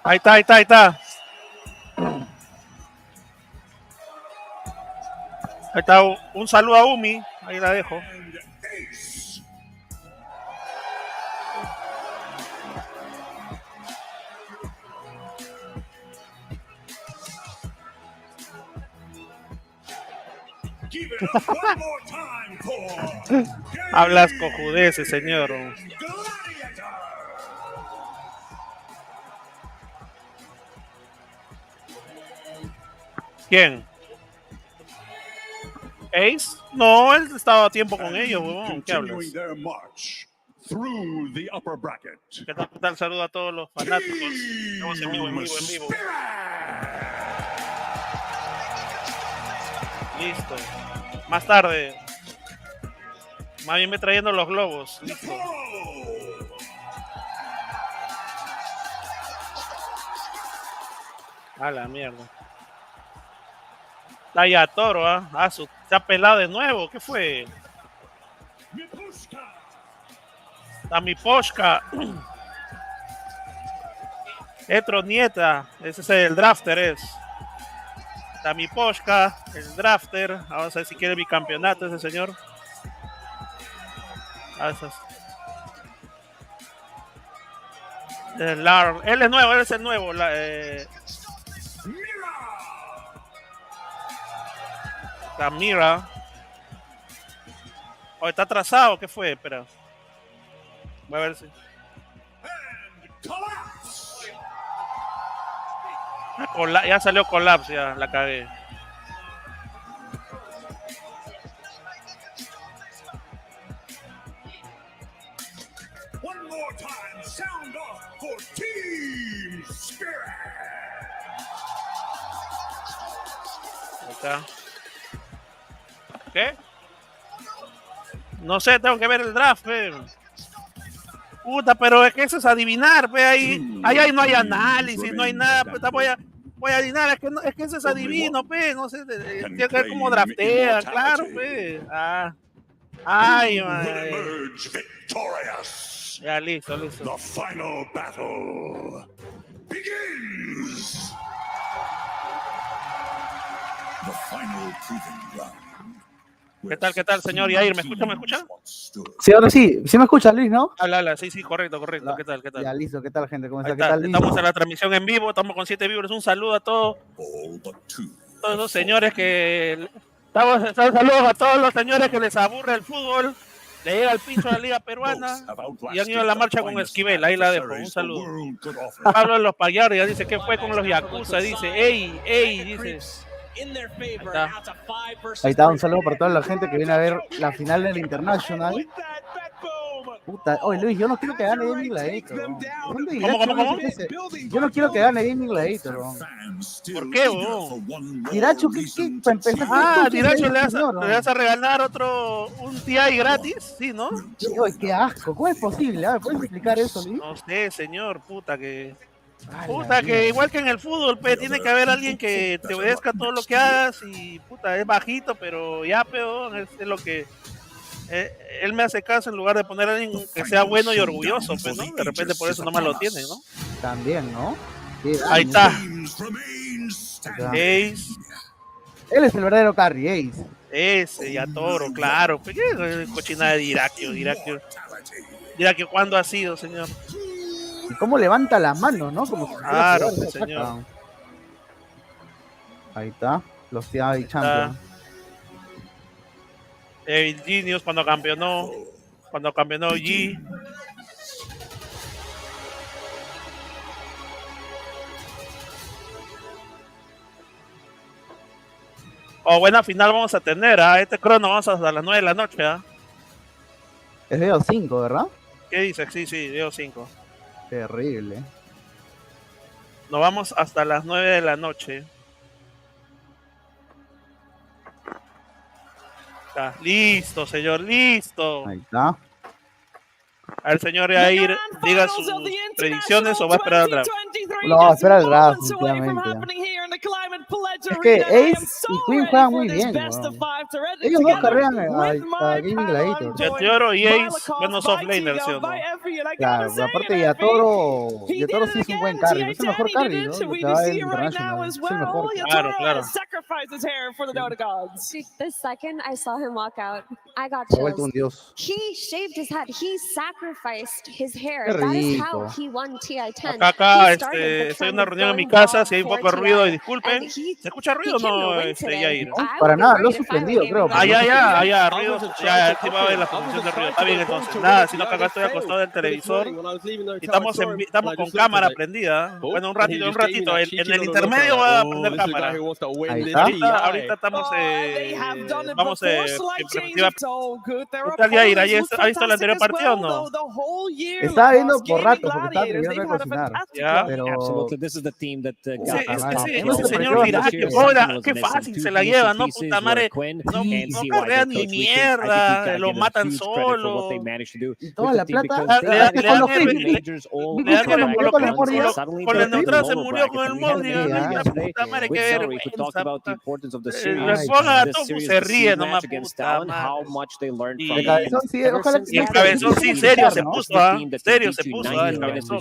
Ahí está, ahí está, ahí está. Ahí está, un saludo a Umi. Ahí la dejo. Hablas cojudeces, señor. ¿Quién? ¿Ace? No, él estaba a tiempo con ellos, huevón. ¿Qué hablas? ¿Qué tal? Saludo a todos los fanáticos. Estamos en vivo, en vivo, en vivo. Listo. Más tarde. Más bien me trayendo los globos. Listo. A la mierda. Está ya Toro, ¿ah? ¿Eh? Se ha pelado de nuevo. ¿Qué fue? Está mi Poshka. Etro Nieta. Ese es el drafter, es. Está mi Poshka, el drafter. Vamos a ver si quiere bicampeonato ese señor. Él es nuevo, él es el nuevo. La Mira. Oh, está atrasado, ¿qué fue? Espera. Voy a ver si. Ya salió Collapse, ya la cagué. Acá. ¿Qué? No sé, tengo que ver el draft, Puta, pero es que eso es adivinar, ahí no hay análisis, no hay nada, voy a adivinar, es que eso es adivino, no sé, tiene que ver cómo draftea, claro, Ay, man. Ya, listo. The final battle begins. The final proving ground. ¿Qué tal, señor Yair? ¿Me escucha? Sí, ahora sí. ¿Sí me escucha, Luis, no? Sí, correcto. ¿Qué tal? Ya, listo. ¿Qué tal, gente? ¿Cómo está? ¿Qué tal? Estamos en la transmisión en vivo, estamos con 7 viewers. Un saludo a todos los señores que... Saludos a todos los señores que les aburre el fútbol, le llega el pincho a la Liga Peruana y han ido a la marcha con Esquivel. Ahí la dejo. Un saludo. Pablo de los Payardos ya dice, ¿qué fue con los Yakuza? Dice, ey, dice... Ahí está, un saludo para toda la gente que viene a ver la final del International. Puta, oye Luis, yo no quiero que gane Gaming Gladiator. ¿Cómo? Yo no quiero que gane Gaming Gladiator. ¿Por qué, vos? Diracho, ¿qué? Para empezar, Diracho, ¿le vas a regalar un TI gratis? Sí, ¿no? Oye, qué asco, ¿cómo es posible? ¿Me puedes explicar eso, Luis? No sé, señor, que igual que en el fútbol, tiene que haber alguien que te obedezca todo lo que hagas y es bajito, pero ya, es lo que él me hace caso en lugar de poner a alguien que sea bueno y orgulloso, ¿no? De repente por eso nomás lo tiene, ¿no? También, ¿no? Ahí está. Ace. Él es el verdadero carry, Ace. Ese, ya Toro, claro. ¿Qué cochina de Diraquio? Diraquio, ¿cuándo ha sido, señor? ¿Y cómo levanta las manos, no? Como si claro, señor. Ahí está, los TI Champions. Evil Genius cuando campeonó G. Buena final vamos a tener, este crono vamos hasta las 9 de la noche, Es de 5, ¿verdad? ¿Qué dices? Sí, de 5. Terrible. Nos vamos hasta las 9 de la noche. Está listo, señor, listo. Ahí está. A ver, señor Yair, diga sus predicciones o va a esperar al draft. No, va a esperar el draft, definitivamente. Es que Ace y Queen juegan muy bien, weón. Ellos dos carrean a Gaming Gladiators. Meteoro y Ace, buenos offlaners, ¿sí o no? Claro, aparte Yatoro sí es un buen carry, es el mejor carry, ¿no? Lo que va en International, es el mejor. Claro. The second I saw him walk out, I got Se ha vuelto un chills. dios. He shaved his head. He sacrificed his hair. Qué That is how rico. he won TI-10. Acá, estoy en una reunión en mi casa, si hay un poco de ruido, y disculpen. ¿Se escucha ruido o no, Yair? No, para nada, lo he suspendido, creo. Ya, ruido, ya activado en la función de ruido. Está bien, entonces, nada, sino que acá estoy acostado del televisor y estamos con cámara prendida. Bueno, un ratito, en el intermedio voy a prender cámara. Ahorita estamos, vamos en perspectiva. ¿Qué tal, Yair? ¿Ha visto el anterior partido o no? Estaba viendo por rato, porque estaba terminando de cocinar. Ya. Pero... Ese señor dirá que qué fácil se la lleva, ¿no? Puta madre, no carrea ni mierda, lo matan solo. Y toda la plata con el neutral se murió con el Modric. Puta madre, qué vergüenza. Se ríe nomás, puta madre. Y el cabezón sí, serio se puso, el cabezón.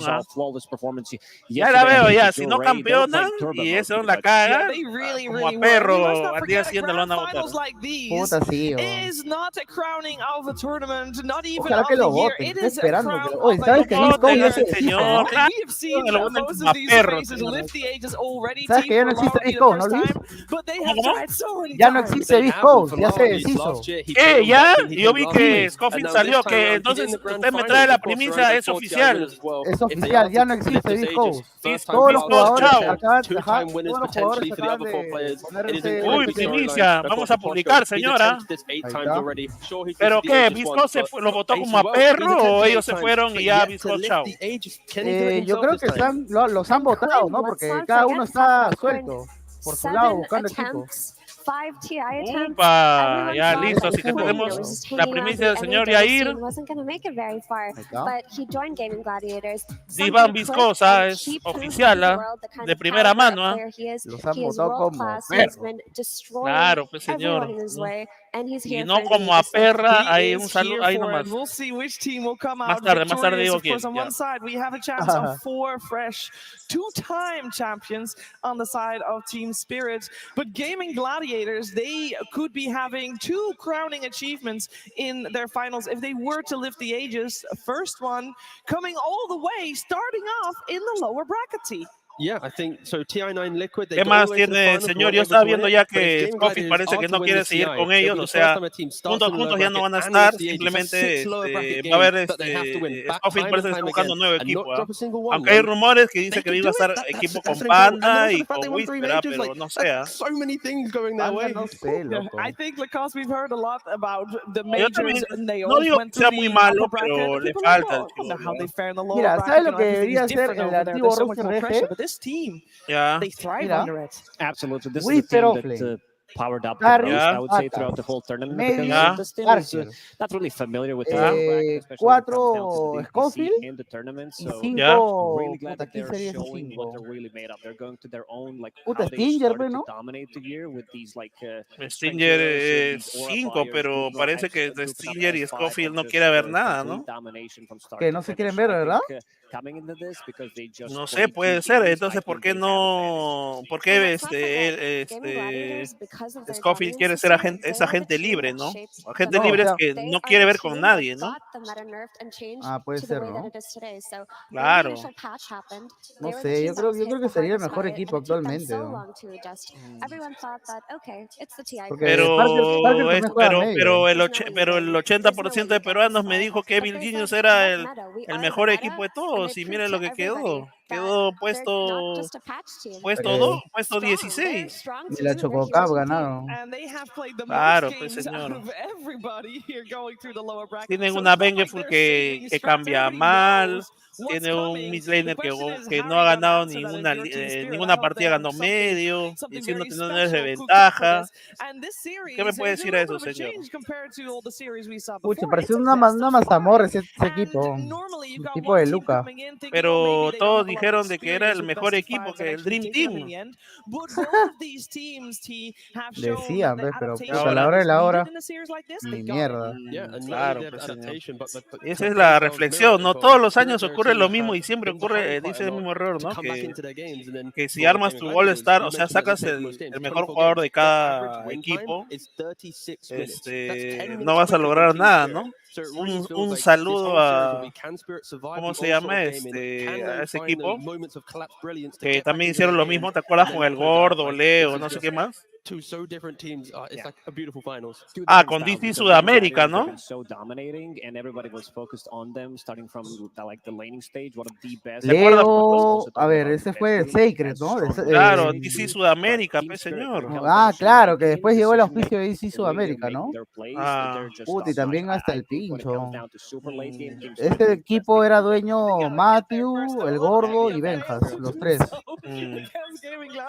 Ya la veo, ya, si no campeonan y eso la caga, como a perro, al día siguiente lo van a votar. Puta, sí. Ojalá que lo voten, estoy esperando. Oye, ¿sabes que Vince Cole ya se señor? Lo voten como a perro. ¿Sabes que ya no existe Vince Cole, no, Luis? Ya no existe Vince Cole, ya se deshizo. ¿Qué? ¿Ya? Yo vi que Scofield salió, que entonces usted me trae la primicia, es oficial. Es oficial, ya no existe Vince Cole. Todos los jugadores acaban de ponerse... Uy, primicia, vamos a publicar, señora. ¿Pero qué? ¿Visco lo votó como a perro o ellos se fueron y ya Visco chao? Yo creo que los han votado, ¿no? Porque cada uno está suelto por su lado buscando equipo. Upa, ya listo, así que tenemos la primicia del señor Yair. Iván Viscosa es oficial, de primera mano. Los han votado como perro. Claro, pues señor. Y no como a perra, hay un saludo ahí nomás. Más tarde digo quién. Two-time champions on the side of Team Spirit, but Gaming Gladiators, they could be having two crowning achievements in their finals if they were to lift the ages. First one coming all the way, starting off in the lower bracket. ¿Qué más tiene, señor? Yo estaba viendo ya que Scofield parece que no quiere seguir con ellos, o sea, juntos ya no van a estar, simplemente va a haber, Scofield parece que está buscando un nuevo equipo, aunque hay rumores que dice que iba a estar equipo con Panda y con Whisper, pero no sé. Yo también no digo que sea muy malo, pero le falta. Mira, ¿sabes lo que debería hacer el antiguo roster RG? Team, they thrive under it. Absolutely. This Whisper is the offlane. team that powered up the most, I would say, throughout the whole tournament. Because this team is not really familiar with the bracket, especially when it comes down to the Scofield in the tournament. y So 5 I'm really glad that they're showing what they're really made of. They're going to their own, like, how they Stinger, started ¿no? to dominate the year with these, like, Stinger 5, pero parece que de Stinger y Scofield no quiere ver nada, ¿no? Que no se quieren ver, ¿verdad? No sé, puede ser. Entonces, ¿por qué no? ¿Por qué Scofield quiere ser agente libre, ¿no? Agente libre es que no quiere ver con nadie, ¿no? Puede ser, ¿no? Claro. No sé, yo creo que sería el mejor equipo actualmente, ¿no? Pero el 80% de peruanos me dijo que Evil Genius era el mejor equipo de todos y miren lo que quedó puesto 16. Y la Chococap ganaron. Claro, pues señor. Tienen una Vengeful que cambia mal, tiene un mid laner que no ha ganado ninguna partida, ganó medio, y siendo tenedores de ventaja. ¿Qué me puede decir a eso, señor? Pucha, pareció una mazamorra ese equipo. El equipo de Luca. Pero todos dijeron de que era el mejor equipo, que el Dream Team. Decían, ¿ves? Pero puta, a la hora de la hora, ni mierda. Claro, pues, señor. Esa es la reflexión, ¿no? Todos los años ocurre lo mismo y siempre ocurre, dice el mismo error, ¿no? Que si armas tu All-Star, o sea, sacas el mejor jugador de cada equipo, no vas a lograr nada, ¿no? Un saludo a, ¿cómo se llama? A ese equipo, que también hicieron lo mismo, ¿te acuerdas? Con el Gordo, Leo, no sé qué más. Con DC Sudamérica, ¿no? Leo, a ver, ese fue el Sacred, ¿no? Claro, DC Sudamérica, pues, señor. Claro, que después llegó el auspicio de DC Sudamérica, ¿no? Puta, y también hasta el pincho. Este equipo era dueño Matthew, el Gordo y Benjas, los tres.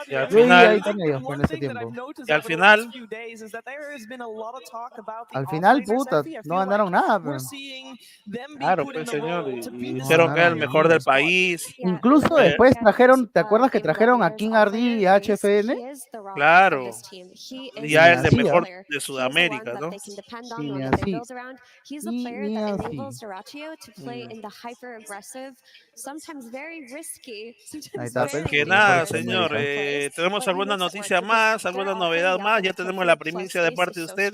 Y al final, ahí están ellos en ese tiempo. Y al final, puta, no ganaron nada. Pero... Claro, pues, señor, y dijeron que era el mejor del país. Incluso después trajeron, ¿te acuerdas que trajeron a King RD y a HFN? Claro, ya el de mejor de Sudamérica, ¿no? Ni así. Ahí está, pues. Que nada, señor, tenemos alguna noticia más, alguna novedad más, ya tenemos la primicia de parte de usted.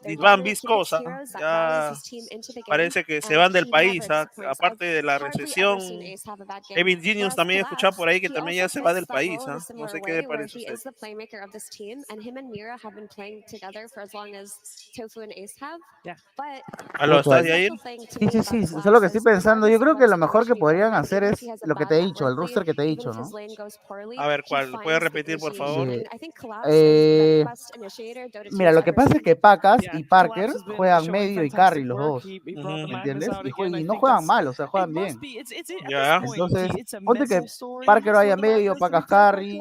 Iván Viscosa, ya parece que se van del país, aparte de la recesión. Evil Genius también he escuchado por ahí que también ya se va del país, no sé qué le parece a usted. ¿Aló, estás de ahí? Sí, solo que estoy pensando, yo creo que lo mejor que podrían hacer es lo que te he dicho, el roster que te he dicho, ¿no? A ver, ¿cuál? ¿Puedes repetir, por favor? Mira, lo que pasa es que Pacas y Parker juegan medio y carry los dos, ¿me entiendes? Y no juegan mal, o sea, juegan bien. Ya. Entonces, ponte que Parker vaya medio, Pacas carry,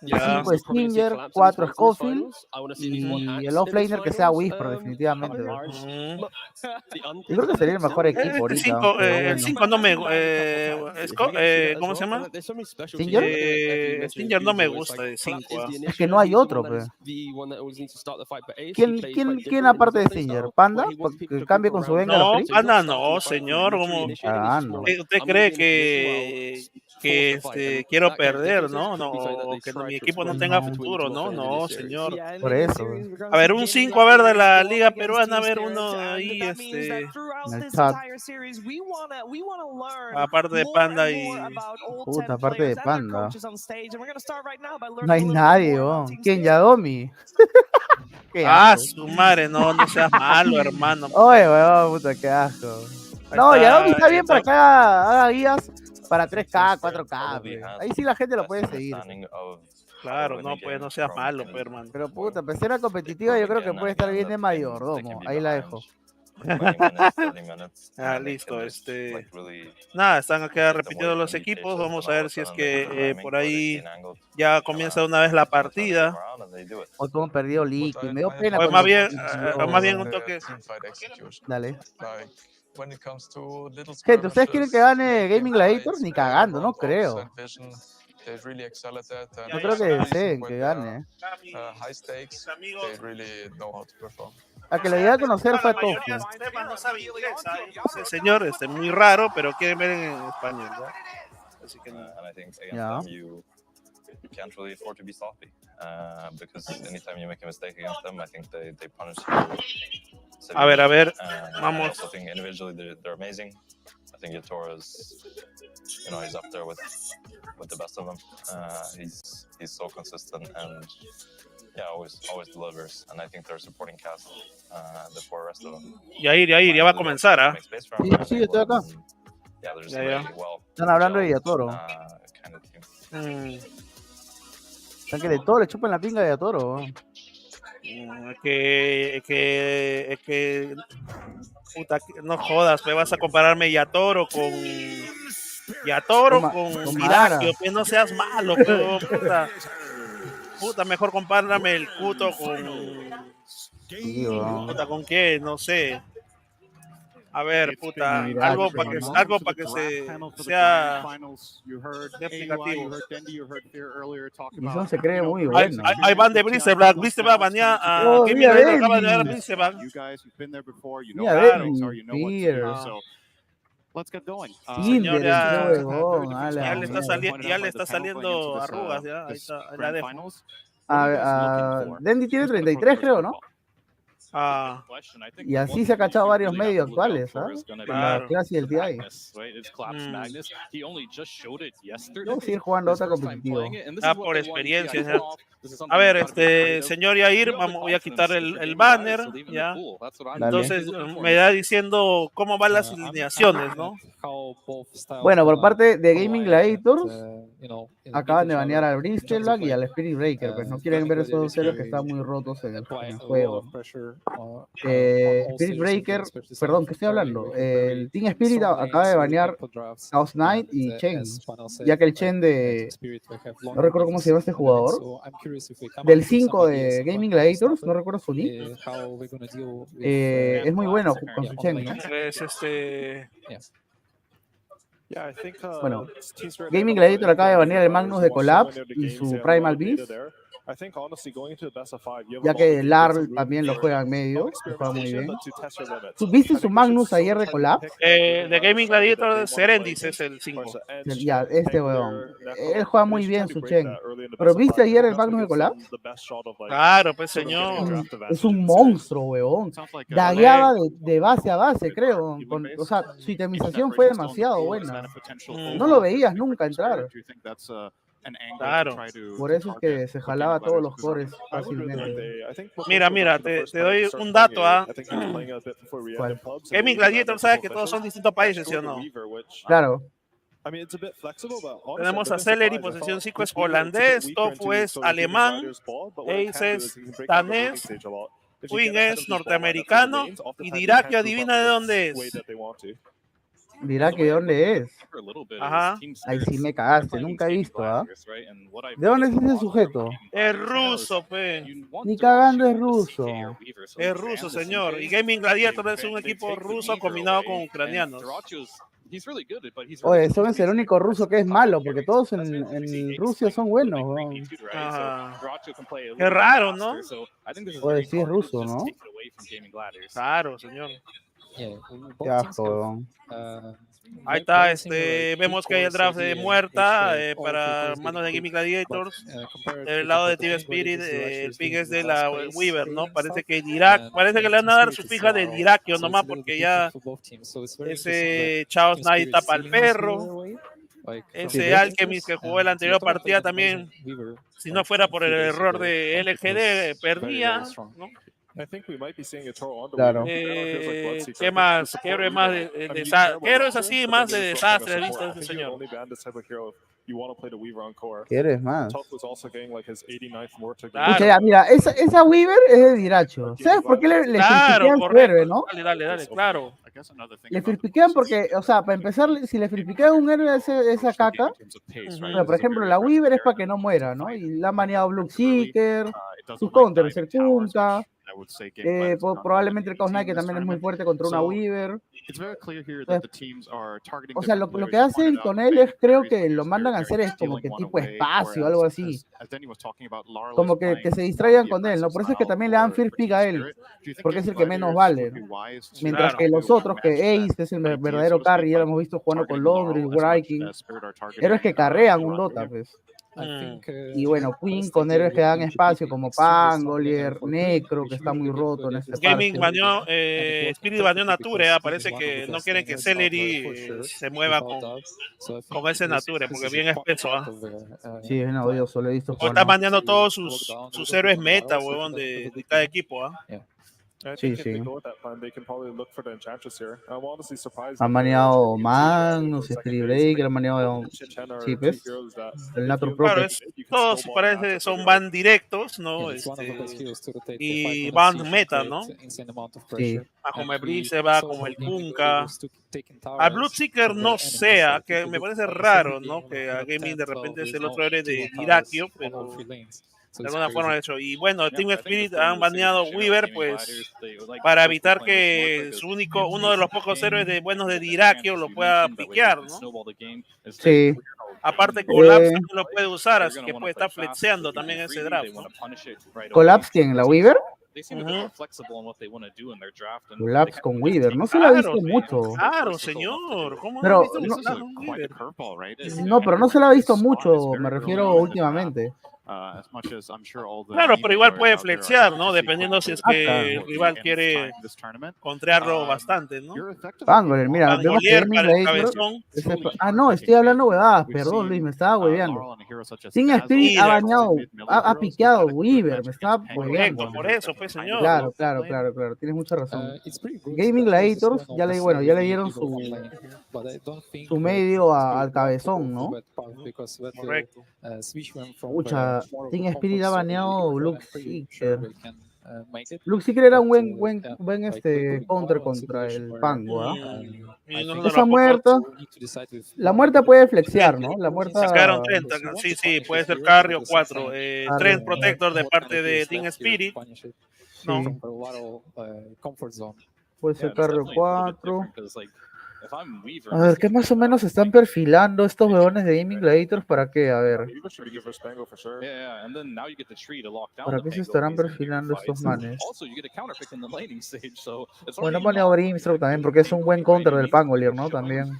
5 Stinger, 4 Scofield y el offlaner que sea Whisper, definitivamente. Yo creo que sería el mejor equipo ahorita. El 5 no me... ¿cómo se llama? Stinger no me gusta de 5. Es que no hay otro, pues. ¿Quién aparte de Stinger? ¿Panda? ¿Que cambie con su venga? No, Panda no, señor. ¿Usted cree que quiero perder, ¿no? Que mi equipo no tenga futuro, no, señor. Por eso. A ver, un 5, a ver, de la Liga Peruana, a ver, uno ahí, aparte de Panda y... Puta, aparte de Panda. No hay nadie, ¿no? ¿Quién? ¿Yadomi? Su madre, no seas malo, hermano. Oye, weón, puta, qué asco. No, Yadomi está bien para que haga guías para 3K, 4K. Ahí sí la gente lo puede seguir. Claro, no, pues no seas malo, pues, hermano. Pero puta, pecera competitiva yo creo que puede estar bien de mayordomo. Ahí la dejo. Listo, nada, están acá repitiendo los equipos. Vamos a ver si es que por ahí ya comienza una vez la partida. O tú han perdido líquido, me dio pena. Pues más bien un toque. Dale. Gente, ¿ustedes quieren que gane Gaming Gladiators? Ni cagando, no creo. Yo creo que deseen que gane. A que le diga a conocer fue a Tofu. Ese señor muy raro, pero quiere ver en español, ¿ya? Así que ya. You can't really afford to be sloppy because anytime you make a mistake against them, I think they punish you. A ver, vamos. I also think individually they're amazing. I think Yatora is, he's up there with the best of them. He's so consistent and always delivers. And I think they're supporting cast the four rest of them. Yair, ya va a comenzar, ¿ah? Sí, estoy acá. Están hablando de Yatoro. Kind of team. O sea, que de todo le chupan la pinga de Yatoro. Puta, no jodas, me vas a compararme Yatoro con Y a Toro con Dirakio, que no seas malo, pero puta, mejor compárame el Cuto con... Puta, ¿con qué? No sé. A ver, puta, algo para que sea explicativo. Eso se cree muy bueno. Ahí van de Brisebag banea a Kevin acaba de dar Brisebag. Señor, ya le está saliendo arrugas, ya. Ahí está, ahí la dejo. Dendy tiene 33, creo, ¿no? Y así se ha cachado varios medios actuales, ¿sabes? La clase y el TI. Yo sigo jugando Dota competitivo. Por experiencia. ¿Ya? A ver, señor Yair, voy a quitar el banner, ¿ya? Entonces me da diciendo cómo van las alineaciones, ¿no? Bueno, por parte de Gaming Gladiators, acaban de banear al Bristelback y al Spirit Breaker, pues no quieren ver esos dos ceros que están muy rotos en el juego. Spirit Breaker, perdón, ¿qué estoy hablando? El Team Spirit acaba de banear Chaos Knight y Chen, ya que el Chen de... no recuerdo cómo se llama este jugador, del 5 de Gaming Gladiators, no recuerdo su nick, es muy bueno con su Chen, ¿no? Bueno, Gaming Gladiator acaba de banear el Magnus de Collapse y su Primal Beast, ya que Lar también lo juega en medio, lo juega muy bien. ¿Viste su Magnus ayer de Collapse? De Gaming Gladiator Serendis es el 5. Ya, este weón. Él juega muy bien su Chen. ¿Pero viste ayer el Magnus de Collapse? Claro, pues señor. Es un monstruo, weón. Dagueaba de base a base, creo. O sea, su itemización fue demasiado buena. No lo veías nunca entrar. Claro. Por eso es que se jalaba todos los cores fácilmente. Mira, te doy un dato. Gaming Gladiator sabe que todos son distintos países, ¿sí o no? Claro. Tenemos a Celery, posición 5 es holandés, Tofu es alemán, Ace es danés, Wing es norteamericano y Dirakio, adivina de dónde es. Dirá que de dónde es. Ajá. Ahí sí me cagaste, nunca he visto, ¿ah? ¿De dónde es ese sujeto? Es ruso, pe. Ni cagando es ruso. Es ruso, señor. Y Gaming Gladiator es un equipo ruso combinado con ucranianos. Oye, eso es el único ruso que es malo, porque todos en Rusia son buenos, ¿no? Qué raro, ¿no? Oye, sí es ruso, ¿no? Claro, señor. Qué asco, weón. Ahí está, vemos que hay el draft de muerta para manos de Gaming Gladiators. Del lado de Team Spirit, el pick es de la Weaver, ¿no? Parece que le van a dar su fija de Dirakio nomás, porque ya ese Chaos Knight tapa al perro. Ese Alchemist que jugó en la anterior partida también, si no fuera por el error de LGD, perdía, ¿no? Claro. ¿Qué más? ¿Qué héroe más de desastre? ¿Qué héroe es así más de desastre ha visto este señor? ¿Qué eres más? Claro. Escucha, mira, esa Weaver es de Diracho. ¿Sabes por qué le firpiquean su héroe, no? Dale, claro. Le firpiquean porque, o sea, para empezar, si le firpiquean un héroe de esa caca, bueno, por ejemplo, la Weaver es para que no muera, ¿no? Y la han baneado Blue Seeker, sus counters, el Kunka, probablemente el Chaos Knight, que también es muy fuerte contra una Weaver. O sea, lo que hacen con él es, creo que lo mandan a hacer es como que tipo espacio, algo así. Como que se distraigan con él, ¿no? Por eso es que también le dan first pick a él, porque es el que menos vale, ¿no? Mientras que los otros, que Ace es el verdadero carry, ya lo hemos visto jugando con Londres, Viking, héroes que carrean un Dota, pues. Y bueno, Queen con héroes que dan espacio como Pangolier, Necro, que está muy roto en este Gaming baneó, Spirit baneó Nature, parece que no quieren que Celery se mueva con ese Nature, porque bien espeso. Sí, es odioso, lo he visto. Está baneando todos sus héroes meta, huevón, de cada equipo. Sí, sí. Han maneado Magnus, Spirit Breaker, han maneado chips, el Natural Claro, Protect. todos parece son van directos, ¿no? Y van meta, ¿no? Sí. Como el Blizzard va, como el Punka. A Bloodseeker no sea, que me parece raro, ¿no? Que a Gaming de repente es el otro héroe de Dirakio, pero de alguna forma hecho. Y bueno, Team Spirit han baneado Weaver, pues, para evitar que uno de los pocos héroes buenos de Dirakio lo pueda piquear, ¿no? Sí. Aparte, Collapse también lo puede usar, así que puede estar flexeando también ese draft, ¿no? ¿Collapse quién? ¿La Weaver? Collapse con Weaver. No se la ha visto mucho. Claro, señor. ¿Cómo Pero, no ha visto Weaver? No, pero no se la ha visto mucho. Me refiero últimamente. Claro, pero igual puede flexear, ¿no? Dependiendo si es que el rival quiere contrarlo bastante, ¿no? Pangolier, mira, vemos que Pangolier, cabezón. no, estoy hablando huevadas, perdón Luis, me estaba hueveando. Team Spirit ha bañado, ha piqueado Weaver, me estaba hueveando. Por eso, pues señor. Claro, tienes mucha razón. Gaming Gladiators, ya le dieron su medio al cabezón, ¿no? Correcto. Pucha, Team Spirit ha baneado Bloodseeker. Bloodseeker era un buen counter contra el Pango, ¿ah? Esa muerta, la muerta puede flexear, ¿no? La muerta. Sacaron 30, sí, puede ser carry o 4. Trend Protector de parte de Team Spirit. No. Puede ser carry o 4. A ver, ¿qué más o menos están perfilando estos huevones de Gaming Gladiators? ¿Para qué? A ver. ¿Para qué se estarán perfilando estos manes? Bueno, han baneado Brimstone también, porque es un buen counter del Pangolier, ¿no? También.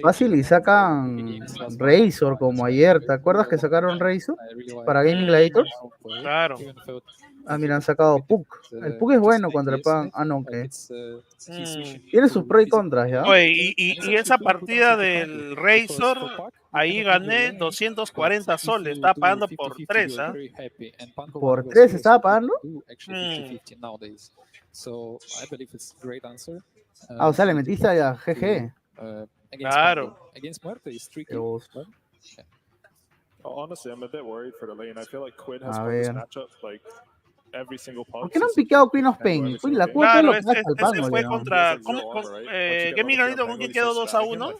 Fácil y sacan Razor como ayer. ¿Te acuerdas que sacaron Razor para Gaming Gladiators? Claro. Ah, mira, han sacado Puck. El Puck es bueno contra el Pan. Ah, no, ¿qué? Tiene sus pros y contras, ¿ya? Oye, y esa partida del Razor, ahí gané 240 soles. Estaba pagando por 3, ¿ah? ¿Por 3 estaba pagando? Ah, o sea, le metiste a GG. Claro. A ver. ¿Por qué no han picado Queen of Pain? La cuota claro, lo pasa al Pango, ese fue contra. Gaming Granito, ¿con quién quedó 2-1?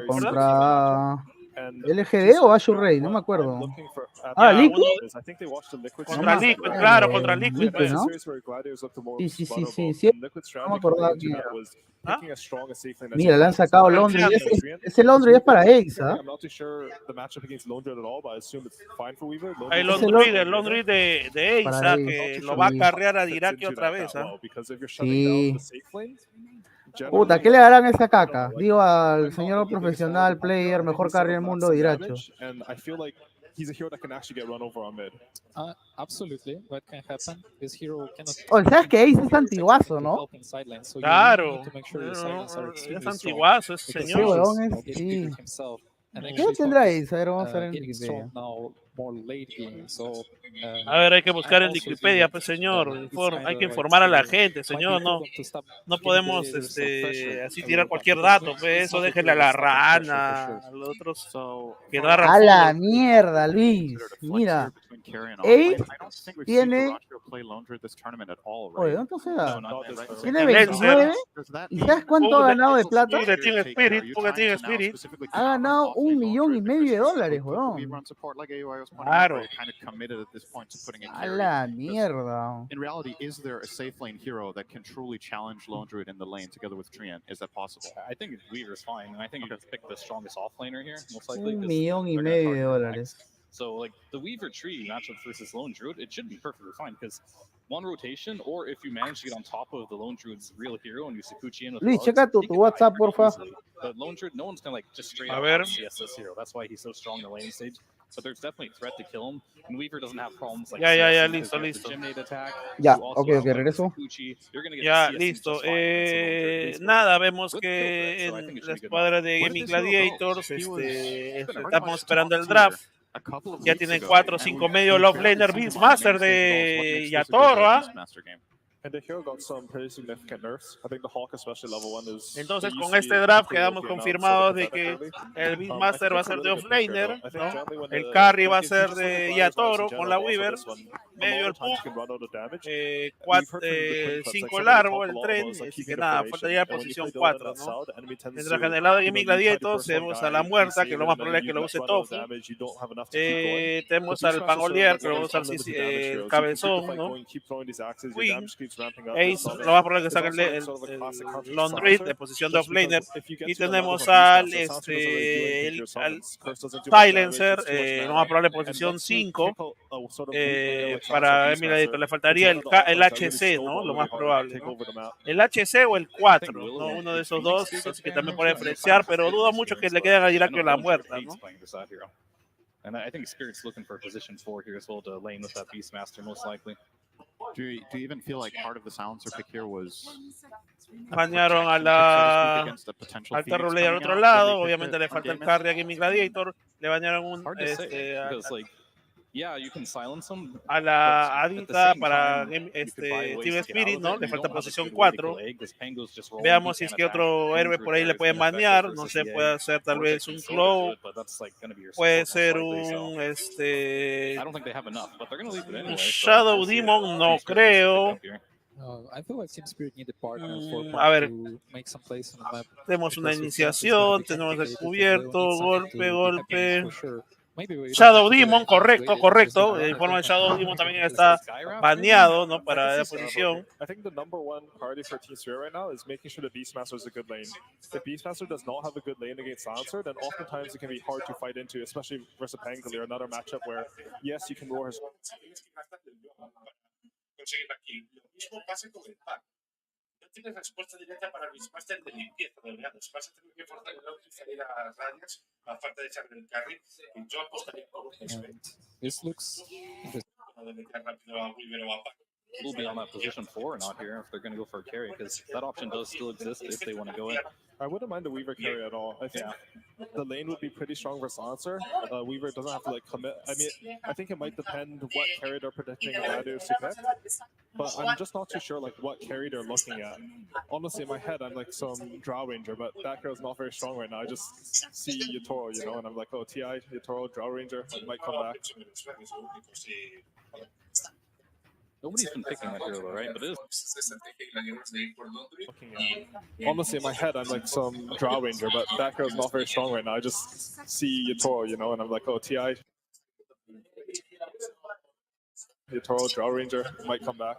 Contra LGD o Azure Ray, no me acuerdo. Liquid. Contra Liquid, claro, contra Liquid, ¿no? Sí. No me acordaba quién era. Mira, le han sacado Londres. Ese Londres ya es para Ace, ¿ah? Hay Londres de Ace, que lo va a carrear a Diraki otra vez, ¿ah? Sí. Puta, ¿qué le darán a esa caca? Digo al señor profesional, player, mejor carry del mundo, Diracho. ¿Sabes que Ace es antiguazo, no? Claro. Es antiguazo ese señor. Sí. ¿Qué tendrá Ace? A ver, vamos a ver en Wikipedia. A ver, hay que buscar en Wikipedia, pues señor. Hay que informar a la gente, señor. No podemos así tirar cualquier dato, pues eso déjenle a la rana, a los otros que no a la mierda, Luis. Mira, Ace tiene. Oye, ¿cuánto se da? Tiene 29. ¿Y sabes cuánto ha ganado de plata? Ha ganado $1,5 millones, weón. Claro. A la mierda. In reality, is there a safe lane hero that can truly challenge Lone Druid in the lane together with Treant? Is that possible? I think Weaver's fine, and I think you're going to pick the strongest offlaner here, most likely. $1,5 millones. So, like, the Weaver tree matchup versus Lone Druid, it should be perfectly fine, because one rotation, or if you manage to get on top of the Lone Druid's real hero and you Sakuchi in with Luis, checa tu WhatsApp, porfa. But Lone Druid, no one's going to, like, just straight up CS this hero. That's why he's so strong in the lane stage. but there's definitely a threat to kill him. And Weaver doesn't have problems like ya, listo. Ya, ok, regreso. Ya, listo. Nada, vemos que en la escuadra de Gaming Gladiators estamos esperando el draft. Ya tienen 4 o 5 medio love laner Beastmaster de Yatoro. Entonces con este draft quedamos confirmados de que el Beastmaster va a ser de offlaner, ¿no? El carry va a ser de Yatoro con la Weaver, medio el Puck, 5 largo el tren, así que nada, faltaría posición 4, ¿no? Mientras que en el lado de Gaming Gladiators tenemos a la Muerta, que lo más probable es que lo use Tofu. Tenemos al Pangolier, que lo va a usar el Cabezón, ¿no? Queen, Ace, lo más probable es que saque el Laundry de posición de offlaner. Y tenemos al Silencer, lo más probable posición 5 para Emily. Le faltaría el HC, ¿no? Lo más probable, ¿no? El HC o el 4, ¿no? Uno de esos dos, así que también puede diferenciar, pero dudo mucho que le quede a Irakio la Muerta, ¿no? And I think Spirit's looking for position 4 here as well to lane with that Beastmaster, most likely. Do you even feel like part of the silencer pick here was bañaron al Terror Blade al otro lado, obviamente le falta el carry a Gaming Gladiator, le bañaron a la Adita para Team Spirit, ¿no? Le falta posición 4. Veamos si es que otro héroe por ahí le pueden banear, no sé, puede ser tal vez un Claw, puede ser un Shadow Demon, no creo. A ver, tenemos una iniciación, tenemos el cubierto, golpe. Shadow Demon, correcto. El informe de Shadow Demon también está baneado, ¿no? Para la posición. I think the number one priority for Team Spirit right now is making sure the Beastmaster is a good lane. If Beastmaster does not have a good lane against Silencer, then oftentimes it can be hard to fight into, especially versus Pangolier, another matchup where, yes, you can roar his... Tienes respuesta directa para el Beastmaster de limpieza de oleados. Vas a tener que forzar y salir a las radias a falta de echarle el carry. Y yo apostaría por un de meter rápido a Weaver o a Pac. Will be on that position 4 or not here if they're going to go for a carry, because that option does still exist if they want to go in. I wouldn't mind the Weaver carry at all. I think the lane would be pretty strong versus Silencer. Weaver doesn't have to like commit. I mean, I think it might depend what carry they're predicting Gladiators to pick, but I'm just not too sure like what carry they're looking at. Honestly, in my head, I'm like some Drow Ranger, but that hero is not very strong right now. I just see Yatoro, you know, and I'm like, oh, TI, Yatoro, Drow Ranger, I might come back. Nobody's been picking that hero though, right? But it is. Honestly, in my head, I'm like some Drow Ranger, but that hero is not very strong right now. I just see Yatoro, you know, and I'm like, oh, TI, Yatoro, Drow Ranger, might come back.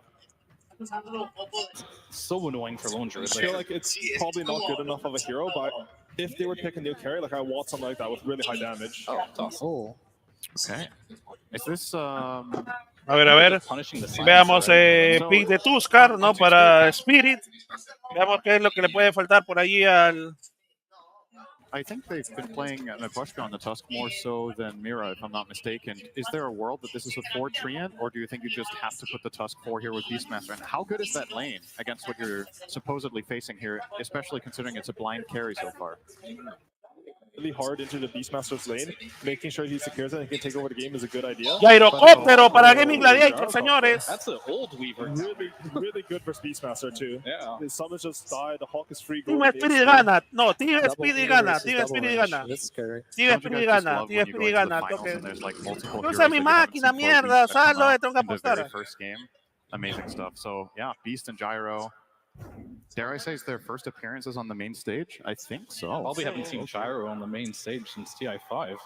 So annoying for Lone Druid. I feel like it's probably not good enough of a hero, but if they would pick a new carry, like I want something like that with really high damage. Oh, that's awesome. Oh. Okay. Is this A ver. Veamos pick de Tuskar, ¿no? Para Spirit. Veamos qué es lo que le puede faltar por allí al... I think they've been playing Nebushka on the Tusk more so than Mira, if I'm not mistaken. Is there a world that this is a 4 Treant, or do you think you just have to put the Tusk 4 here with Beastmaster? And how good is that lane against what you're supposedly facing here, especially considering it's a blind carry so far? Really hard into the Beastmaster's lane, making sure he secures it and can take over the game is a good idea. Gyrocóptero para Gaming Gladiator, señores. That's an old Weaver. Really good versus Beastmaster too. Yeah. His summons just died, the Hawk is free. Team Spirit gana. No, Team Spirit gana. Team Spirit gana. Team Spirit gana. Team Spirit gana. Usa mi máquina, mierda. Salvo, tengo que apostar. First game. Amazing stuff. So, yeah, Beast and Gyro. Dare I say it's their first appearances on the main stage? I think so. Probably haven't seen Gyro on the main stage since TI5.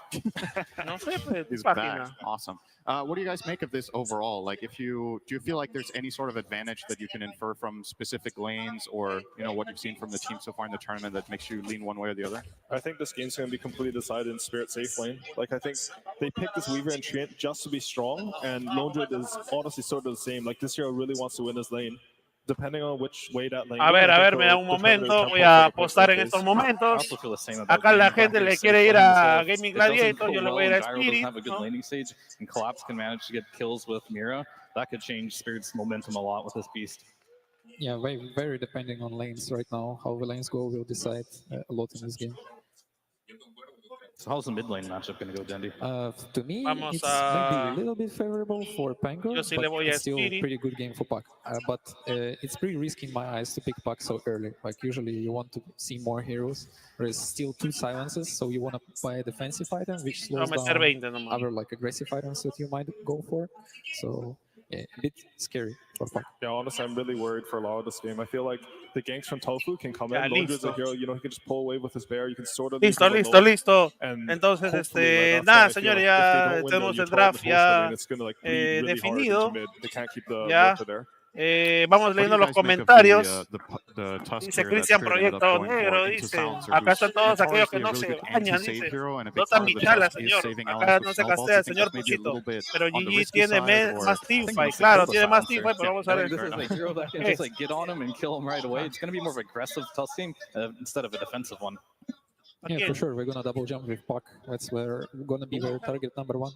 He's back. Awesome. What do you guys make of this overall? Like, do you feel like there's any sort of advantage that you can infer from specific lanes, or what you've seen from the team so far in the tournament that makes you lean one way or the other? I think this game's going to be completely decided in Spirit safe lane. Like, I think they picked this Weaver and Treant just to be strong, and Lone Druid is honestly sort of the same. Like, this hero really wants to win this lane. depending on which way that lane A ver, me da un momento. Voy a apostar en estos momentos. Acá la gente le quiere ir a Gaming Gladiators. Yo le voy a ir a Spirit. And Collapse can manage to get kills with Mira. That could change Spirit's momentum a lot with this beast. Yeah, very depending on lanes right now. How the lanes go will decide a lot in this game. So how's the mid lane matchup going to go, Dandy? To me, it's maybe a little bit favorable for Pango, but it's still a pretty good game for Puck. But it's pretty risky in my eyes to pick Puck so early. Like usually you want to see more heroes. There's still 2 silences, so you want to buy a defensive item, which slows down other like aggressive items that you might go for. So yeah, a bit scary for Puck. Yeah, honestly, I'm really worried for a lot of this game. I feel like the ganks from Tofu can come in. Londre's a hero, you know, he can just pull away with his bear. You can sort of listo. Entonces, nada, señores, ya tenemos el draft ya definido. Ya. Vamos leyendo los comentarios. Dice Cristian Proyecto Negro, dice, acá están todos aquellos que no se bañan, dice, Dota Michala, señor, acá no se castea el señor Puchito, pero GG tiene más teamfight, claro, tiene más teamfight, pero vamos a ver. Just get on him and kill him right away. It's going to be more of an aggressive tusk team instead of a defensive one. Yeah, for sure, we're going to double jump with Puck. That's where we're going to be their target number 1.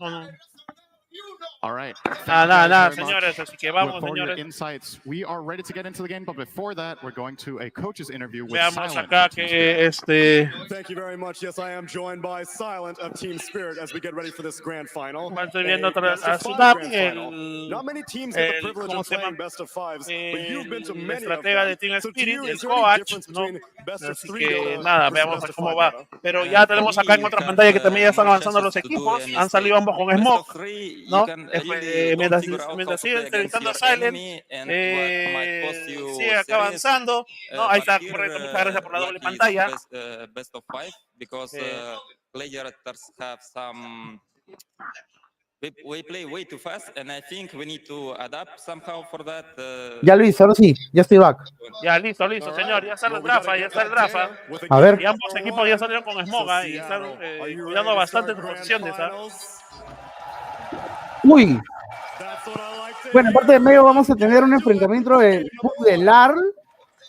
All right. Nada, señores, así que vamos, señores. Insights. We are ready to get into the game, but before that, we're going to a coach's interview with Veamos Silent. Acá que Thank you very much. Yes, I am joined by Silent of Team Spirit as we get ready for this grand final. Estoy viendo Not many teams get the privilege of playing best of fives, but you've been to many of estratega de them. Team So to Spirit, you, el is there any coach, difference ¿no? between best of Así 3 que Dota nada, versus veamos best of cómo 5 va. Dota? Pero ya tenemos acá en otra pantalla que también ya están avanzando los equipos. Han salido ambos con Smoke, ¿no? Mientras siguen entrevistando a Silent, sigue acá avanzando. ¿No? Ahí está, correcto. Muchas gracias por la doble pantalla. Best of 5 because gladiators have some. We play way too fast, and I think we need to adapt somehow for that. Ya Luis, ahora sí, ya estoy back. Ya listo, señor. Ya está el Rafa, A ver. Y ambos equipos ya salieron con Smoga y están cuidando bastante sus posiciones. Uy. Bueno, en parte de medio vamos a tener un enfrentamiento de Larl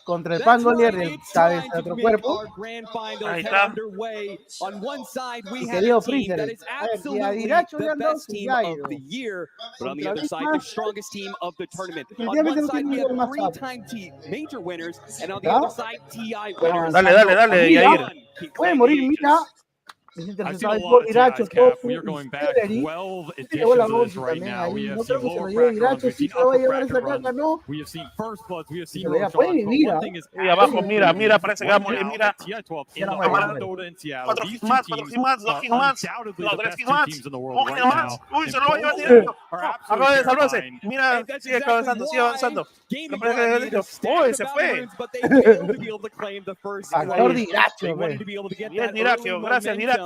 contra el Pangolier del cabeza de otro cuerpo. Ahí está. Y querido Freezer, a ver, y a Diracho le han dado su Jairo. Definitivamente no tiene ningún más Dale, Yair. Puede morir, mira. Interceptado por Diracho, Tofu, y Celery. Llegó la voz también ahí. No creo que se lo lleve Diracho, sí se lo va a llevar esa caca, ¿no? Se lo lleva, puede vivir, y abajo, mira, parece que va a morir, mira. 4 kills más, 2 kills más, no, 3 kills más, 1 kill más. Uy, se lo va a llevar directo. Acaba de salvarse. Mira, sigue avanzando, sigue avanzando. Uy, se fue. Factor Diracho, Bien, Diracho, gracias, Diracho.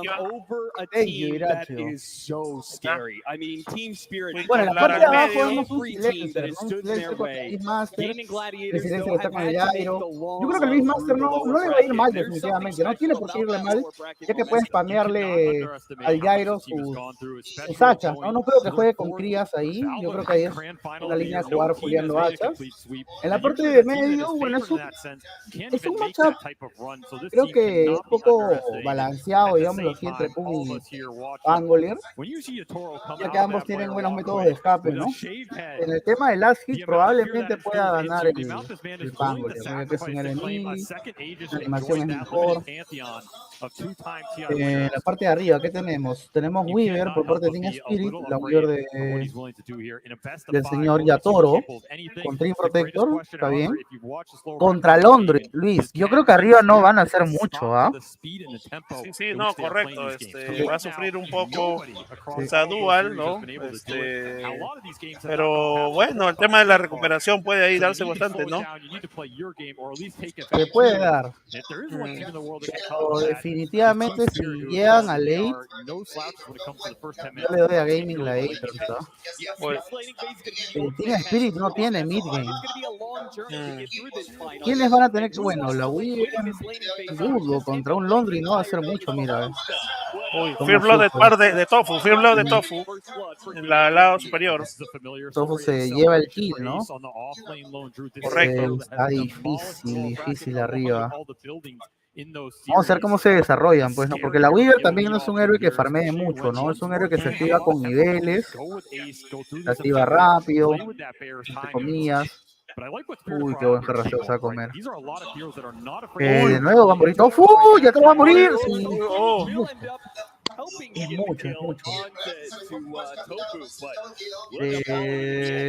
Bueno, en la parte de abajo vemos un silencio con el Beastmaster. El silencio está con el Jairo. Yo creo que el Beastmaster no le va a ir mal definitivamente. No tiene por qué irle mal, ya que puede spamearle al Jairo sus hachas. No creo que juegue con crías ahí. Yo creo que ahí es una línea de jugar juliando hachas. En la parte de medio, bueno, es un matchup, creo que un poco balanceado, digamos, entre Pug y Pangolier, ya que ambos tienen buenos métodos de escape, ¿no? En el tema de last hit probablemente pueda ganar el Pangolier, ya que es un enemigo, la animación es mejor. En la parte de arriba, ¿qué tenemos? Tenemos Weaver por parte de Team Spirit, la Weaver del señor Yatoro, con Dream Protector, está bien. Contra Londres, Luis, yo creo que arriba no van a hacer mucho, ¿ah? Sí, no, correcto. Va a sufrir un poco esa dual, ¿no? Pero bueno, el tema de la recuperación puede ahí darse bastante, ¿no? Se puede dar. Pero definitivamente si llegan a late, yo le doy a Gaming Gladiators, ¿no? Team Spirit no tiene mid-game. ¿Quiénes van a tener que? Bueno, la Wii Burgo contra un Laundry no va a hacer mucho, mira. Uy, Fear Blood de par de Tofu, Fear Blood de Tofu en el lado superior. Tofu se lleva el kill, ¿no? Correcto. Está difícil arriba. Vamos a ver cómo se desarrollan, pues, ¿no? Porque la Weaver también no es un héroe que farmee mucho, ¿no? Es un héroe que se activa con niveles, se activa rápido, entre comillas. Uy, qué buen jarraseo se va a comer. De nuevo va a morir Tofu, ya te lo va a morir. Sí. Es mucho.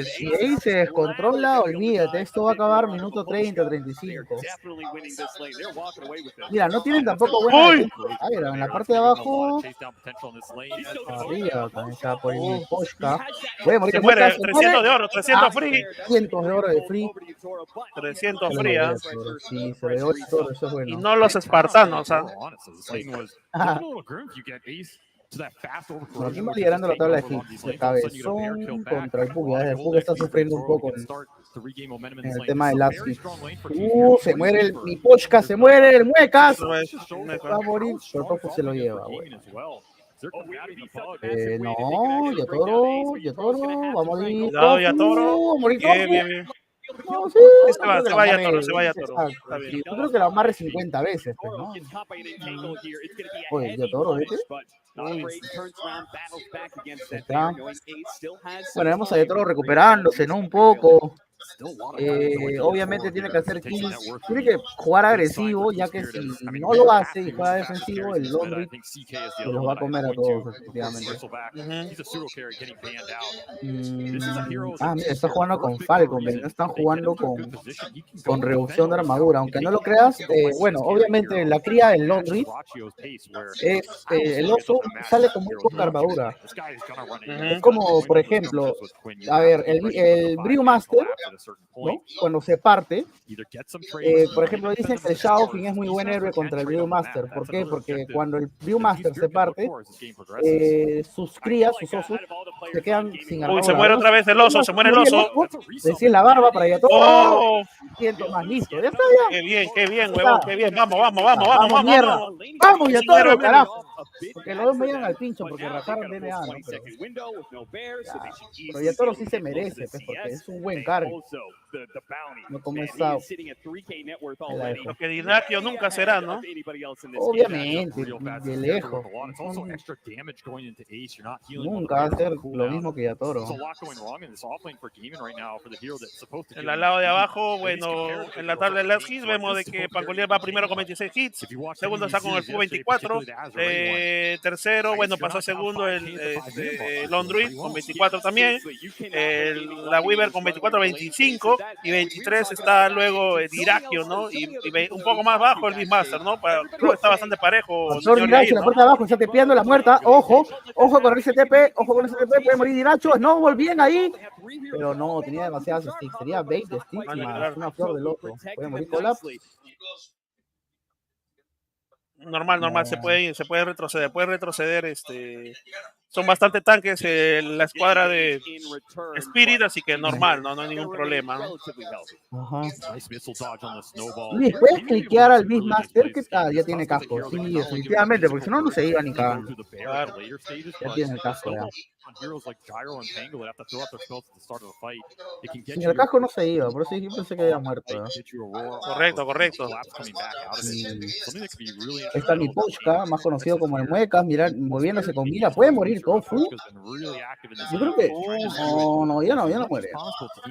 Si ahí se descontrola, olvídate, esto va a acabar minuto 30, 35. Mira, no tienen tampoco buena defensa. A ver, en la parte de abajo, arriba también se va a poner un Poshka. Puede morir. Se muere, 300 de oro, 300 free. 300 de oro de free. 300 fría. Sí, se le oro y todo, eso es bueno. Y no los espartanos, ¿ah? Bueno, aquí va liderando la tabla de hits. El cabezón contra el Pug. El Pug está sufriendo un poco en el tema de las hits. Se muere mi Pochka, se muere el Muecas. Va a morir, pero Tofu se lo lleva. Bueno. No, Yotoro, va a morir. Cuidado, Yotoro. Va a morir bien. No, sí, se vaya Toro. Yo creo que lo amarre 50 veces, pues, ¿no? Oye, Yotoro, ¿viste? Bueno, vamos a Yotoro recuperándose, ¿no? Un poco. Obviamente tiene que hacer kills, tiene que jugar agresivo, ya que si no lo hace y juega defensivo, el Londri se los va a comer a todos, efectivamente. Mira, está jugando con Falcon, no están jugando con reducción de armadura, aunque no lo creas. Bueno, obviamente la cría del Londri es el oso sale con muy poca armadura. Es como, por ejemplo, a ver, el Brewmaster, ¿no? Cuando se parte, por ejemplo, dicen que el Shaofin es muy buen héroe contra el Brewmaster. ¿Por qué? Porque cuando el Brewmaster se parte, sus crías, sus osos, se quedan sin armadura. Uy, se muere otra vez el oso, se muere el oso. Decir la barba para allá todo. Siento más listo, ya está ya. Qué bien, huevón, qué bien. Vamos. Mierda. Vamos, ya todo, carajo. Porque los dos me llegan al pincho porque rajaron DNA, ¿no? Pero ya todo sí se merece, pues, porque es un buen carry. No como esa. Lo que Dinakio nunca será, ¿no? Obviamente, de lejos. Nunca va a ser lo mismo que Yatoro. En el lado de abajo, bueno, en la tabla de las hits vemos de que Pangolier va primero con 26 hits, segundo está con el Fu 24, tercero, bueno, pasó a segundo el Londruid con 24 también, la Weaver con 24, 25 y 23 está luego Dirakio, ¿no? Y un poco más bajo el Beastmaster, ¿no? Creo que está bastante parejo. Diracho, la parte de abajo está tepeando la muerta, ojo con ese TP, puede morir Diracho, no, bien ahí, pero no, tenía demasiadas sticks, sería 20 sticks, más una flor del otro, puede morir Collapse. Normal, se puede retroceder, son bastante tanques la escuadra de Spirit, así que normal, no hay ningún problema, ¿no? Ajá. Luis, ¿puedes cliquear al Beastmaster? Que ya tiene casco, sí, definitivamente, porque si no, no se iba ni cagando. Claro. Ya tiene el casco, ya. Sin el casco no se iba, por eso yo pensé que había muerto. Correcto. Está mi Pochka, más conocido como el Muecas, moviéndose con mira, puede morir Tofu. Yo creo que ya no muere.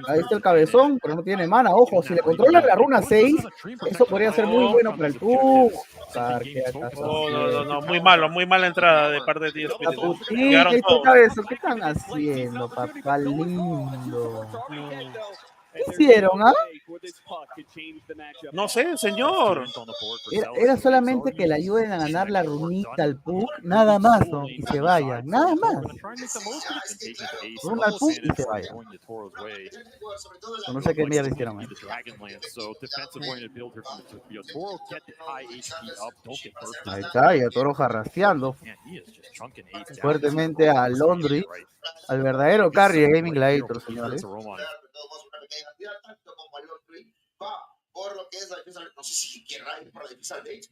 Ahí está el cabezón, pero no tiene mana. Ojo, si le controlan la runa 6, eso podría ser muy bueno para el Pug. No, muy mala entrada de parte de ti, Espíritu. ¿Qué están haciendo, papá lindo? ¿Qué hicieron, ah? No sé, señor. Era solamente que le ayuden a ganar la runita al Pug, nada más, ¿no? Y se vaya, nada más. Runa al Pug y se vaya. No sé qué mierda hicieron. Ahí está, y a Toro jarraseando fuertemente a Londri, al verdadero carry de Gaming Gladiators, señores. por lo que es la defensa. No sé si querrá ir para la defensa de Bates.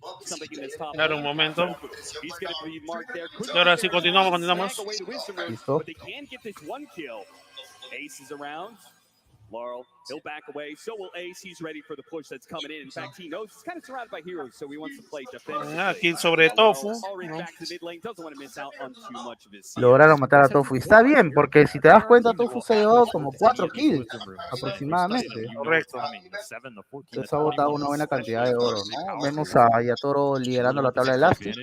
Claro, un momento. Y ahora sí, continuamos. Listo. Ace is around. Laurel, he'll back away. So will Ace. He's ready for the push that's coming in. In fact, he knows he's kind of surrounded by heroes, so he wants to play defensive. Aquí sobre Tofu. Lograron matar a Tofu. Y está bien, porque si te das cuenta, Tofu se ha llevado como 4 kills aproximadamente. Correcto. Entonces ha botado una buena cantidad de oro, ¿no? Vemos a Yatoro liderando la tabla de Lasting.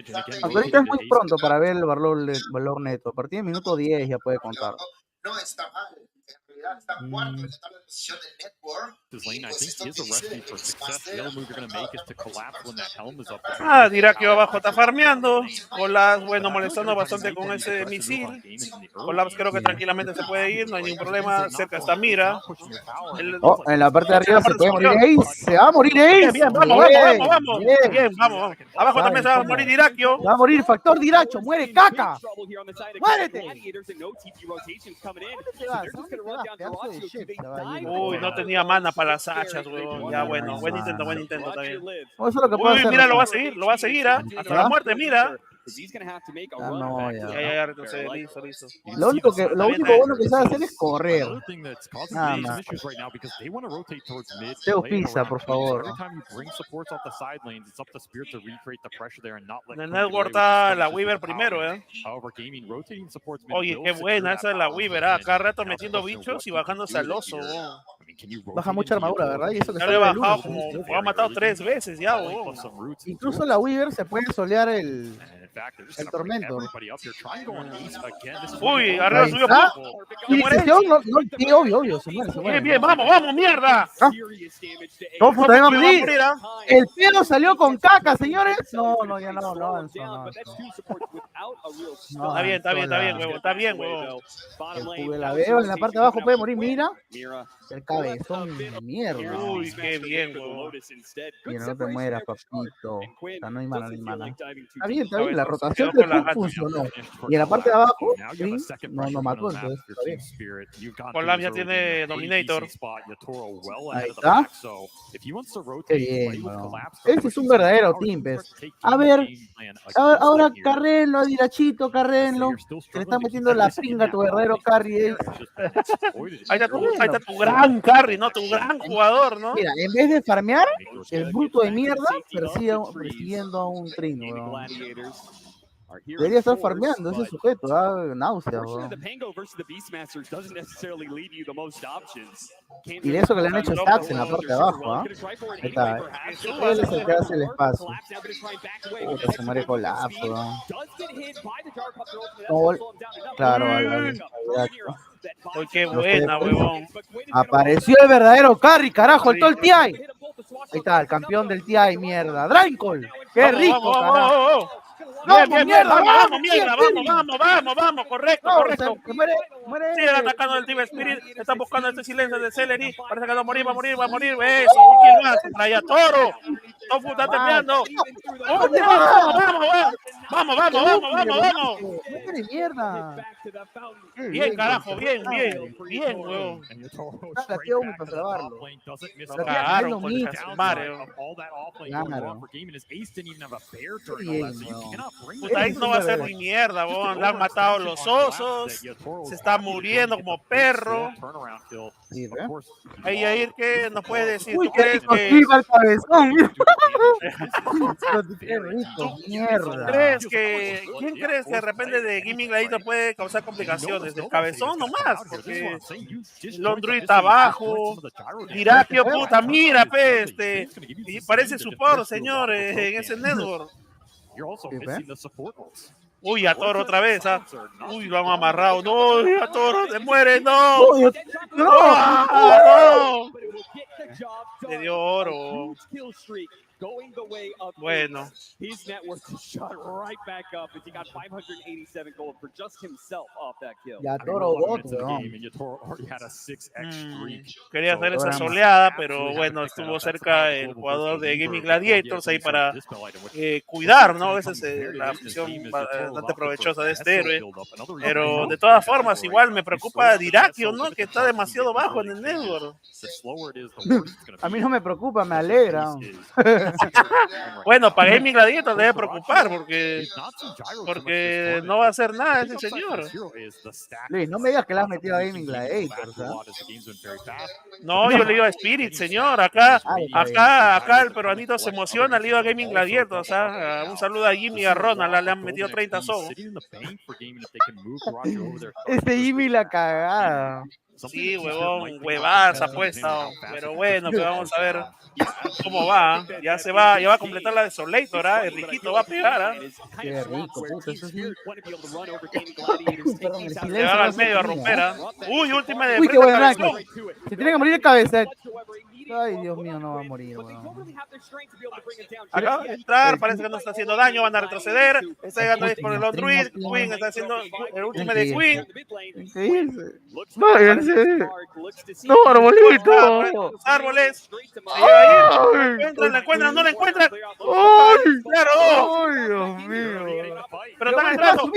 Aunque ahorita es muy pronto para ver el valor neto. A partir del minuto 10 ya puede contar. No está mal. Está cuarto en la tabla de posición del network. Dirá que abajo está farmeando. Colapse, bueno, molestando bastante con ese misil. Colapse creo que tranquilamente se puede ir, no hay ningún problema. Cerca está Mira. En la parte de arriba se puede morir Ace. Se va a morir Ace. Bien, vamos. Abajo también se va a morir Dirakio. Va a morir Factor Diracho. Muere Caca. Muérete. Uy, no tenía mana para las hachas, huevón. Ya, bueno, buen intento también. Eso es lo que puede hacer. Mira, lo va a seguir, hasta la muerte, Mira. No, ya, listo. Lo único bueno que sabe hacer es correr. Nada más. Teo Pisa, por favor. En el network está la Weaver primero, Oye, qué buena esa es la Weaver, cada rato metiendo bichos y bajándose al oso, Baja mucha armadura, ¿verdad? Y eso que ya le he bajado ha matado 3 veces ya, Incluso la Weaver se puede solear el tormento. Uy, arriba subió poco. Y obvio, se muere. Bien, vamos, mierda. Tofu también va a morir. El pelo salió con caca, señores. No, ya no. Está bien, huevón. La veo en la parte de abajo, puede morir, Mira. El cabezón de mierda. Uy, qué bien, huevón. Mira, no te mueras, papito. No hay mana. Está bien, la rotación de Tofu funcionó. Y en la parte de abajo, no mató, entonces está bien. Colapse ya tiene Dominator. Ahí está. Qué bien, weón. Ese es un verdadero team, ¿ves? A ver, ahora carrenlo, a Dirachito, carrenlo. Se le está metiendo la pinga a tu verdadero carry. Ahí está tu gran carry, ¿no? Tu gran jugador, ¿no? Mira, en vez de farmear, el bruto de mierda persiguiendo a un trino, weón. Debería estar farmeando ese sujeto, náusea, weón. Y de eso que le han hecho stacks en la parte de abajo, Ahí está, Él es el que hace el espacio. Puta, se muere Colapse, weón. Claro, Uy, qué buena, huevón. Apareció el verdadero carry, carajo, el todo el TI. Ahí está, el campeón del TI, mierda. Drancol, qué rico, carajo. Vamos, correcto. Siguen atacando el Team Spirit, están buscando este silencio de Celery, parece que va a morir, eso, un kill más, Raya Toro, Tofu está terminando, vamos. Bien, carajo, bien, weón. Para salvarlo. Lo cagaron con el Casumare, Puta, ahí no va a ser ni mierda, le han matado los osos, se está muriendo como perro. Ahí, Yair, ¿qué nos puede decir? ¿Tú crees que... ¿Quién crees que de repente de Gaming Gladiator puede causar complicaciones? ¿Del cabezón nomás? Porque Londruid está abajo, Dirakio, puta, mira, y parece support, señor, en ese network. Uy, a Toro otra vez, Uy, lo han amarrado. No, a Toro se muere, no. No. Le dio oro. Bueno. His net worth shot right back up as he got 587 gold for just himself off that kill. Ya Toro bot, Quería hacer esa soleada, pero bueno, estuvo cerca el jugador de Gaming Gladiators ahí para cuidar, ¿no? A veces la función bastante provechosa de este héroe. Pero de todas formas, igual me preocupa Dirakio, ¿no? Que está demasiado bajo en el network. A mí no me preocupa, me alegra. Bueno, para Gaming Gladiators debe preocupar porque no va a hacer nada ese señor. Luis, no me digas que le has metido a Gaming Gladiators, ¿eh? No, yo le digo a Spirit, señor. Acá el peruanito se emociona, le digo a Gaming Gladiators. Un saludo a Jimmy y a Ronald, le han metido 30 sobos. Este Jimmy la cagada. Sí, huevón, huevadas apuesta, pero bueno, pues vamos a ver cómo va. Ya va a completar la de Solator, el riquito va a pegar, Qué rico, puto, eso sí. Se va al medio a romper, Uy, última de qué buen ranking. Se tiene que morir de cabeza. Ay, Dios mío, no va a morir, weón. Acaba de entrar, parece que no está haciendo daño, van a retroceder. Está llegando ahí por el Druid. Queen está haciendo el último de Queen. No, arbolito. Los árboles. La encuentran, no la encuentran. Claro. Ay, Dios mío. Pero están entrando.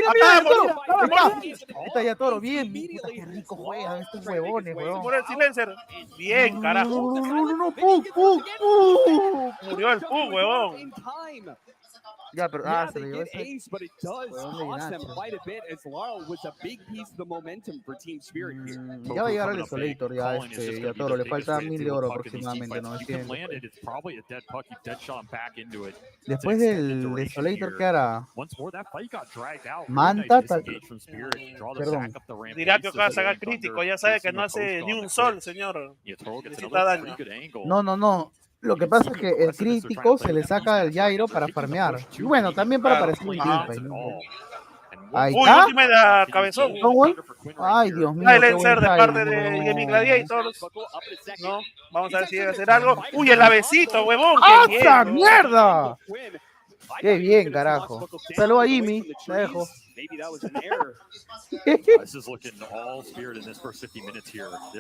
Está ya Toro, bien. Puta, qué rico juegan estos huevones, weón. Por el silencer. Bien, carajo. No, Pug. Murió el Pug, huevón. Ya, pero se le dio ese. Ya va a llegar el Solator, ya Toro, le falta 1000 de oro aproximadamente, 900. Después del Solator, ¿qué hará? Manta, perdón. Dirá que acaba de sacar crítico, ya sabe que no hace ni un sol, señor. Necesita daño. No. Lo que pasa es que el crítico se le saca el Gyro para farmear. Y bueno, también para aparecer en gameplay. Ahí está. Última de cabezón. Ay, Dios mío. Silencer de parte de Gaming Gladiators. No, vamos a ver si llega a hacer algo. Uy, el avecito, huevón. ¡Ah, mierda! Qué bien, carajo. Saludos a Jimmy. Te dejo.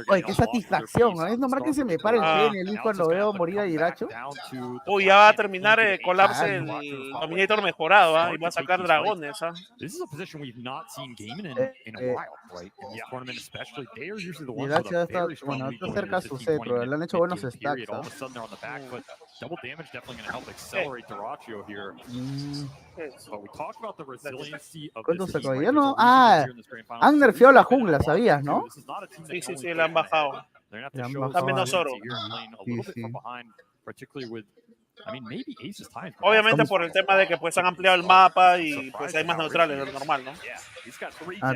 Oye, qué satisfacción. Es normal que se me pare el PNL cuando veo morir a Iracho. Uy, ya va a terminar el colapse el Dominator mejorado, y va a sacar dragones. Iracho ya está, bueno, está cerca a su cetro. Le han hecho buenos stacks. ¿Cuánto sacó? Ya no. Han nerfeado la jungla, ¿sabías, no? Sí, le han bajado. Está menos oro. Sí. Obviamente por el tema de que pues han ampliado el mapa y pues hay más neutrales de lo normal, ¿no?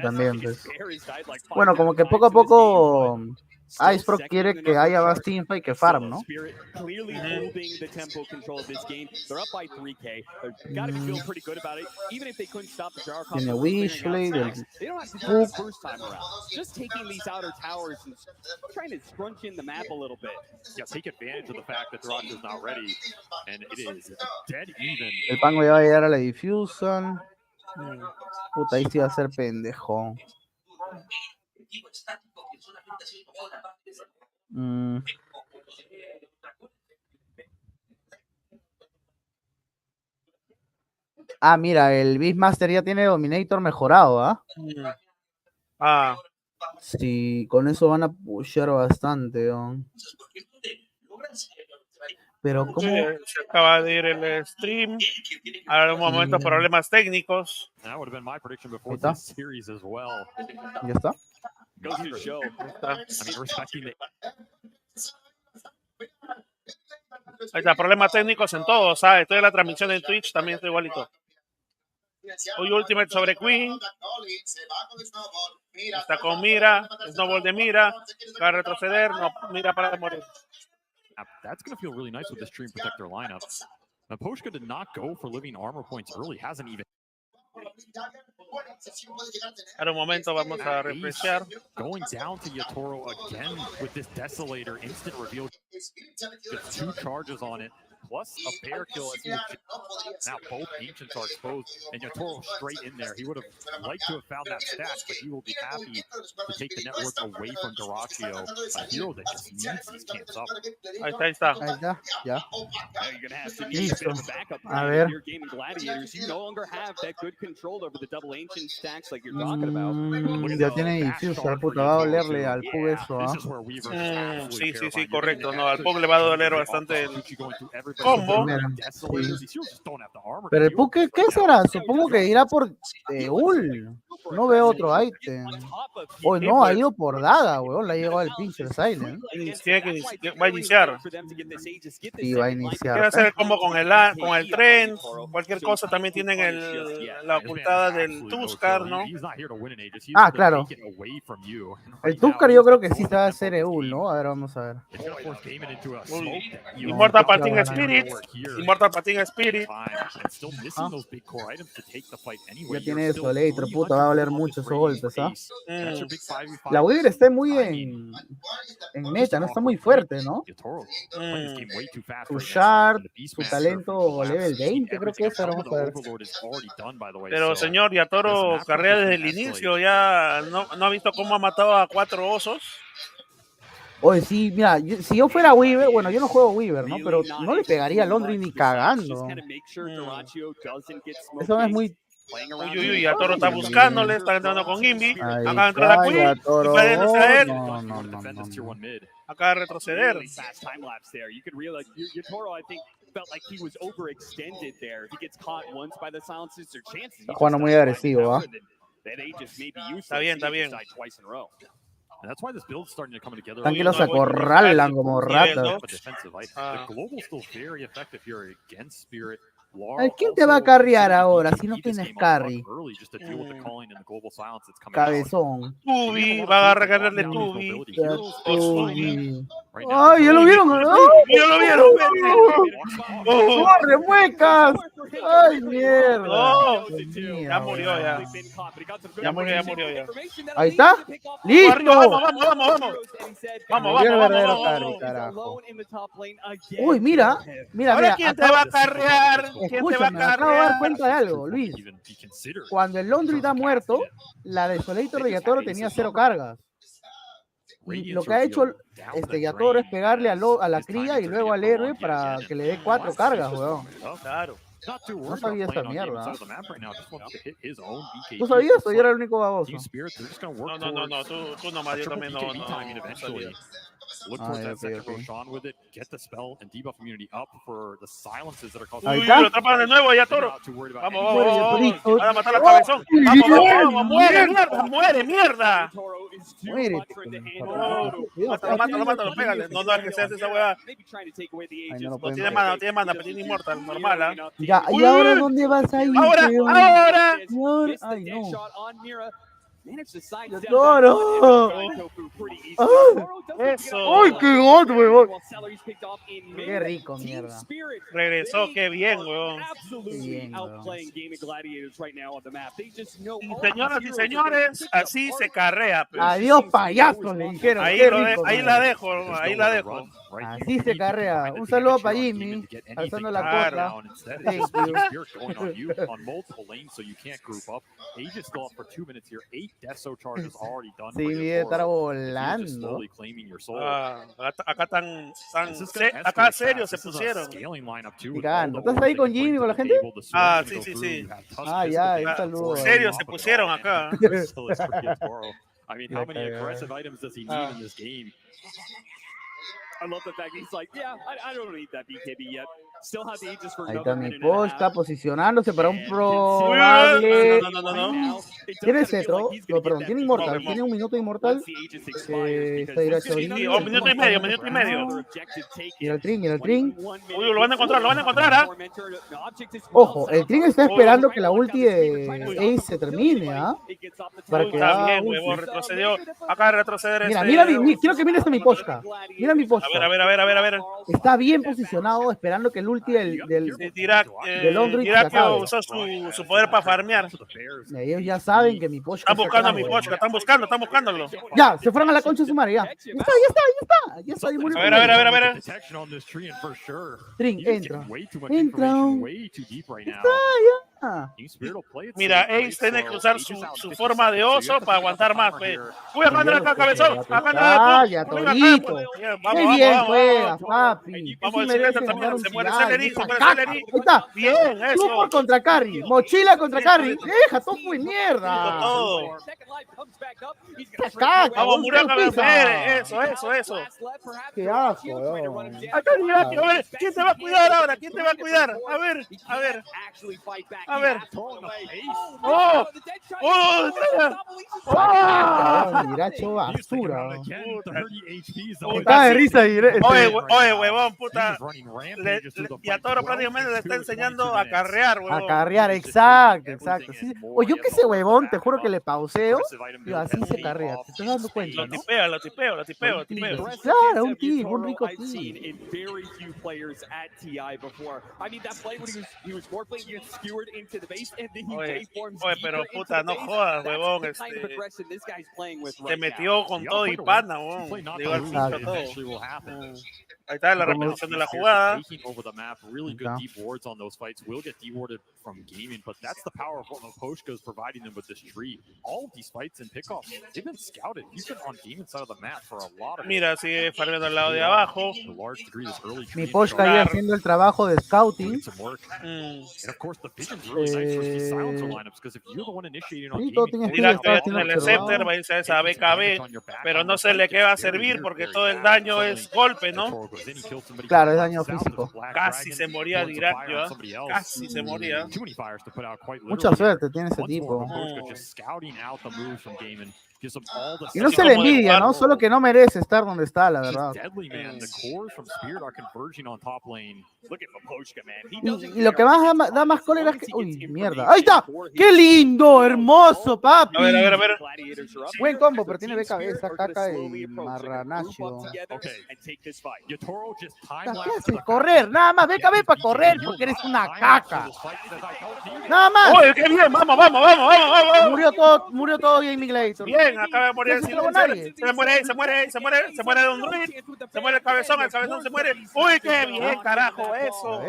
También, pues. Bueno, como que poco a poco Icefrog quiere que haya más teamfight que farm, ¿no? Tiene Wishley, del el Pango ya va a llegar a la Diffusion. Puta, ahí sí va a ser pendejo. Mira, el Beastmaster ya tiene Dominator mejorado, Sí, con eso van a pushear bastante, Pero ¿cómo? Se acaba de ir el stream. Ahora un momento, problemas técnicos. ¿Ya está? Ahí está, problemas técnicos en todo, ¿sabes? Estoy en la transmisión en Twitch, también estoy igualito. Hoy Ultimate sobre Queen. Está con Mira, Snowball de Mira. Va a retroceder, no, Mira para morir. That's going to feel really nice with this Dream Protector lineup. Now, Poshka did not go for living armor points early, hasn't even. Ahora un momento, vamos a refrescar. Going down to Yatoro again with this Desolator instant reveal. Just 2 charges on it. plus a bear kill as he was now both ancients are exposed, and Yatoro straight in there. He would have liked to have found that stash, but he will be happy to take the network away from Dyrachyo, a hero that just needs these camps up. Ahí está. Ahí está, ya. You're gonna have to need a Listo. bit of a backup A plan ver. in your game in Gladiators. You no longer have that good control over the double ancient stacks like you're talking about. Ya tiene diffuser, puta, va a dolerle al Pug eso, ¿ah? Sí, correcto. No, al Pug le va a doler bastante el combo. Sí. Pero el Pug, ¿qué será? Supongo que irá por Ul. No veo otro ítem. Hoy no, ha ido por Daga, weón. Le ha llegado el pinche Silent. Va a iniciar. Sí, va a iniciar. Quiere hacer el combo con el tren. Cualquier cosa también tienen la ocultada del Tuskar, ¿no? Ah, claro. El Tuskar yo creo que sí se va a hacer Eul, ¿no? A ver, vamos a ver. Immortal Patin Spirit. Immortal Patin Spirit. Ya tiene eso, Electro, puta, va a doler mucho esos golpes, ¿ah? La Weaver está muy en meta, no está muy fuerte, ¿no? Su shard, su talento level 20, creo que es, ahora vamos a ver. Pero señor, Yatoro carrea desde el inicio, ya no ha visto cómo ha matado a 4 osos. Oye, sí, mira, si yo fuera Weaver, bueno, yo no juego Weaver, ¿no? Pero no le pegaría a Londres ni cagando. Eso no es muy... Uy, Yatoro está buscándole, está entrando con Invi. Acaba de entrar a Queen y puede a él. Acaba de retroceder. Está jugando muy agresivo, ¿ah? Está bien. Tranquilos, se acorralan como ratas. ¿Quién te va a carrear ahora si no tienes carry? Cabezón. Tubi, va a recargarle Tubi. ¡Ay, ya lo vieron! ¡Ya lo vieron! ¡Corre, muecas! ¡Ay, mierda! Ya murió ya. Ya murió ya. Ahí está. ¡Listo! Vamos. Uy, mira. Ahora, ¿quién te va a carrear? Escúchame, me acabo de dar cuenta de algo, Luis. Cuando el Laundry está muerto, la Desolator de Yatoro tenía 0 cargas. Y lo que ha hecho Yatoro es pegarle a la cría y luego al héroe para que le dé 4 cargas, weón. Claro. No sabía esa mierda. ¿Tú sabías o yo era el único baboso? No, tú nomás, yo también no sabía. Look towards that second row, Sean with it, get the spell and debuff immunity up for the silences that are causing. Ahí está. Lo atrapan de nuevo, ya Toro. Vamos. Van a matar al cabezón. Vamos, muere, mierda. Muere. Lo mata, pégale. No, que se hace esa weá. No tiene mana, pero tiene inmortal, normal, Ya, ¿y ahora dónde vas a ir? Ahora. Ay, no. Toro. Eso. ¡Ay, qué god, weón! Qué rico, mierda. Regresó, qué bien, weón. Señoras y señores, así se carrea. Pues. Adiós, payaso, le dijeron. Ahí la dejo. Así se carrea. Un saludo para Jimmy, alzando la costa. Sí, debe estar volando. Acá serios se pusieron. Mirando. ¿Estás ahí con Jimmy, con la gente? Ah, sí. Ah, ya, un saludo. Serios se pusieron acá. I mean, how many aggressive items does he need in this game? I love the fact he's like, yeah, I don't need that BKB yet. Still have the Aegis for Ahí another está mi minute and a half. posta posicionándose para un probable. No. ¿Tiene cetro? No, perdón, tiene inmortal. Tiene 1 minuto de inmortal. Un minuto y medio. Mira el Trin. Uy, lo van a encontrar, ¿ah? Ojo, el Trin está esperando que la ulti de Ace se termine, ¿ah? Para que está bien, huevo, retrocedió. Acaba de retroceder. Mira, quiero que mires a mi posca. Mira mi posca. A ver. Está bien posicionado, esperando que el ulti del Londres usó su poder para farmear. Ellos ya saben que mi posca. Están buscando a mi posca, están buscándolo. Ya, se fueron a la concha de su madre, ya. Ya está. Ahí murió. A ver. Trin, entra. Está, ya. Mira, Ace tiene que usar su forma de oso para aguantar más, pues. Cuida acá, cabezón. Ya, Torito. Qué bien juegas, papi. Vamos a decirle también, se muere Celery. Ahí está. Bien, eso. Super contra carry. Mochila contra carry. Deja, tofu y mierda. Todo. Vamos, murió eso. Qué asco, acá, a ver, ¿quién te va a cuidar ahora? ¿Quién te va a cuidar? A ver. Miracho basura. Está de risa. Oye, huevón, puta. Y a Toro prácticamente le está enseñando a carrear, huevón. A carrear, exacto. Sí. Oye, yo que ese huevón, te juro que le pauseo y así se carrea. ¿Te estás dando cuenta, no? Lo tipeo. Claro, un tip, un rico tip. Oye, pero puta, no jodas, huevón. Se metió con todo y pana, huevón. Llegó al pincho todo. Ahí está la repetición de la jugada. Mira, sigue farmeando al lado de abajo. Mi Poshka ahí haciendo el trabajo de scouting. Mira que tiene el scepter, va a irse a esa BKB, pero no sé le qué va a servir porque todo el daño es golpe, ¿no? Claro, es daño físico. Casi se moría Dirac, casi se moría. Mucha suerte tiene ese tipo. Y no se le envidia, ¿no? Solo que no merece estar donde está, la verdad. Y lo que más da más cólera es que... Uy, mierda. ¡Ahí está! ¡Qué lindo! ¡Hermoso, papi! A ver. Buen combo, pero tiene BKB, esa caca y marranacho. ¿Qué haces? Correr, nada más. BKB para correr, porque eres una caca. Nada más. ¡Oye, qué bien! ¡Vamos! Murió todo bien, mi Gladiator. Bien, acaba de morir el silencio. Se muere Don Druid. Se muere el cabezón se muere. ¡Uy, qué bien, carajo! Eso.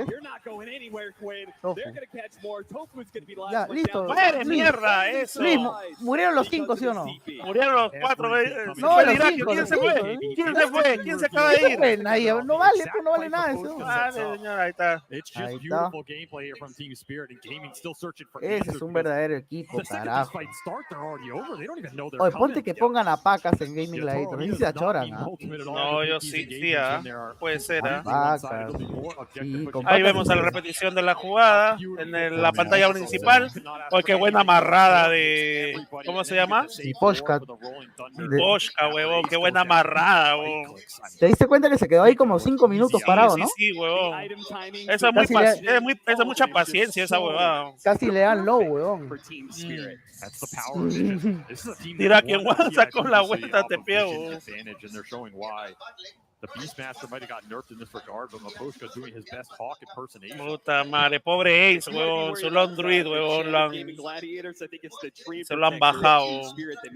Ya, listo. ¡Muere, mierda! Eso. Luis, ¿murieron los 5, sí o no? Murieron los 4. No, los 5. ¿Quién se fue? ¿Quién se acaba de ir? No vale nada eso. Vale, señor, ahí está. Ese es un verdadero equipo, carajo. Oye, ponte que pongan a Pacas en Gaming Gladiator. No sé si se achoran, ¿no? No, yo sí, puede ser, Pacas. Ahí vemos a la repetición de la jugada en la pantalla principal. Oye, qué buena amarrada de... ¿Cómo se llama? Y Poshka. Poshka, huevón, qué buena amarrada, huevón. ¿Te diste cuenta que se quedó ahí como 5 minutos parado, no? Sí, huevón. Esa es mucha paciencia, esa huevada. Casi le dan low, huevón. Tira quien aguanta con la vuelta, te pego. The Beastmaster might have got nerfed in this regard, but Maposhka doing his best Hawk impersonation. Puta madre, pobre Ace, huevón, su Long Druid, huevón, se lo han bajado.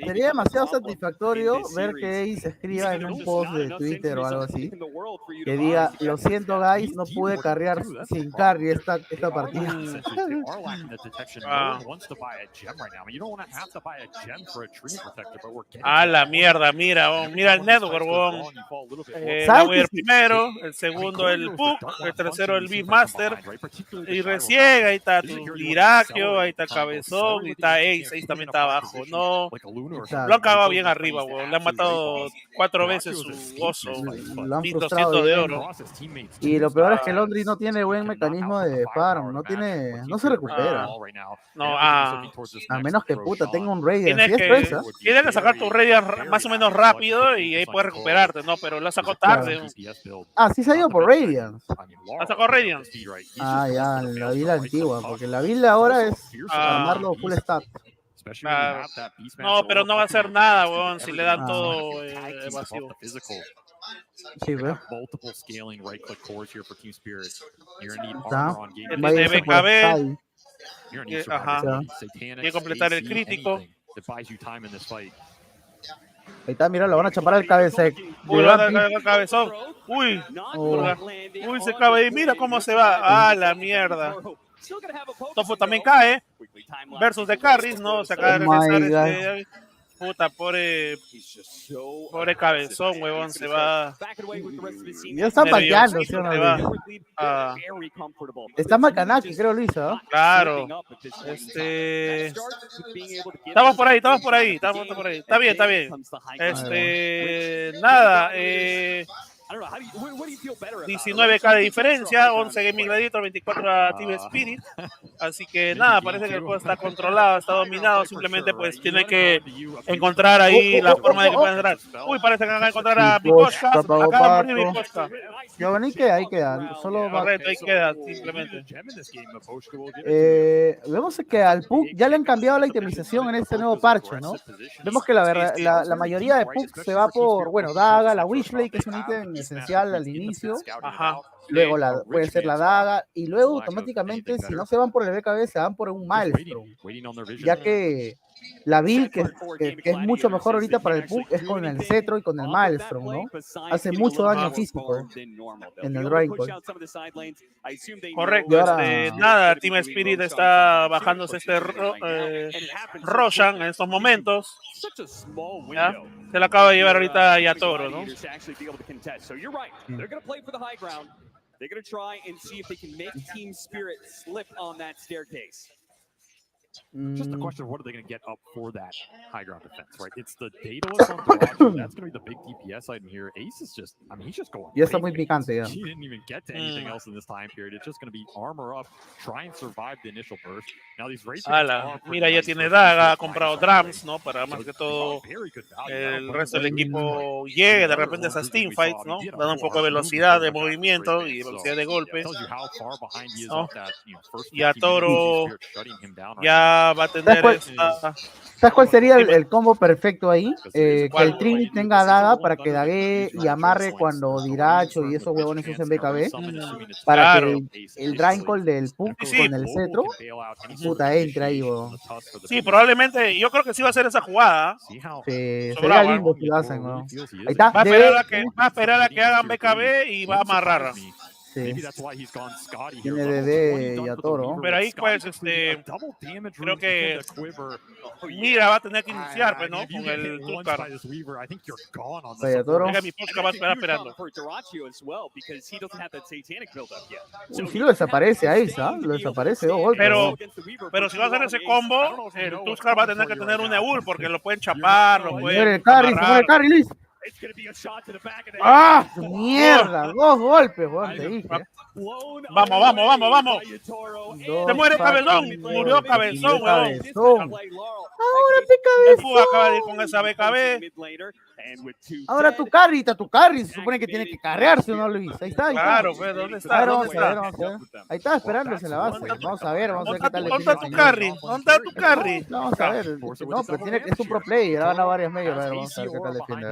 Sería demasiado satisfactorio ver que Ace escriba en un post de Twitter o algo así, que diga, lo siento guys, no pude carrear sin carry esta partida. A la mierda, mira el network, huevón. La voy el primero, el segundo el Puck, el tercero el Beastmaster, y recién ahí está tu Diraquio, ahí está Cabezón, y está Ace también está abajo. No, lo han cagado bien arriba, weón. Le han matado 4 veces su oso, lo han frustrado de oro. Y lo peor es que Londres no tiene buen mecanismo de farm, no se recupera. A menos que puta tenga un Radiant. Tienes que sacar tu Radiant más o menos rápido y ahí puedes recuperarte, ¿no? Pero lo has sacado tarde. Sí se ha ido por Radiant. ¿Ha sacado Radiant? Ya, la build antigua, porque la build ahora es armarlo full stack. No, pero no va a hacer nada, weón, si le dan todo vacío. Sí, veo. Tiene BKB. Tiene que completar el crítico. Ahí está, mira, lo van a chapar al cabeza. Uy, lo van a caer el cabezón. Uy, uy, se cabe ahí. Mira cómo se va. Ah, la mierda. Tofu también cae. Versus de carries, ¿no? Se acaba de regresar puta, pobre cabezón, huevón, se va. Ya está pateando, ¿sí o no? Está Macanaki, creo, Luis, ¿no? Claro. Estamos por ahí. Está bien. Nada. 19k de diferencia, 11 Gaming Gladiator, 24 a Team Spirit. Así que nada, parece que el juego está controlado, está dominado. Simplemente pues tiene que encontrar ahí la forma de que puedan entrar. Uy, parece que van a encontrar a Piposhka. Acaba de morir Piposhka. Giovanni queda, ahí queda. Solo correcto, ahí queda, simplemente. Vemos que al PUC ya le han cambiado la itemización en este nuevo parche, ¿no? Vemos que la mayoría de PUC se va por, bueno, daga, la Wishley, que es un ítem esencial al inicio. Ajá. Luego puede ser la daga, y luego automáticamente, si no se van por el BKB, se van por un Maelstrom, ya que la build que es mucho mejor ahorita para el PUC es con el cetro y con el Maelstrom, ¿no? Hace mucho daño físico en el Rainbow. Correcto, nada, Team Spirit está bajándose Roshan en estos momentos. ¿Ya? Se lo acaba de llevar ahorita a Yatoro, ¿no? They're going to try and see if they can make Team Spirit slip on that staircase. Just a question of what are they going to get up for that high ground defense, right? It's the Daedalus on Daracho. That's going to be the big DPS item here. Ace is just, I mean, he's just going. Ya está muy picante, ya. He didn't even get to anything else in this time period. It's just going to be armor up, try and survive the initial burst. Now these raids. Mira, ya tiene daga, ha comprado drums, ¿no? Para más que todo el resto del equipo llegue de repente a esas teamfights, ¿no? Dando un poco de velocidad de movimiento y velocidad de golpe, ¿no? Y a Toro ya va a tener ¿Sabes cuál sería el combo perfecto ahí? Que el Trini tenga daga para que dague y amarre cuando Diracho y esos huevones usen BKB, para que el Draincall del PUC con el cetro puta entre ahí, huevón. Sí, probablemente, yo creo que sí va a ser esa jugada. Sí, sería lindo si lo hacen, huevón. Ahí está. Va a esperar a que hagan BKB y va a amarrar. Tiene DD y a Toro. Pero ahí pues creo que Mira va a tener que iniciar pues, ¿no? Con el Tuskar. Vaya, Toro. Mi Posca va a esperar esperando. Sí lo desaparece ahí, ¿sabes? Lo desaparece dos golpes. Pero si va a hacer ese combo, el Tuskar va a tener que tener un Eul porque lo pueden chapar, lo pueden se muere el carry, Luis. ¡Ah! ¡Mierda! Dos golpes, weón, te dije. Vamos. Se muere Cabezón. Murió Cabezón, weón. Ahora te cabezón. El Fuga acaba de ir con esa BKB. Ahora tu carry, se supone que tiene que carrearse, ¿no, Luis? Ahí está. Claro, pues, ¿dónde está? Ahí está, esperándose en la base. Vamos a ver qué tal le ¿Dónde está tu carry? Vamos a ver. No, pero es un pro player, ha ganado varias medias. Vamos a ver qué tal defiende.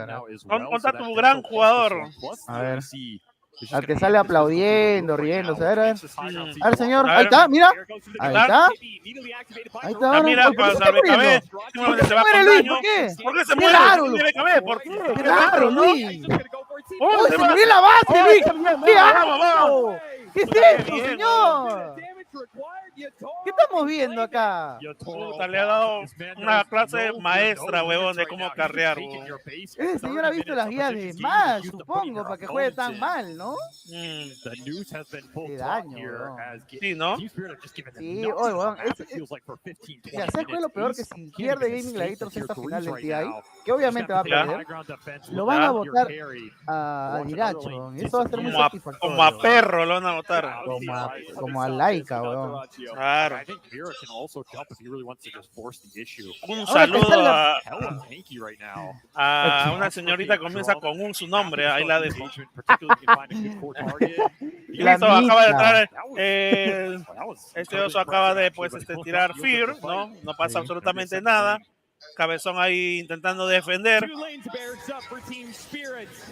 ¿Dónde está tu gran jugador? A ver. Al que sale aplaudiendo, riéndose. A ver, señor. Ahí está, mira. Ahí está. Mira, pasa BKB. Se va con daño. ¿Por qué se muere? ¿Por qué? Qué raro, Luis. ¡Oh, se murió la base, Luis! ¡Qué asco! ¿Qué es esto, señor? ¿Qué estamos viendo acá? Puta, le ha dado una clase maestra, huevón, de cómo carrear. Ese señor ha visto las guías de mal, supongo, para que juegue tan mal, ¿no? Qué daño, huevón. Sí, ¿no? Sí, oye, huevón. Ya, ¿sabes cuál es lo peor? Que si pierde Gaming Gladiators esta final en TI, que obviamente va a perder, lo van a votar a Diracho. Eso va a ser muy satisfactorio. Como a perro lo van a votar. Como a Laika, weón. Claro. Un saludo a una señorita que comienza con su nombre, ahí la dejo. Listo, acaba de entrar este oso acaba de tirar Fear, ¿no? No pasa absolutamente nada. Cabezón ahí intentando defender.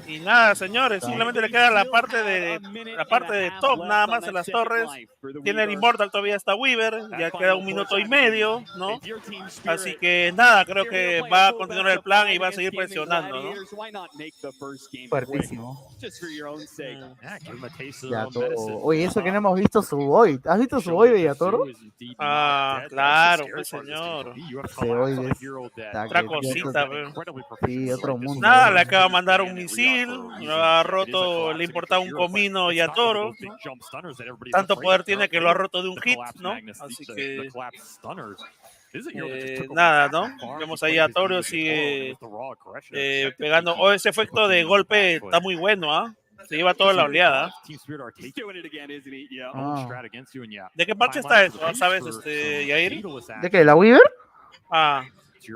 Y nada, señores, simplemente le queda la parte de top nada más en las torres. Tiene el Immortal, todavía está Weaver, ya queda 1 minuto y medio, ¿no? Así que nada, creo que va a continuar el plan y va a seguir presionando, ¿no? Fuertísimo. Yatoro. Oye, eso que no hemos visto su Void. ¿Has visto su Void de Yatoro? Ah, claro, pues señor. Otra cosita, sí, otro mundo. Nada, le acaba de mandar un misil, lo ha roto, le importaba un comino y a Toro, ¿no? Tanto poder tiene que lo ha roto de un hit, ¿no? Así que nada, ¿no? Vemos ahí a Toro sigue pegando. Oh, ese efecto de golpe está muy bueno, ¿ah? Se lleva toda la oleada. ¿De qué parche está eso? ¿Sabes, Yair? ¿De qué? ¿La Weaver? Ah.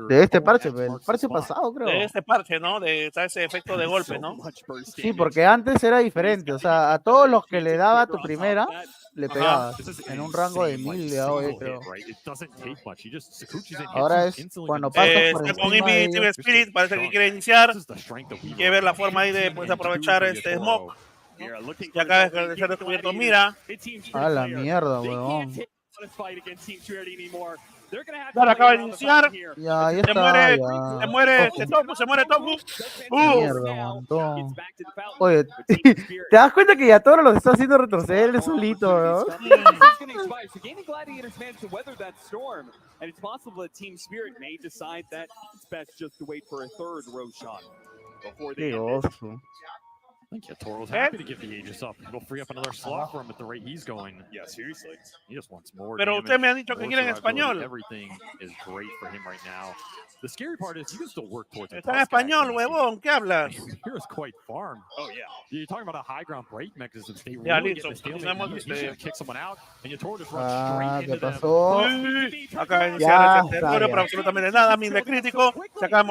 De este parche, el parche pasado, creo. De este parche, ¿no? De ese efecto de golpe, ¿no? Sí, porque antes era diferente. O sea, a todos los que le daba tu primera, le pegabas. En un rango de 1000 de AOE, creo. Ahora es cuando pasas por con Invincible Spirit, parece que quiere iniciar. Quiere ver la forma ahí de pues, aprovechar este smoke. Ya acaba de ser descubierto, mira. A la mierda, weón. Ahora acaba de iniciar. Ya se está. muere Tofu. Mierda, montón. Oye, ¿te das cuenta que Yatoro los está haciendo retroceder él solito, ¿no? Qué oso. I think Toro's happy to give the Aegis up. It'll free up another slot for him at the rate he's going. Yeah, seriously. He just wants more. Pero usted me ha dicho que quiere en español. Everything is great for him right now. The scary part is you can still work towards it. Está en español, huevón. ¿Qué hablas? Here is quite farm. Oh yeah. You're talking about a high ground break mechanism. They ya, really listo. You kick someone out and Toro just runs straight ¿qué into pasó? Acaba de iniciar el territorio, pero absolutamente nada. Mil crítico. Se acaba de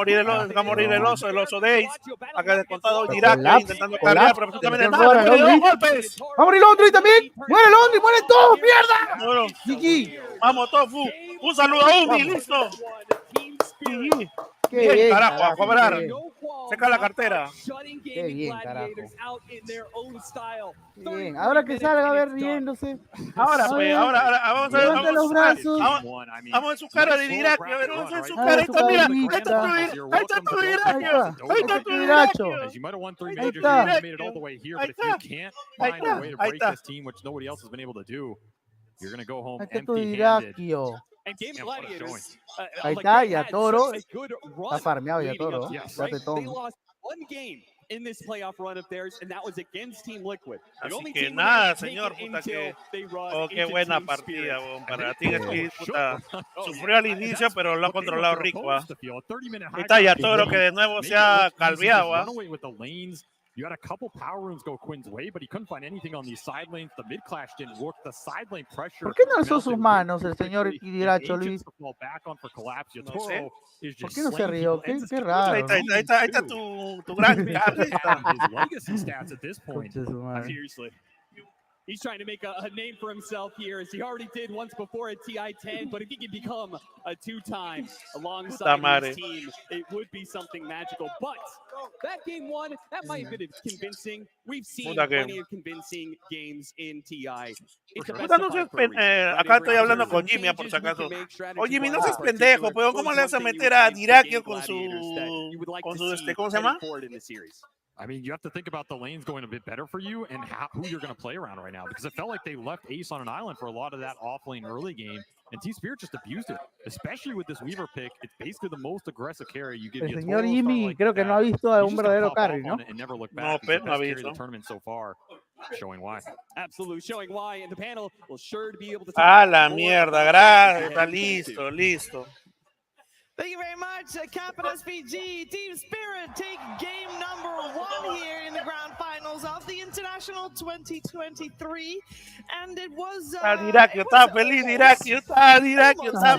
morir el oso de Ace. Acá descontado Irak intentando cargar, pero absolutamente nada. Golpes. Va a morir Londri también. Muere Londri, mueren todos. ¡Mierda! Bueno, GG. Vamos, Tofu. Un saludo a Umi, listo. Qué bien, carajo, a cobrar. Seca la cartera. Qué bien, carajo. Qué bien. Ahora que salga a ver riéndose. Ahora, pues, ahora vamos a ver. Levanta los brazos. Vamos en su cara de Irak. A ver, vamos en su cara. Ahí está, mira. Ahí está tu Irak. Ahí está tu Irak. Ahí está. Ahí está. You're going to go home empty-handed. Ahí está, Yatoro. Está farmeado Yatoro. Date todo. Así que nada, señor, puta que... Oh, qué buena partida, bon. Para ti, Spirit, puta. Sufrió al inicio, pero lo ha controlado rico, ¿ah? Ahí está Yatoro, que de nuevo se ha calveado, ¿ah? You had a couple power runes go Quinn's way, but he couldn't find anything on these side lanes. The mid clash didn't work. The side lane pressure. ¿Por qué no alzó sus manos el señor Idiracho, Luis? No sé. ¿Por qué no se rió? Qué raro. Ahí está tu gran cara. His legacy stats at this point. Seriously. He's trying to make a name for himself here, as he already did once before at TI-10, but if he can become a two-time alongside his team, it would be something magical. But that game one, that might have been convincing. We've seen plenty of convincing games in TI. Acá estoy hablando con Jimmy, por si acaso. Oye, Jimmy, no seas pendejo, pero ¿cómo le vas a meter a Dirakio con su ¿cómo se llama? I mean, you have to think about the lanes going a bit better for you and who you're going to play around right now, because it felt like they left Ace on an island for a lot of that off-lane early game, and Team Spirit just abused it, especially with this Weaver pick. It's basically the most aggressive carry you give. El señor Jimmy creo que no ha visto a un verdadero carry, ¿no? No, pero no ha visto. Showing why. Absolutely, showing why, and the panel will sure to be able to... La mierda, gracias, está listo. Thank you very much, Captain SPG. Team Spirit take game number 1 here in the grand finals of the International 2023, and it was. Dirá que está feliz, dirá que está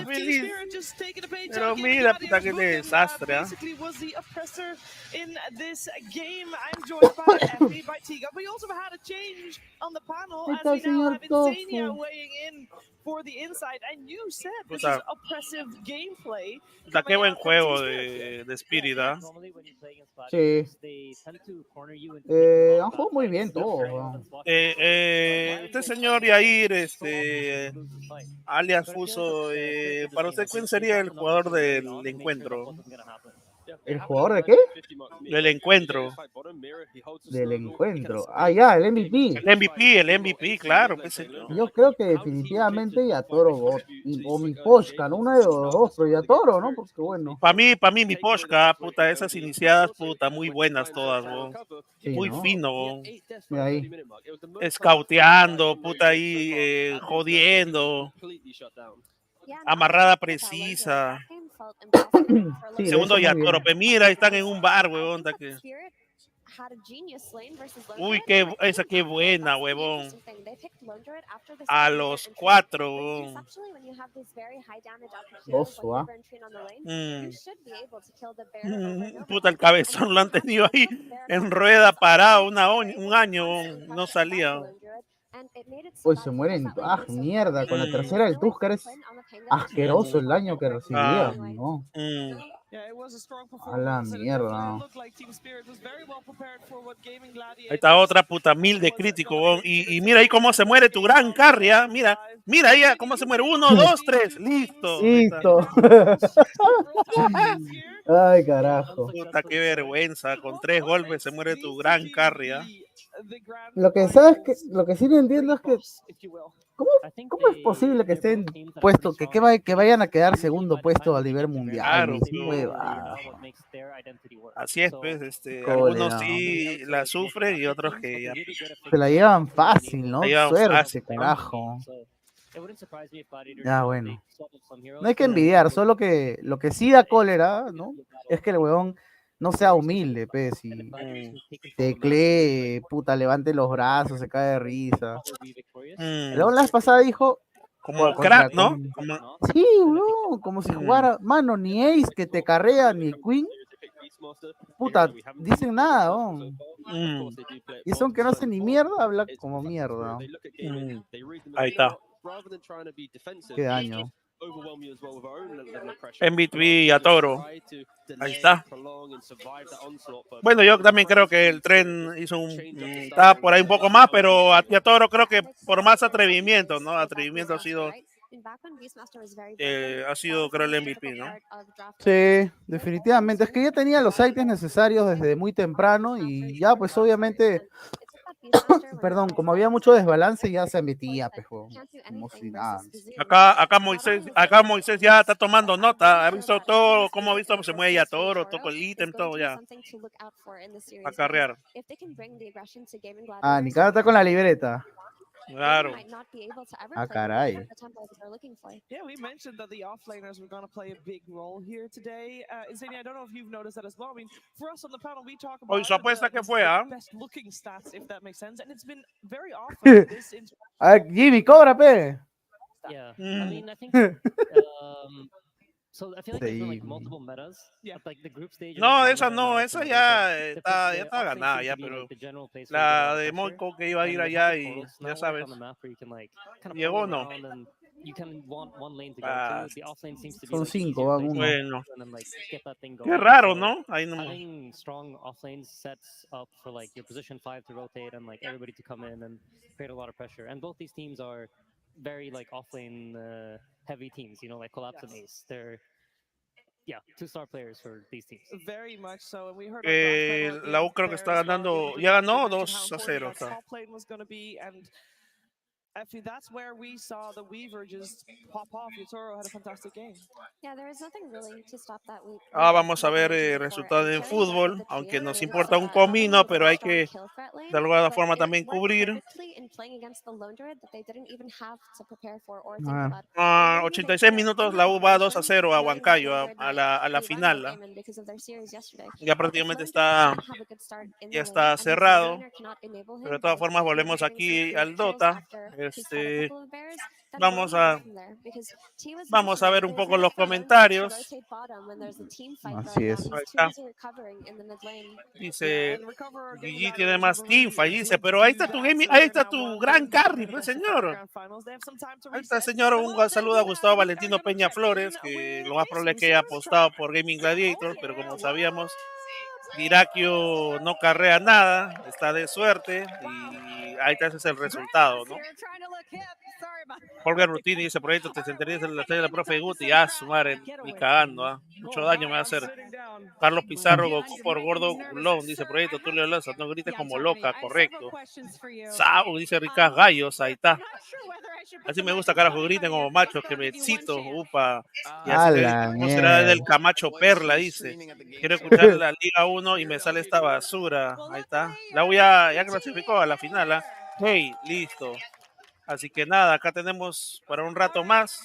feliz. Pero mira, puta, qué desastre, ¿ah? Basically was the oppressor in this game. I'm joined by FB, by Tiga. We also had a change on the panel as we now have Insania weighing in for the inside, and you said this is oppressive gameplay. Puta, qué buen juego de Spirit, ¿ah? Sí. Han jugado muy bien todos. Usted, señor Yair, alias Fuso, para usted, ¿quién sería el jugador del encuentro? ¿El jugador de qué? Del encuentro. Del encuentro. Ah, ya, el MVP. El MVP, claro. Yo creo que definitivamente Yatoro o mi Poshka, ¿no? Uno de los dos, pero Yatoro, ¿no? Porque bueno. Para mí mi Poshka, puta, esas iniciadas, puta, muy buenas todas, ¿no? Sí, muy ¿no? fino. De ahí. Escauteando, puta, ahí, jodiendo. Amarrada precisa. Sí, Segundo Yatoro, pues mira, están en un bar, huevón. Uy, esa qué buena, huevón. A los 4, huevón. Oso, ¿ah? Puta, el cabezón lo han tenido ahí en rueda parado un año, no salía. Pues se mueren. Ah, mierda. Con la tercera del Tuskar es asqueroso el daño que recibía, ¿no? A la mierda. Ahí está otra puta 1000 de crítico, y mira ahí cómo se muere tu gran carria. Mira ahí cómo se muere. 1, 2, 3, listo. Listo. Ay, carajo. Puta, qué vergüenza. Con 3 golpes se muere tu gran carria. Lo que sabes que, lo que sí no entiendo es que ¿cómo es posible que estén puestos, que vayan a quedar segundo puesto a nivel mundial? Claro, así es, pues, algunos sí la sufren y otros que ya se la llevan fácil, ¿no? Suerte, fácil, carajo. Ya, bueno. No hay que envidiar, solo que lo que sí da cólera, ¿no? Es que el huevón no sea humilde, pues, y teclee, puta, levante los brazos, se cae de risa. Luego la vez pasada dijo... Como crack, ¿no? Sí, bro, como si jugara... Mano, ni Ace que te carrea, ni Queen. Puta, dicen nada, ¿no? Y son que no hacen ni mierda, habla como mierda. Ahí está. Qué daño. MVP y a Toro. Ahí está. Bueno, yo también creo que el tren hizo está por ahí un poco más, pero a Toro creo que por más atrevimiento, ¿no? Atrevimiento ha sido creo el MVP, ¿no? Sí, definitivamente. Es que ya tenía los items necesarios desde muy temprano y ya pues obviamente, perdón, como había mucho desbalance ya se metía, pues, como si nada. Acá Moisés ya está tomando nota, ha visto todo, cómo ha visto cómo se mueve ya Toro, todo el ítem, todo ya. A carrear. Ah, Nicara está con la libreta. Claro. Ah, caray. Yeah, we mentioned that the offlaners were going to play a big role here today. Insania, I don't know if you've noticed that as well. I mean, for us on the panel, we talk about su apuesta que fue, best looking stats, if that makes sense, and it's been very often this Jimmy, cobra, pe. Yeah, I mean, I think so I feel like there's been like multiple metas. Yeah. Like the group stage. No, esa ya está ganada ya, pero la de Moiko que iba a ir allá y ya sabes. Llegó o no. Son 5, van uno. Bueno. Qué raro, ¿no? Ahí no. Having strong offlane sets up for like your position 5 to rotate and like everybody to come in and create a lot of pressure. And both these teams are very like offlane heavy teams, you know, like Collapse and Ace. They're 2-star players for these teams. Very much so. And we heard la U creo que está ganando, ya ganó 2-0. Effie, that's where we saw the Weaver just pop off. Yotaro had a fantastic game. Yeah, there was nothing really to stop that week. Vamos a ver resultados de fútbol, aunque nos importa un comino, pero hay que de alguna forma también cubrir. 86 minutos, la U va 2-0 a Huancayo, a la final. Ya prácticamente ya está cerrado, pero de todas formas volvemos aquí al Dota. Vamos a ver un poco los comentarios. Así es. Ahí está. Dice, GG tiene más teamfight, dice, pero ahí está tu gaming, ahí está tu gran carry, pues señor. Ahí está, señor. Un saludo a Gustavo Valentino Peña Flores, que lo más probable es que haya apostado por Gaming Gladiators, pero como sabíamos, Dirakio no carrea nada, está de suerte y ahí está, ese es el resultado, ¿no? Jorge Rutini dice, proyecto, te sentarías en la estrella de la profe Guti. Su madre, ni cagando, mucho daño me va a hacer. Carlos Pizarro, Goku por gordo culón, dice, proyecto, tú le lanzas, no grites como loca, correcto. Sau, dice Ricardo Gallos, ahí está. Así me gusta, carajo, griten como machos, que me excito, upa. Y así será del Camacho Perla, dice. Quiero escuchar la Liga 1 y me sale esta basura. Ahí está. La U ya clasificó a la final, ¿eh? Hey, listo. Así que nada, acá tenemos para un rato más.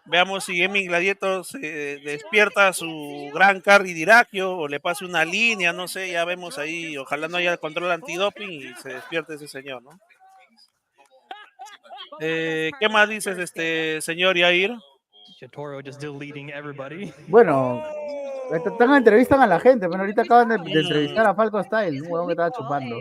Veamos si Gaming Gladietors despierta su gran carry Dirakio o le pase una línea, no sé, ya vemos ahí. Ojalá no haya control antidoping y se despierte ese señor, ¿no? ¿Qué más dices, señor Yair? Bueno, entrevistan a la gente, pero ahorita acaban de entrevistar a Falco Style, un huevón que estaba chupando.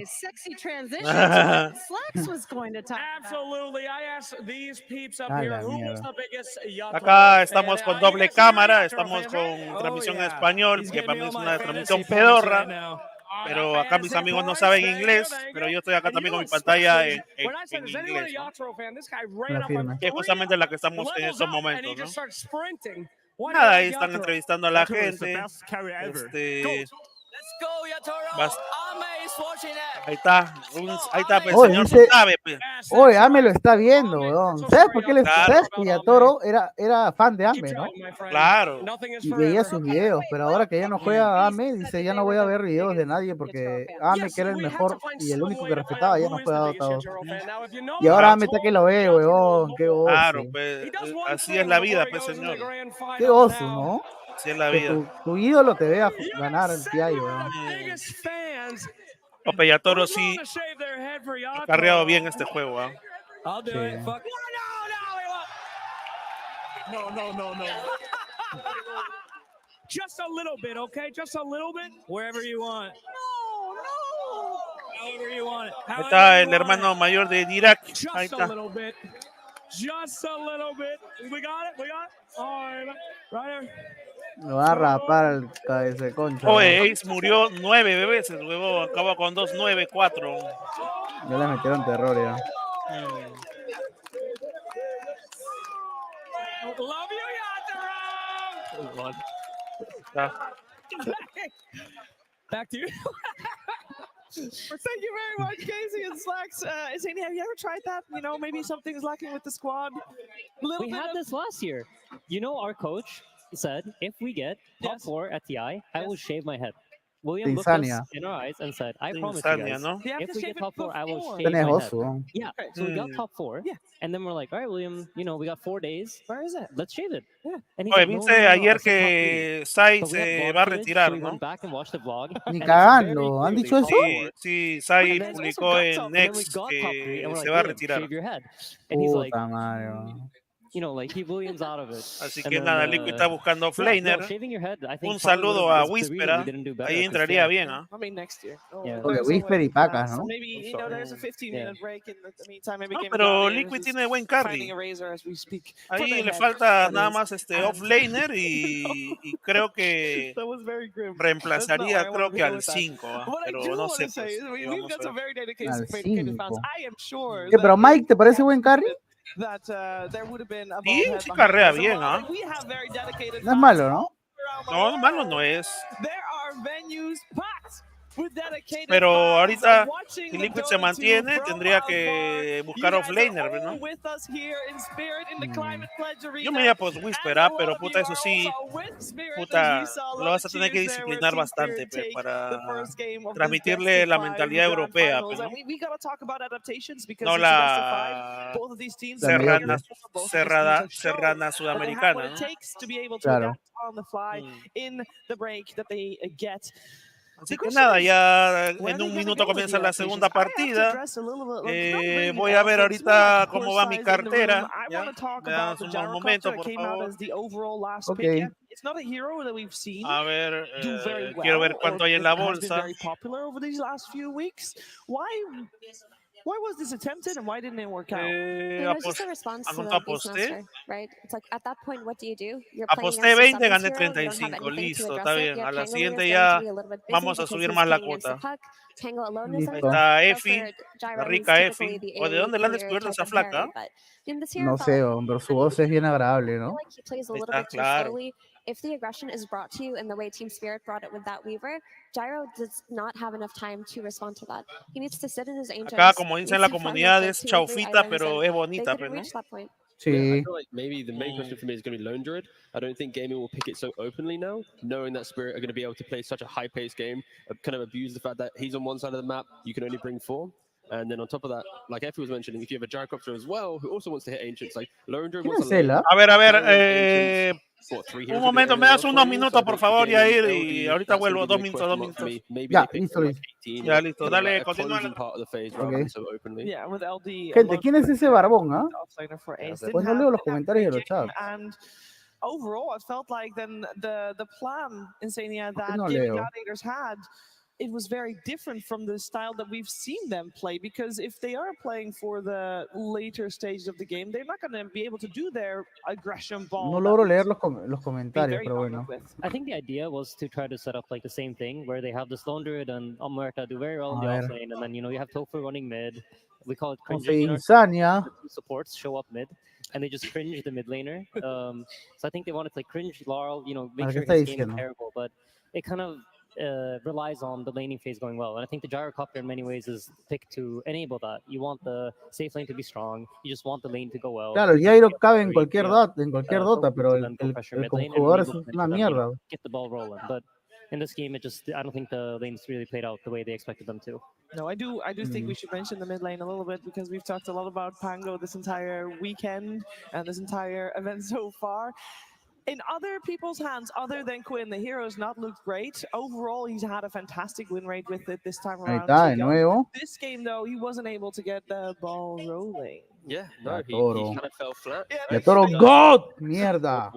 Acá estamos con doble cámara, estamos con transmisión en español, que para mí es una transmisión pedorra. Pero acá mis amigos no saben inglés, pero yo estoy acá también con mi pantalla en inglés, ¿no? Que es justamente la que estamos en estos momentos, ¿no? Nada, ahí están entrevistando a la gente. Ahí está, pues, Oye, señor dice, sabe, pues. Oye, Ame lo está viendo, weón. ¿Sabes por qué sabes que Yatoro era fan de Ame, no? Claro. Y veía sus videos, pero ahora que ya no juega Ame, dice, ya no voy a ver videos de nadie porque Ame, que era el mejor y el único que respetaba, ya no juega Dota 2. Y ahora Ame está que lo ve, weón. Qué oso. Claro, pues, así es la vida, pues, señor. Qué oso, ¿no? Así es la Que vida. tu ídolo te vea ganar el TI, weón. Ope, Yatoro sí ha carreado bien este juego, ¿eh? Sí. No. Just a little bit, okay? Just a little bit. Wherever you want. No. However you want it. Ahí está el hermano mayor de Dirak. Ahí está. Just a little bit. We got it. All right here. Lo va a rapar al cabeza de concha. Oye, Ace murió 9 veces, huevo. Acaba con 2-9-4. Ya le metieron terror ya. Love you, Yatoro. Back to you. Thank you very much, Casey and Slacks. Zany, have you ever tried that? You know, maybe something's lacking with the squad. We had this last year. You know, our coach said, if we get top 4 at TI, I will shave my head. William looked us in our eyes and said, I promise you guys, ¿no? if we get top 4, I will shave my head. Yeah, so we got top 4, and then we're like, all right, William, you know, we got 4 days. Where is it? Let's shave it. And Oye, viste ayer que Sai se va a retirar, ¿no? Ni cagando, ¿han dicho eso? Sí, Sai publicó en Next que se va a retirar. Puta madre. You know, like, keep Williams out of it. Así que nada, Liquid está buscando offlaner. Un saludo a Whisper. Ahí entraría bien, ¿ah? Porque Whisper y Pacas, ¿no? No, pero Liquid tiene buen carry. Ahí le falta nada más offlaner y creo que reemplazaría, creo que al 5, pero no sé. Al 5. Pero Mike, ¿te parece buen carry? Sí carrea bien, ¿ah? No es malo, ¿no? No, malo no es. Pero ahorita, si Liquid se mantiene, tendría que buscar offlaner, ¿no? Yo me iría por Whisper, pero puta, eso sí, puta, lo vas a tener que disciplinar bastante para transmitirle la mentalidad europea, ¿no? No la serrana sudamericana, ¿no? Claro. Así que nada, ya en un minuto comienza la segunda partida. Voy a ver ahorita cómo va mi cartera. ¿Ya? Me dan un momento, por favor. Okay. A ver, quiero ver cuánto hay en la bolsa. Why was this attempted and why didn't it work out? It's just a response to the Beastmaster, right? It's like at that point, what do you do? Aposté 20, gané 35. Listo, está bien. A la siguiente ya vamos a subir más la cuota. Está Efi, la rica Efi. ¿O de dónde la han descubierto esa flaca? No sé, pero su voz es bien agradable, ¿no? Está claro. If the aggression is brought to you in the way Team Spirit brought it with that Weaver, Gyro does not have enough time to respond to that. He needs to sit in his ancient. Acá, como dicen la comunidad, es chaufita, pero es bonita, ¿no? Sí. Yeah, I feel like maybe the main question for me is going to be Lone Druid. I don't think gaming will pick it so openly now, knowing that Spirit are going to be able to play such a high-paced game, kind of abuse the fact that he's on one side of the map, you can only bring 4. And then on top of that, like Effie was mentioning, if you have a Gyrocopter as well, who also wants to hit Ancients, like Lone Druid wants to lane. A ver, un momento, me das unos minutos, por favor, Yair, y ahorita vuelvo, 2 minutos. Ya, listo, listo. Ya, listo, dale, continúa. Gente, ¿quién es ese barbón, ah? Pues no leo los comentarios de los chats. Overall, it felt like then the plan, Insania, that no Gladiators had, it was very different from the style that we've seen them play, because if they are playing for the later stages of the game, they're not going to be able to do their aggression ball. No logro leer los comentarios, pero bueno. I think the idea was to try to set up like the same thing, where they have the Lone Druid and Omerta do very well in the offlane, and then, you know, you have Topher running mid. We call it cringing. Insania. Supports show up mid, and they just cringe the mid laner. So I think they wanted to like cringe Laurel, you know, make sure his game is terrible, but it kind of relies on the laning phase going well, and I think the Gyrocopter in many ways is picked to enable that. You want the safe lane to be strong, you just want the lane to go well. Claro, el Gyro cabe en cualquier Dota, pero el conjugador es una mierda. Get the ball rolling, but in this game, I don't think the lanes really played out the way they expected them to. No, I do think we should mention the mid lane a little bit, because we've talked a lot about Pango this entire weekend and this entire event so far. In other people's hands, other than Quinn, the hero's not looked great. Overall, he's had a fantastic win rate with it this time around. Ahí está, de nuevo. This game, though, he wasn't able to get the ball rolling. Yeah, no, he kind of fell flat. Yeah, Toro God! Mierda!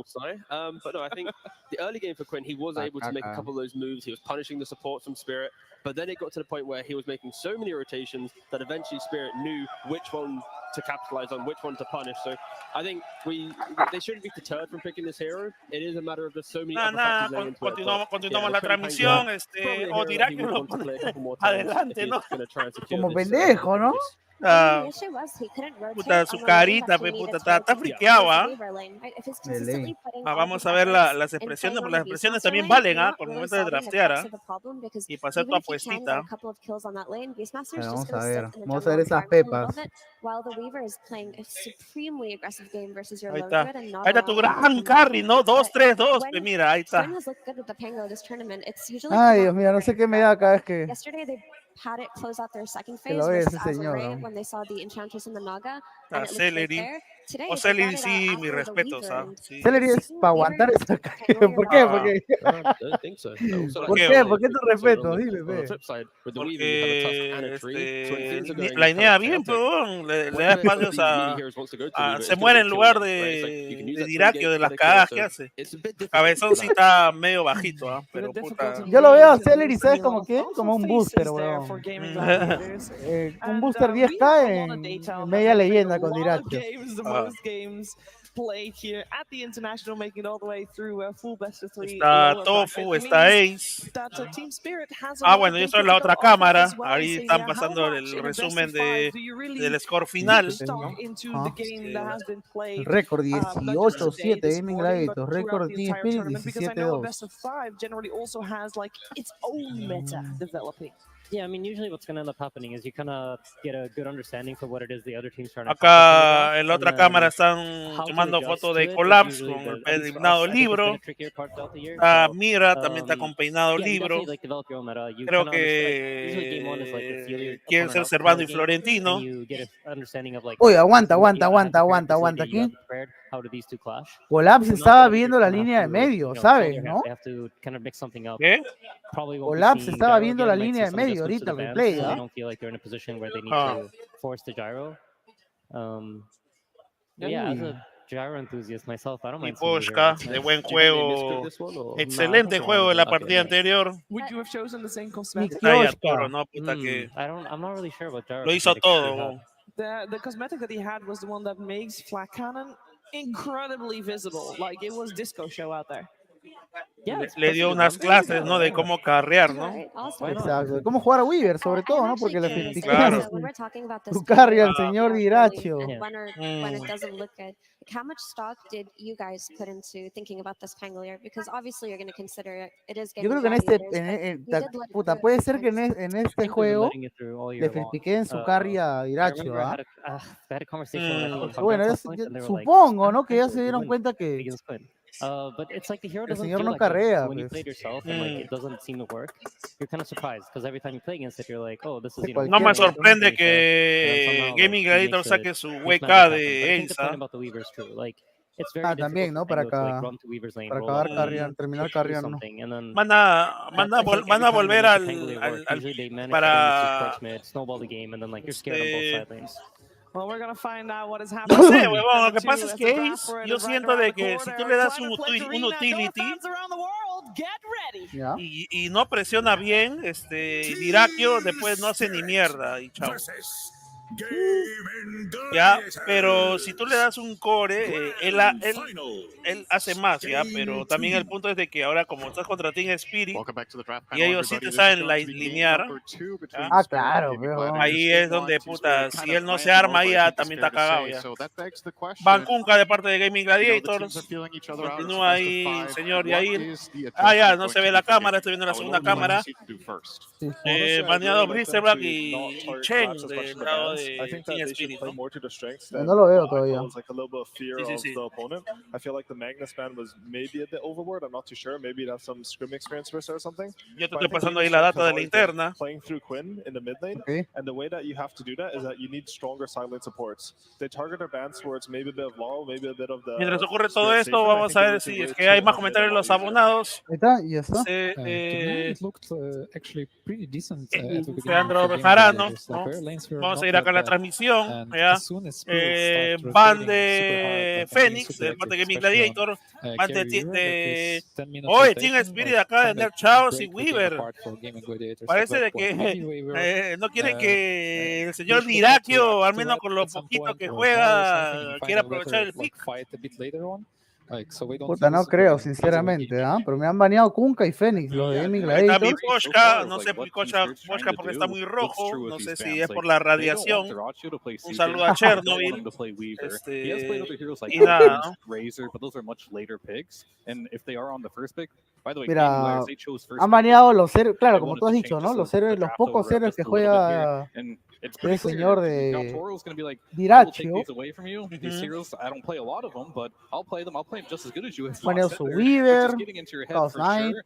But no, I think the early game for Quinn, he was able to make a couple of those moves. He was punishing the support from Spirit, but then it got to the point where he was making so many rotations that eventually Spirit knew which one to capitalize on, which one to punish. So I think they shouldn't be deterred from picking this hero. It is a matter of just so many other factors. Continuamos la transmisión, o dirá que lo pone adelante, ¿no? Como pendejo, ¿no? Puta, su carita, puta, está friqueado, ¿ah? Vamos a ver las expresiones, porque las expresiones también valen, ¿ah? Por el momento de draftear, ¿ah? Y para hacer tu apuestita. Vamos a ver esas pepas. Ahí está tu gran carry, ¿no? 2-3-2, pues mira, ahí está. Ay, Dios mío, no sé qué me da cada vez que... had it close out their second phase lo versus ese señor, Azure ¿no? when they saw the Enchantress and the Naga. And it looked Celery. there. Today, O Celery sí, mis respetos, ¿ah? Sí. Celery es para aguantar esa calle. ¿Por qué? Porque... ¿Por qué? ¿Por qué tu respeto? Dime, ve. Porque la idea bien, pero le da espacios a se muere en lugar de Diraquio, de las cagadas que hace. Cabezón sí está medio bajito, ¿ah? Pero puta. Yo lo veo a Celery, ¿sabes como qué? Como un booster, weón. Un booster 10k en media leyenda con Diraquio. Most games played here at the International, making it all the way through a full best of 3. Está Tofu, está Ace. Team Spirit has Bueno, y eso es la otra cámara. Ahí están pasando el resumen del score final. El récord 18-7 Gaming Gladiators, récord Team Spirit 17-2. Yeah, I mean, usually what's going to end up happening is you kind of get a good understanding for what it is the other team's trying to Acá en la otra cámara están tomando fotos de Collapse con el peinado libro. Mira también está con peinado libro. Creo que quieren ser Servando y Florentino. Uy, aguanta aquí. Collapse estaba viendo la línea de medio, ¿sabes? ¿No? ¿Qué? Collapse estaba viendo la línea de medio ahorita el replay, ¿no? Y Poshka, de buen juego, excelente juego de la partida anterior. No, puta que lo hizo todo. The cosmetic that he had was the one that makes Flat Cannon incredibly visible. Like, it was disco show out there. Le dio unas clases, ¿no? De cómo carrear, ¿no? Exacto, de cómo jugar a Weaver, sobre todo, ¿no? Porque le criticaron su carry al señor Diracho. How much stock did you guys put into thinking about this Pangolier? Because obviously you're going to consider it is Yo creo que puta, puede ser que en este juego le critiquen su carry a Diracho, ¿ah? Bueno, supongo, ¿no? Que ya se dieron cuenta que but it's like the hero el doesn't señor feel no like carrea, when you pues. play it yourself and like it doesn't seem to work, you're kind of surprised because every time you play against it, you're like, oh, this is No me sorprende que Gaming Gladiator saque su WK de Elsa. También, ¿no? Para acabar terminar carreando. Van a volver para Well, we're gonna find out what is happening. No sé, huevón, lo que pasa es que Ace, yo siento de que si tú le das un utility y no presiona bien, Diracio después no hace ni mierda y chao. Ya, pero si tú le das un core, él hace más, ya, pero también el punto es de que ahora como estás contra Team Spirit y ellos sí te saben linear, claro, ahí es donde, puta, si él no se arma ahí ya también está cagado ya. Bankunka de parte de Gaming Gladiators, continúa ahí, señor Yair. Ya, no se ve la cámara, estoy viendo la segunda cámara. Baneado Blisterback y Chen del lado de Team Spirit, ¿no? No lo veo todavía. I feel like the Magnus ban was maybe a bit overboard. I'm not too sure. Maybe it has some scrim experience for us or something. Yo te estoy pasando ahí la data de la interna. Playing through Quinn in the mid lane, and the way that you have to do that is that you need stronger silent supports. They target their bans towards maybe a bit of LoL, maybe a bit of the. Mientras ocurre todo esto, vamos a ver si es que hay más comentarios en los abonados. Ya está. Leandro Bejarano, ¿no? Vamos a ir acá a la transmisión. ¿Ya? Van de Fénix, de parte de Gaming Gladiator. Van de Team Spirit acá de Nerd Chaos y Weaver. Parece de que no quieren que el señor Diracio, al menos con lo poquito que juega, quiera aprovechar el pick. Puta, no creo, sinceramente, pero me han baneado Kunka y Fénix, los de Gaming Gladiators. Está mi Poshka, no sé Poshka porque está muy rojo, no sé si es por la radiación. Un saludo a Chernobyl. Y nada, ¿no? Mira, han baneado los héroes, claro, como tú has dicho, ¿no? Los pocos héroes que juega el señor de Diracio. Baneado su Weaver, Chaos Knight,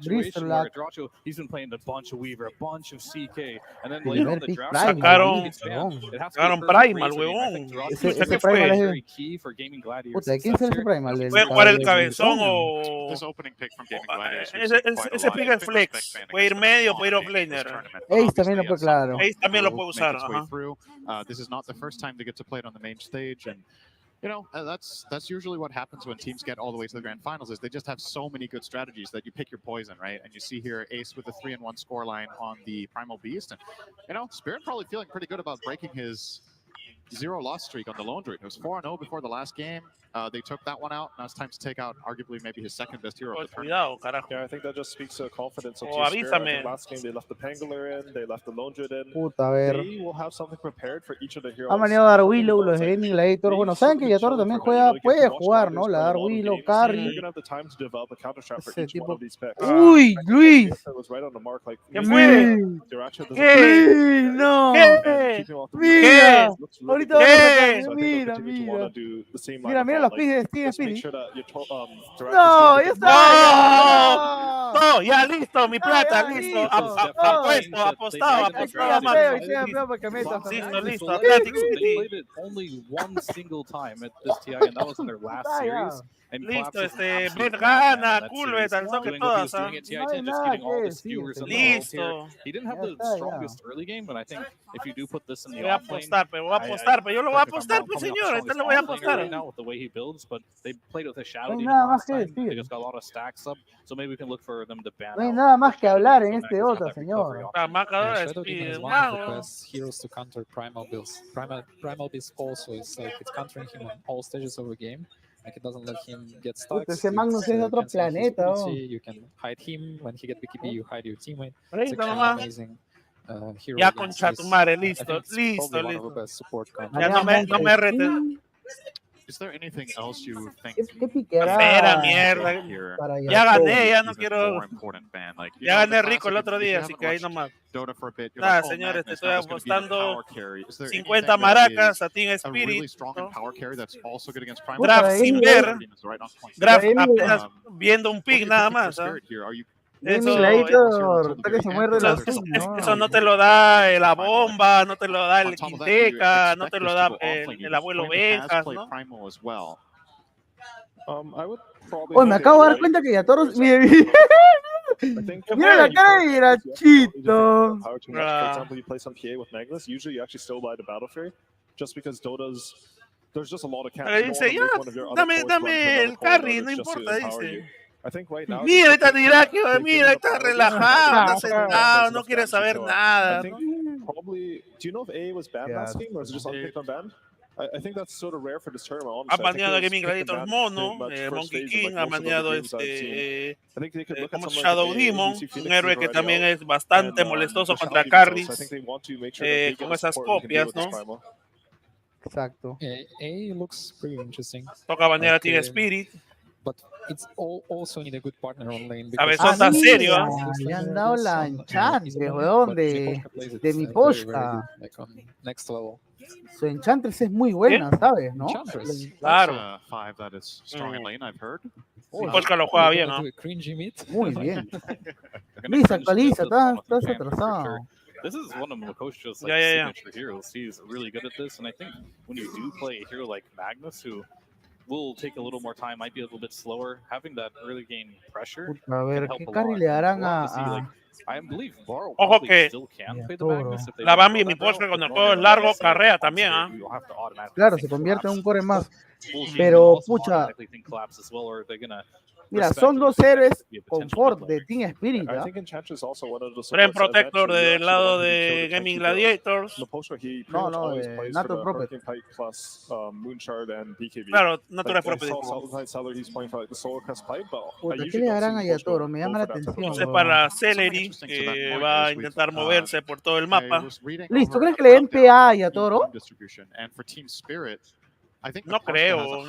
Blisterback. Sacaron Primal, huevón. Ese Primal es puta, ¿de quién es ese Primal? ¿Puede jugar el cabezón o...? Ese pick es flex. Puede ir medio, puede ir offlaner. Ace también lo puede, claro. Ace también lo puede usar. This is not the first time they get to play it on the main stage, and you know that's usually what happens when teams get all the way to the grand finals. Is they just have so many good strategies that you pick your poison, right? And you see here Ace with a 3-1 scoreline on the Primal Beast, and you know Spirit probably feeling pretty good about breaking his 0-loss streak on the Lone Druid. It was 4-0 before the last game. They took that one out. Now it's time to take out arguably maybe his second best hero of the tournament. Yeah, I think that just speaks to the confidence of Oh, Team Spirit. I avísame. think last game they left the Pangolin in, they left the Lone Druid in. Puta, a ver. They will have something prepared for each of the heroes. Han venido a dar Willow, los de Gaming Gladiators. Bueno, saben que Yatoro también puede jugar, ¿no? La dar Willow, Carry. Ese tipo. ¡Uy, Luis! ¿Qué fue? ¿Qué? ¡No! Mira, ahorita vamos a sacar. Mira. Mira los pies de Steven Spirit. No, ya está. No, ya listo, mi plata, listo. Apostado. Listo. They played it only one single time at this TI, and that was in their last series. Listo, Ben gana, Culvet, al toque todas. Listo. He didn't have the strongest early game, but I think if you do put this in the voy a apostar, yo lo voy a apostar, pues señor, entonces lo voy a apostar. Right now with the way he builds, but they played with a shadow team last time. They just got a lot of stacks up, so maybe we can look for them to ban. No hay nada más que hablar en este Dota, señor. Shadow Demon is one of the best heroes to counter Primal builds. Primal builds also is like it's countering him on all stages of the game. Like it doesn't let him get stuck. Ese Magnus es de otro planeta. You can hide him when he gets BKB. You hide your teammate. It's an amazing hero. Ya concha tu madre, listo. Ya no me retes. Is there anything else you think? ¿Qué piquera? Espera, mierda. Ya gané, ya no quiero. Ya gané rico el otro día, así que ahí nomás. Nada, señores, te estoy apostando 50 maracas a Team Spirit. Draft sin ver. Draft apenas viendo un pick nada más. Eso no te lo da la bomba, no te lo da el Quinteca, no te lo da el abuelo Benjas, ¿no? Oye, me acabo de dar cuenta que Yatoro... Mira la cara de Irachito. For example, you play some PA with Magnus, usually you actually still buy the Battle Fury, just because Dota's... There's just a lot of camps. Dice, dame el carry, no importa, dice. I think right now, mira, está Dirakio, mira, está relajado, está sentado, no quiere saber nada. I think probably, do you know if A was banned last game, or is it just unpicked unbanned? I think that's sort of rare for this tournament. Ha baneado a Gaming Gladiators Mono, Monkey King, ha baneado como Shadow Demon, un héroe que también es bastante molestoso contra carries, con esas copias, ¿no? Exacto. A looks pretty interesting. Toca banear a Team Spirit. But it's also need a good partner on lane. A veces está serio. Le han dado la enchantress, weón, de mi Poshka. Next level. Su enchantress es muy buena, ¿sabes? ¿No? Claro. Poshka lo juega bien, ¿no? Muy bien. Luis, actualiza, estás atrasado. This is one of Makosha's signature heroes. He's really good at this, and I think when you do play a hero like Magnus, who will take a little more time, might be a little bit slower, having that early game pressure a ver, ¿qué carry le harán a... Ojo que la Bambi, mi Poshka, cuando el juego es largo, carrea también, ¿ah? Claro, se convierte en un core más. Pero, pucha... Mira, son dos héroes confort de Team Spirit. Frame Protector del lado de Gaming Gladiators. No, de Natural Property. Claro, Natural Property. ¿Qué le harán a Yatoro? Me llama la atención. Entonces para Celery, que va a intentar moverse por todo el mapa. Listo, ¿crees que le den PA a Yatoro? No creo.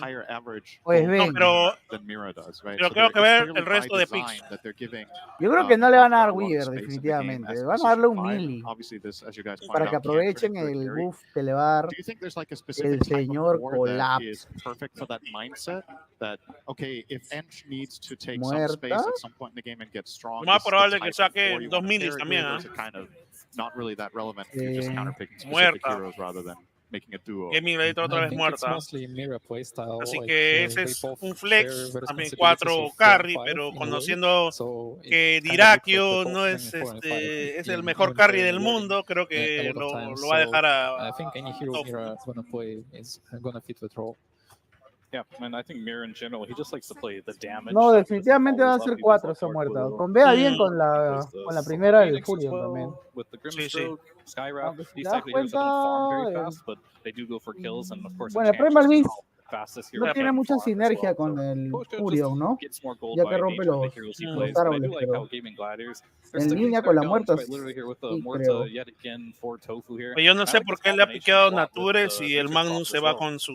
Pues ven. Pero creo que ver el resto de picks. Yo creo que no le van a dar Weaver, definitivamente. Van a darle un Melee. Para que aprovechen el buff que le va a dar el señor Collapse. Muerta. Más probable que saque 2 minis también. Muerta. Gaming Gladiator otra vez muerta. Así que ese es un flex, también 4 carry, pero conociendo que Dirakio no es es el mejor carry del mundo, creo que lo va a dejar a Yeah, and I think Mirror in general, he just likes to play the damage. No, definitivamente va a ser 4 esa muerta. Convea bien con la primera del Furion también. With the Grimstroke, Skywrath, Aunque si these te das type of heroes that don't farm very cuenta, fast, but they do go for kills, and of course, bueno, el Primal Beast fastest hero no tiene mucha sinergia con el Furion, ¿no? gets more gold Ya by que rompe nature of the los heroes he plays. But I árboles, do like pero how Gaming Gladiators en línea con la muerta literally here with the sí, Muerta creo. yet again for Tofu here. Yo no sé por qué le ha piqueado Natures y el Magnus se va con su...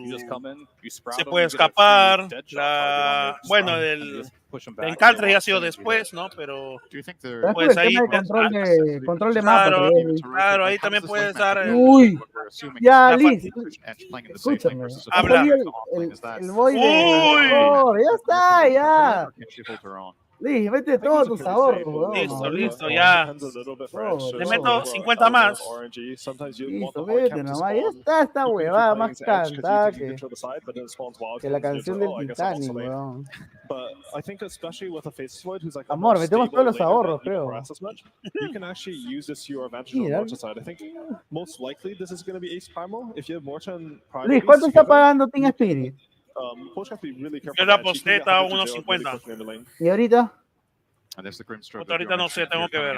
Se puede escapar. Bueno, el Encantre ya ha sido después, ¿no? Pero pues ahí... Control de mapa. Claro, ahí también puedes dar... Uy, ya, Liz, escúchame. Habla. El boy de... ya está, ya. Liz, vete todos tus ahorros. Listo, ya. Le meto 50 más. Listo, vete nomás. Ya está esta huevada más cantada que la canción del Titanic, weón. Amor, metemos todos los ahorros, creo. You can actually use this to your advantage on the Morta side. I think most likely this is going to be Ace Primal. If you have Morta and Primal, Liz, ¿cuánto está pagando Team Spirit? Yo la aposté, estaba a 1.50. ¿Y ahorita? Ahorita no sé, tengo que ver.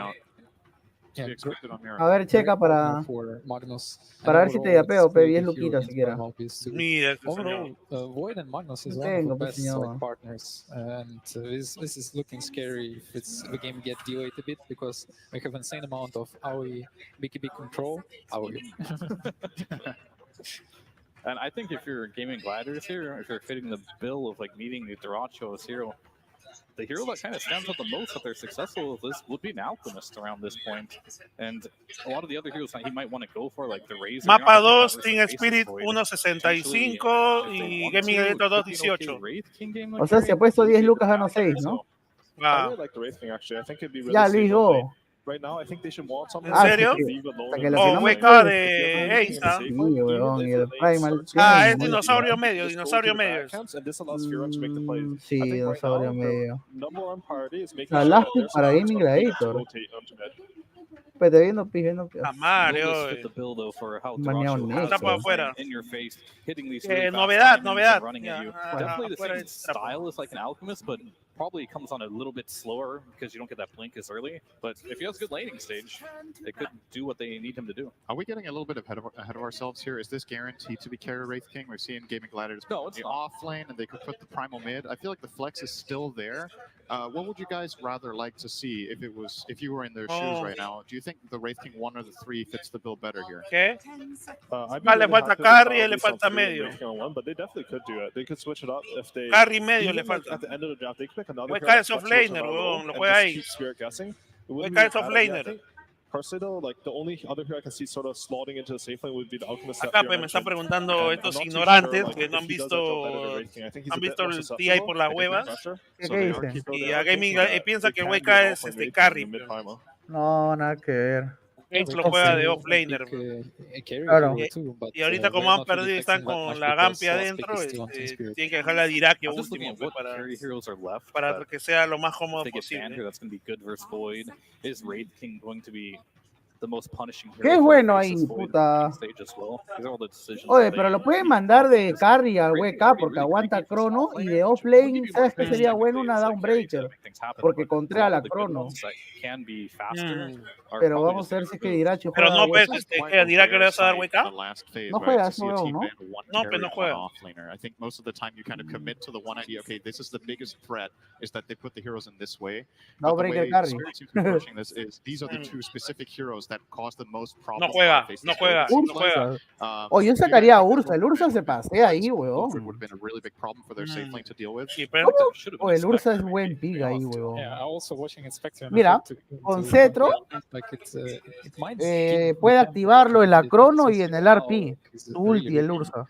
A ver, checa para ver si te yapeo, pe, 10 luquitas siquiera. Mira, Void and Magnus is one of the best like, partners, and this is looking scary if the game get delayed a bit because we have insane amount of AOE BKB control. AOE. And I think if you're Gaming Gladiators here, if you're fitting the bill of like needing the Diracho as hero, the hero that kind of stands out the most if they're successful with this would be an Alchemist around this point. And a lot of the other heroes that he might want to go for, like the Razor. Mapa 2, Team Spirit 1.65 y Gaming Gladiator 2.18. O sea, se ha puesto 10 lucas a no 6, ¿no? Ya, Luis, go. Right now, I think they should want something. ¿En serio? Oh, hueca de Ace, ¿ah? Sí, weón, y el Primal. Es dinosaurio medio. Sí, dinosaurio medio. Elastic para Gaming Gladiator. Pues te viendo pidiendo. Mario. Maneado está por afuera. Novedad. Definitely the same style is like an Alchemist, but probably comes on a little bit slower because you don't get that blink as early. But if he has good laning stage, it could do what they need him to do. Are we getting a little bit ahead of ourselves here? Is this guaranteed to be carry Wraith King? We're seeing Gaming Gladiators off lane, and they could put the Primal mid. I feel like the flex is still there. What would you guys rather like to see if you were in their shoes right now? Do you think the Wraith King 1 or the 3 fits the bill better here? ¿Qué? Le falta carry y le falta medio. But they definitely could do it. They could switch it up if they. Carry medio le falta. At the end of the draft, they could pick another. Juega de soft laner, weón. Lo juega ahí. Juega de soft laner. Personally, though, like the only other hero I can see sort of slotting into the safe lane would be the Alchemist. Acá pues me están preguntando estos ignorantes que no han visto el TI por las huevas. ¿Qué dice? Y a Gaming piensa que Weka es carry. No, nada que ver. Ace lo juega de offlaner. Claro. Y ahorita como han perdido y están con la Gampia adentro, tienen que dejar la Diraque último para que sea lo más cómodo posible. Qué bueno ahí, puta. Oye, pero lo pueden mandar de carry al WK porque aguanta crono y de offlane, ¿sabes qué sería bueno? Una Downbreaker, porque contra la crono. Pero vamos a ver si es que Diracho juega. Pero no ves que Diracho le vas a dar WK. No juega ese juego, ¿no? No, pero no juega. I think most of the time you kind of commit to the one idea. Okay, this is the biggest threat is that they put the heroes in this way. Downbreaker carry. These are the two specific heroes that cause the most problems. No juega. Oye, yo sacaría a Ursa. El Ursa se pasea ahí, weón. Would have been a really big problem for their safe lane to deal with. Oye, el Ursa es buen pig ahí, weón. Mira, con Cetro puede activarlo en la crono y en el RP. Su ulti, el Ursa.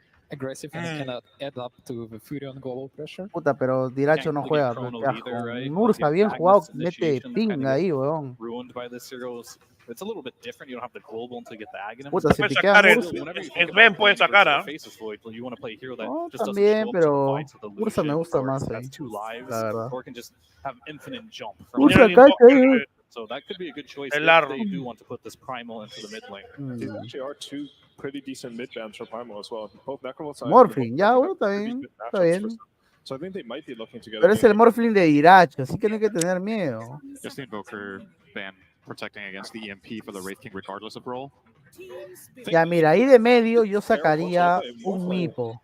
Puta, pero Diracho no juega. Un Ursa bien jugado mete ping ahí, weón. It's a little bit different. You don't have the global until you get the Aghanim. Puta, si te queda el Ben puede sacar, ¿ah? No, también, pero Ursa me gusta más ahí. La verdad. Ursa cacha ahí. So that could be a good choice El if largo. they do want to put this Primal into the mid lane. These actually are two pretty decent mid bans for Primal as well. Both Necromorphs and Morphling, ya, bueno, está bien. Está bien. So I think they might be looking to get Pero es el Morphling de Iracho, así que no hay que tener miedo. Just the Invoker ban protecting against the EMP for the Wraith King regardless of role. Ya, mira, ahí de medio yo sacaría un Mipo.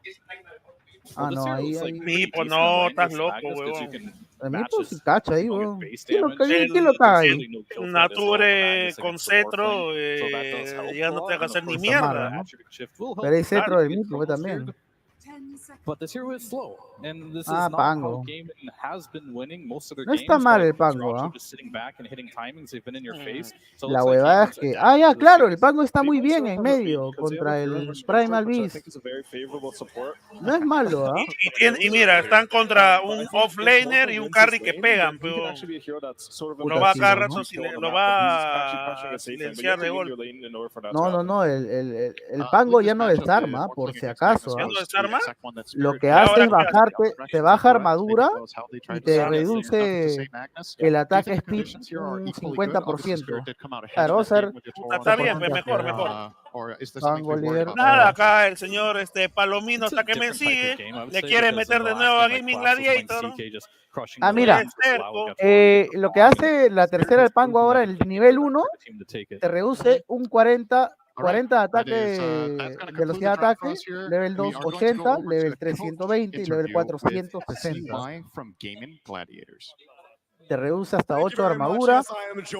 Ah, no, ahí. Mipo, no, estás loco, huevón. El Mipo sí cacha ahí, huevón. ¿Quién lo caga ahí? Nature con cetro, ya no te va a hacer ni mierda. ¿No? Pero hay cetro del Mipo también. But this hero is slow, and this is Ah, not Pango. how Game has been winning most of their No games. está mal but el Pango, they're also ¿ah? just sitting back and hitting timings. They've been in your face. So it La looks like huevada es Game's que... adapted Ah, ya, to claro, this el Pango está muy They bien also en have a medio beat, because they contra have a el Grandmaster Primal which I Beast. think is a very favorable support. No es malo, ¿ah? Y mira, están contra un offlaner y un carry que pegan, pero lo va a cada rato, lo va a silenciar de golpe. No, el Pango ya no desarma, por si acaso. ¿Ya ¿ah? no desarma? Lo que hace es bajarte, te baja armadura y te reduce el ataque speed un 50%. Claro, vamos a ver. Está bien, pues mejor. Pango líder. Nada, acá el señor Palomino hasta que me sigue, le quiere meter de nuevo a Gaming Gladiator. Ah, mira, lo que hace la tercera del Pango ahora, el nivel 1, te reduce un 40 de ataque, velocidad de ataque, level 2 80, level 3 120 y level 4 160. Te reduce hasta 8 de armadura,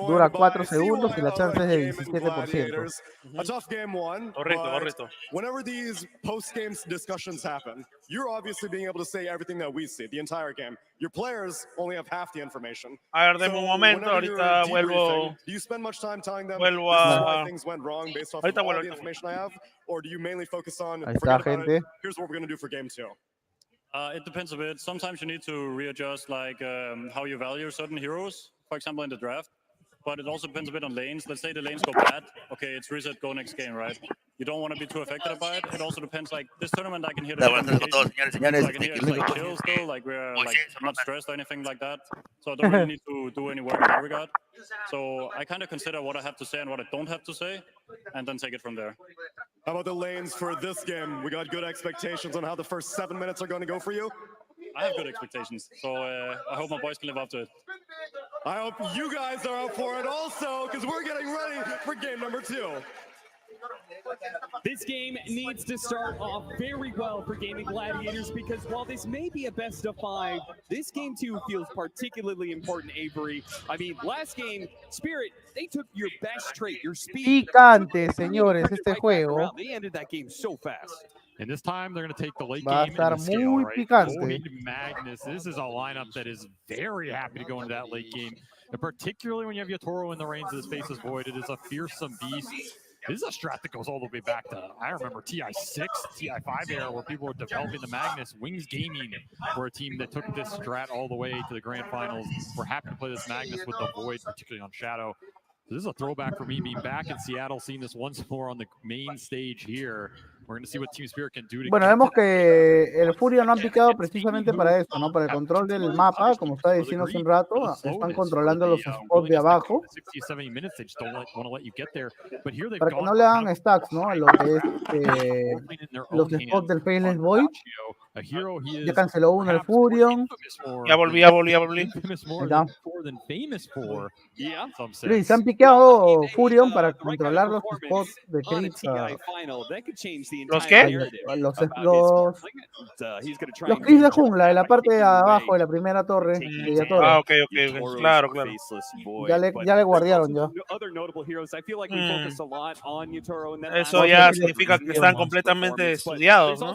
dura 4 segundos y la chance es de 17%. A tough game one. Correcto. Whenever these post-game discussions happen, you're obviously being able to say everything that we see, the entire game. Your players only have half the information. A ver, deme un momento, ahorita vuelvo. Do you spend much time telling them Vuelvo this is a. why things went wrong based off of all the information I have, or do you mainly focus on Ahí está, forget about gente. it, here's what we're going to do for game 2? It depends a bit. Sometimes you need to readjust like how you value certain heroes, for example, in the draft. But it also depends a bit on lanes. Let's say the lanes go bad. Okay, it's reset, go next game, right? You don't want to be too affected by it. It also depends, like, this tournament I can hear the I can hear it's like chill still, like we're like not stressed or anything like that. So I don't really need to do any work in that regard. So I kind of consider what I have to say and what I don't have to say, and then take it from there. How about the lanes for this game? We got good expectations on how the first 7 minutes are going to go for you? I have good expectations, so I hope my boys can live up to it. I hope you guys are up for it also, because we're getting ready for game number 2. This game needs to start off very well for Gaming Gladiators, because while this may be a best of 5, this game 2 feels particularly important, Avery. I mean, last game, Spirit, they took your best trait, your speed. Picante, señores, este juego. They ended that game so fast. And this time they're going to take the late Va a game estar and the scale, muy right? picante. Void, Magnus. This is a lineup that is very happy to go into that late game. And particularly when you have Yatoro in the reins of the space as Void, it is a fearsome beast. This is a strat that goes all the way back to, I remember, TI6, TI5 era, where people were developing the Magnus. Wings Gaming were a team that took this strat all the way to the grand finals. We're happy to play this Magnus with the Void, particularly on Shadow. So this is a throwback for me being back in Seattle, seeing this once more on the main stage here. We're going to see what Team Spirit can do to Bueno, vemos que el Furia no han picado precisamente para esto, ¿no? Para el control del mapa, como estaba diciendo hace un rato, están controlando los spots de abajo. Para que no le hagan stacks, ¿no? A lo que es los spots del Faceless Void. Ya canceló uno el Furion. Ya volví. Luis, se han picado Furion para controlar los spots de crits. ¿Los qué? Los crits de jungla, de la parte de abajo de la primera torre. De Yatoro. Ah, ok. Claro. Ya le guardiaron ya. Eso ya significa que están completamente estudiados, ¿no?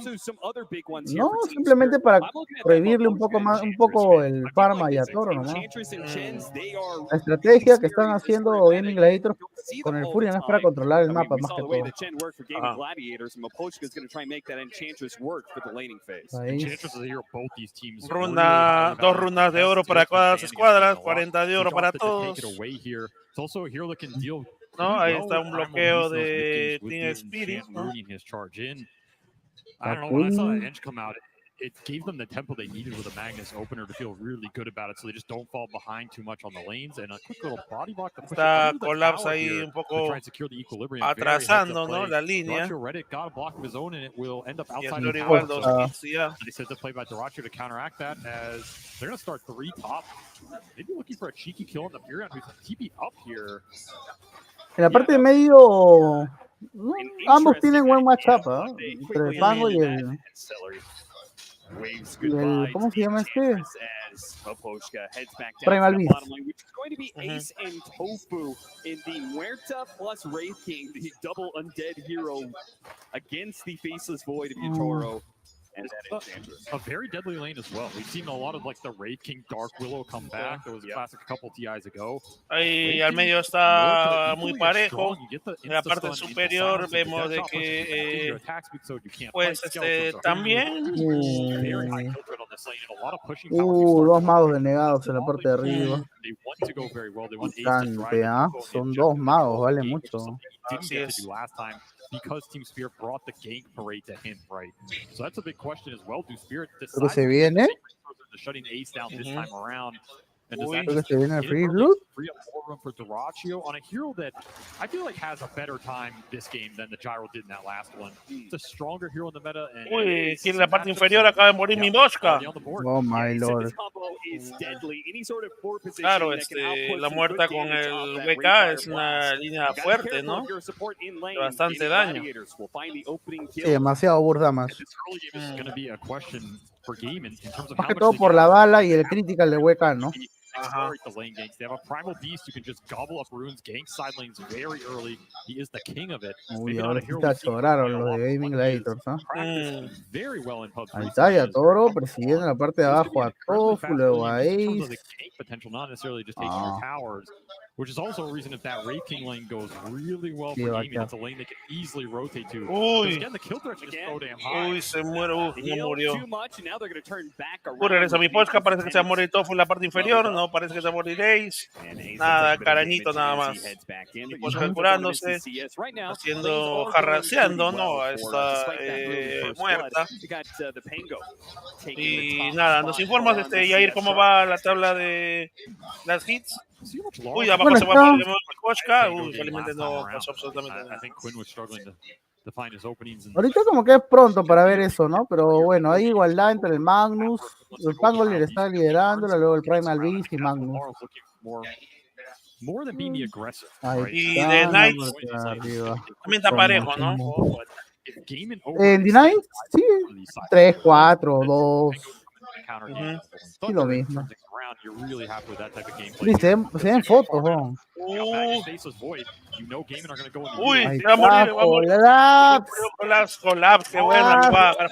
No, simplemente para prohibirle un poco el farm a Yatoro, ¿no? La estrategia que están haciendo Gaming Gladiators con el Furia no es para controlar el mapa más que todo. Dos runas de oro para cada escuadras, 40 de oro para todos. No, ahí está un bloqueo de Team Spirit, ¿no? it gave them the tempo they needed with a Magnus opener to feel really good about it, so they just don't fall behind too much on the lanes. And a quick little body block to push Está Collapse ahí un poco atrasando, ¿no? La línea. Got a block of his own, and it will end up outside the igual, They said to play by Doracho to counteract that, as they're going to start 3 top. Maybe looking for a cheeky kill on the Furion, who's TP up here. En la parte de medio, ambos tienen buen matchup, entre el Pango y el ¿cómo se llama este? Primal Beast. Which is going to be Ace and Tofu in the Muerta plus Wraith King, the double undead hero against the Faceless Void of Yatoro. And that is dangerous. A very deadly lane as well. We've seen a lot of like the Wraith King Dark Willow come back. That was a classic a couple TIs ago. Ahí al medio está muy parejo. En la parte superior vemos de que pues también 2 magos denegados en la parte de arriba. Bastante, son 2 magos, vale mucho. Así es. Because Team Spirit brought the gank parade to him, right? So that's a big question as well. Do Spirit decide Creo que se viene. shutting Ace down this time around? And Creo que se viene el Free Blood. Free up more room for Doracho on a hero that I feel like has a better time this game than the Gyro did in that last one. It's a stronger hero in the meta. And uy, aquí en la parte inferior acaba de morir mi Mosca. Oh my lord. Claro, la muerta con el WK es una línea fuerte, ¿no? De bastante daño. Sí, demasiado burdamas. Más que todo por la bala y el critical de WK, ¿no? The lane ganks. They have a primal beast who can just gobble up runes, gank side lanes very early. He is the king of it. Uy, ahora sí te achoraron los de Gaming Gladiators, ¿no? Very well in PUBG. Ahí está, ya Toro persiguiendo en la parte de abajo a Tofu, luego a Ace. Potential, not necessarily just taking your towers, which is also a reason if that Wraith King lane goes really well for gaming, that's a lane they can easily rotate to. Uy, again, the kill direction is so damn high. Uy, se muere, no murió. Regresa mi Posca, parece que se va a morir Tofu en la parte inferior, no parece que se va a morir Ace. Nada, carañito nada más. Mi Posca curándose, haciendo, jarraseando, ¿no? Está muerta. Y nada, nos informas, Yair, cómo va la tabla de las hits. Uy, abajo bueno, se va a poner Koshka. Uy, felizmente no pasó absolutamente nada. Ahorita como que es pronto para ver eso, ¿no? Pero bueno, hay igualdad entre el Magnus, el Pangolier está liderando, luego el Primal Beast y Magnus. Y The Knight también está parejo, ¿no? En The Knight, sí, 3, 4, 2. Sí, lo mismo. Sí, se ven fotos, ¿no? Uy, se va a morir, Collapse, qué bueno.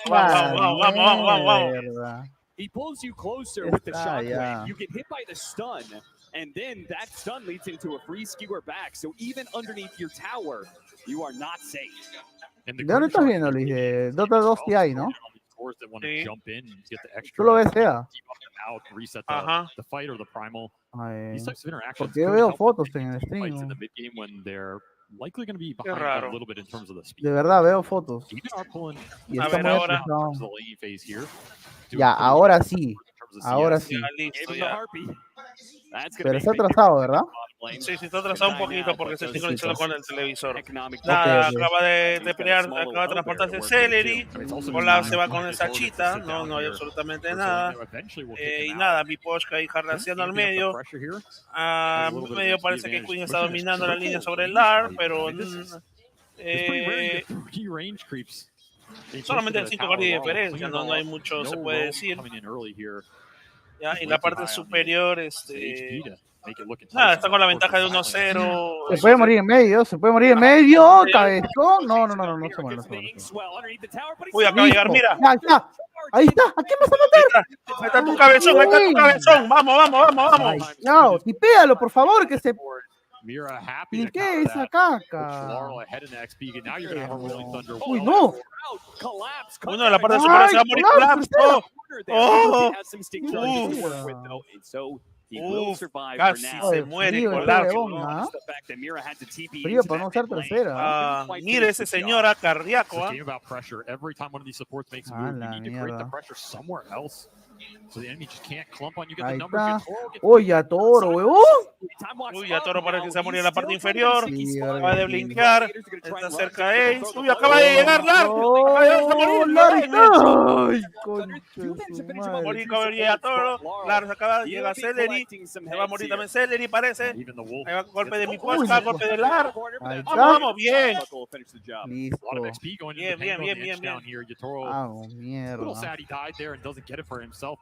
Vamos. He pulls you closer with the shockwave. You get hit by the stun, and then that stun leads into a free skewer back. So even underneath your tower, you are not safe. ¿De dónde estás viendo, Luis? De Dota 2 TI, ¿no? Sí. Tú lo ves, sea. Ajá. Porque yo veo fotos en el stream. Qué raro. De verdad, veo fotos. Y a está ver muy ahora. atrasado. Ya, ahora sí. Ahora sí. Ya, listo, ya. Pero está atrasado, ¿verdad? Sí, está atrasado un poquito porque se sincronizó con el televisor. Nada, acaba de pelear, acaba de transportarse Celery, Collapse se va con el Sachita, no hay absolutamente nada. Y nada, mi Posca ahí jarraseando al medio. Medio parece que Queen está dominando la línea sobre el LAR, pero solamente el 5 de diferencia, no hay mucho, se puede decir. Ya, y la parte superior, nada, está con la ventaja de 1-0. Se puede morir en medio, cabezón. No se muere. Uy, acaba de llegar, mira. Ya está. Ahí está, ¿a quién vas a matar? Ahí está tu cabezón, vamos. No, tipéalo, por favor, que se... ¿Y qué es esa caca? Uy, no. Uno de la parte superior se va a morir Collapse. Casi se muere con la frío para no usar tercera. Mire ese señor cardíaco. La mierda. Ahí está. Uy, a Toro, huevón. Uy, a Toro parece que se ha morido en la parte inferior. Acaba de blinkear. Está cerca de Ace. Uy, acaba de llegar Lar. Ay, concha se va a morir a Toro. Lar se acaba de llegar Celery. Se va a morir también Celery, parece. Ahí va golpe de mi posca, golpe de Lar. Vamos, bien. Listo. Bien. Vamos, mierda.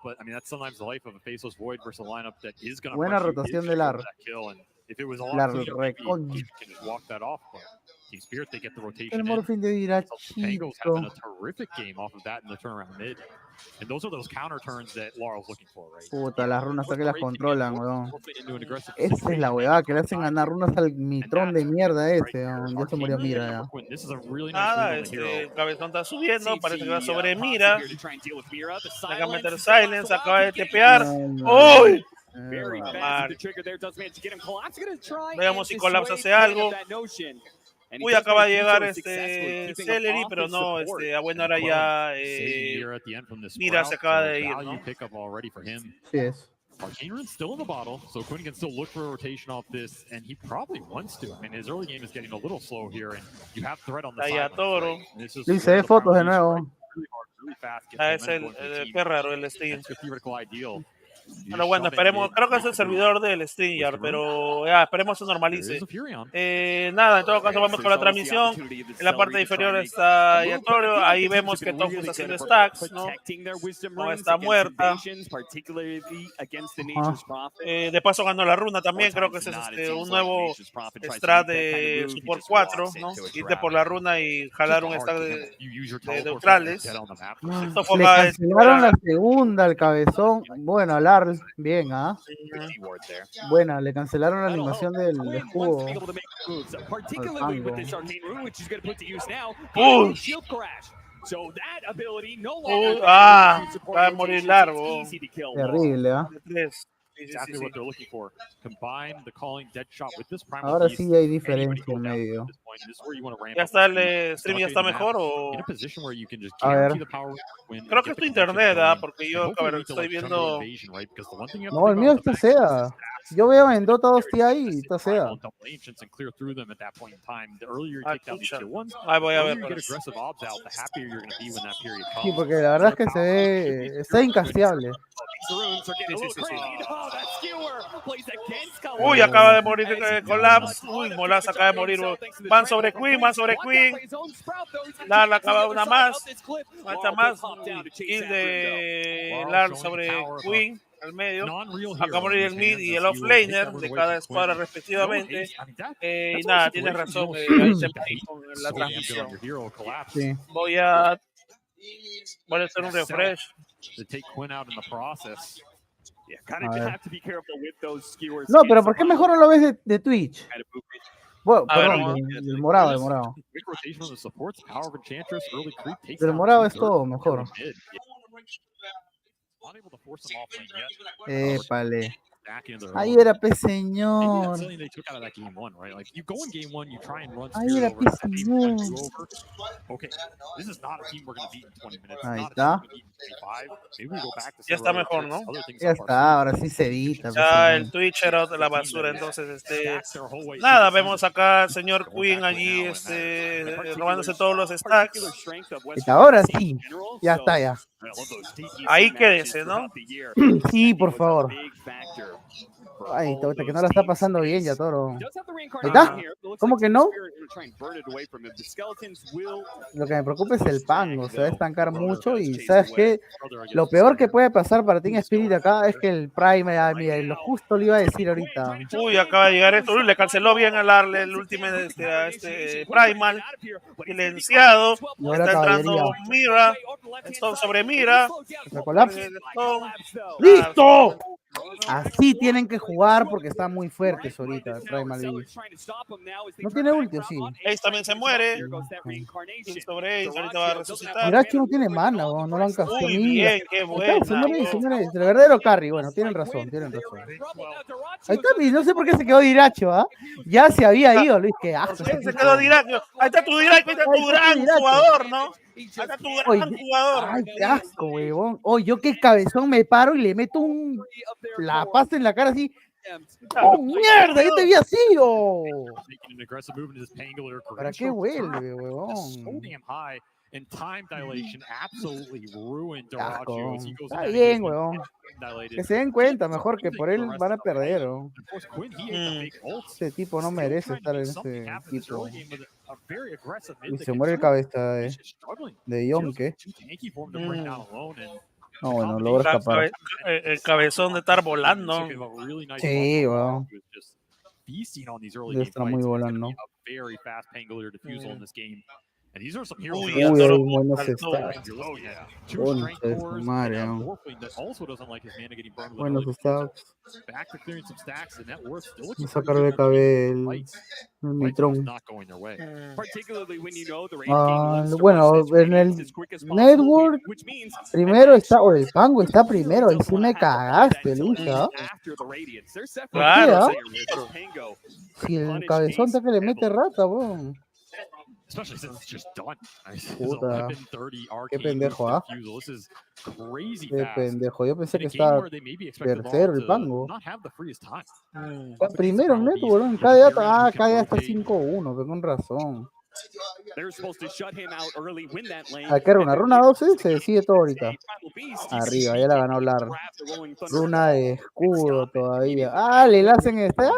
But I mean, that's sometimes the life of a faceless void versus a lineup that is going to buena rotación de Lar. If it was a Lar lot cleaner, you can just walk that off. But Team Spirit, they get the rotation. El morfín de Bengals having a terrific game off of that in the turnaround mid. And those are those counter turns that Laurel's looking for, right? Puta, las runas hasta que las controlan, weón. Esa es la huevada, que le hacen ganar runas al mitrón de mierda ese. Ya se murió Mira ya. Nada, el cabezón está subiendo, parece que va sobre Mira. Deja meter Silence, acaba de tepear. ¡Uy! Veamos si Collapse hace algo. Uy, acaba de llegar Celery, pero no, a buena hora ya Mira se acaba de ir, ¿no? Sí es. Arcane still in the bottle, so Quinn can still look for a rotation off this, and he probably wants to. I mean, his early game is getting a little slow here, and you have threat on the side. Toro. Sí, se ve fotos de nuevo. Es qué raro el Steam. Pero bueno, esperemos, creo que es el servidor del StreamYard, pero ya, esperemos se normalice. Nada, en todo caso vamos con la transmisión. En la parte inferior está Yatorio, ahí vemos que Tofu está haciendo stacks, ¿no? No está muerta. De paso ganó la runa también, creo que ese es un nuevo strat de Support 4, ¿no? Irte por la runa y jalar un stack de neutrales. Le cancelaron la segunda al cabezón. Bueno, bien, buena, le cancelaron la animación del escudo. Va a morir largo. Terrible, Exactly what they're looking for. Combine the calling dead shot with this primal. Ahora sí hay diferencia en medio. ¿Ya está el stream ya está mejor o? A ver. Creo que es tu internet, porque yo estoy viendo. No, el mío está SEA. Yo veo en Dota 2 TI y está SEA. Ahí voy a ver. Sí, porque la verdad es que se ve, está incasteable. Uy, acaba de morir Collapse. Uy, Molas acaba de morir. Van sobre Queen. Lar acaba una más. Falta más. Kill de Lar sobre Queen al medio. Acaba de morir el mid y el offlaner de cada escuadra respectivamente. Y nada, tienes razón. Con la transmisión. Sí. Voy a hacer un refresh. No, pero ¿por qué mejor no lo ves de Twitch? Bueno, perdón, del morado. Del morado es todo mejor. Épale. Ahí era señor. Ahí era señor. Ahí está. Ya está mejor, ¿no? Ya está, ahora sí se edita. Ya el Twitch era de la basura, entonces nada, vemos acá al señor Queen allí robándose todos los stacks. Ahora sí, ya está ya. Ahí quédese, ¿no? Sí, por favor. Ay, que no la está pasando bien ya, Toro. ¿Ahí está? ¿Cómo que no? Lo que me preocupa es el pango, se va a estancar mucho y ¿sabes qué? Lo peor que puede pasar para Team Spirit acá es que el Prime, mira, lo justo le iba a decir ahorita. Uy, acaba de llegar esto, le canceló bien al darle el último a este Primal, silenciado, está entrando Mira, Stone sobre Mira. ¡Listo! Así tienen que jugar porque están muy fuertes ahorita. Primal Beast. No tiene ulti, ¿o sí? Ace también se muere. Y sobre Ace, ahorita va a resucitar. Mirachi no tiene mana, no lo han casteado. Muy bien, qué buena. Se muere. El verdadero carry. Bueno, tienen razón. Ahí está, no sé por qué se quedó Diracho, ¿ah? Ya se había ido, Luis, qué asco. Se quedó Diracho. Ahí está tu Diracho, ahí está tu gran jugador, ¿no? Ahí está tu gran jugador. Ay, qué asco, huevón. Oye, yo qué cabezón me paro y le meto la pasta en la cara así. ¡Oh, mierda! Yo te vi así, oh. ¿Para qué vuelve, huevón? And time dilation absolutely ruined Doracho as he goes Está bien, weón. Que se den cuenta, mejor que por él van a perder. ¿No? Este tipo no merece estar en este equipo. Y se muere el cabeza de Yonke. No, bueno, logra escapar. El cabezón de estar volando. Sí, weón. De estar muy volando. And these are some heroes. Buenos stats. Buenos stats. Y sacar de cabello el Mitrón. Bueno, en el Network primero está, o el Pango está primero. Ahí sí me cagaste, Lucha. Claro. Si el cabezón está que le mete rata, weón. Especially since it's just done. Puta. 11:30 Qué pendejo, ¿ah? This is crazy Qué fast. pendejo. Yo pensé que estaba tercero el Pango. Está primero en neto, boludo. Cada día está 5-1, pero con razón. Acá era una runa 12, se decide todo ahorita. Arriba, ya la ganó hablar. Runa de escudo todavía. Le hacen esta.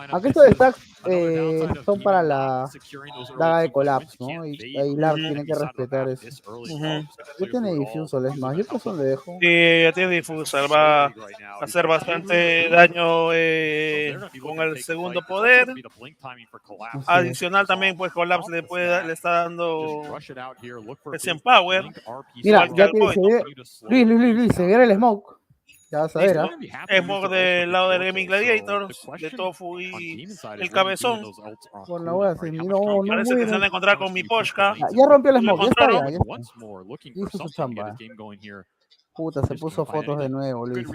Aunque estos stacks son para la daga de collapse, ¿no? Y ahí Lar tiene que respetar eso. ¿Qué tiene Diffusal? Es más, yo por eso le dejo. Sí, ya tiene Diffusal. Va a hacer bastante daño con el segundo poder. Adicional también, pues Collapse le está dando ese Empower. Mira, ya que se ve, Luis, se viene el Smoke. Ya vas a ver, ¿ah? Smoke del lado de Gaming Gladiators, de Tofu y el Cabezón. Por la wea, no parece que se van a encontrar con mi Poshka. Ya rompió el Smoke, ya está, ya está. Hizo su chamba. Puta, se puso fotos de nuevo, Luis.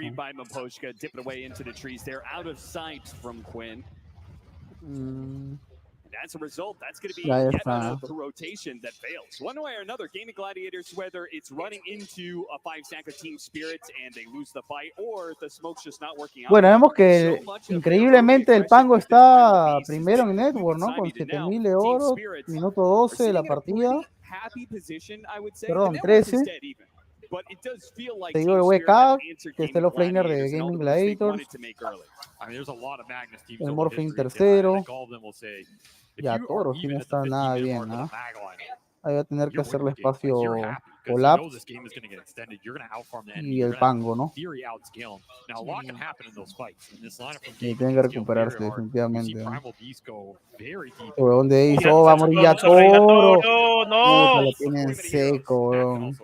As a result, that's going to be yet another rotation that fails. One way or another, Gaming Gladiators, whether it's running into a 5-stack of Team Spirits and they lose the fight, or the smoke's just not working out. Bueno, vemos que increíblemente el Pango está primero en Network, ¿no? Con 7000 de oro, minuto 12 de la partida. Perdón, 13. Seguido el WK, que es el offlaner de Gaming Gladiators. El Morphing tercero. Ya Toro sí no está nada bien, ¿no? Ahí va a tener que hacerle espacio Collapse y el Pango, ¿no? Y tiene que recuperarse definitivamente, ¿no? ¿Dónde hizo? Va a morir ya Toro. No, lo tienen seco, weón.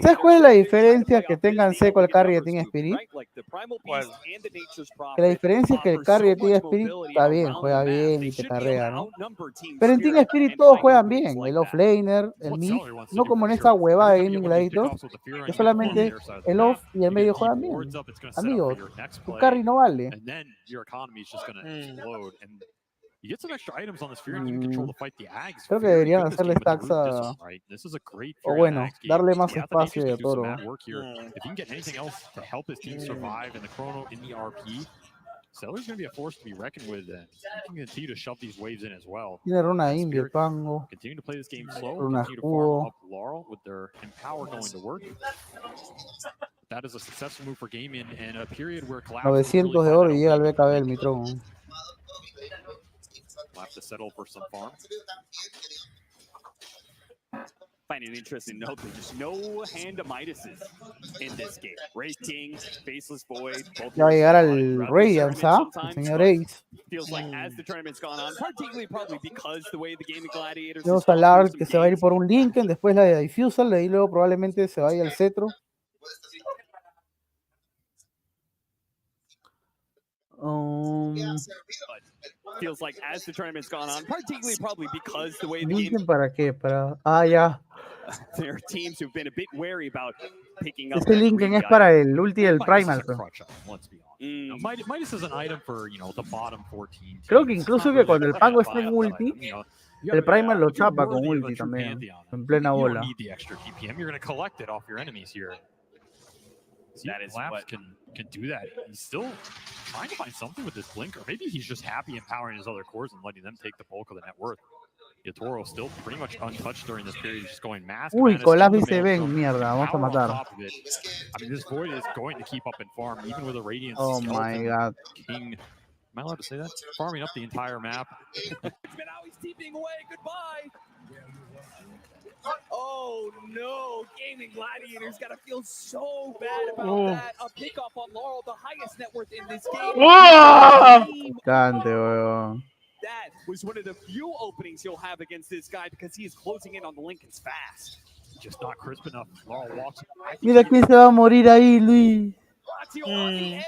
¿Sabes cuál es la diferencia que tengan seco el carry de Team Spirit? Que la diferencia es que el carry de Team Spirit está bien, juega bien y te carrea, ¿no? Pero en Team Spirit todos juegan bien, el offlaner, el mid, no como en esta huevada de Gaming Gladiators, que solamente el off y el medio juegan bien. Amigos, tu carry no vale. Creo que deberían hacerle stacks a... O bueno, darle más espacio a Toro. Tiene runa Invi, el Pango. Runa escudo. 900 de oro y llega al BKB el Mitrón. We'll have to settle for some farm. Find an interesting note, there's just no hand of Midases in this game. Race King, Faceless Void. Ya va a llegar al Radiance, ¿ah? El señor Ace. Feels like as the tournament's gone on, particularly probably because the way the Gaming Gladiators. Vamos a hablar que se va a ir por un Lincoln, después la de Diffusal, de ahí luego probablemente se vaya al Cetro. Feels like as the tournament's gone on, particularly probably because the way the game. ¿Linken para qué? Para... Ah, ya. There are teams who've been a bit wary about picking up. Ese Linken es para el ulti del Primal. Midas is an item for, the bottom 14. Creo que incluso que cuando el Pango está en ulti, el Primal lo chapa con ulti también, en plena bola. You're going to collect it off your enemies here. That is what can do that. He's still trying to find something with this blink, or maybe he's just happy empowering his other cores and letting them take the bulk of the net worth. Yatoro still pretty much untouched during this period. He's just going massive. Uy, Colapse dice, ven, mierda, vamos a matar. I mean, this Void is going to keep up in farm, even with a Radiant. Oh my god. King. Am I allowed to say that? Farming up the entire map. Now he's TPing away. Goodbye. Oh no, Gaming Gladiators gotta feel so bad about that. A pickoff on Laurel, the highest net worth in this game. Cante, weón. That was one of the few openings he'll have against this guy because he is closing in on the Lincolns fast. Just not crisp enough. Laurel walks. Mira quién se va a morir ahí, Luis. Ahí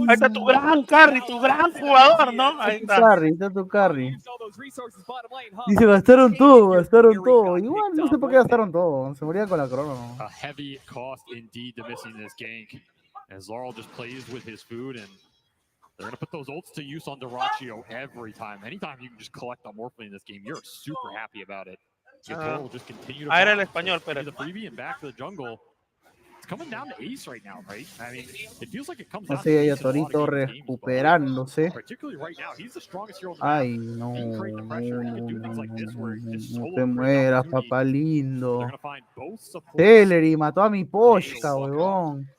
está tu gran carry, tu gran jugador, ¿no? Ahí está. Está tu carry. Dice, gastaron todo. Igual no sé por qué gastaron todo. Se morían con la crono. A heavy cost indeed to missing this gank. As Laurel just plays with his food, and they're going to put those ults to use on Dyrachyo every time. Anytime you can just collect on Morphling in this game, you're super happy about it. Yatoro will just continue to era el español, pero the freebie and back to the jungle. Coming down to ace right now, right? I mean, it feels like it comes down to ace. Yatorito recuperándose. Particularly right now, he's the strongest hero. Ay, no te mueras, papá lindo. Celery mató a mi Poshka, huevón.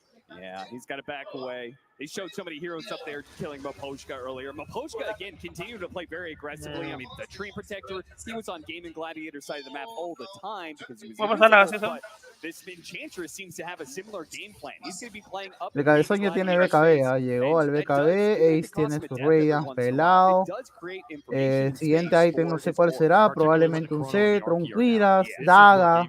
Yeah, he's got to back away. They showed so many heroes up there killing Maposhka earlier. Maposhka, again, continued to play very aggressively. I mean, the Train Protector, he was on Gaming Gladiator side of the map all the time because he was but this Enchantress seems to have a similar game plan. He's going to be playing up. El cabezón ya tiene BKB, llegó al BKB, Ace tiene sus Radiance pelado. Siguiente item no sé cuál será, probablemente un cetro, un Quiras, daga.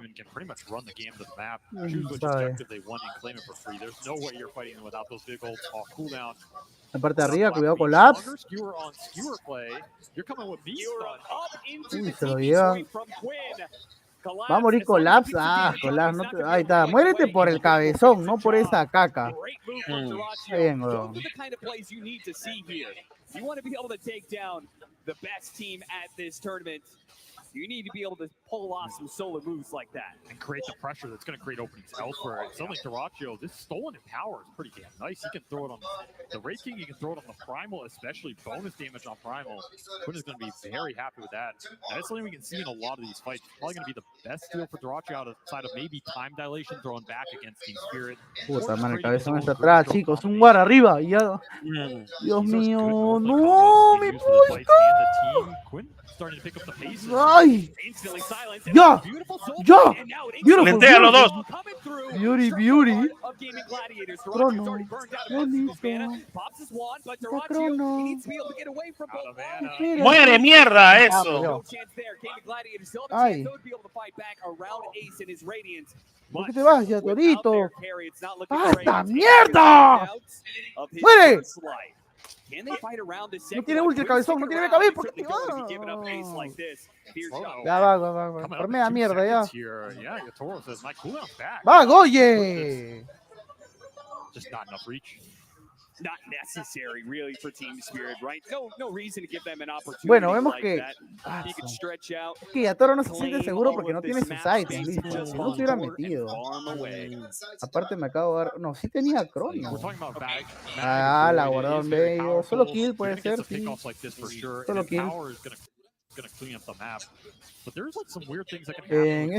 La parte de arriba, cuidado con Labs. Uy, se lo lleva. Va a morir Collapse. Ah, Collapse. No te... Ahí está. Muérete por el cabezón, no por esa caca. Está bien, weón. You need to be able to pull off some solo moves like that. And create the pressure that's going to create openings elsewhere. Something like Dyrachyo, this stolen in power is pretty damn nice. He can throw it on the Wraith King, he can throw it on the Primal, especially bonus damage on Primal. Quinn is going to be very happy with that. That's something we can see in a lot of these fights. Probably going to be the best deal for Dyrachyo outside of maybe time dilation thrown back against Team Spirit. Puta madre, el cabezón está atrás, chicos. Un guard arriba. Ya. Dios mío. No, mi puta. Starting to pick up the pace. ¡Ay! ¡Ya! ¡Ya! ¡Lentea a los dos! Beauty. Crono. Crono. ¡Muere, mierda! Eso. ¡Ay! ¿Por qué te vas, Yatorito? ¡Basta, mierda! ¡Muere! No tiene ulti el cabezón, no tiene BKB porque te va. Ya va. Formea mierda ya. Va, Goye. Just not enough reach. Not necessary, really, for Team Spirit, right? No reason to give them an opportunity. Bueno, vemos like que es que Yatoro no se siente seguro porque no tiene sus items, listo. Si no se hubiera metido. Aparte me acabo de dar, no, sí tenía crono. Ah, la guardó en medio. Solo kill puede ser, sí. Solo kill. En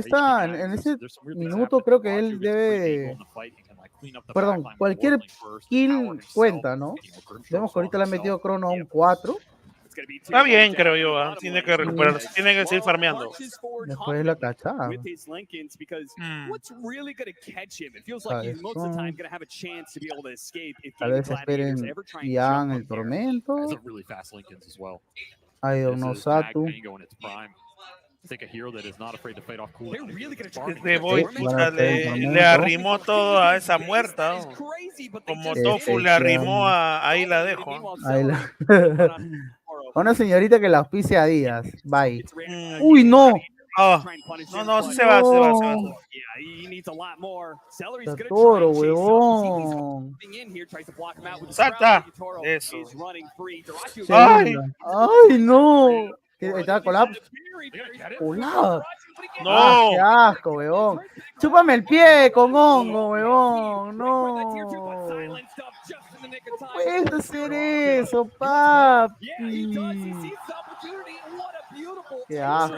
ese minuto creo que él debe, perdón, cualquier kill cuenta, ¿no? Vemos que ahorita le han metido crono a un 4. Está bien, creo yo. Tiene que recuperarse, tiene que seguir farmeando. Después de la cachada. Tal vez esperen Ian el tormento. Hay Donosatu. Take a hero that is not afraid to fight off cool. Este boy le arrimó todo a esa muerta. Como Tofu le arrimó a ahí la dejo. Ahí la... Una señorita que la auspicia a Díaz. Bye. Uy, no. Oh. No, se va. Toro, huevón. Salta. Eso. Ay, no. ¿Está colapso? ¡Colapso! No. ¡Qué asco, huevón! ¡Chúpame el pie con hongo, huevón! ¡No! ¡No puedes hacer eso, papi! ¡Qué asco!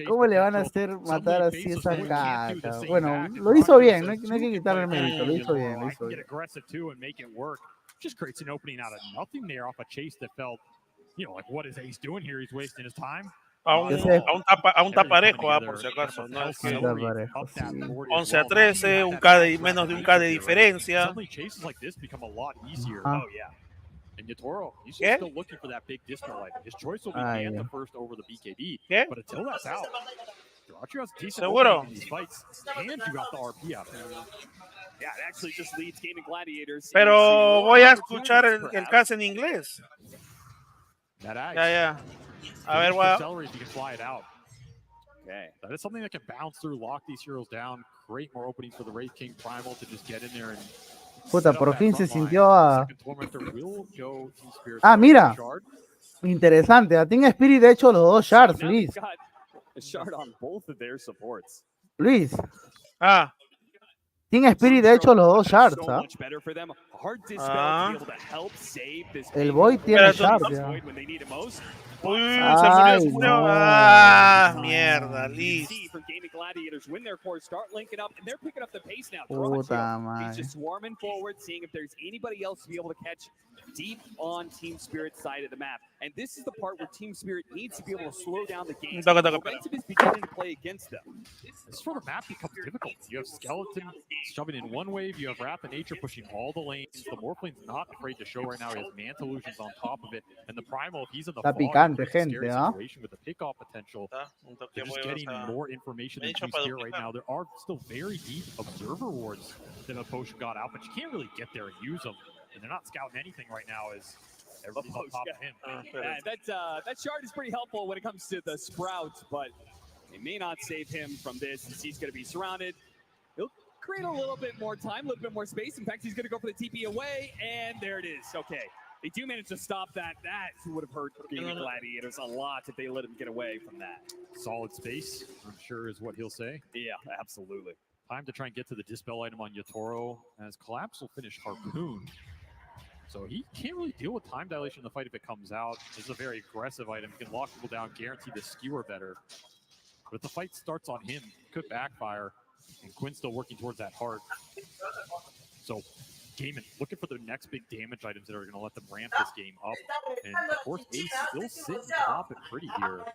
¿Cómo le van a hacer matar así esa caca? Bueno, lo hizo bien, no hay que quitarle el mérito, lo hizo bien. Just creates an opening out of nothing there off a chase that felt, like what is Ace doing here? He's wasting his time. A un taparejo, por si acaso. ¿No? 11-13, menos de un K de diferencia. And Yatoro, he's still looking for that big disco light. His choice will be Panther first over the BKB. But until that's out, Duracho has decent opening in these fights. And you got the RP out there. Yeah, it actually just leads Gaming Gladiators. Pero voy a escuchar el cast en inglés. Ya. A ver, wow. You can fly it out. Okay, that is something that can bounce through, lock these heroes down, create more openings for the Wraith King Primal to just get in there and. Puta, por fin se sintió a... Ah, mira. Interesante. A Team Spirit, de hecho, los dos shards, Luis. Luis. Team Spirit, de hecho, los dos shards. El Void tiene shards. Uy, se murió. Mierda, Liz. Puta madre. He's just swarming forward, seeing if there's anybody else to be able to catch deep on Team Spirit's side of the map. And this is the part where Team Spirit needs to be able to slow down the game. Momentum is beginning to play against them. This sort of map becomes difficult. You have Skeleton shoving in one wave, you have Wrath of Nature pushing all the lanes. The Morphline's not afraid to show right now. He has Manta Illusions on top of it. And the Primal, if he's in the situation with the pickoff potential, they're just getting more information than Team Spirit right now. There are still very deep observer wards that a potion got out, but you can't really get there and use them. And they're not scouting anything right now as everybody's on top of him. That shard is pretty helpful when it comes to the Sprout, but it may not save him from this since he's going to be surrounded. He'll create a little bit more time, a little bit more space. In fact, he's going to go for the TP away, and there it is. Okay. They do manage to stop that. That would have hurt Gaming Gladiators a lot if they let him get away from that. Solid space, I'm sure, is what he'll say. Yeah, absolutely. Time to try and get to the Dispel item on Yatoro, as Collapse will finish Harpoon. So he can't really deal with time dilation in the fight if it comes out. This is a very aggressive item. He can lock people down, guarantee the skewer better. But if the fight starts on him, it could backfire. And Quinn's still working towards that heart. So Gaiman looking for the next big damage items that are going to let them ramp this game up. And of course, Ace still sitting top and pretty here.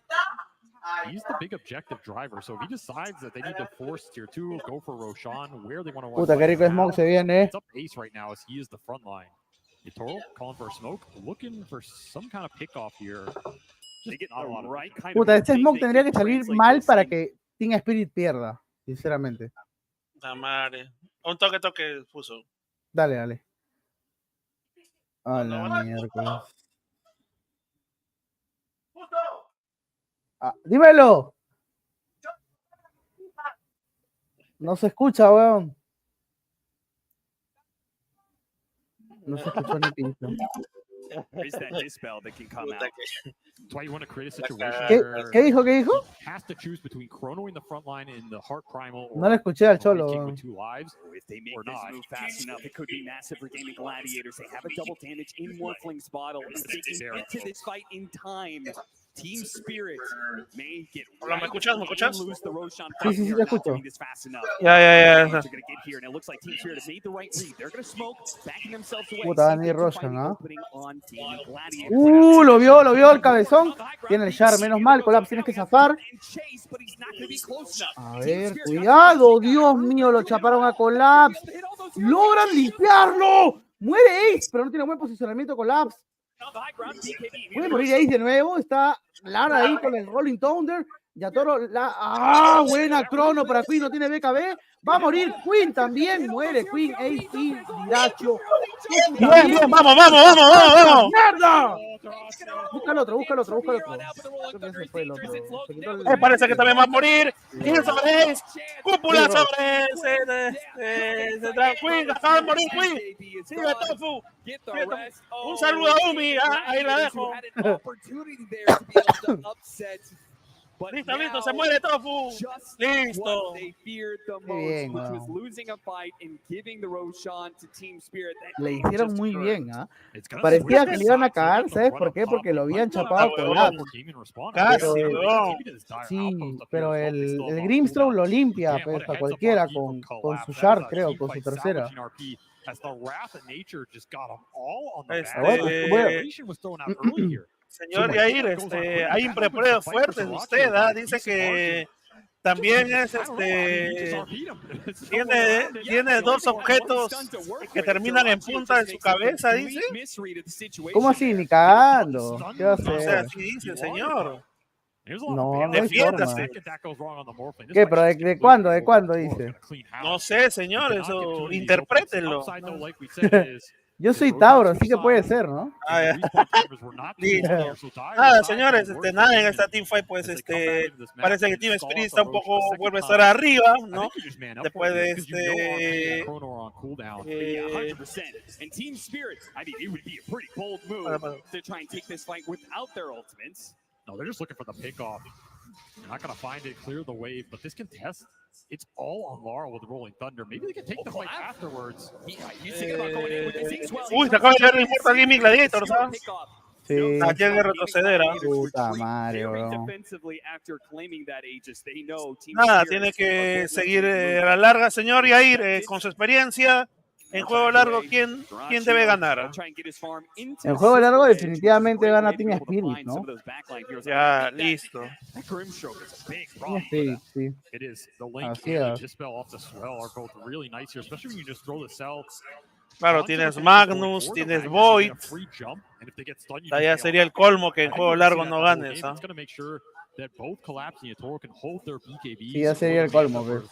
He's the big objective driver, so if he decides that they need to force tier 2, go for Roshan, where they want to Puta, qué rico smoke se viene. It's up Ace right now as he is the front line. Yatoro calling for a smoke, looking for some kind of pickoff here. Puta, este smoke tendría que salir mal para que Team Spirit pierda, sinceramente. La madre. Un toque, Fuso. Dale. A la mierda. Dímelo. No se escucha, weón. No se escuchó ni pinta. There's that dispel that can come out. That's why you want to create a situation where ¿Qué dijo? Has to choose between Chrono in the front line and the Heart Primal, or no le escuché al Cholo. With 2 lives. If they make this move fast enough, it could be massive for Gaming Gladiators. They have a double damage in Morphling's bottle. If they can get to this fight in time, Team Spirit may get ¿Me escuchas? lose the Roshan fight here te escucho. doing this fast enough. Yeah. They're going to get here, and it looks like Team Spirit has made the right read. They're going to smoke, backing themselves away. Puta, ni Roshan, ¿ah? Lo vio el cabezón. Tiene el Shard, menos mal. Collapse, tienes que zafar. A ver, cuidado. Dios mío, lo chaparon a Collapse. Logran limpiarlo. Muere Ace, pero no tiene buen posicionamiento Collapse. Puede morir ahí de nuevo. Está Lara ahí con el Rolling Thunder. Yatoro, buena crono para Queen, no tiene BKB. Va a morir Queen también. Muere Queen, AP, Diracho. Bien, vamos. ¡Mierda! Busca el otro. Parece que también va a morir. ¿Quién sobre él? Cúpula sobre Queen. Acaba de morir Queen. Sigue Tofu. Un saludo a Umi. Ahí la dejo. Listo, se muere Tofu. Listo. Bien, le hicieron muy bien, ¿ah? Parecía que le iban a cagar, ¿sabes por qué? Porque lo habían chapado con la... Casi, sí, pero el Grimstrow lo limpia, pues, a cualquiera con su Shard, creo, con su tercera. Señor Yair, hay impreparado fuertes de usted, dice que también es tiene dos objetos que terminan en punta de su cabeza, dice. ¿Cómo así? Ni cagando. ¿Qué va a hacer? O sea, así dice el señor. No defiéndase. ¿Qué? ¿Pero de cuándo? ¿De cuándo dice? No sé, señor, eso interprétenlo. Yo soy Tauro, así que puede ser, ¿no? Listo. Nada, señores, nada en esta teamfight, pues parece que Team Spirit está un poco, vuelve a estar arriba, ¿no? Después de No, they're just looking for the pickoff. They're not going to find it, clear the wave, but this contest, it's all on Laurel with Rolling Thunder. Maybe they can take the fight afterwards. Uy, se acaba de ver el Immortal Gaming Gladiators, ¿sabes? Sí. Aquí hay que retroceder, Puta madre, bro. Nada, tiene que seguir a la larga, señor Yair, con su experiencia. En juego largo, ¿quién debe ganar? En juego largo definitivamente gana Team Spirit, ¿no? Ya, listo. Team Spirit, sí. Así es. Claro, tienes Magnus, tienes Void. Ya sería el colmo que en juego largo no ganes, ¿ah? Sí, ya sería el colmo, ¿ves?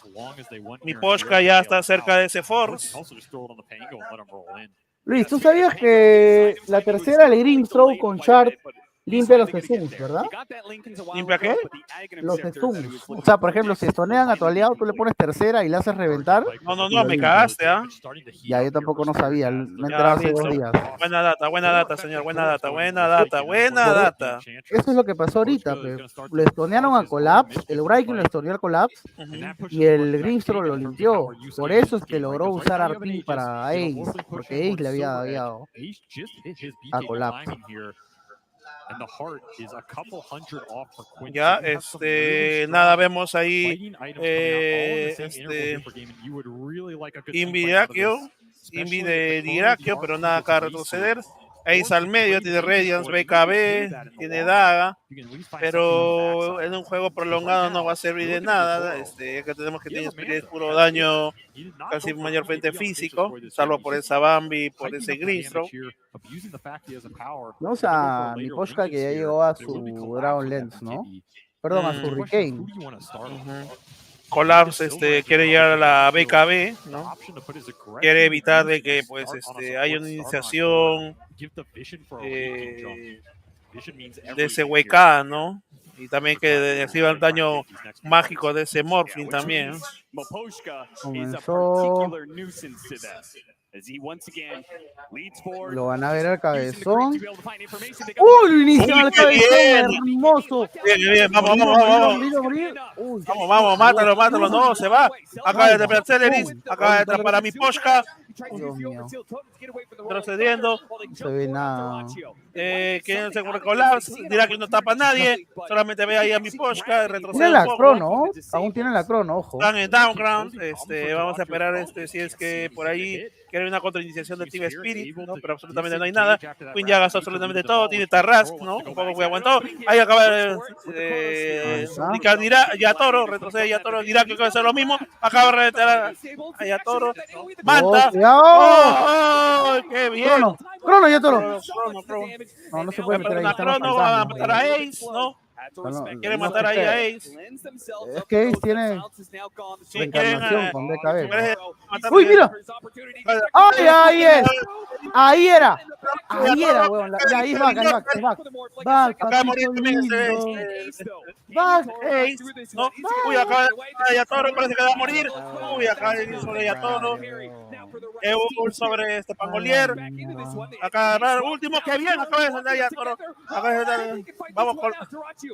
Mi Poshka ya está cerca de ese force. Luis, ¿tú sabías que la tercera, el Grimstrow con Shard, limpia los stuns, ¿verdad? ¿Limpia qué? Los stuns. O sea, por ejemplo, si stunean a tu aliado, tú le pones tercera y le haces reventar. No, me cagaste, ¿ah? Ya, yo tampoco no sabía, me he enterado hace 2 días. Buena data, señor, buena data. Eso es lo que pasó ahorita, le stunearon a Collapse, el Breaking lo stuneó al Collapse, y el Grimstrow lo limpió. Por eso es que logró usar Arpin para Ace, porque Ace le había dado a Collapse. Ya, nada, vemos ahí Invi de Dirakio, pero nada acá a retroceder. Ace al medio, tiene Radiance, BKB, tiene Daga, pero en un juego prolongado no va a servir de nada. Acá tenemos que tener Spirit puro daño, casi mayormente físico, salvo por esa Bambi, por ese Grimstrow. No, o sea, mi Poshka que ya llegó a su Dragon Lens, ¿no? Perdón, a su Hurricane. Collapse quiere llegar a la BKB, ¿no? Quiere evitar de que pues haya una iniciación de ese WK, ¿no? Y también que reciba el daño mágico de ese Morphling también. Comenzó. Lo van a ver al cabezón. ¡Uy! Lo inició al cabezón, hermoso. Bien, vamos. Vamos, mátalo, no, se va. Acaba de Celeris, acaba de atrapar a mi Poshka. Dios mío. Procediendo. No se ve nada. ¿Quién se Collapse? Dirá que no tapa a nadie. Solamente ve ahí a mi Poshka. Tiene la crono, aún tiene la crono, ojo. Están en Downground. Vamos a esperar si es que por ahí que era una contrainiciación de Team Spirit, ¿no? Pero absolutamente no hay nada. Queen ya gastó absolutamente todo, tiene Tarrasque, ¿no? Un poco que aguantó. Ahí acaba Yatoro, retrocede Yatoro, dirá que va a hacer lo mismo. Acaba de reventar a Yatoro. Manta. ¡Oh! ¡Qué bien! Crono, Yatoro. No, no se puede meter ahí. Crono va a matar a Ace, ¿no? Quiere matar ahí a Ace. Es que Ace tiene reencarnación con DKB. Uy, mira. ¡Ay, ahí es! Ahí era, weón. Ahí es back. Acaba de morir también ¿no? Uy, acá Yatoro parece que va a morir. Uy, acá sobre Yatoro. Eul sobre Pangolier. Acá último, que bien, acaba de saltar Yatoro. Vamos con.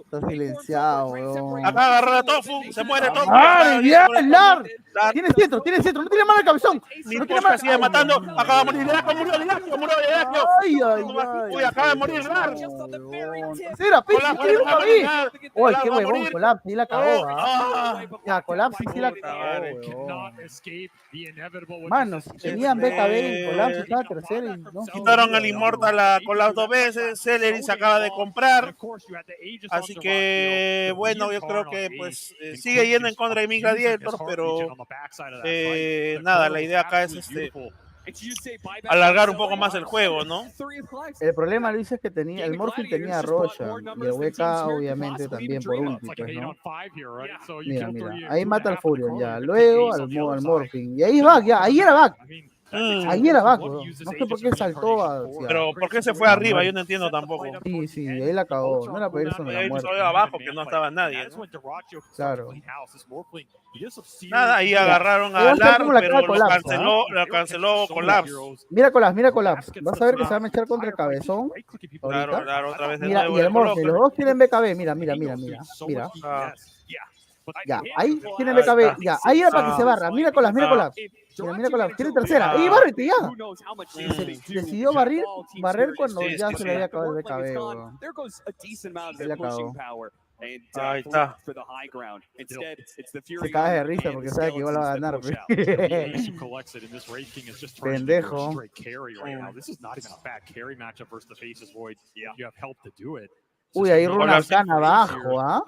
Está silenciado, weón. Acá agarrar a Tofu, se muere Tofu. ¡Ay, bien, Lar! Tiene centro, no tiene mano el cabezón. No tiene mano, sigue matando. Acaba de morir murió Lidacio. Ay. Uy, acaba de morir Lar. Mira, uy, qué huevón, Colapse, sí la cagó. Ya, Colapse sí la cagó. Mano, si tenían BKB, Colapse estaba tercero. Quitaron al Immortal a Colapse 2 veces. Celery se acaba de comprar. Así que, bueno, yo creo que pues sigue yendo en contra de mi Gladiator, pero nada, la idea acá es alargar un poco más el juego, ¿no? El problema, Luis, es que el Morphin tenía a Rocha y el WK obviamente también por último, pues, ¿no? Mira, ahí mata al Furion ya, luego al Morphin, y ahí es back, ya, ahí era back. Ahí era back, no sé por qué saltó hacia... Pero ¿por qué se fue arriba? Yo no entiendo tampoco. Sí, ahí la cagó, no era para irse de la muerte. Abajo que no estaba nadie, ¿no? Claro. Nada, ahí agarraron a Lar, pero lo canceló Collapse. Mira Collapse, vas a ver que se va a mechar contra el cabezón. Claro, otra vez de mira, nuevo. Y el Morphin, los dos tienen BKB, mira. Ya, ahí tiene BKB, ya, ahí era para que se barra, mira Collapse, tiene tercera, y bárrete ya. Decidió barrer cuando ya se le había acabado el BKB, weón. Se le acabó. Ahí está. Se cae de risa porque sabe que igual va a ganar. Pendejo. Uy, ahí Runa Arcana abajo, ¿ah?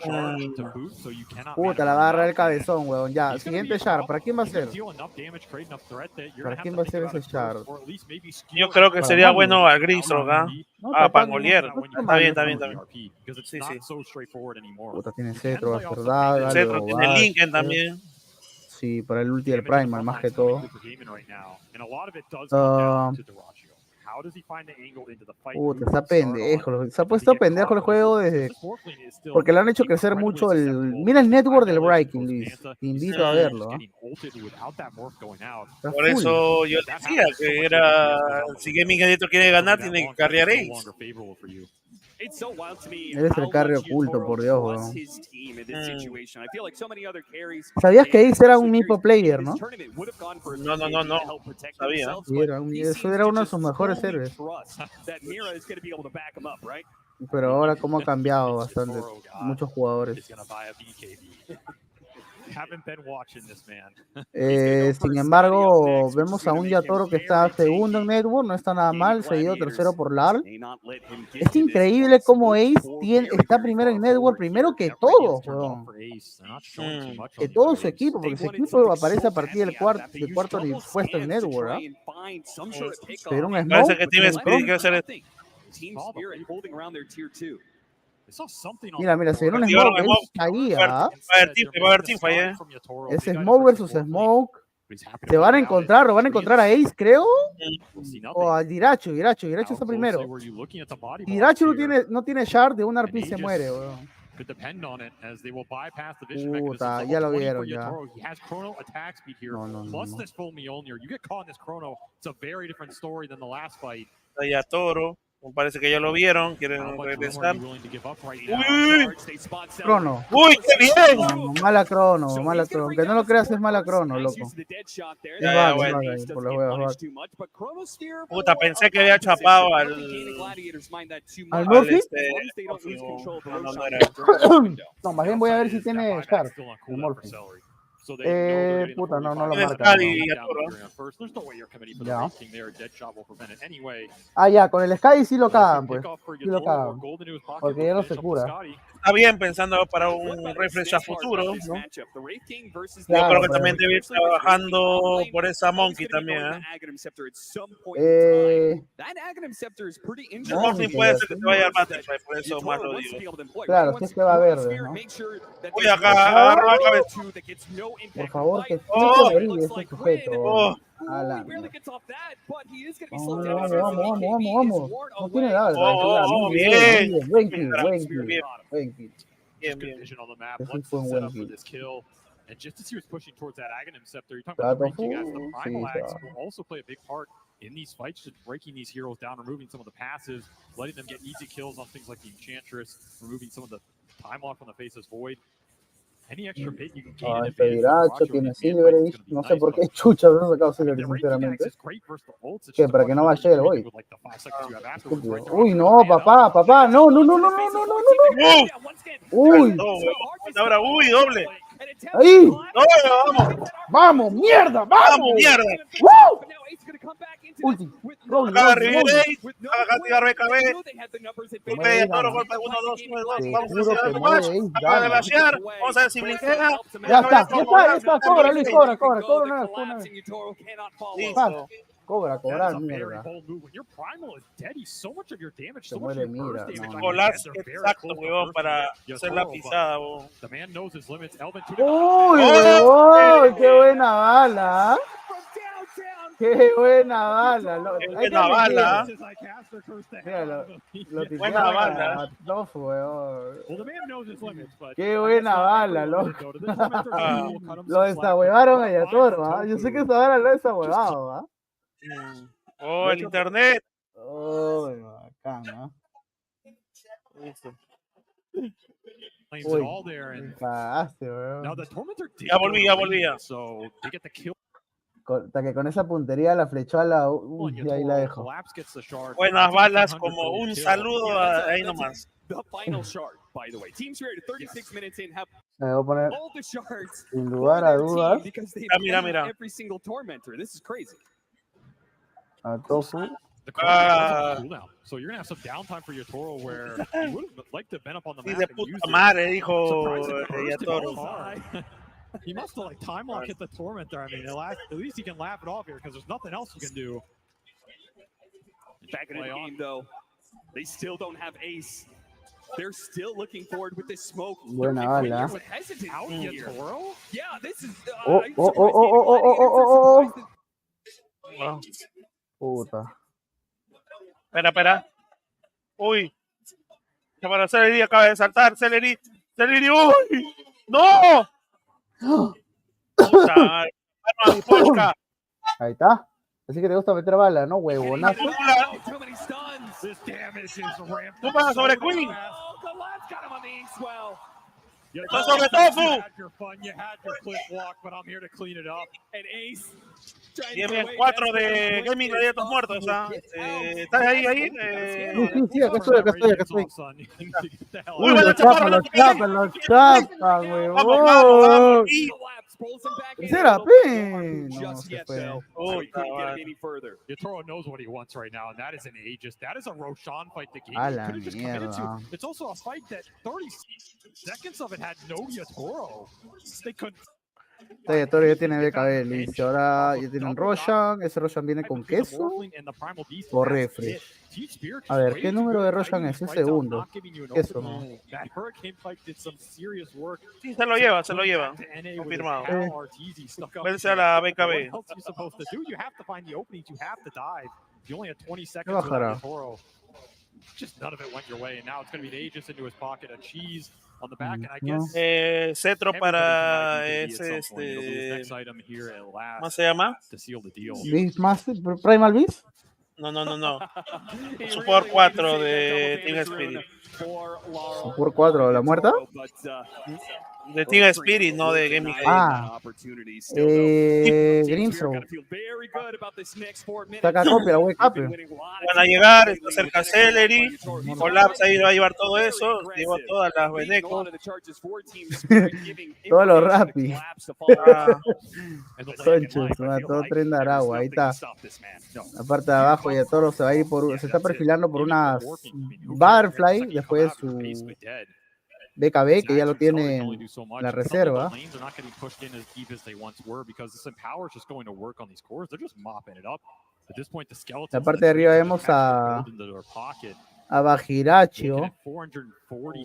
Puta, la va a agarrar el cabezón, weón. Ya, siguiente Shard. ¿Para quién va a ser? ¿Para quién va a ser ese Shard? Yo creo que sería bueno a Grisrock, ¿ah? A Pangolier. Está bien. Sí. Puta, tiene Cetro, va a ser Daga. Cetro tiene Linken también. Sí, para el ulti del Primal, más que todo. Puta, está pendejo. Se ha puesto pendejo el juego desde... Porque le han hecho crecer mucho el... Mira el network del Breaking, Luis. Te invito a verlo. Por eso yo decía que era... Si Gaming Editor quiere ganar, tiene que carrear Ace. Eres el carry oculto, por Dios, weón. ¿Sabías que Ace era un Mipo player, no? No. Sabía. Eso era uno de sus mejores héroes. Pero ahora como ha cambiado bastante. Muchos jugadores. Sin embargo, vemos a un Yatoro que está segundo en Network, no está nada mal, seguido tercero por Lar. Es increíble cómo Ace está primero en Network, primero que todos, que todo su equipo, porque su equipo aparece a partir del cuarto puesto en Network. Pero un parece que tiene que hacer Mira, se vieron Smoke ahí, va a haber teamfight, Es Smoke versus Smoke. Se van a encontrar a Ace, creo. O a Diracho está primero. Diracho no tiene shard, de un RP se muere, weón. Puta, ya lo vieron ya. No. Yatoro. Parece que ya lo vieron, quieren regresar. Crono. ¡Uy, qué bien! No, mala crono. Que no lo creas, es mala crono, loco. Bueno. Puta, pensé que había chapado al Morphin. No era. No, más bien voy a ver si tiene Shard. El Morphin. Puta, no lo marca. Ya. Ah, ya, con el Sky sí lo cagan, pues. Sí lo cagan. Porque ya no se cura. Está bien pensando para un refresh a futuro, ¿no? Yo Claro, creo que también debe ir trabajando por esa Monkey también, ¿eh? El Monkey puede ser que te vaya al Battlefield, por eso más lo digo. Claro, si es que va verde, ¿no? Uy, acá agarro la cabeza. Por favor, que brille ese sujeto. Vamos. No tiene nada. Bien. Buen kill. Bien, bien. Ese fue un buen kill. And just as he was pushing towards that Aghanim Scepter, you're talking about the breaching as the Primal Axe will also play a big part in these fights, just breaking these heroes down, removing some of the passives, letting them get easy kills on things like the Enchantress, removing some of the time off on the Face's Void. Any extra pit you can gain este Viracho tiene Silverage, no sé por qué chucha no sacado Silverage, sinceramente. Que para que no vaya el Void. Uy, no, papá, no. Uy. Ahora, doble. Ahí. Vamos, mierda. Ulti. Acá castigar BKB. Golpea Toro, golpe 1, 2, 1, 2. Vamos a demasiar. Vamos a ver si blinquea. Ya está. Cobra, Luis, cobra. Listo. Cobrar, mierda. Se muere, mira. Colapse exacto, huevón, para hacer la pisada, huevón. Uy, qué buena bala. Qué buena bala. Buena bala. Mira, lo buena bala. No, huevón. Qué buena bala, loco. Lo desahuevaron a Yator, ¿va? Yo sé que esa bala lo ha desahuevado, ¿va? Oh, el internet. Oh, bacán, ¿no? Ya volvía. Hasta que con esa puntería la flechó a la... y ahí la dejo. Buenas balas, como un saludo ahí nomás. Me voy a poner, sin lugar a dudas, mira. A Tofu. So you're gonna have some downtime for your Toro where you would have liked to have been up on the map. De puta madre, dijo Yatoro. He must have time lock hit the Tormentor. I mean, at least he can laugh it off here because there's nothing else you can do. Back in the game though, they still don't have Ace. They're still looking forward with this smoke. Buena bala. Yeah, this is. Puta. Espera. Uy. Para Celery acaba de saltar. Celery. Uy. ¡No! Puta. Ahí está. Así que te gusta meter bala, ¿no, huevonazo? Tú pasas sobre Queen. Estás sobre Tofu. Bien, 4 de Gaming Gladiators muertos. ¿Estás ahí? Sí, acá estoy. Uy, lo chapan, huevón. Será pin. No se fue. Yatoro knows what he wants right now, and that is an Aegis. That is a Roshan fight the game A la could have just come into. mierda. It's also a fight that 30 seconds of it had no Yatoro. They couldn't. Yatoro ya tiene BKB, listo. Ahora ya tiene un Roshan. Ese Roshan viene con queso o refresh. A ver, ¿qué número de Roshan es? El segundo. Queso, ¿no? Sí, se lo lleva. Confirmado. Vence a la BKB. ¿Qué bajará? Just none of it went your way, and now it's going to be an Aegis into his pocket, a cheese on the back, and I guess cetro para ese ¿cómo se llama? Primal Beast. No. Support 4 de Team Spirit. Support 4, ¿la muerta? De Team Spirit, no de Gaming. Grimson. Saca copia, la wake up. Van a llegar, está cerca Celery, Collapse ahí va a llevar todo eso, llevó todas las Benecos. Todos los rapis. Conchos, todo tren de Aragua, ahí está. La parte de abajo ya todo se va a ir se está perfilando por una Butterfly, después su BKB, que ya lo tiene en la reserva. La parte de arriba vemos a Bajiracho,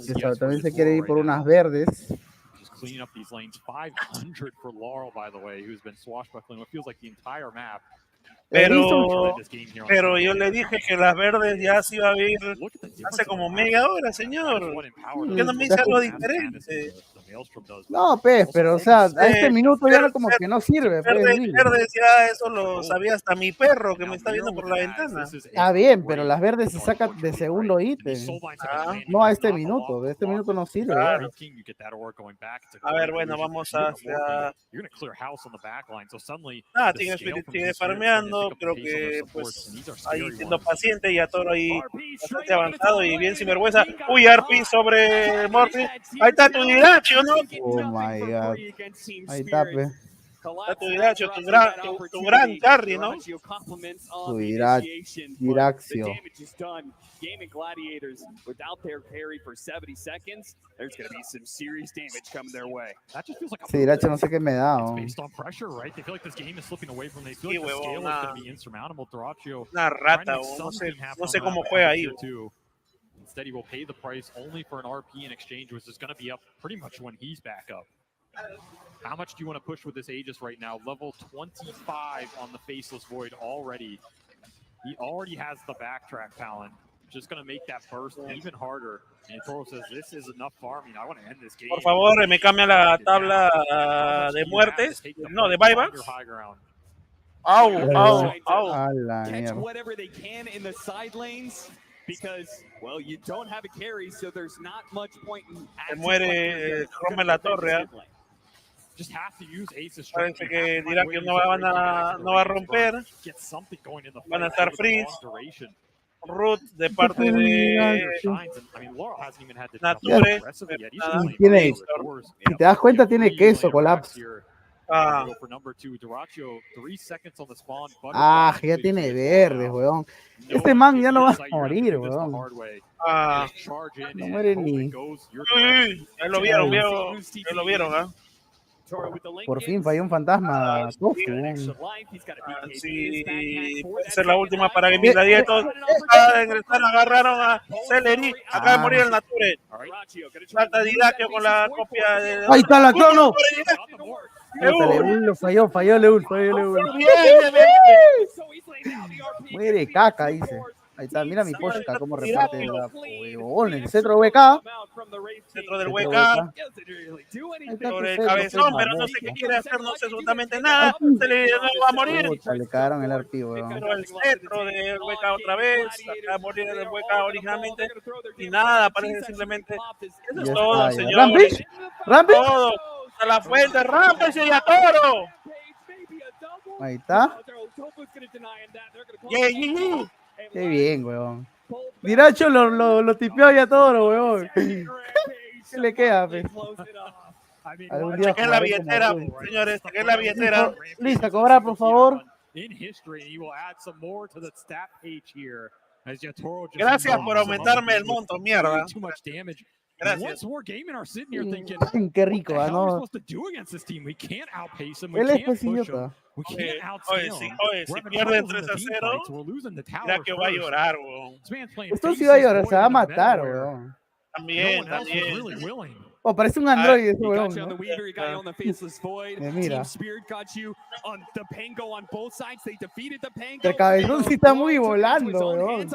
que también se quiere ir por unas verdes. Pero yo le dije que las verdes ya se iba a ver hace como media hora, señor. ¿Por qué no me dice algo diferente? No, pues, pero o sea, a este minuto ya no, como que no sirve. Verdes ya eso lo sabía hasta mi perro que me está viendo por la ventana. Está bien, pero las verdes se sacan de segundo ítem. No a este minuto, de este minuto no sirve. Claro. A ver, bueno, vamos hacia... Tiene Spirit, sigue farmeando, creo que pues ahí siendo paciente, ya todo ahí bastante avanzado y bien sinvergüenza. Uy, Arpi sobre Morphy. Ahí está tu Diracho, ¿no? Oh my god. Ahí está, pe. Está tu Diracho, tu gran carry, ¿no? Tu Diraxio. Gaming Gladiators without their carry for 70 seconds, there's going to be some serious damage coming their way. Sí, Diracho no sé qué me da. Una rata, no sé cómo juega ahí. Instead, he will pay the price only for an RP in exchange, which is going to be up pretty much when he's back up. How much do you want to push with this Aegis right now? Level 25 on the Faceless Void already. He already has the backtrack talent. Just going to make that burst even harder. And Toro says, this is enough farming. I want to end this game. Por favor, me cambia la tabla de muertes. No, de buybacks. Au. Catch whatever they can in the side lanes. Because, well, you don't have a carry, so there's not much point in... Se muere, rompe la torre, Just have to use Ace's parece que dirá que no va a romper. Van a estar freeze. Root de parte de Nature. Si te das cuenta, tiene queso, Collapse. Ya tiene verdes, weón. Este man ya no va a morir, weón. No muere ni. Ya lo vieron, Por fin falló un fantasma. Sí, puede ser la última para Gaming Gladietors. Acaba de ingresar, agarraron a Celery. Acaba de morir el Nature. Salta Diracio con la copia de... ¡Ahí está la crono! Falló Leul. Muere caca, dice. Ahí está, mira mi poshka cómo reparte la huevón. El centro de WK. Centro del WK. Sobre el cabezón, pero no sé qué quiere hacer, no sé absolutamente nada. Se le va a morir. Le cagaron el arpi, weón. Pero el centro del WK otra vez. Acaba de morir el WK originalmente. Y nada, parece simplemente. Eso es todo, señor. ¿Rampage? Todo. A la fuente, Rampage y a Toro. Ahí está. Qué bien, weón. Diracho lo tipeó ya todo, weón. ¿Qué le queda, pe? Chequen la billetera, señores. Chequen la billetera. Lista, cobrar, por favor. Gracias por aumentarme el monto, mierda. Gracias. Qué rico, ¿no? Él es pues idiota. Oye, si pierden 3-0, mira que va a llorar, weón. Esto sí va a llorar, se va a matar, weón. También. Oh, parece un androide ese weón, ¿no? Mira. El cabezón sí está muy volando, weón.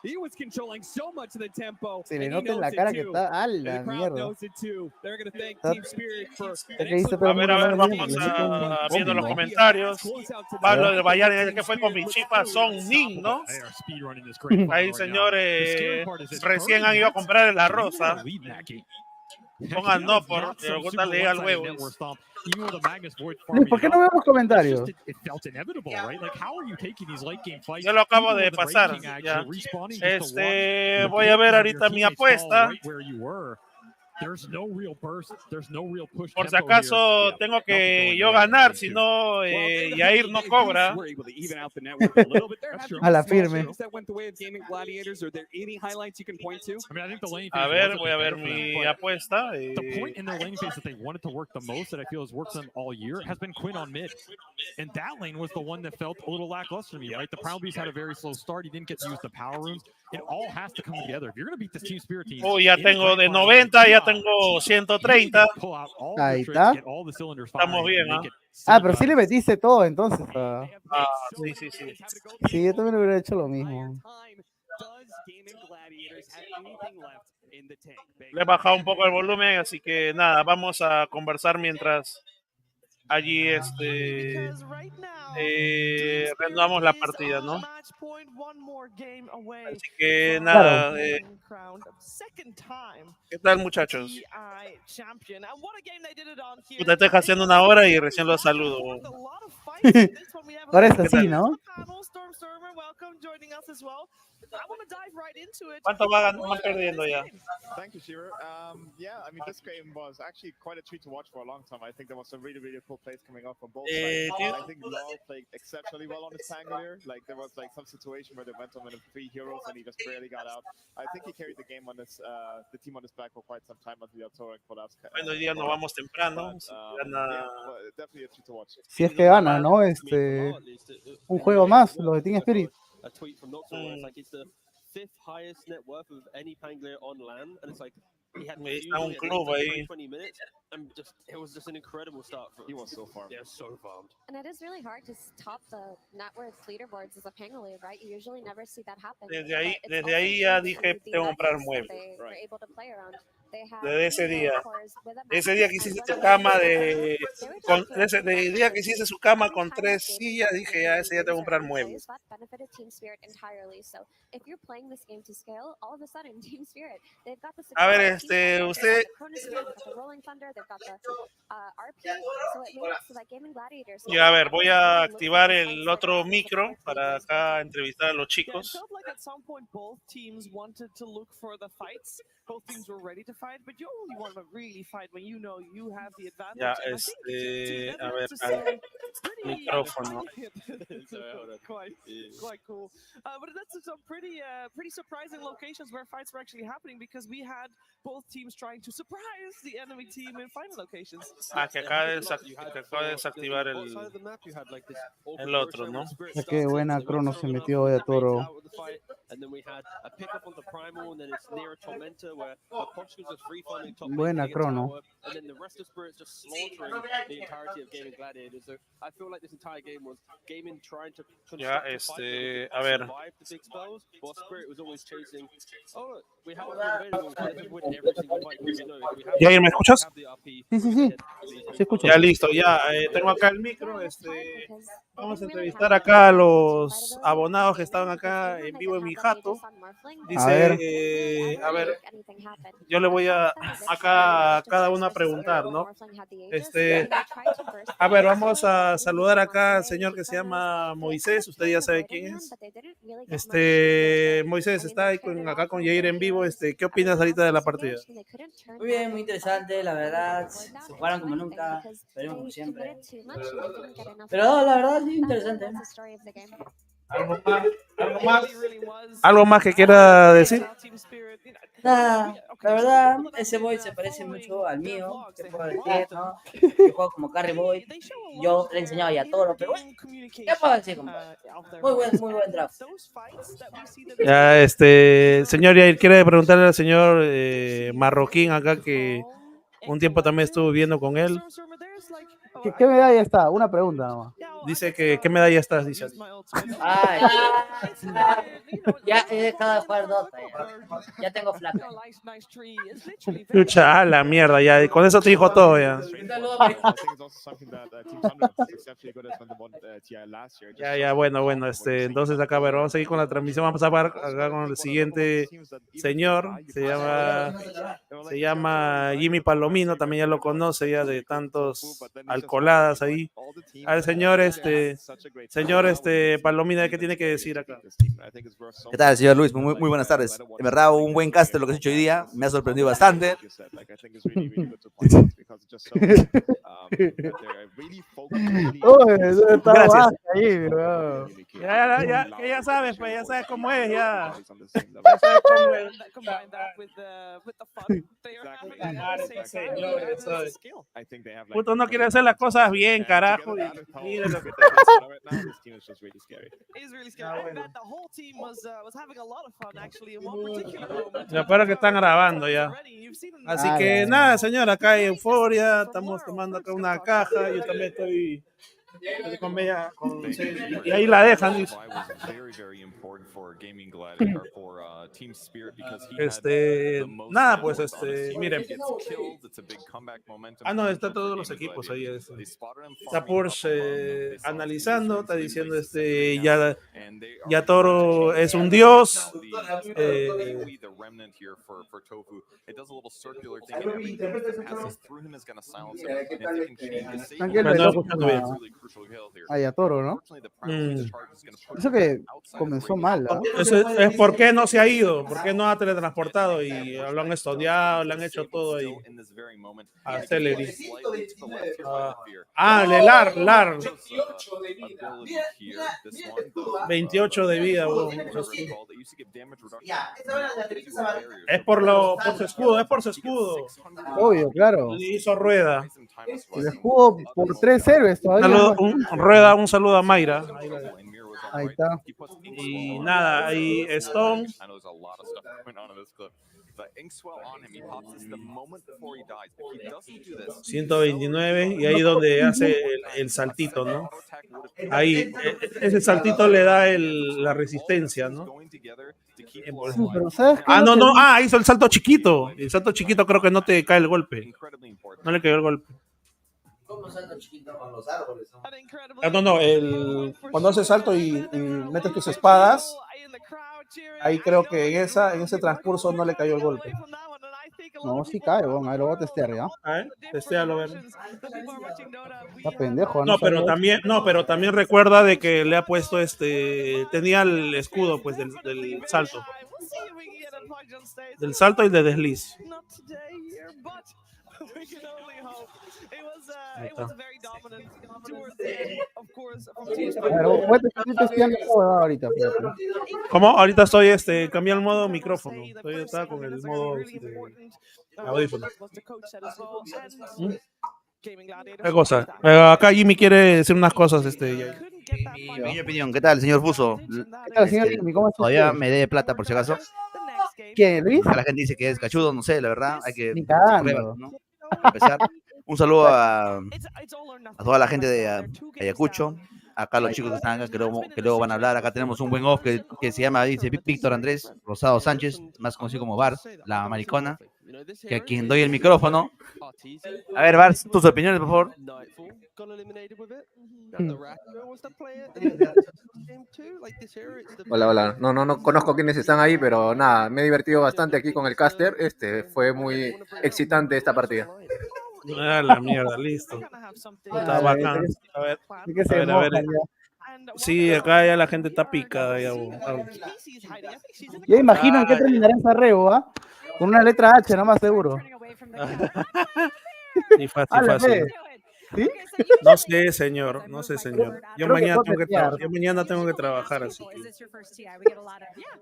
He was controlling so much of the tempo. Se le nota en la cara que está a la mierda. A ver, vamos a viendo los comentarios. Pablo del Vallar, que fue con mi chipa Son Ning, ¿no? Ahí, señores, recién han ido a comprar la rosa. Pongan no por preguntarle al huevo. ¿Por qué no veo los comentarios? Yo lo acabo de pasar. Ya. Voy a ver ahorita mi apuesta. Por si acaso tengo que yo ganar, si no, Yair no cobra. A la firme. A ver, voy a ver mi apuesta. The point in their lane phase that they wanted to work the most, that I feel has worked them all year, has been Quinn on mid. And that lane was the one that felt a little lackluster to me, right? The Proud Beast had a very slow start. He didn't get to use the power rooms. It all has to come together. If you're going to beat this Team Spirit team... Ya tengo de 90, ya tengo 130. Ahí está. Estamos bien, ¿ah? Pero sí le metiste todo, entonces. Sí. Sí, yo también hubiera hecho lo mismo. Le he bajado un poco el volumen, así que nada, vamos a conversar mientras allí reanudamos la partida, ¿no? Así que nada, ¿qué tal, muchachos? Puta, estoy haciendo una hora y recién los saludo. Ahora es así, ¿no? ¿Cuánto van perdiendo ya? Thank you, Shiro. Yeah, I mean, this game was actually quite a treat to watch for a long time. I think there was some really, really cool plays coming up on both sides. I think Law played exceptionally well on his tangle here. Like, there was like some situation where they went on with 3 heroes and he just barely got out. I think he carried the game on his, the team on his back for quite some time until Yatoro and Collapse. Bueno, ya nos vamos temprano. Definitely a treat to watch. Si es que gana, ¿no? Un juego más, lo de Team Spirit. A tweet from Noxel, it's like it's the 5th highest net worth of any Pangolier on land, and it's like he had 20 minutes, and it was just an incredible start. He was so farmed. Yeah, so farmed. And it is really hard to top the net worth leaderboards as a Pangolier, right? You usually never see that happen. Desde ahí ya dije, tengo que comprar muebles. Desde ese día que hiciste tu cama ese día que hiciste su cama con 3 sillas, dije ya ese día tengo que comprar muebles. A ver, usted ya, a ver, voy a activar el otro micro para acá entrevistar a los chicos. Both teams were ready to fight, but you only want to really fight when you know you have the advantage. Ya, a ver, al micrófono. Quite cool. But that's some pretty surprising locations where fights were actually happening, because we had both teams trying to surprise the enemy team in final locations. Que acaba de desactivar el otro, ¿no? Qué buena Crono se metió de Toro. Buena Crono. Ya, a ver. Yair, ¿me escuchas? Sí. Se escucha. Ya listo, ya tengo acá el micro. Vamos a entrevistar acá a los abonados que estaban acá en vivo en mi jato. Dice, a ver, yo le voy a acá a cada uno a preguntar, ¿no? A ver, vamos a saludar acá al señor que se llama Moisés. Usted ya sabe quién es. Moisés está ahí acá con Yair en vivo. ¿Qué opinas ahorita de la partida? Muy bien, muy interesante, la verdad. Se jugaron como nunca, veremos como siempre. Pero no, la verdad, sí, interesante. ¿Algo más que quiera decir? Nada, la verdad, ese boy se parece mucho al mío, que puedo decir, ¿no? Yo juego como carry boy, yo le he enseñado ya todo, pero bueno, ¿qué puedo decir, compadre? Muy buen draft. Ya, señor Yair, quiere preguntarle al señor Marroquín acá, que un tiempo también estuve viviendo con él. ¿Qué medalla está? Una pregunta nomás. Dice que ¿qué medalla estás? Dice. Ay, ya he dejado de jugar Dota. Ya tengo flaca. Chucha, a la mierda, ya. Con eso te dijo todo, ya. Ya, bueno, entonces acá, a ver, vamos a seguir con la transmisión. Vamos a pasar acá con el siguiente señor. Se llama Jimmy Palomino, también ya lo conoce, ya de tantos alcoholadas ahí. Al señor Palomino, ¿qué tiene que decir acá? ¿Qué tal, señor Luis? Muy buenas tardes. En verdad, un buen caster lo que has hecho hoy día. Me ha sorprendido bastante. Gracias. Ya sabes, pues, ya sabes cómo es, ya. Puto no quiere hacer las cosas bien, carajo. Lo espero que están grabando ya. Así que nada, señor, acá hay euforia. Estamos tomando acá una caja. Yo también estoy con ella. Y ahí la dejan. Nada, pues miren. No, está todos los equipos ahí. Está Porsche analizando, está diciendo ya Toro es un dios. A Toro, ¿no? Eso que comenzó mal, ¿no? Es por qué no se ha ido, por qué no ha teletransportado y lo han estudiado, le han hecho todo ahí. A Celery. LAR. 28 de vida. Es por su escudo. Obvio, claro. Le hizo Rueda. El escudo por 3 héroes todavía. Rueda, un saludo a Mayra. Ahí está. Y nada, ahí Stone. 129 y ahí donde hace el saltito, ¿no? Ahí, ese saltito le da la resistencia, ¿no? Hizo el salto chiquito. El salto chiquito creo que no te cae el golpe. No le cayó el golpe. ¿Cómo salto chiquito con los árboles? Cuando haces salto y metes tus espadas, ahí creo que en ese transcurso no le cayó el golpe. No, sí cae, bueno, ahí lo voy a testear, ¿ya? Testéalo, ver. Está pendejo, ¿no? Pero también recuerda de que le ha puesto tenía el escudo pues del salto. Del salto y de desliz. Ahí está. ¿Cómo? Ahorita estoy cambiando el modo micrófono. Estaba con el modo audífono. ¿Qué cosa? Acá Jimmy quiere decir unas cosas. Mi opinión, ¿qué tal, señor Fuso? ¿Qué tal, señor Jimmy? ¿Cómo estás? Todavía me dé plata, por si acaso. ¿Quién, Luis? La gente dice que es cachudo, no sé, la verdad. Hay que pruebas, ¿no? Empezar. Un saludo a toda la gente de Ayacucho. Acá los chicos que están acá, que luego van a hablar. Acá tenemos un buen off que se llama, dice Víctor Andrés Rosado Sánchez, más conocido como Bar, la maricona, que a quien doy el micrófono. A ver, Bar, tus opiniones, por favor. Hola. No conozco quiénes están ahí, pero nada, me he divertido bastante aquí con el caster. Fue muy excitante esta partida. La mierda, listo. Está bacán. A ver. Sí, acá ya la gente está picada. Ya imagino en qué terminará esa reo, ¿ah? Con una letra H, nomás seguro. Ni fácil. ¿Sí? No sé, señor. Yo mañana tengo que trabajar, así que...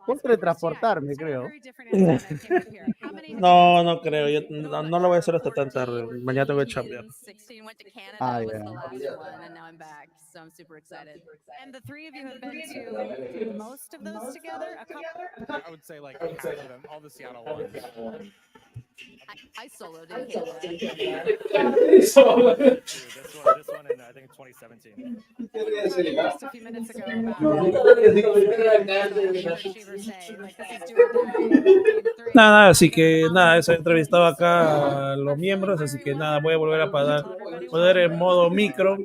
Puedo teletransportarme, creo. No creo. Yo no lo voy a hacer hasta tan tarde. Mañana tengo que chambear. Ah, ya. So I'm super excited. And the three of you have been to most of those together? A couple? I would say like half of them, all the Seattle ones. I soloed in Canada. This one in, I think, 2017. Just a few minutes ago about Nada, así que nada, eso he entrevistado acá a los miembros, así que nada, voy a volver a poner en modo micro.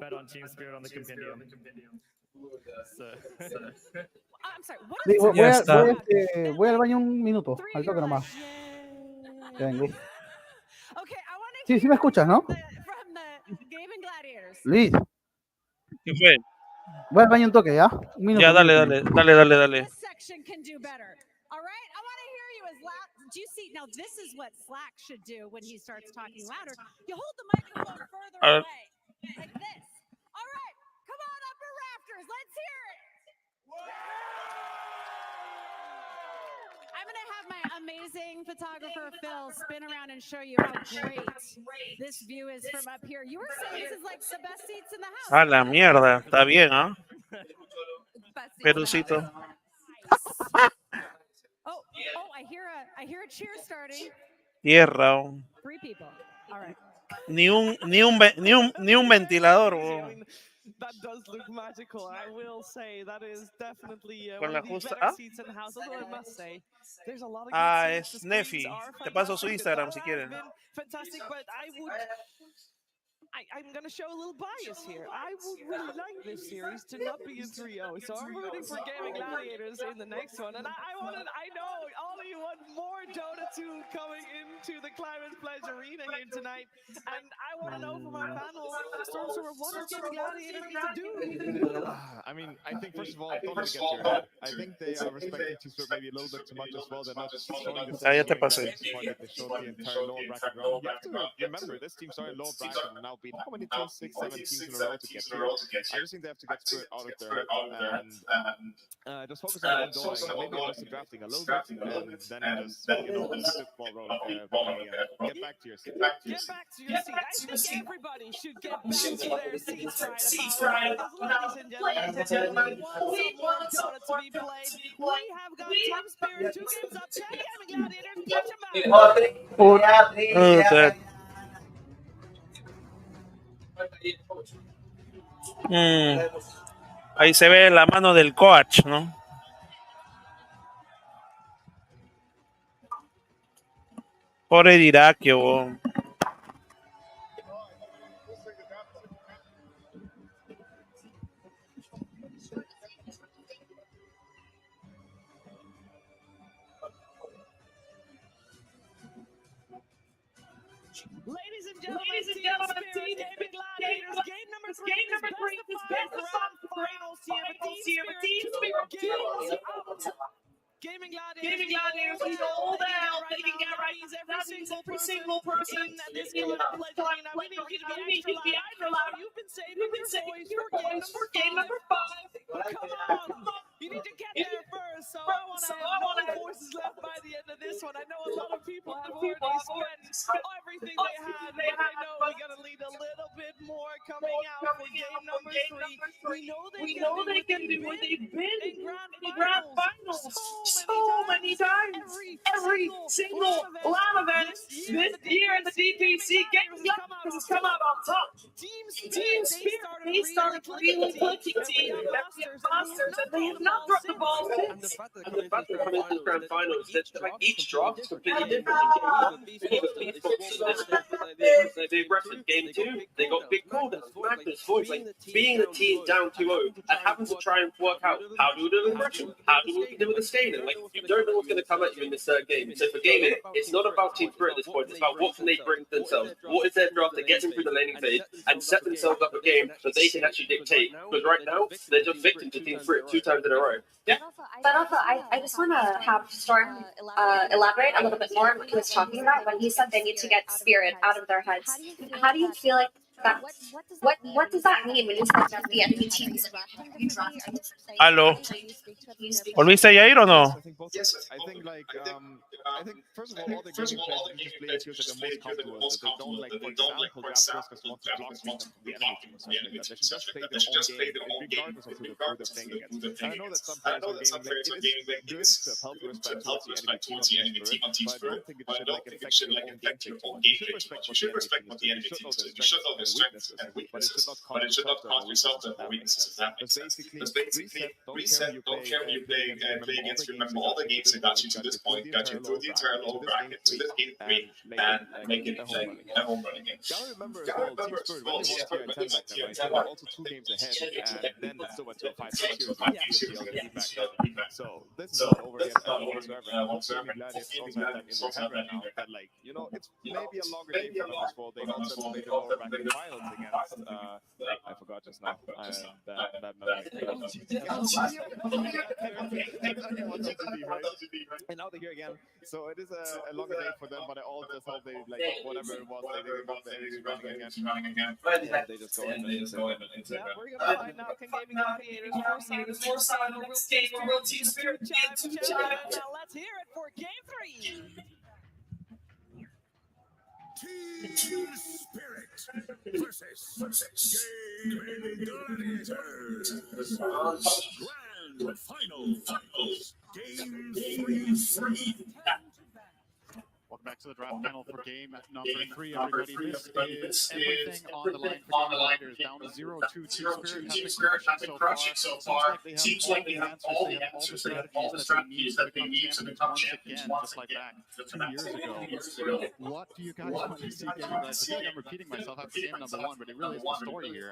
Voy al baño un minuto, al toque nomás. Ya vengo. Sí, sí me escuchas, ¿no? Luis. ¿Qué fue? Voy al baño un toque, ¿ya? Un minuto. Ya, dale. Do you see? Now, this is what Slack should do when he starts talking louder. You hold the microphone further away, like this. All right, come on, upper rafters, let's hear it. I'm going to have my amazing photographer, Phil, spin around and show you how great this view is from up here. You were saying this is like the best seats in the house. A la mierda, está bien, ¿ah? Perucito. I hear a cheer starting. Tierra. 3 people. All right. Ni un ventilador. That does look magical. I will say that is definitely Con one la of the justa. better seats in the house. Although I must say, there's a lot of Es Nefi. Te paso su Instagram si quieren. Fantastic, but I'm going to show a little bias here. I would really like this series to not be a 3-0. So I'm rooting for Gaming Gladiators in the next one. And I know all of you want more Dota 2 coming into the Climate Pledge Arena here tonight. And I want to know from our panel, Stormstormer, what does Gaming Gladiators need to do? I mean, I think first of all, don't get your head. I think they are respecting T-Sport maybe a little bit too much as well. They're not just showing the Ya te pasé. they showed the entire lower bracket round. You have to remember, this team started lower bracket and now beat how many teams? 6, 7 teams in a row to get here. I just think they have to get Spirit out of their head and just focus on what they're doing, maybe also drafting a little bit, and then just, keep the ball rolling. Get back to your seat. Get back to your seat. I think everybody should get back to their seats right about. Ladies and gentlemen, we want some more Dota to be played. We have got Team Spirit 2 games up. Gaming Gladiators, push Ahí se ve la mano del coach, ¿no? Pobre Diraquio. Ladies and gentlemen, Team Gaming Gladiators, game number 3 is best of 5 finals here, but Team Spirit games up. Gaming Gladiators need all the help they can get right. Every single person in this pledge arena. We need to be extra loud. You've been saving your voice for game number 5. But come on, you need to get there first. So I want to have no voices left by the end of this one. I know a lot of people have already spent everything they had, but I know we're going to need a little bit more coming out for game number 3. We know they can do what they've been in grand finals so many times. Every single LAN event this year in the DPC, Gaming Gladiators has come out on top. Team Spirit, they started really clicking team. They're monsters, and they have not dropped the ball since. And the fact they're coming to the grand finals, like each drop is completely different. They wrestled game 2, they got big gold. Magnus voice, like being the team down 2-0 and having to try and work out how do we do the impression, how do we do with the scaling. Like you don't know what's going to come at you in this game. So for gaming, it's not about Team Spirit at this point. It's about what can they bring to themselves. What is their draft that gets them through the laning phase and set themselves up a game that they can actually dictate. Because right now, they're just victims to Team Spirit 2 times in a row. Yeah. But also, I just want to have Storm elaborate a little bit more on what he was talking about when he said they need to get Spirit out of their heads. How do you feel like What does that mean when you say that the enemy team is drafting differently? Aló. ¿Volviste a ir o no? Yes, I think like I think first of all the gaming players just play heroes that they're most comfortable with. They don't like, for example, grab first because want to block them from the enemy team or something like that. They should just play their own game, regardless of who they're playing against. And I know that some players are gaming like it is good to help respect towards the enemy team on Team Spirit, but I don't think it should like affect your own gameplay too much. You should respect what the enemy team is doing. You should know their strengths and weaknesses, but it should not cause yourself to have weaknesses, if that makes sense. Because basically, reset, don't care who you play against, remember all the games that got you to this point, got you through the entire lower bracket, to this game 3, and make it a home run again. Gotta remember as well, Team Spirit, when they won tier 10 back then, they were also 2 games ahead, and then still went to a 5-6 series back then. So this is not over yet whatsoever. I'm glad it's also had that in their head right now, that like, you know, it's maybe a longer game for them as well. They also made the lower bracket finals against, I forgot just now, bad memory. And now they're here again, so it is a longer day for them, but I all just hope they, like, whatever it was, they got the energy running again, and they just go in and we're gonna find out, can Gaming Gladiators force out the next game where World Team Spirit champion? Now let's hear it for Game 3! Team Spirit versus Gaming Gladiators. Grand Finals. Game 3. Welcome back to the draft panel for game number 3, everybody. This is everything on the line for Gaming Gladiators. Down to 0-2. Team Spirit has been crushing so far. Seems like they have all the answers, they have all the strategies that they need to become champions once like that 2 years ago. What do you guys want to see Gaming Gladiators? I feel like I'm repeating myself after game number 1, but it really is the story here.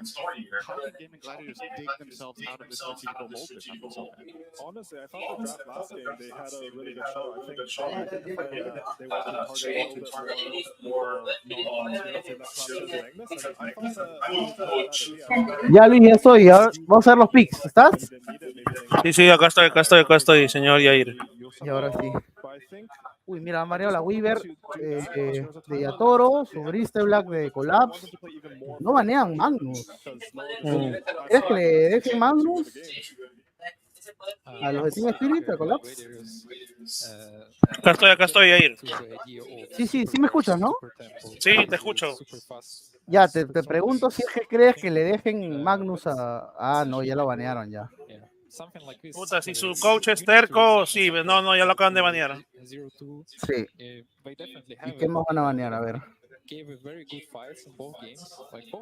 How can Gaming Gladiators dig themselves out of this strategical mold this season so far? Honestly, I thought the draft last game, they had a really good show. I think they wanted to target a little bit more Ya Luis, ya estoy. Ahora vamos a hacer los picks. ¿Estás? Sí, acá estoy, señor Yair. Y ahora sí. Uy, mira, ha mareado la Weaver de Yatoro, su Briste Black de Collapse. No banean Magnus. ¿Crees que le dejen Magnus a los de Team Spirit a Collapse? Acá estoy, Yair. Sí me escuchas, ¿no? Sí, te escucho. Ya, te pregunto si es que crees que le dejen Magnus a... Ah, no, ya lo banearon ya. Puta, si su coach es terco, sí, no, ya lo acaban de banear. Sí. ¿Y qué más van a banear? A ver.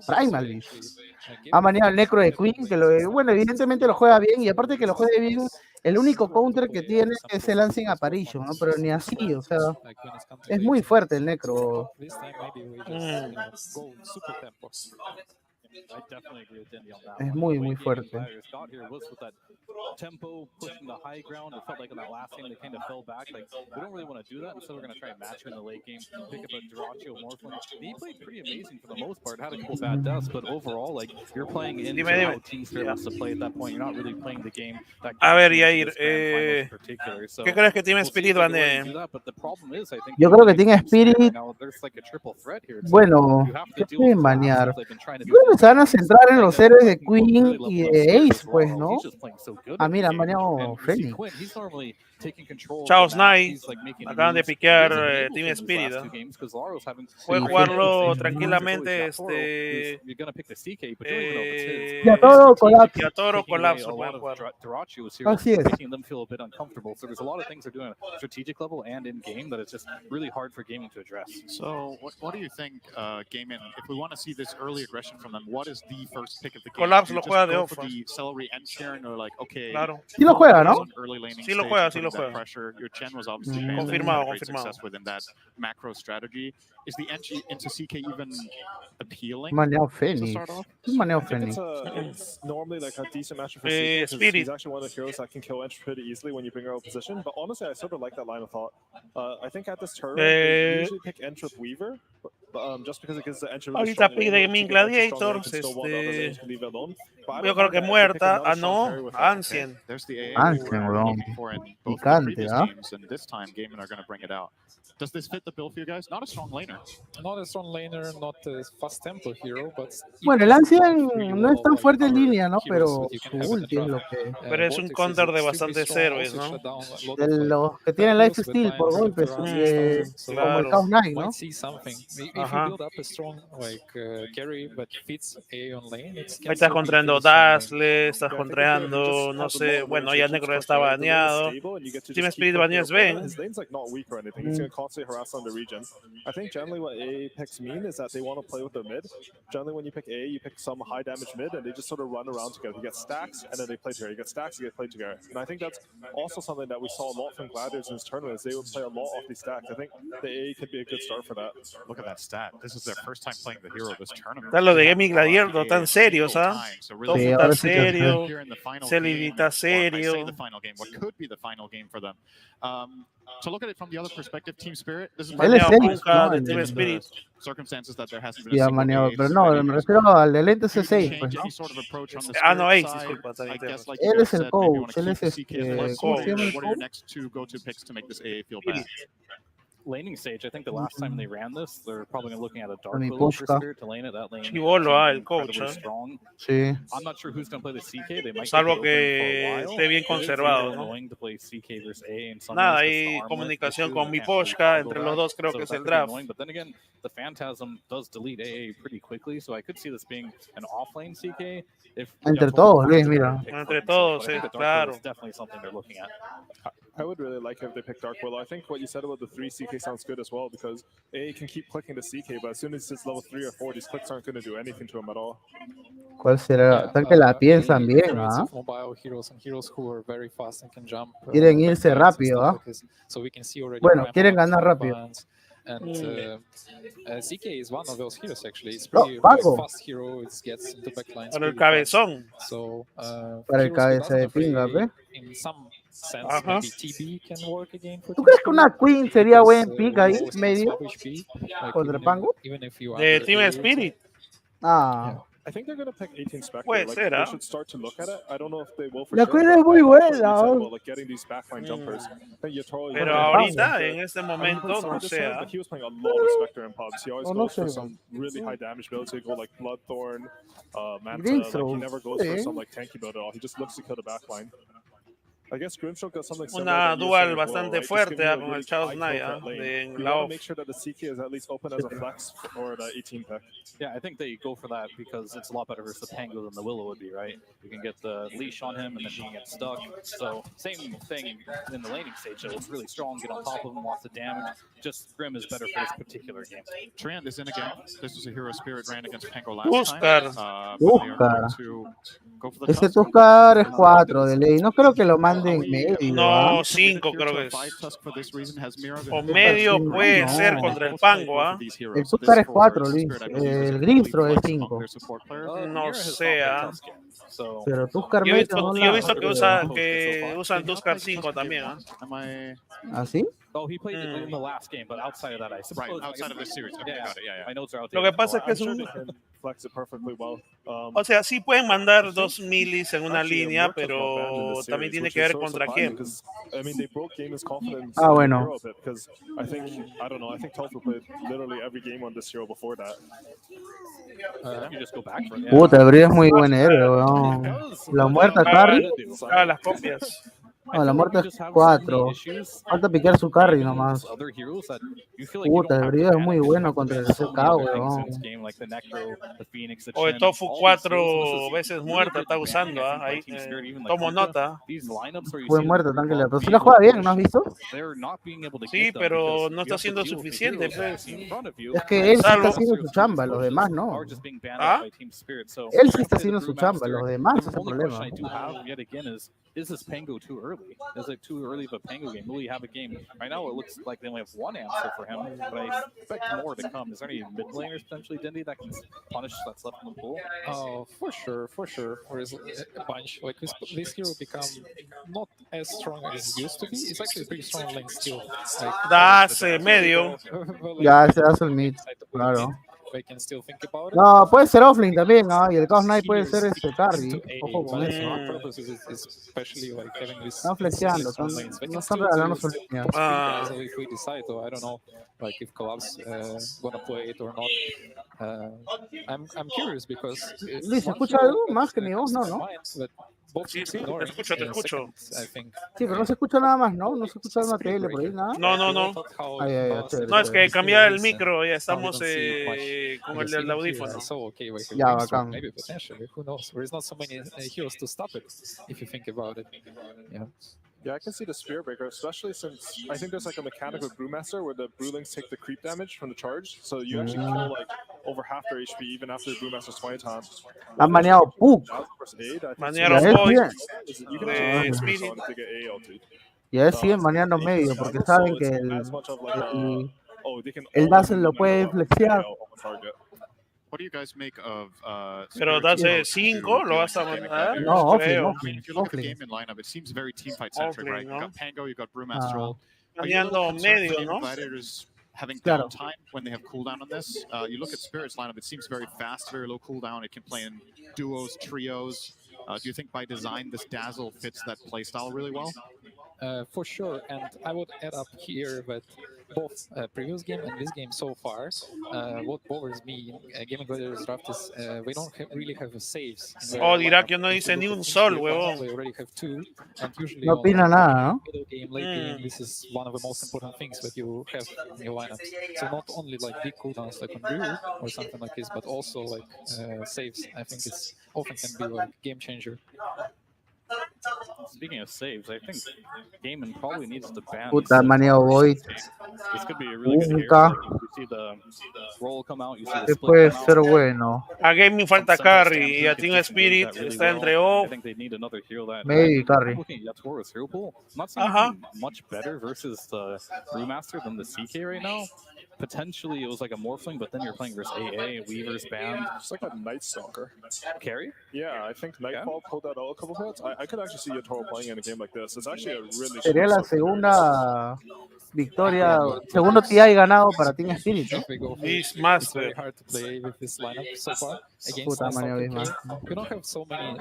Primal Beast. Ha baneado el Necro de Queen, que bueno, evidentemente lo juega bien, y aparte que lo juegue bien, el único counter que tiene es el Lancing Apparition, ¿no? Pero ni así, o sea, es muy fuerte el Necro. Es muy fuerte. Tempo, pushing the high ground. It felt like in that last game they kind of fell back. Like, we don't really want to do that, and so we're going to try and match him in the late game, pick up a Duraccio Morphling. He played pretty amazing for the most part, had a couple bad deaths, but overall, like, you're playing into how Team Spirit wants to play at that point. You're not really playing the game that a ver, Yair, ¿qué crees que Team Spirit banee? Yo creo que Team Spirit, bueno, ¿qué pueden banear? Yo creo que se van a centrar en los héroes de Queen y de Ace, pues, ¿no? Ah, mira, han baneado Fenix. Chao Snai, acaban de piquear Team Spirit. Puede jugarlo tranquilamente. Yatoro Collapse. Yatoro Collapse pueden jugar. Así es. So there's a lot of things they're doing at a strategic level and in game that it's just really hard for gaming to address. So what do you think, Gaming? If we want to see this early aggression from them, what is the first pick of the game? Collapse lo juega de off. The celery end sharing, or like, okay, claro. Sí lo juega, ¿no? Sí lo juega. Pressure. Your Chen was obviously confirmado. Success within that macro strategy. Is the entry into CK even appealing? Maneo Phoenix. Maneo Phoenix. It's normally like a decent match for CK. He's actually one of the heroes that can kill entry pretty easily when you bring her out of position. But honestly, I sort of like that line of thought. I think at this turn, they usually pick entry with Weaver. Just because it gives the entry. Ahorita pick de Gaming Gladiators. Yo creo que muerta. Ah, no. Ancien. Ancien, weón. Picante, ¿ah? Does this fit the bill for you guys? Not a strong laner. Not a strong laner, not a fast tempo hero, but Bueno, el Ancien no es tan fuerte en línea, ¿no? Pero su ulti es lo que... Pero es un counter de bastantes héroes, ¿no? De los que tienen life steal por golpes, como el Chaos Knight, ¿no? Ajá. Ahí estás contraendo Dazzle, estás contraendo, no sé, bueno, ya Necro está baneado. Team Spirit baneó Sven. Constantly harass on the region. I think generally what AA picks mean is that they want to play with their mid. Generally, when you pick AA, you pick some high damage mid, and they just sort of run around together. You get stacks, and then they play together. You get stacks, you get played together. And I think that's also something that we saw a lot from Gladiators in this tournament. Is they would play a lot off these stacks. I think the AA could be a good start for that. Look at that stat. This is their first time playing the hero this tournament. Está lo de Gaming Gladiator tan serios, ¿ah? Todo está serio. Celebi está serio. What could be the final game for them. To look at it from the other perspective, Team Spirit, this is circumstances that there hasn't been a single Ace. Pero no, me refiero al de lente C6, pues, ¿no? Ah, no, Ace, disculpa. Él es el coach, él es ¿cómo se llama el What are your next two go-to picks to make this AA feel bad? Laning stage, I think the last time they ran this, they're probably looking at a Dark Willow for Spirit to lane it. That lane el coach, strong. Sí. I'm not sure who's going to play the CK. They might Salvo que esté bien conservado, ¿no? Nada, hay comunicación con mi Poshka, entre los dos creo que es el draft. But then again, the Phantasm does delete AA pretty quickly, so I could see this being an off-lane CK. Entre todos, Luis, mira. Entre todos, sí, claro. Definitely something they're looking at. I would really like if they pick Dark Willow. I think what you said about the 3 CK sounds good as well, because AA can keep clicking the CK, but as soon as it's level 3 or 4, these clicks aren't going to do anything to him at all. ¿Cuál será? Tal que la piensan bien, ¿ah? Quieren irse rápido, ¿ah? Bueno, quieren ganar rápido. CK is one of those heroes actually. It's pretty fast hero. It gets into backlines. Para el cabezón. So, para el cabeza de pinga, ¿ves? In some sense, maybe TB can work again. ¿Tú crees que una Queen sería buen pick ahí, medio? Contra Pango. De Team Spirit. Ah. I think they're going to pick 18 Spectre. Puede like, ser, they should start to look at it. I don't know if they will for La sure. Queen es muy buena. Like getting these backline jumpers. Pero ahorita, en este momento, no sé. He was playing a lot of Spectre in pubs. He always goes for some really high damage builds. He go like Bloodthorn, Manta. Like, he never goes for some like tanky build at all. He just looks to kill the backline. I guess Grimstroke got something una dual bastante fuerte con el Chaos Knight en la off. Make sure that the CK is at least open as a flex or the 18 pick. Yeah, I think they go for that because it's a lot better versus the Pango than the Willow would be, right? You can get the leash on him and then he can get stuck. So same thing in the laning stage. So it's really strong, get on top of him, lots of damage. Just Grim is better for this particular game. Trant is in again. This was a hero Spirit ran against Pango last Tuskar. time. Ese Tuskar es 4 de ley. No creo que lo manden medio. No, 5 creo que es. O medio puede ser contra el Pango, ¿ah? El Tuskar es 4, Luis. El Grimstroke es 5. No sé, ¿ah? Pero Tuskar yo he visto que usan Tuskar 5 también, ¿ah? ¿Ah, sí? Oh, he played it in the last game, but outside of that, I suppose. Right, outside of this series. Okay, got it. Yeah, yeah. My notes are out there. Lo que pasa es que es un... O sea, sí pueden mandar 2 milis en una línea, pero también tiene que ver contra quién. Ah, bueno. I think Tulsa played literally every game on this hero before that. You just go back for it. Puta, el Brio es muy buen héroe, weón. La muerta carry. Las copias. No, la muerte es 4. Falta piquear su carry nomás. Puta, el Brio es muy bueno contra el CK, weón. O el Tofu 4 veces muerta está usando, ¿ah? Ahí tomo nota. Fue muerta, tan que le... Pero si la juega bien, ¿no has visto? Sí, pero no está haciendo suficiente, pues. Es que él sí está haciendo su chamba, los demás no. ¿Ah? Él sí está haciendo su chamba, los demás ese es el problema. Is this Pango too early? Is it too early of a Pango game? Will he have a game? Right now, it looks like they only have one answer for him, but I expect more to come. Is there any mid laners potentially, Dindy, that can punish that's left in the pool? Oh, for sure. There is a bunch. Like this hero become not as strong as it used to be. It's actually pretty strong lane still. Like, das medio. Ya se hace el mid, claro. they can still think about it. No, puede ser offlane también, y el Chaos Knight puede ser carry. Ojo con eso. Especially like having this. Están flexiando, no están regalando sus líneas. If we decide, I don't know, like if Collapse gonna play it or not. I'm curious because. Luis, ¿escucha algo más que mi voz? No, ¿no? Sí, te escucho. Sí, pero no se escucha nada más, ¿no? No se escucha una tele por ahí, nada. No. No, es que cambiar el micro, ya estamos con el audífono. Ya, bacán. Maybe potentially, who knows? There's not so many heroes to stop it, if you think about it. Yeah, I can see the Spirit Breaker, especially since I think there's like a mechanic with Brewmaster where the Brewlings take the creep damage from the charge, so you actually kill like over half their HP even after the Brewmaster's 20 times. Han baneado Puck. Banearon Boy. Spirit. Y a ver siguen baneando medio porque saben que el Dazzle lo puede flexear. What do you guys make of Pero Dazzle 5 lo vas a mandar? No, if you look at the game in lineup, it seems very teamfight centric, right? You got Pango, you got Brewmaster. Baneando medio, ¿no? Having downtime when they have cooldown on this. You look at Spirit's lineup, it seems very fast, very low cooldown. It can play in duos, trios. Do you think by design this Dazzle fits that playstyle really well? For sure, and I would add up here that both previous game and this game so far, what bothers me in Gaming Gladiators draft is we don't really have saves. Dirá que no dice ni un sol, huevón. We already have two, and usually no opina nada, ¿no? Middle game, late game, this is one of the most important things that you have in your lineup. So not only like big cooldowns like on Brew or something like this, but also like saves. I think it's often can be like game changer. Speaking of saves, I think Gaiman probably needs to ban. Puta, baneado Void. This could be a really good hero. You see the roll come out, you see the split puede come ser out. bueno. A Gaming falta carry y a Team Spirit está entre off. I think they need another hero that. Maybe carry. Looking at Yatoro's hero pool, I'm not seeing much better versus the Brewmaster than the CK right now. Potentially, it was like a Morphling, but then you're playing versus AA, Weaver's Band. Just like a Night Stalker. Carry? Yeah, I think Nightfall pulled that out a couple hits. I could actually see Yatoro playing in a game like this. It's actually a really Sería la segunda victoria, segundo TI ganado para Team Spirit, ¿no? It's very hard to play with this lineup so far. Against Puta, we don't have so many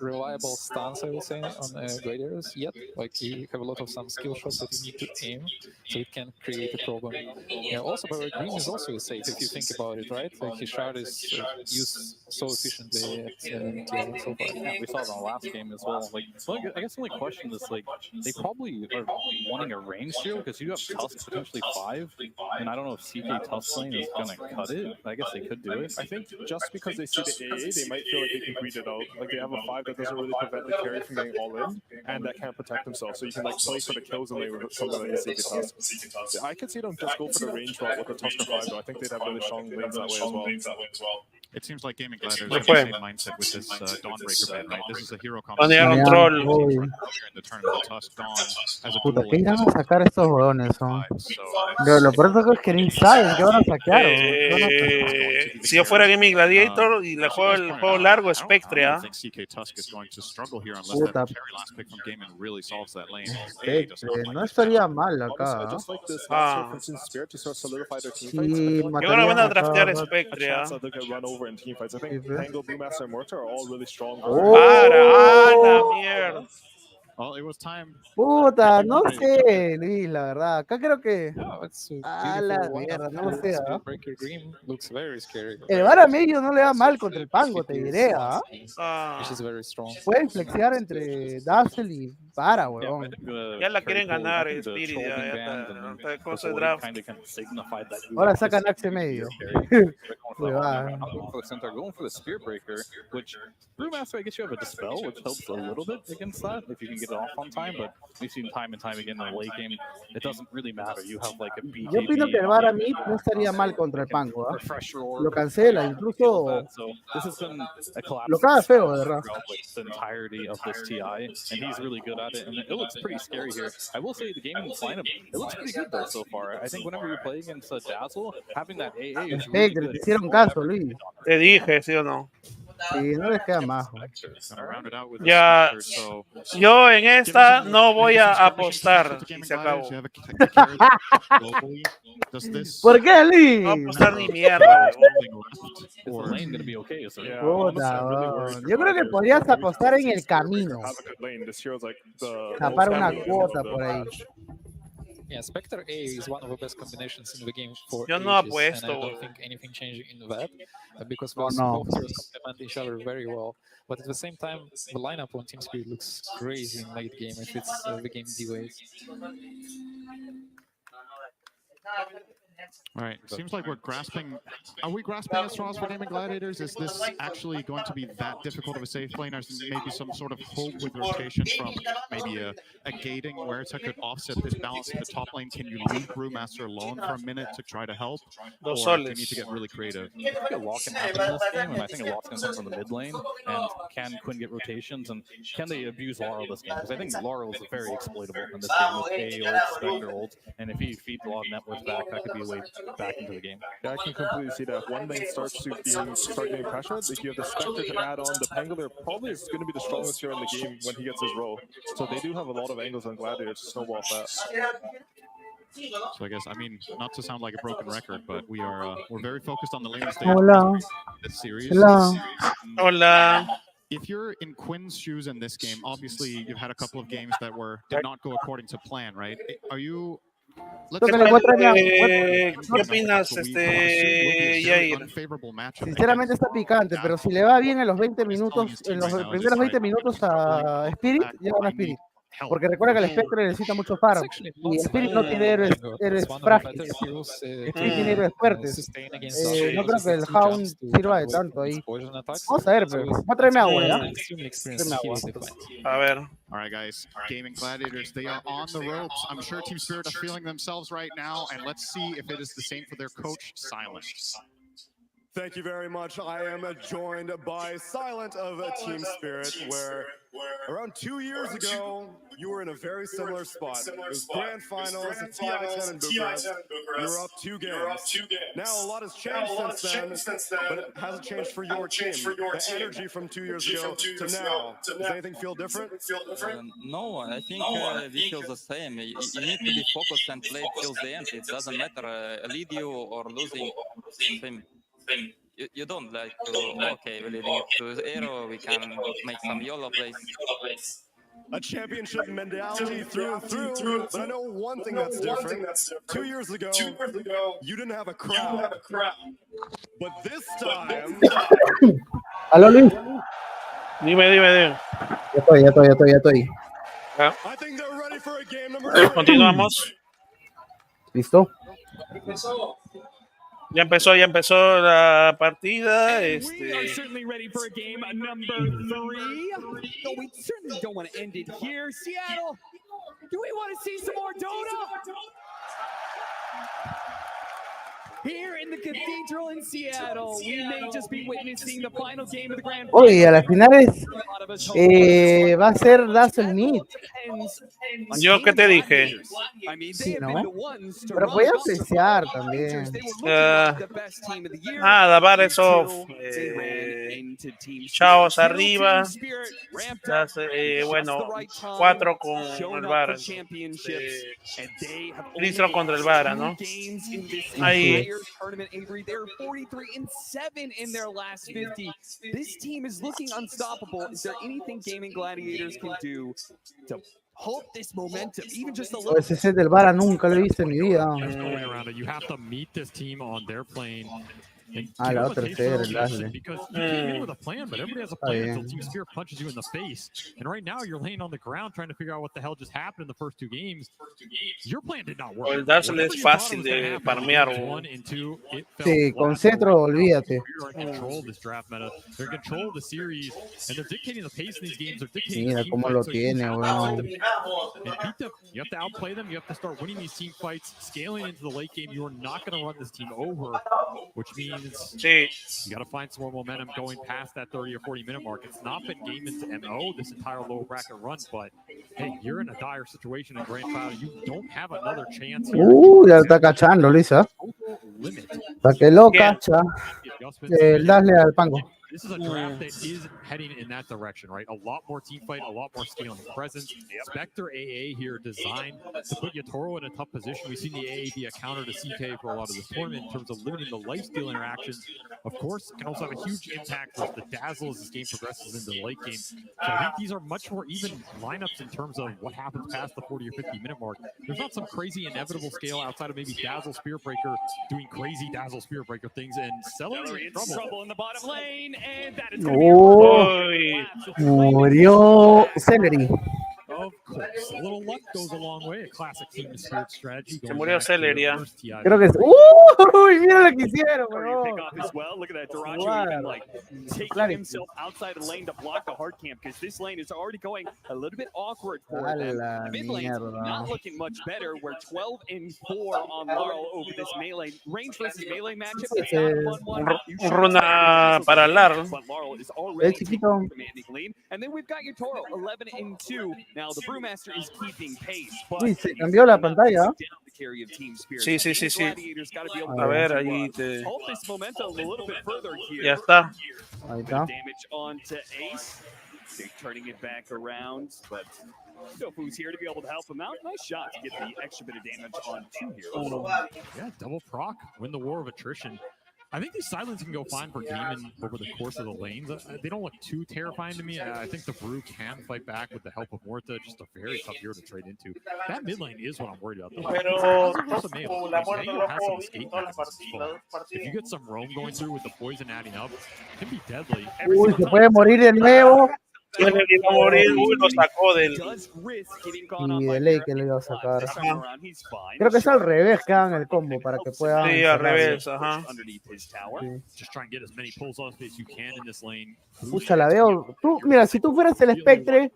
reliable stunts, I would say, on Gladiators yet. Like, you have a lot of some skill shots that you need to aim, so it can create a problem. Yeah, also, but Green is also safe if you think about it, right? Like, his shard is used so efficiently at TI so far. Yeah, we saw it in the last game as well. Like, so I guess the only question is, like, they probably are wanting a range hero because you have Tusk potentially 5, and I don't know if CK Tusk lane is going to cut it. I guess they could do it. I think just because they see the AA, they might feel like they can greed it out. Like, they have a 5 that doesn't really prevent the carry from getting all in, and that can't protect themselves. So you can, like, play for the kills and lane with something like CK Tusk. I could see them just go for the range route with the Tusker 5, though. I think they'd have really strong lanes that way as well. It seems like Gaming Gladiators have the same mindset with this Dawnbreaker ban, right? This is a hero Banearon troll. in the tournament. Tusk Dawn as a Puta, dual ¿qué irán a sacar estos huevones? Lo peor es que ni saben qué van a sacar. Si yo fuera Gaming Gladiator y le juego el juego largo, Spectre, I think CK Tusk is going to struggle here unless that carry last pick from Gaming really solves that lane. No estaría mal acá. I just like this for instance, Spirit to sort of solidify their team fights. Sí, yo no van a draftear A Spectre. chance that they'll get run over in team fights. I think Tango, Brewmaster, and Mortar are all really strong. La mierda. Well, it was time. Puta, no sé, Luis, la verdad. Acá creo que. La mierda, no lo sé. Looks very scary. El Vara medio no le da mal contra el Pango, te diré, Which is very strong. Pueden flexear entre Dazzle y Vara, weón. Ya la quieren ganar, Spirit, ya está cosa de draft. Ahora sacan Axe medio. Going for the Spirit Breaker, which Brewmaster, I guess you have a Dispel, which helps a little bit against that if you can get it off on time, but we've seen time and time again in the late game, it doesn't really matter. You have like a BKB. Yo opino que el Vara mid no estaría mal contra el Pango, Lo cancela, incluso lo caga feo, de verdad. The entirety of this TI, and he's really good at it, and it looks pretty scary here. I will say the gaming lineup, it looks pretty good though so far. I think whenever you play against Dazzle, having that AA is really good. Te hicieron caso, Luis. Te dije, ¿sí o no? Sí, no les queda más. Ya, yo en esta no voy a apostar y se acabó. ¿Por qué, Lee? No apostar ni mierda. Yo creo que podrías apostar en el camino. Tapar una cuota por ahí. Yeah, Spectre A is one of the best combinations in the game for Yo no ages, apuesto, and I don't think anything changing in that because No, both no. heroes complement each other very well. But at the same time, the lineup on Team Spirit looks crazy in late game if it's the game D-Ways. All right, seems like we're grasping. Are we grasping at straws for Gaming Gladiators? Is this actually going to be that difficult of a safe lane, or is there maybe some sort of hope with rotation from maybe a gating where it could offset this balance in the top lane? Can you leave Brewmaster alone for a minute to try to help, or do you need to get really creative? I think a lot can happen in this game, and I think a lot's going to come from the mid lane. And can Quinn get rotations, and can they abuse Laurel this game? Because I think Laurel is very exploitable in this game with A ult, Spectre ult, and if he feeds a lot of net worth back, that could be a way back into the game. Yeah, I can completely see that. If one lane starts getting pressured, if you have the Spectre to add on, the Pangolier probably is going to be the strongest here in the game when he gets his role. So they do have a lot of angles on Gladiators to snowball that. So I guess, I mean, not to sound like a broken record, but we're very focused on the lane stage Hola. this series. Hola. Hola. If you're in Quinn's shoes in this game, obviously you've had a couple of games that did not go according to plan, right? Are you? ¿Qué opinas, Jair? Sinceramente está picante, pero si le va bien en los 20 minutos, en los primeros 20 minutos a Spirit, llega a Spirit. Porque recuerda que el Spectre necesita mucho farm. Y Spirit no tiene héroes frágiles. Spirit tiene héroes fuertes. No creo que el Hound sirva de tanto ahí. Vamos a ver, pero va a traerme agua, ¿ya? Traerme agua. A ver. All right, guys. Gaming Gladiators, they are on the ropes. I'm sure Team Spirit are feeling themselves right now, and let's see if it is the same for their coach, Silent. Thank you very much. I am joined by Silent of Team Spirit, where around 2 years ago, you were in a very similar spot. It was Grand Finals, TI-10 in Bucharest. You were up 2 games. Now a lot has changed since then, but it hasn't changed for your team. The energy from 2 years ago to now, does anything feel different? No, I think we feel the same. You need to be focused and play till the end. It doesn't matter lead you or losing. You don't like to, okay, we're leading it to the arrow, we can make some YOLO plays. A championship mentality through and through, but I know one thing that's different. 2 years ago, you didn't have a crowd. But this time... Aló, Luis. Dime. Ya estoy. I think they're ready for a game number 2. Continuamos. ¿Listo? Ya empezó la partida. We are certainly ready for a game number 3. Though we certainly don't want to end it here. Seattle, do we want to see some more Dota? Here in the Cathedral in Seattle, we may just be witnessing the final game of the Grand Final. Oye, a las finales va a ser Dazzle Meet. ¿Yo qué te dije? Sí, ¿no? Pero voy a apreciar también. Nada, bares off. Chavos arriba. Bueno, 4 con el Vara. Listro contra el Vara, ¿no? Ahí. Tournament Avery, they're 43-7 in their last 50. This team is looking unstoppable. Is there anything Gaming Gladiators can do to hold this momentum, even just a little? Ese set del Vara nunca lo he visto en mi vida. There's no way around it. You have to meet this team on their plane. La otra tercera, because you came in with a plan, but everybody has a plan until Team Spirit punches you in the face. And right now, you're laying on the ground trying to figure out what the hell just happened in the first 2 games. Your plan did not work. El Dazzle es fácil de farmear. Sí, con Cetro, olvídate. They're in control of this draft meta. They're in control of the series, and they're dictating the pace in these games. They're dictating. Mira cómo lo tiene, weón. And beat them. You have to outplay them. You have to start winning these team fights, scaling into the late game. You are not going to run this team over, which means you got to find some more momentum going past that 30 or 40 minute mark. It's not been Gaiman's MO this entire low bracket run, but hey, you're in a dire situation in Grand Final. You don't have another chance here. Ya está cachando, Lisa. Para que lo cacha. Dale al pango. This is a draft that is heading in that direction, right? A lot more team fight, a lot more scale and presence. Spectre AA here designed to put Yatoro in a tough position. We've seen the AA be a counter to CK for a lot of this tournament in terms of limiting the lifesteal interactions. Of course, it can also have a huge impact with the Dazzle as this game progresses into the late game. So I think these are much more even lineups in terms of what happens past the 40 or 50 minute mark. There's not some crazy inevitable scale outside of maybe Dazzle Spirit Breaker doing crazy Dazzle Spirit Breaker things, and Celery in trouble in the bottom lane, and that is Murió Celery. Of course, a little luck goes a long way. A classic team spirit strategy. Se murió Celery. Creo que es. ¡Uy! Mira lo que hicieron, weón. Look at that, Duracho even like taking himself outside the lane to block the hard camp, because this lane is already going a little bit awkward for them. The mid lane's not looking much better. We're 12-4 on Laurel over this melee range versus melee matchup. It's not 1-1. Runa para Lar. But Laurel is already commanding lead. And then we've got Yatoro 11-2. Now the Brewmaster is keeping pace. Uy, se cambió la pantalla. Sí. A ver, ahí te... Ya está. Ahí está. Damage onto Ace. They're turning it back around, but Tofu's here to be able to help him out. Nice shot to get the extra bit of damage on 2 heroes. Yeah, double proc, win the war of attrition. I think these silence can go fine for Demon over the course of the lanes. They don't look too terrifying to me. I think the Brew can fight back with the help of Morta. Just a very tough hero to trade into. That mid lane is what I'm worried about. If you get some roam going through with the poison adding up, it can be deadly. Uy, se puede morir de nuevo. Tiene que morir, lo sacó del... Y de ley que le iba a sacar. Creo que es al revés que hagan el combo para que puedan... Sí, al revés, ajá. Pucha, la veo... Tú, mira, si tú fueras el Spectre,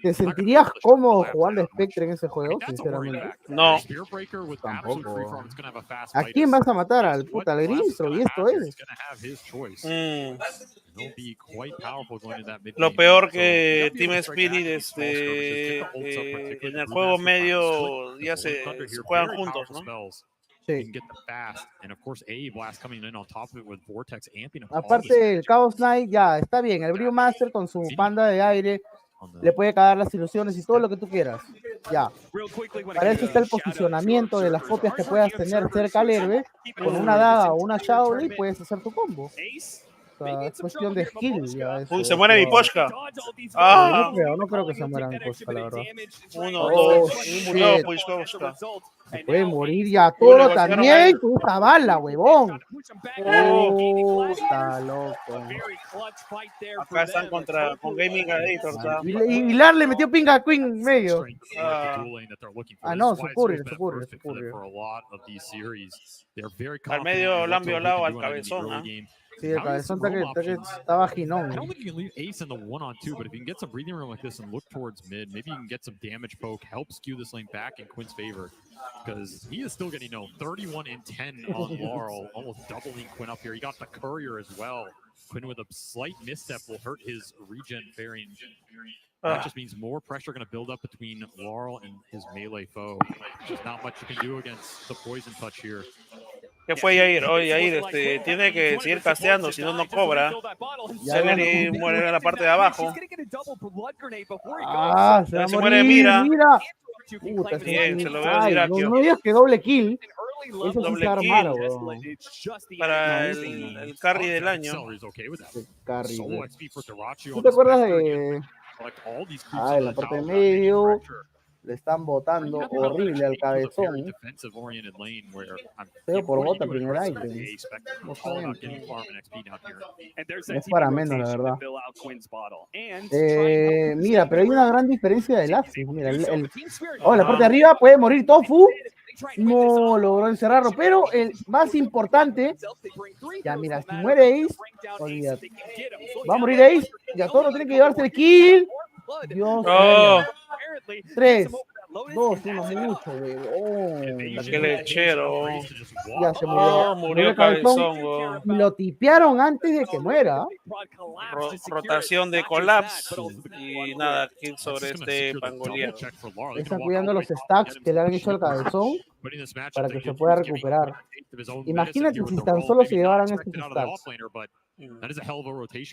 ¿te sentirías cómodo jugando Spectre en ese juego, sinceramente? No. Tampoco. ¿A quién vas a matar? Al puta al Grimstro, y esto es. Lo peor que Team Spirit en el juego medio ya se juegan juntos, ¿no? Sí. Aparte el Chaos Knight ya está bien, el Brewmaster con su panda de aire le puede cagar las ilusiones y todo lo que tú quieras. Ya. Para eso está el posicionamiento de las copias que puedas tener cerca al héroe. Con una daga o una Shaolin puedes hacer tu combo. O sea, es cuestión de skill. Ya, uy, se muere mi Poshka. No creo que se muera mi Poshka, la verdad. Murió Poshka. Se puede morir ya todo también. Puta bala, huevón. Está loco. Acá están con Gaming Gladiators. Y Lar le metió pinga a Queen en medio. No, se ocurre. Al medio lo han violado al cabezón, ¿ah? Sí, el cabezón estaba ginón. I don't think you can leave Ace in the 1-on-2, but if you can get some breathing room like this and look towards mid, maybe you can get some damage poke, help skew this lane back in Quinn's favor, because he is still getting 31-10 on Laurel, almost doubling Quinn up here. He got the courier as well. Quinn with a slight misstep will hurt his regen fairing. That just means more pressure going to build up between Laurel and his melee foe. There's not much you can do against the poison touch here. ¿Qué fue Yair? Oye, Yair, tiene que seguir casteando, si no, no cobra. Celery muere en la parte de abajo. Se muere Mira. Puta, bien, se lo veo Dirakio. No digas que doble kill. Eso doble sí se kill armaron, para el carry del año. ¿Tú te acuerdas de...? En la parte de medio... Le están botando horrible al cabezón. Pero por bota primer item. Es para menos, la verdad. Mira, pero hay una gran diferencia del Axis. Mira, la parte de arriba puede morir Tofu. No logró encerrarlo, pero el más importante, ya mira, si muere Ace, olvídate. Va a morir Ace, ya todo tiene que llevarse el kill. Dios mío. 3, 2, 1, mucho, weón. Qué lechero. Ya se murió. Murió cabezón. Lo tipearon antes de que muera. Rotación de collapse. Y nada, kill sobre este pangoliano. Están cuidando los stacks que le han hecho al cabezón. para que se pueda recuperar. Imagínate si tan solo se llevaran estos stacks.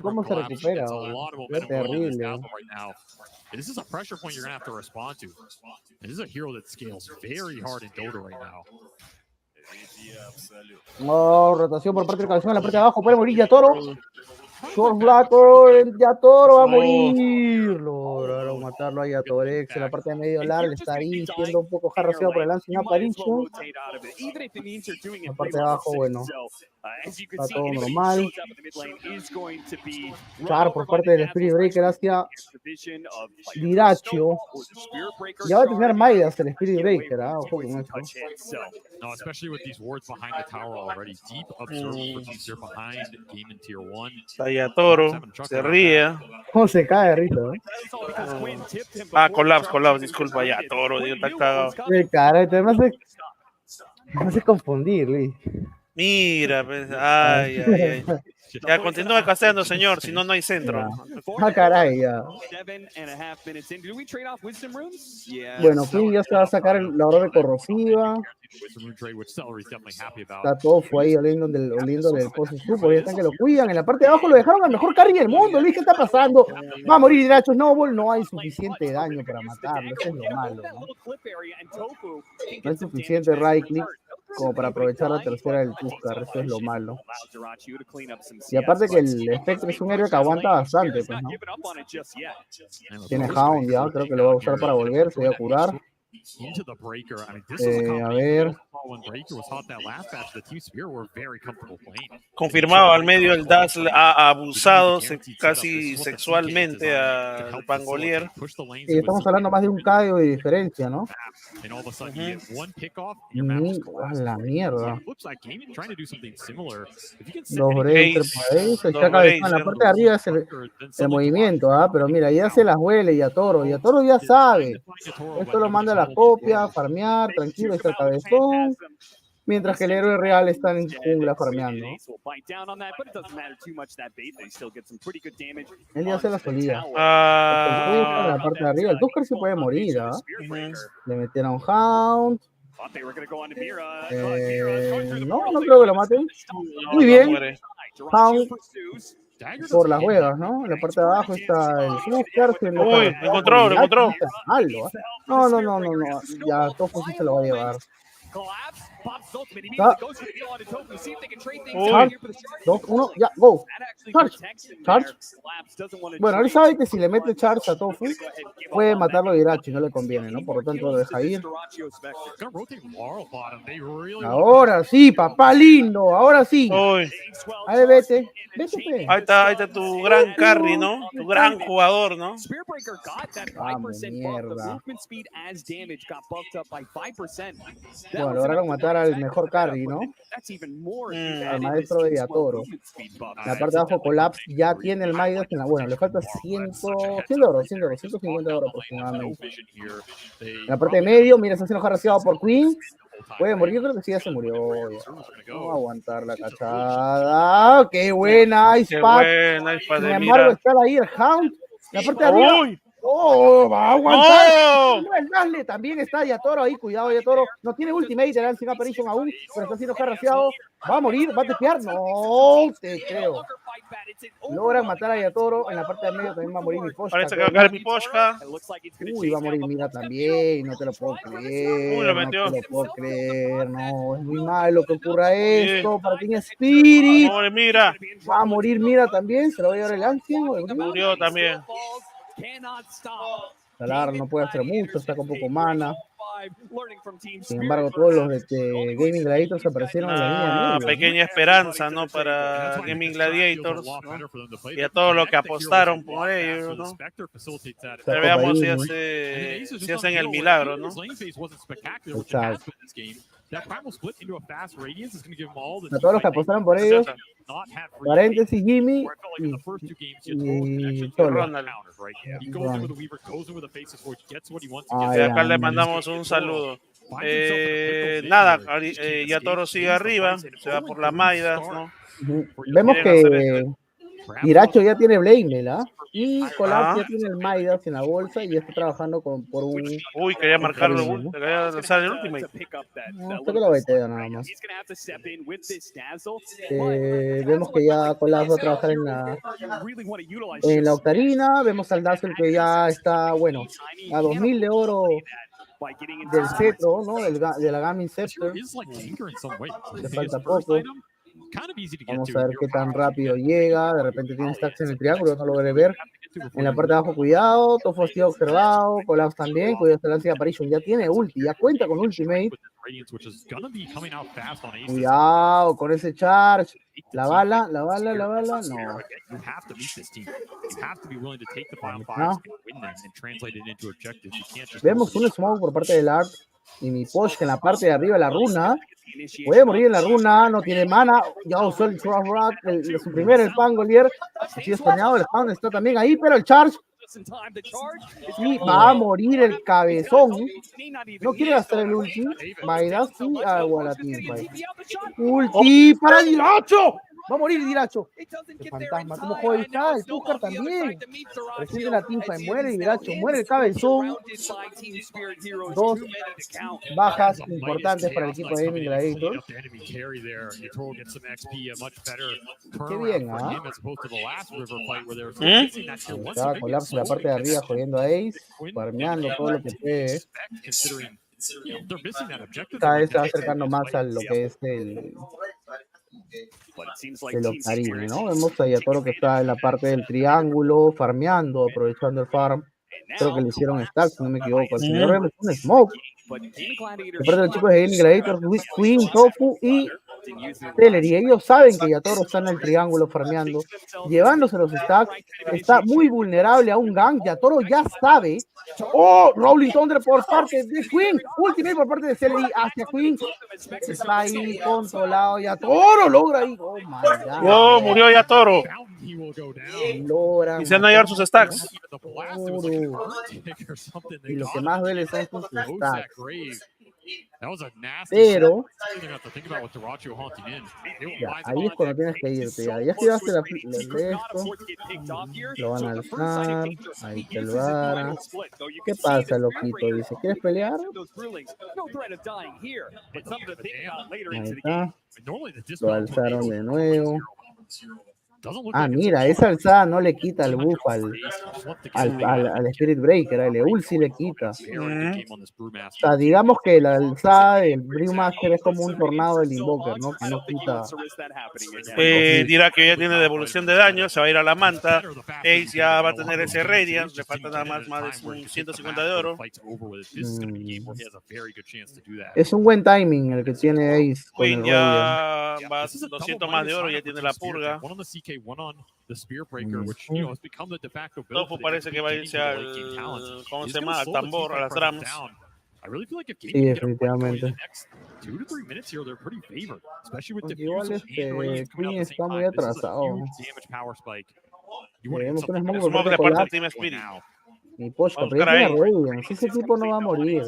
¿Cómo se recupera? Es terrible. This is a pressure point you're going to have to respond to. This is a hero that scales very hard in Dota right now. No, rotación por parte del cabezón en la parte de abajo. Puede morir Yatoro. Short Blacker, Yatoro va a morir. Lograron matarlo a Yatorex en la parte de medio larga. Está ahí siendo un poco jarraseado por el Lancing Apparition. En la parte de abajo, bueno, está todo normal. Char por parte del Spirit Breaker hacia Diracho. Ya va a tener Maidas el Spirit Breaker, ojo con esto. No, especially with these wards behind the tower already. Deep observing for Team Spirit behind game in tier 1. Toro se ríe. ¿Cómo se cae de risa? Collapse, disculpa, ya Toro, Dios, está cagado. Caray, me hace confundir, Luis. Mira, pues, ay. Ya, continúa casteando, señor, si no, no hay centro. Caray, ya. Bueno, Queen ya se va a sacar la hora de corrosiva. Está todo fue ahí oliendo del pozo super. Ya están que lo cuidan. En la parte de abajo lo dejaron al mejor carry del mundo. Luis, ¿qué está pasando? Va a morir Hidracho Snowball. No hay suficiente daño para matarlo. Eso es lo malo, ¿no? No hay suficiente right click como para aprovechar la tercera del Tuskar. Eso es lo malo. Y aparte que el Spectre es un héroe que aguanta bastante, pues, ¿no? Tiene Hound ya, creo que lo va a usar para volver, se va a curar. A ver. Confirmado al medio, el Dash ha abusado casi sexualmente al Pangolier. Y estamos hablando más de un KO de diferencia, ¿no? La mierda. Los Breakers por ahí, se echa cabeza. En la parte de arriba es el movimiento, pero mira, ya se las huele Yatoro. Yatoro ya sabe. Esto lo manda a la copia, farmear, tranquilo, está el cabezón. Mientras que el héroe real está en jungla farmeando. Él ya se la solía. En la parte de arriba, el Tuskar sí puede morir, Le metieron Hound. No creo que lo maten. Muy bien. Hound por las huevas, ¿no? En la parte de abajo está el Tuskar. Uy, lo encontró. No. Ya Tofu sí se lo va a llevar. Charge, 2, 1, ya, go. Charge. Bueno, él sabe que si le mete charge a Tofu, puede matarlo de Irachi, no le conviene, ¿no? Por lo tanto lo deja ir. Ahora sí, papá lindo, ahora sí. Ahí vete. Ahí está tu gran carry, ¿no? Tu gran jugador, ¿no? Vamos, mierda. Bueno, lograron matar al mejor carry, ¿no? Al maestro de Yatoro. En la parte de abajo, Collapse ya tiene el Midas. Bueno, le falta 150 oro aproximadamente. En la parte de medio, mira, está siendo jarraseado por Queen. Puede morir, yo creo que sí, ya se murió. No va a aguantar la cachada. ¡Qué buena! Ice Pack. Sin embargo, está ahí el Hound. En la parte de arriba. ¡Oh! ¡Va a aguantar! ¡No! También está Yatoro ahí. Cuidado, Yatoro. No tiene ultimate, le dan sin apparition aún, pero está siendo jarraseado. ¿Va a morir? ¿Va a tepear? No te creo. Logran matar a Yatoro. En la parte de medio también va a morir mi Poshka. Parece que va a caer mi Poshka. Uy, va a morir Mira también. No te lo puedo creer. No te lo puedo creer. No, es muy malo que ocurra esto. Para Team Spirit. Va a morir Mira también. Se lo va a llevar el Ancien. Murió también. Salar no puede hacer mucho, está con poco mana. Sin embargo, todos los de Gaming Gladiators aparecieron en la línea medio. Pequeña esperanza, ¿no? Para Gaming Gladiators, ¿no? Y a todos los que apostaron por ellos, ¿no? Ya veamos si hacen el milagro, ¿no? Exacto. A todos los que apostaron por ellos, paréntesis, Jimmy y Solo. Y acá le mandamos un saludo. Nada, Yatoro sigue arriba, se va por la Maidas, ¿no? Vemos que Iracho ya tiene Blamel, ¿ah? Y Collapse ya tiene el Midas en la bolsa y ya está trabajando por un... Uy, quería marcarlo, ¿no? Quería lanzar el Ultimate. No, esto que lo veteo nada más. Vemos que ya Collapse va a trabajar en la Octarina. Vemos al Dazzle que ya está, bueno, a 2000 de oro del cetro, ¿no? De la Gaming Scepter. Le falta poco. Vamos a ver qué tan rápido llega. De repente tiene stacks en el triángulo, no lo veré ver. En la parte de abajo, cuidado. Tofo ha sido observado. Collapse también. Cuidado, se lanza Apparition. Ya tiene ulti, ya cuenta con ultimate. Cuidado con ese charge. La bala. No. Vemos un smoke por parte del Art. Y mi Posh en la parte de arriba de la runa. Puede morir en la runa, no tiene mana. Ya usó el Trap Rock, su primer el Pangolier. Sigue escoñado, el Pound está también ahí, pero el Charge. Y va a morir el cabezón. No quiere gastar el ulti. Midas y agua la teamfight. Ulti para Diracho. Va a morir Diracho. El fantasma, como juega está, el Tucker también. Recibe la teamfight, muere Diracho, muere el cabezón. 2 bajas importantes para el equipo de Gaming Gladiators. Qué bien, ¿ah? Está Collapse la parte de arriba jodiendo a Ace, farmeando todo lo que puede. Cada vez se va acercando más a lo que es el Octarine, ¿no? Vemos ahí a todo lo que está en la parte del triángulo, farmeando, aprovechando el farm. Creo que le hicieron stack, si no me equivoco. El señor vemos un smoke. De parte de los chicos de Gaming Gladiators, Queen, Tofu y Celery. Ellos saben que Yatoro está en el triángulo farmeando, llevándose los stacks. Está muy vulnerable a un gank. Yatoro ya sabe. ¡Oh! Rolling Thunder por parte de Queen. Ultimate por parte de Celery hacia Queen. Está ahí controlado. Yatoro logra ahí. Oh my god. ¡Oh! Murió Yatoro. Logra. Y se van a llevar sus stacks. Y lo que más duele son sus stacks. Pero ya, ahí es cuando tienes que irte. Ya activaste de esto. Lo van a alzar. Ahí te lo van. ¿Qué pasa, loquito? Dice, ¿quieres pelear? Ahí está. Lo alzaron de nuevo. Ah, mira, esa alzada no le quita el buff al Spirit Breaker, al Eul sí le quita. O sea, digamos que la alzada del Brewmaster es como un tornado del Invoker, ¿no? Que no quita. Dirá que ya tiene devolución de daño, se va a ir a la manta. Ace ya va a tener ese Radiance, le falta nada más de 150 de oro. Es un buen timing el que tiene Ace. Queen ya va 200 más de oro, ya tiene la purga. Tofu parece que va a irse al, ¿cómo se llama? Al tambor, a las drums. Sí, definitivamente. Igual Queen está muy atrasado. Tenemos un smoke de parte de Team Spirit. Mi Poshka, pero ya tiene Radiance. Ese tipo no va a morir.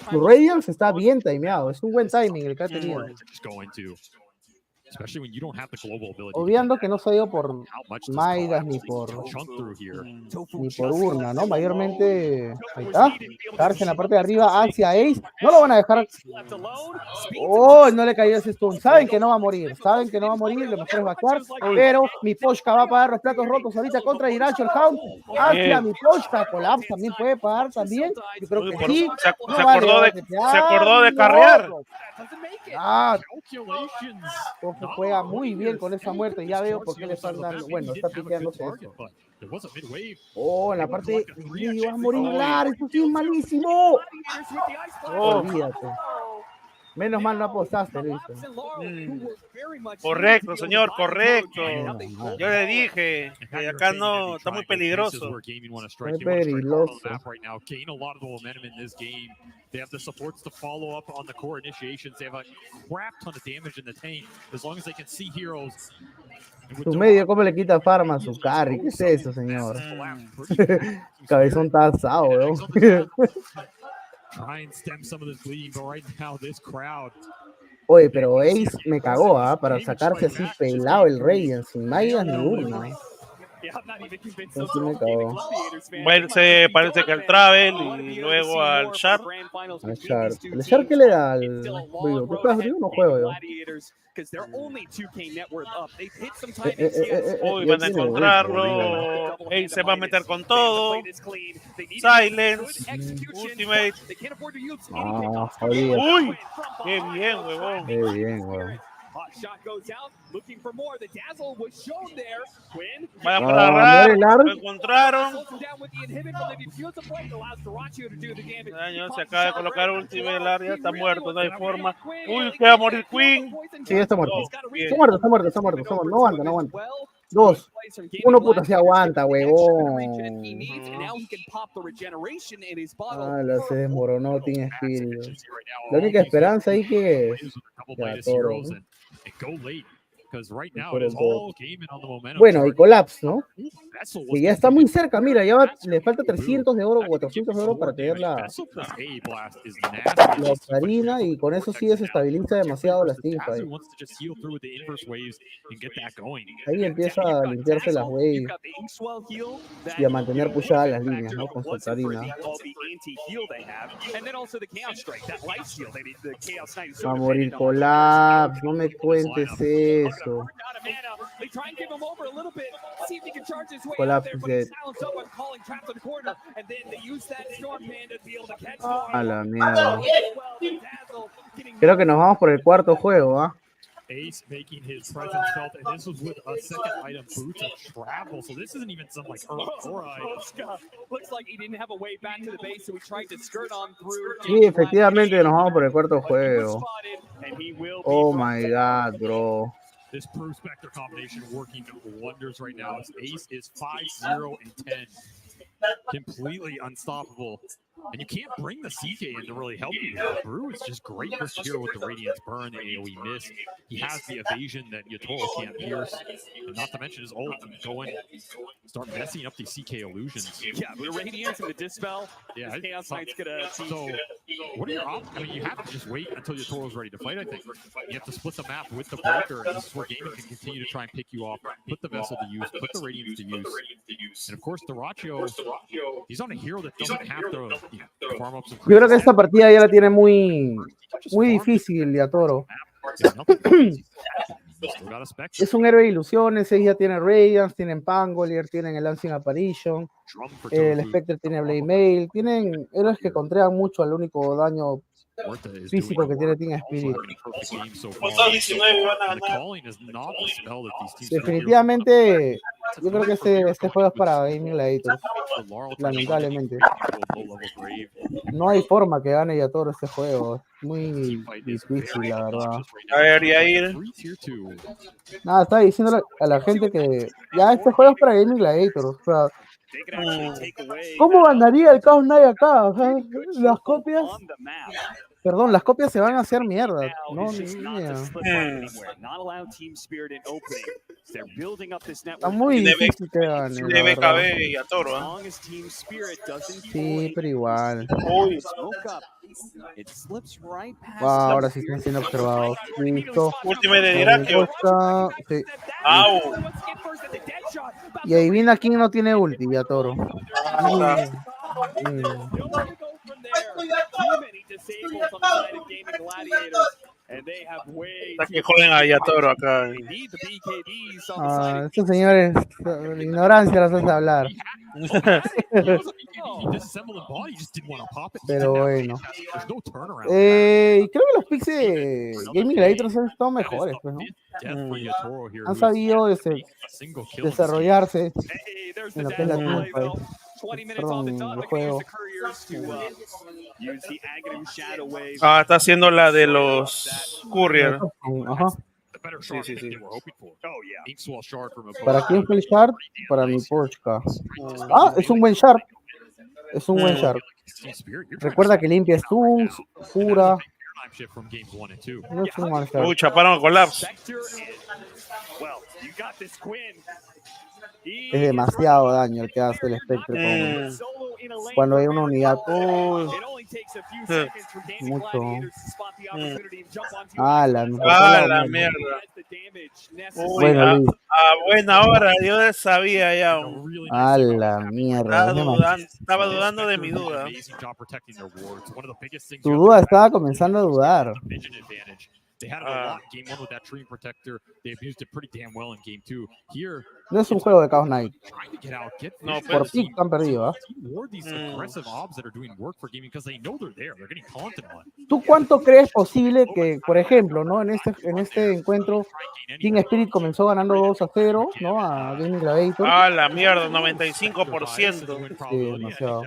Su Radiance está bien timeado. Es un buen timing el que ha tenido. Obviando que no se ha ido por Midas ni por Urna, ¿no? Mayormente, ahí está, Darse en la parte de arriba hacia Ace, no lo van a dejar. Oh, no le cayó ese stun, saben que no va a morir, lo mejor es vacuar, pero mi Poshka va a pagar los platos rotos ahorita contra Iracho, el Hound, hacia mi Poshka, Collapse también puede pagar también, yo creo que sí. Se acordó de carrear. Juega muy bien con esa muerte, ya veo por qué le están dando, bueno, está piqueándose eso. Oh, en la parte de va a morir Lar, esto sí es malísimo. Olvídate. Menos mal no apostaste, Luis. Correcto, señor, correcto. Yo le dije que acá no, está muy peligroso. Muy peligroso. They have the supports to follow up on the core initiations. They have a crap ton of damage in the tank. As long as they can see heroes. Su medio, ¿cómo le quita farma a su carry? ¿Qué es eso, señor? Cabezón está asado, ¿no? Try and stem some of this bleeding, but right now this crowd. Oye, pero Ace me cagó, para sacarse así pelado el Radiant, sin mallas ni urna. Me cagó. Bueno, parece que al Travel y luego al Sharp. Al Sharp. ¿El Sharp qué le da al Brío? ¿Tú juegas Brío o no juego yo? Uy, van a encontrarlo. Ace se va a meter con todo. Silence. Ultimate. Jodido. Uy, qué bien, huevón. Qué bien, huevón. Vayan por agarrar, lo encontraron. Daño, se acaba de colocar último, el área está muerto, no hay forma. Uy, que va a morir Queen. Sí, está muerto. Está muerto. No aguanta. 2. 1, puta, se aguanta, huevón. Se desmoronó Team Spirit. La única esperanza ahí que es. Bueno, y Collapse, ¿no? Que ya está muy cerca, mira, ya le falta 300 de oro, 400 de oro para tener la harina, y con eso sí desestabiliza demasiado las teamfights. Ahí empieza a limpiarse las waves y a mantener pushadas las líneas, ¿no? Con su harina. Va a morir Collapse, no me cuentes eso. Collapse dead. A la mierda. Creo que nos vamos por el cuarto juego, ¿ah? Ace making his presence felt, and this was with a second item, boots of travel. So this isn't even some like Aurora. Looks like he didn't have a way back to the base, so he tried to skirt on through. Sí, efectivamente nos vamos por el cuarto juego. Oh my god, bro. This Brew Spectre combination working wonders right now. Ace is 5-0 and 10. Completely unstoppable. And you can't bring the CK in to really help you. Brew is just great versus hero with the Radiance Burn, the AoE miss. He has the evasion that Yatoro can't pierce. And not to mention his ult and go in, start messing up these CK illusions. Yeah, the Radiance and the Dispel. Yeah, Chaos Knight's gonna so what are your options? I mean, you have to just wait until Yatoro's ready to fight, I think. You have to split the map with the Breaker, and this is where Gaming can continue to try and pick you off, put the Vessel to use, put the Radiance to use. And of course, the Racho, he's on a hero that doesn't have to farm up some. Yo creo que esta partida ya la tiene muy difícil Yatoro. Es un héroe de ilusiones, ella tiene Radiance, tienen Pangolier, tienen el Lancing Apparition, el Spectre tiene Blade Mail, tienen héroes que contraan mucho al único daño físico que tiene Team Spirit. Definitivamente, yo creo que este juego es para Gaming Gladiators, lamentablemente. No hay forma que gane Yatoro este juego, es muy difícil, la verdad. A ver, Yair. Nada, estaba diciendo a la gente que ya este juego es para Gaming Gladiators, o sea, ¿cómo ganaría el Chaos Knight acá? O sea, las copias se van a hacer mierda. No, está muy difícil que gane. De BKB y a Toro, ¿eh? Sí, pero igual. Ahora sí están siendo observados. Listo. Ultimate de Dirakio. Sí. Au. Y adivina quién no tiene ulti, Yatoro. Hasta que joden a Yatoro acá. Estos señores, ignorancia los hace hablar. Pero bueno. Creo que los picks de Gaming Gladiators han estado mejores, pues, ¿no? Han sabido desarrollarse en lo que es la teamfight. Perdón, el juego. Está haciendo la de los Courier. Ajá. Sí. ¿Para quién fue el Sharp? Para mi Porchka. Es un buen Sharp. Es un buen Sharp. Recuerda que limpia stuns, cura. No es un mal Sharp. Chaparon a Collapse. Es demasiado daño el que hace el Spectre cuando hay una unidad. Mucho. La mierda. Uy, Bueno, Luis. a buena hora, yo sabía ya. A la mierda. Estaba dudando de mi duda. Tu duda estaba comenzando a dudar. They had it a lot in game 1 with that Tree Protector. They abused it pretty damn well in game 2. Here, no es un juego de Chaos Knight. No, por pick han perdido. ¿Tú cuánto crees posible que, por ejemplo, ¿no? en este encuentro, Team Spirit comenzó ganando 2-0, ¿no? A Gaming Gladiator? La mierda, 95%. Sí, demasiado.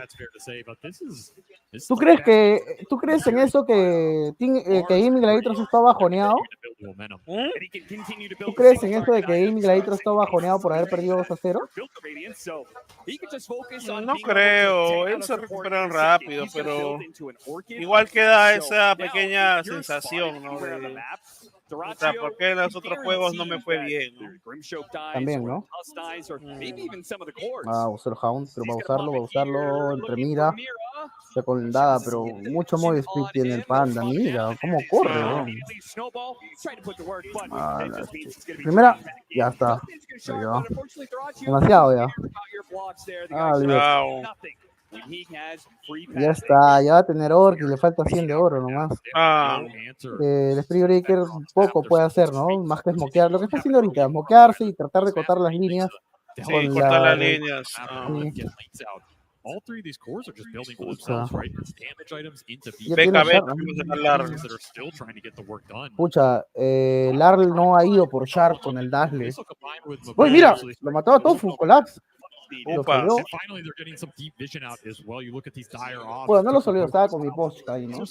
¿Tú crees en eso que Gaming Gladiator está bajoneado? ¿Tú crees en eso de que Gaming Gladiator está bajoneado por haber perdido 2-0? No creo, ellos se recuperan rápido, pero igual queda esa pequeña sensación, ¿no? O sea, porque en los otros juegos no me fue bien, ¿no? También, ¿no? Va a usar Hound, pero va a usarlo entre mira. Con Dada, pero mucho modo speed tiene el Panda. Mira cómo corre, ¿no? Primera, ya está. Demasiado ya. Ya está, ya va a tener Orc y le falta 100 de oro nomás. El Spree Breaker poco puede hacer, ¿no? Más que smokear. Lo que está haciendo ahorita, smokearse y tratar de cortar las líneas. Sí, cortar las líneas. All three of these cores are just building for themselves, right? Damage items into BKB that are still trying to get the work done. Pucha, Larl no ha ido por Shark con el Dashle. ¡Uy, mira! Lo mató a Tofu, Collapse. Bueno, no lo solió, estaba con mi Posca ahí, ¿no?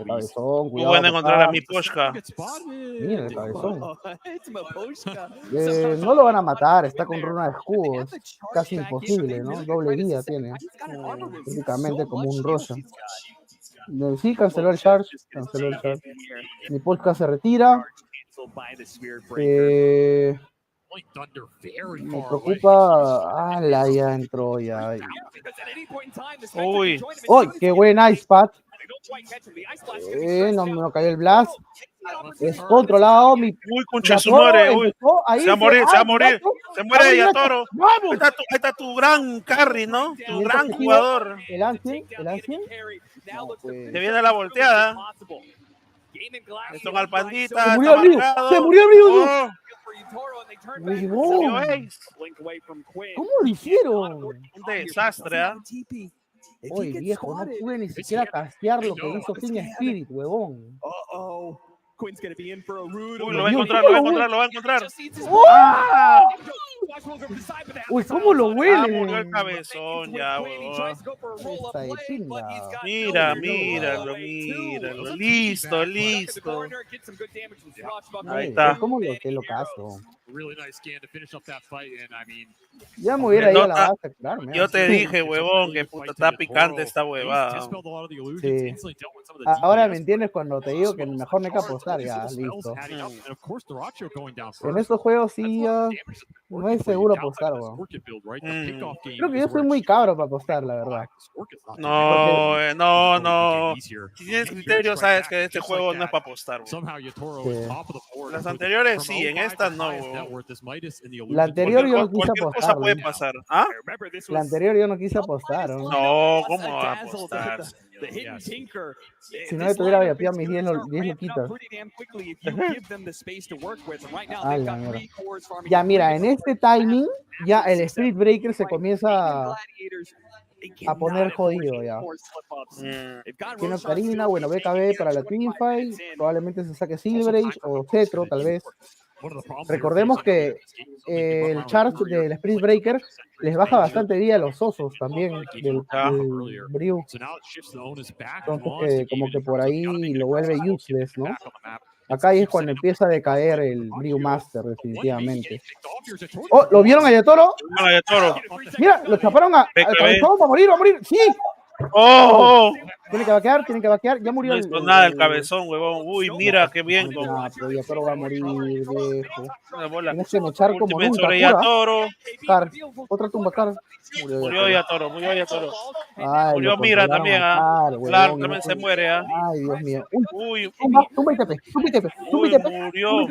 Cabezón, muy bueno encontrar a mi Posca. Mira el cabezón. No lo van a matar, está con runa de escudo. Es casi imposible, ¿no? Doble vida tiene. Prácticamente como un Roshan. Sí, canceló el charge. Mi Posca se retira. Me preocupa. Ya entró ya. Uy. ¡Uy! ¡Qué buen Ice Pad! No cayó el Blast. Es controlado. Uy, concha su madre. Se va a morir. Se muere de Yatoro. Ahí está tu gran carry, ¿no? Tu gran jugador. El Ancien. Te viene la volteada. Son al pandita. Se murió Abril. ¿Cómo lo hicieron? Un desastre, ¿ah? Oye, viejo, no pude ni siquiera castear lo que hizo Team Spirit, huevón. Lo va a encontrar. Uy, ¿cómo lo huele? Murió el cabezón ya, huevón. Míralo. Listo. Ahí está. ¿Cómo lo caso? Ya me hubiera ido a la base, claro. Yo te dije, huevón, que puta está picante esta huevada. Sí. Ahora me entiendes cuando te digo que mejor no hay que apostar, ya, listo. En estos juegos sí, no es seguro apostar, weón. Creo que yo soy muy cabro para apostar, la verdad. No. Si tienes criterio, sabes que este juego no es para apostar, weón. Las anteriores sí, en estas no, weón. La anterior yo no quise apostar. Cualquier cosa puede pasar. ¿Ah? La anterior yo no quise apostar, ¿no? No, ¿cómo va a apostar? Si no le tuviera voy a pillar mis 10 luquitas. Ya, mira, en este timing, ya el Spirit Breaker se comienza a poner jodido ya. Tiene Karina, bueno, BKB para la Teamfight, probablemente se saque Silverage o Cetro, tal vez. Recordemos que el charge del Spirit Breaker les baja bastante vida a los osos también del Brew. Entonces, como que por ahí lo vuelve useless, ¿no? Acá ahí es cuando empieza a decaer el Brew Master, definitivamente. ¡Oh! ¿Lo vieron a Yatoro? Yatoro. Mira, lo chaparon al cabezón, va a morir. ¡Sí! ¡Oh! Tiene que vaquear. Ya murió no hizo nada el cabezón, huevón. Uy, mira qué bien. Pero Yatoro va a morir, viejo. Tienes que mechar como nunca. Sobre Yatoro. Car, otra tumba, Car. Murió Yatoro. Ay, murió Mira también, Clark también se muere, Ay, Dios mío. Uy, tumba y tepe. murió.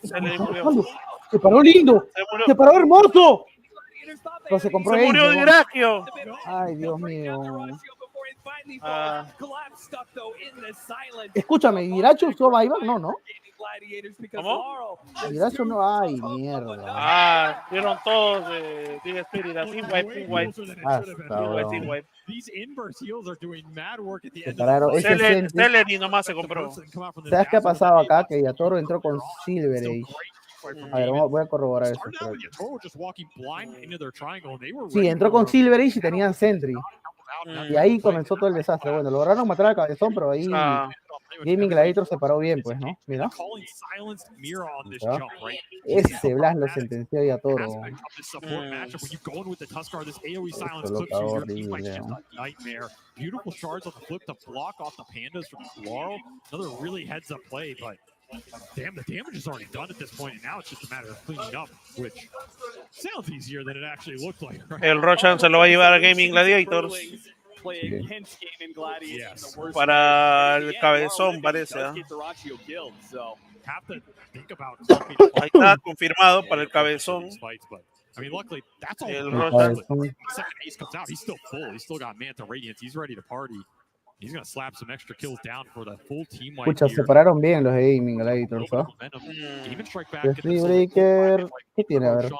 Se le murió. Se paró lindo. Se paró hermoso. Pero se compró murió Diraquio. Ay, Dios mío. Escúchame, ¿Diracho usó Buyback? No. ¿Cómo? Diracho no. Ay, mierda. Vieron todos de Team Spirit, Team White. Celery nomás se compró. ¿Sabes qué ha pasado acá? Que Yatoro entró con Silver Age. A ver, voy a corroborar eso. Sí, entró con Silver Age y tenían Sentry. Y ahí comenzó todo el desastre. Bueno, lograron matar al cabezón, pero ahí Gaming Gladiator se paró bien, pues, ¿no? Mira. Ese Blas lo sentenció a Toro. Beautiful shards on the flip to block off the pandas from Quarrel. Another really heads up play, but damn, the damage is already done at this point, and now it's just a matter of cleaning up, which sounds easier than it actually looked like. Right? El Rochan se lo va a llevar a Gaming Gladiators. Para el cabezón, parece. Ahí está confirmado para el cabezón. I mean, luckily, that's all. El Rochan. Second ace comes out. He's still full. He's still got Manta Radiance. He's ready to party. He's going to slap some extra kills down for the full team. Escucha, se pararon bien los Gaming Gladiators, ¿no? Free Breaker. ¿Qué tiene? A ver.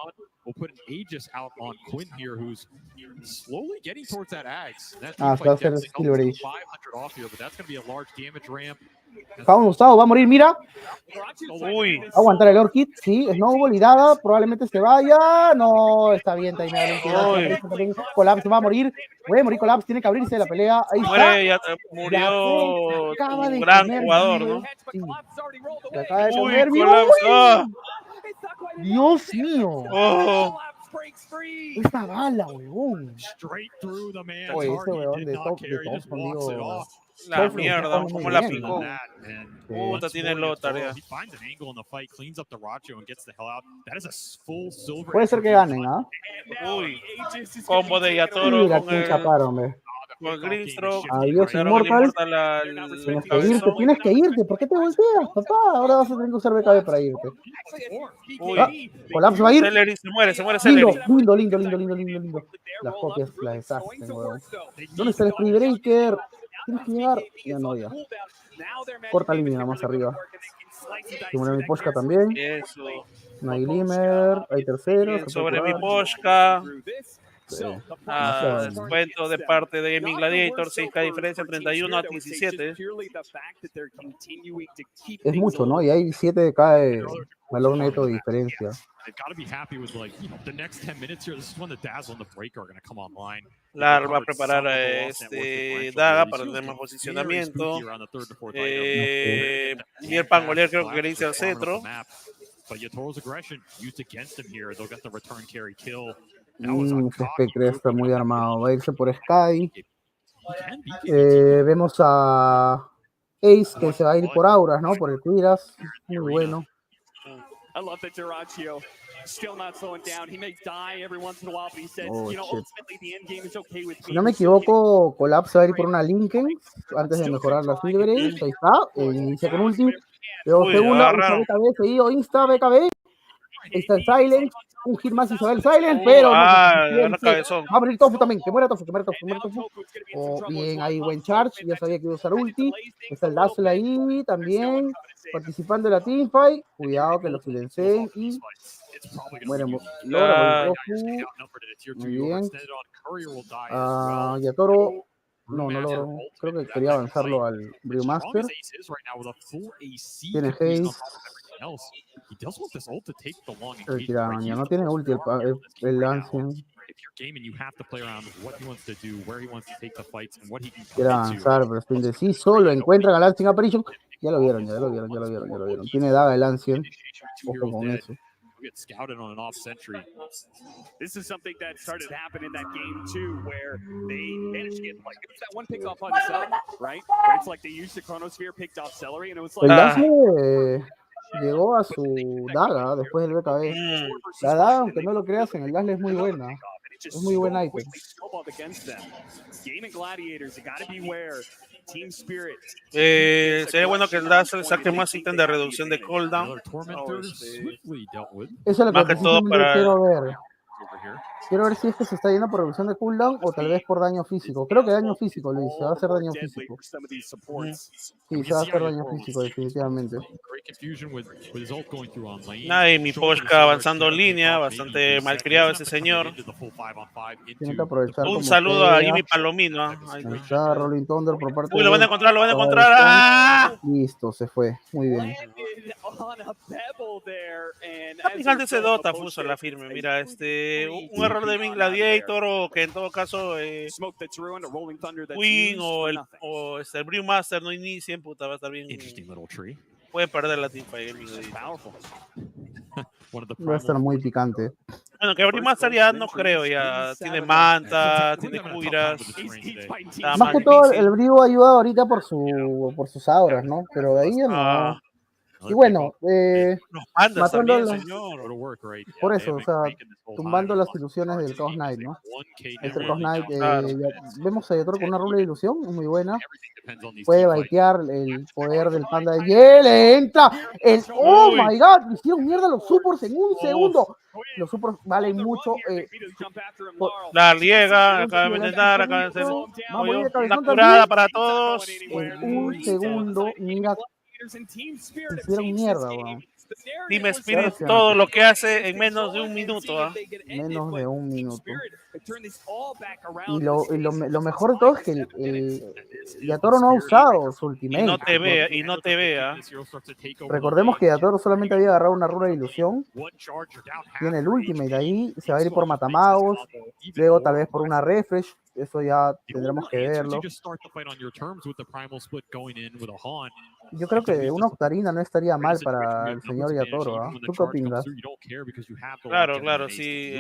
We'll put an Aegis out on Quinn here, who's slowly getting towards that Axe. Se va a hacer Silver Age. 500 off here, but that's going to be a large damage ramp. Gustavo va a morir, mira. Uy. Va a aguantar el Orchid, sí, Snowball y Daga, probablemente se vaya. No, está bien, Collapse va a morir. Puede morir Collapse, tiene que abrirse la pelea. Ahí está. Murió un gran jugador, ¿no? Sí. Se acaba de comer, Dios mío. Esa bala, huevón. Oye, ese huevón de top conmigo. La mierda, cómo la picó. Puta, tiene Lothar. Puede ser que ganen, ¿ah? Uy, combo de Yatoro con el Greenstroke. Adiós, Immortal. Tienes que irte. ¿Por qué te volteas, papá? Ahora vas a tener que usar BKB para irte. Uy, Collapse va a ir. Se muere Celery. Lindo. Las copias, las deshacen, huevón. ¿Dónde está el Free Breaker? Tienes que llegar. Ya no, ya. Corta línea más arriba. Se muere mi Posca también. Eso. No hay Glimmer. Hay terceros. Sobre mi Posca. Descuento de parte de Gaming Gladiator. 6K diferencia, 31 a 17. Es mucho, ¿no? Y hay 7K de valor neto de diferencia. Lar va a preparar Daga para tener más posicionamiento. Y el Pangolier creo que le dice al centro. Spectre está muy armado. Va a irse por Sky. Vemos a Ace que se va a ir por Auras, ¿no? Por el Quiras. Muy bueno. I love that Duraccio still not slowing down. He may die every once in a while, but he says, ultimately the end game is okay with me. Si no me equivoco, Collapse va a ir por una Lincoln antes de mejorar la Silver Age. Ahí está. Inicia con ulti. Luego segunda, BKB, seguido Insta, BKB. Ahí está el Silent. Un hit más y se va el Silent, pero va a abrir Tofu también. Que muera Tofu. Bien, ahí buen charge. Ya sabía que iba a usar ulti. Está el Dazzle ahí también. Participando de la teamfight. Cuidado que lo silencien y logra Tofu. Muy bien. Yatoro. No logró. Creo que quería avanzarlo al Brewmaster. Tiene haste. Ya no tiene ulti el Ancient. Quiere avanzar, pero está indeciso. Lo encuentran al Ancient Apparition. Ya lo vieron. Tiene daga el Ancient. Ojo con eso. get scouted on an off sentry. This is something that started to happen in that game too, where they managed to get like it was that one pick off on Celery, right? Where it's like they used the Chronosphere, picked off Celery, and it was like. El Dazzle llegó a su daga después del BKB. La daga, aunque no lo creas, en el Dazzle es muy buena. Es muy buen item. Gaming Gladiators, you gotta beware. Team Spirit. Sería bueno que el Dazzle saque más ítem de reducción de cooldown. Eso es lo más que que todo para quiero ver. Quiero ver si es que se está yendo por reducción de cooldown o tal vez por daño físico. Creo que daño físico, Luis. Se va a hacer daño físico. Sí, se va a hacer daño físico, definitivamente. Nada, y mi Poshka avanzando en línea, bastante malcriado ese señor. Tiene que aprovechar. Un saludo a Jimmy Palomino. Ahí está, Rolling Thunder por parte de... lo van a encontrar, lo van a encontrar. ¡Ah! Listo, se fue. Muy bien. Está picante ese Dota, Fuso, la firme. Mira, un error de Min Gladiator o que en todo caso Queen o el Brewmaster no inicien, puta, va a estar bien. Puede perder la teamfight. Va a estar muy picante. Bueno, que Brewmaster ya no creo, ya tiene Manta, tiene Cuiras. Más que todo el Brew ayuda ahorita por sus auras, ¿no? Pero de ahí ya no. Y bueno, matando por eso, o sea, tumbando las ilusiones del Chaos Knight, ¿no? Este Chaos Knight, vemos a Yatoro con una rula de ilusión, muy buena. Puede baitear el poder del panda de Yele, entra el... ¡Oh my god! Me hicieron mierda los supports en un segundo. Los supports valen mucho. La riega, acaba de envenenar, acaba de hacer una curada para todos. En un segundo, mira. Hicieron mierda, weón. Team Spirit todo lo que hace en menos de un minuto. Menos de un minuto. Y lo mejor de todo es que el Yatoro no ha usado su ultimate. Y no te vea. Recordemos que Yatoro solamente había agarrado una runa de ilusión. Tiene el ultimate ahí. Se va a ir por Matamagos. Luego tal vez por una refresh. Eso ya tendremos que verlo. Yo creo que una Octarina no estaría mal para el señor Yatoro, ¿ah? ¿Tú qué opinas? Claro, sí.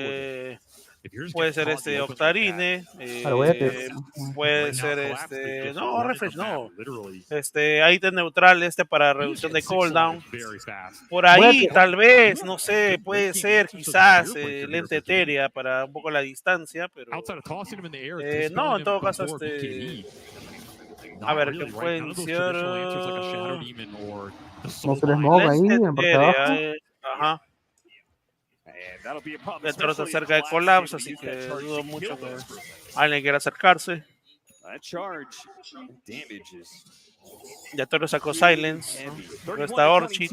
Puede ser Octarine, puede ser no, refresh no, ítem neutral para reducción de cooldown. Por ahí tal vez, no sé, puede ser quizás lente etérea para un poco la distancia, pero no, en todo caso a ver, ¿qué puede iniciar? No se les moja ahí en parte de abajo. Ajá. Dentro está cerca de colapso, así que dudo mucho que alguien quiera acercarse. Ya Toro sacó Silence, pero está Orchid.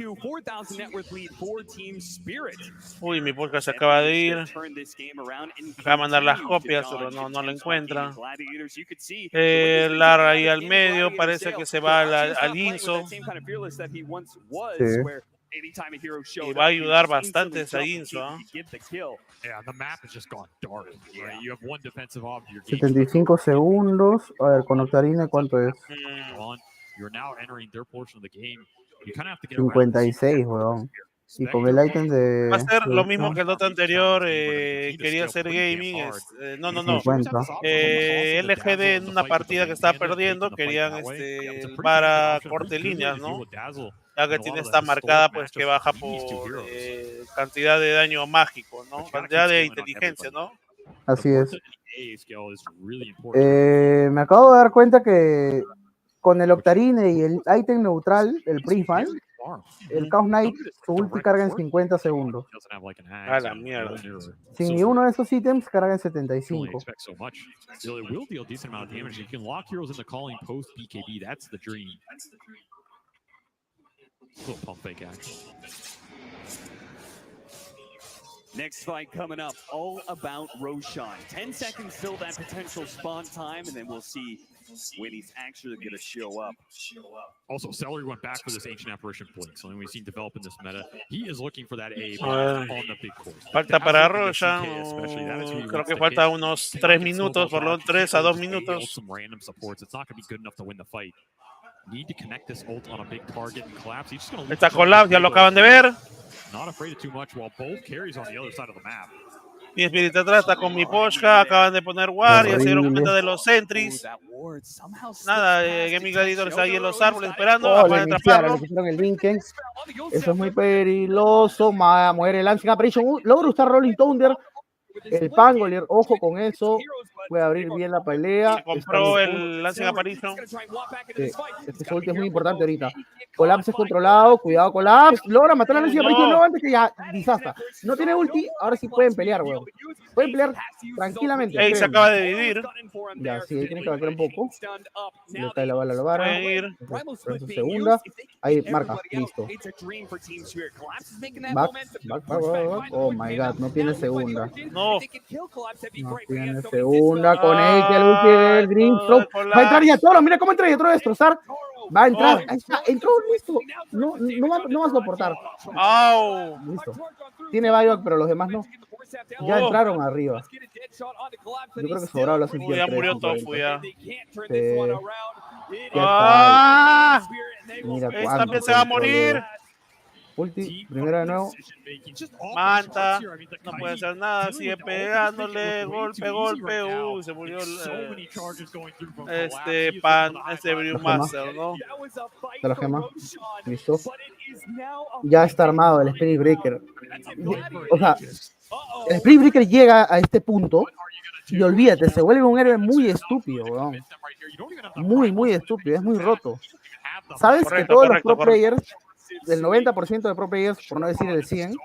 Uy, mi podcast se acaba de ir. Acaba de mandar las copias, pero no lo encuentra. Lara ahí al medio, parece que se va al Inso. Sí. Y va a ayudar bastante esa Inso. 75 segundos. A ver, con Octarine, ¿cuánto es? 56, weón. Y con el ítem de... Va a ser lo mismo que el Dota anterior, quería hacer gaming. No. LGD en una partida que estaba perdiendo, querían para corte líneas, ¿no? Ya que tiene esta marcada, pues que baja por cantidad de daño mágico, ¿no? Cantidad de inteligencia, ¿no? Así es. Me acabo de dar cuenta que con el Octarine y el ítem neutral, el Prisma, el Chaos Knight, su ulti carga en 50 segundos. A la mierda. Sin ni uno de esos ítems, carga en 75. Next fight coming up, all about Roshan. 10 seconds till that potential spawn time, and then we'll see when he's actually going to show up. Also, Celery went back for this Ancient Apparition Blink, something we've seen develop in this meta. He is looking for that A on the big course. Falta para Roshan, creo que falta unos 3 minutos, por lo 3 a 2 minutos. Some random supports. It's not going to be good enough to win the fight. Need to connect this ult on a big target and collapse. He's just going to Esta collapse, ya lo acaban de ver. Not afraid of too much while both carries on the other side of the map. Mi Spirit atrás está con mi Pochka, acaban de poner War, ya se dieron cuenta de los Sentries. Nada, Gaming Gladiator está ahí en los árboles esperando, Lo acaban de iniciaron, le atraparlo. pusieron el Linken. Eso es muy peligroso. Muere el Lancing Apparition. Logra usar Rolling Thunder. El Pangolier, ojo con eso. Puede abrir bien la pelea. Compró el Lancing Apparition. Este ulti es muy importante ahorita. Collapse es controlado. Cuidado, Collapse. Logra matar al Lancing Apparition no antes que ya disasta. No tiene ulti. Ahora sí pueden pelear, weón. Pueden pelear tranquilamente. Ey, se acaba de dividir. Ya, sí, ahí tiene que batear un poco. Le cae la bala a la vara. Su segunda. Ahí marca. Listo. Back. Oh my god, no tiene segunda. No tiene segunda con él, que el ulti del Dreamstroke. Va a entrar Yatoro, mira cómo entra Yatoro a destrozar. Va a entrar, ahí está, entró, listo. No va a soportar. Listo. Tiene buyback, pero los demás no. Ya entraron arriba. Yo creo que sobrado la sentía. Ya murió Tofu, ya. Mira, esta también se va a morir. Ulti, primero de nuevo. Manta, no puede hacer nada, sigue pegándole, golpe. Se murió este Brewmaster, ¿no? De la gema. Listo. Ya está armado el Spirit Breaker. O sea, el Spirit Breaker llega a este punto y olvídate, se vuelve un héroe muy estúpido, weón. Muy estúpido, es muy roto. ¿Sabes que todos los pro players, del 90% de pro players, por no decir el 100%,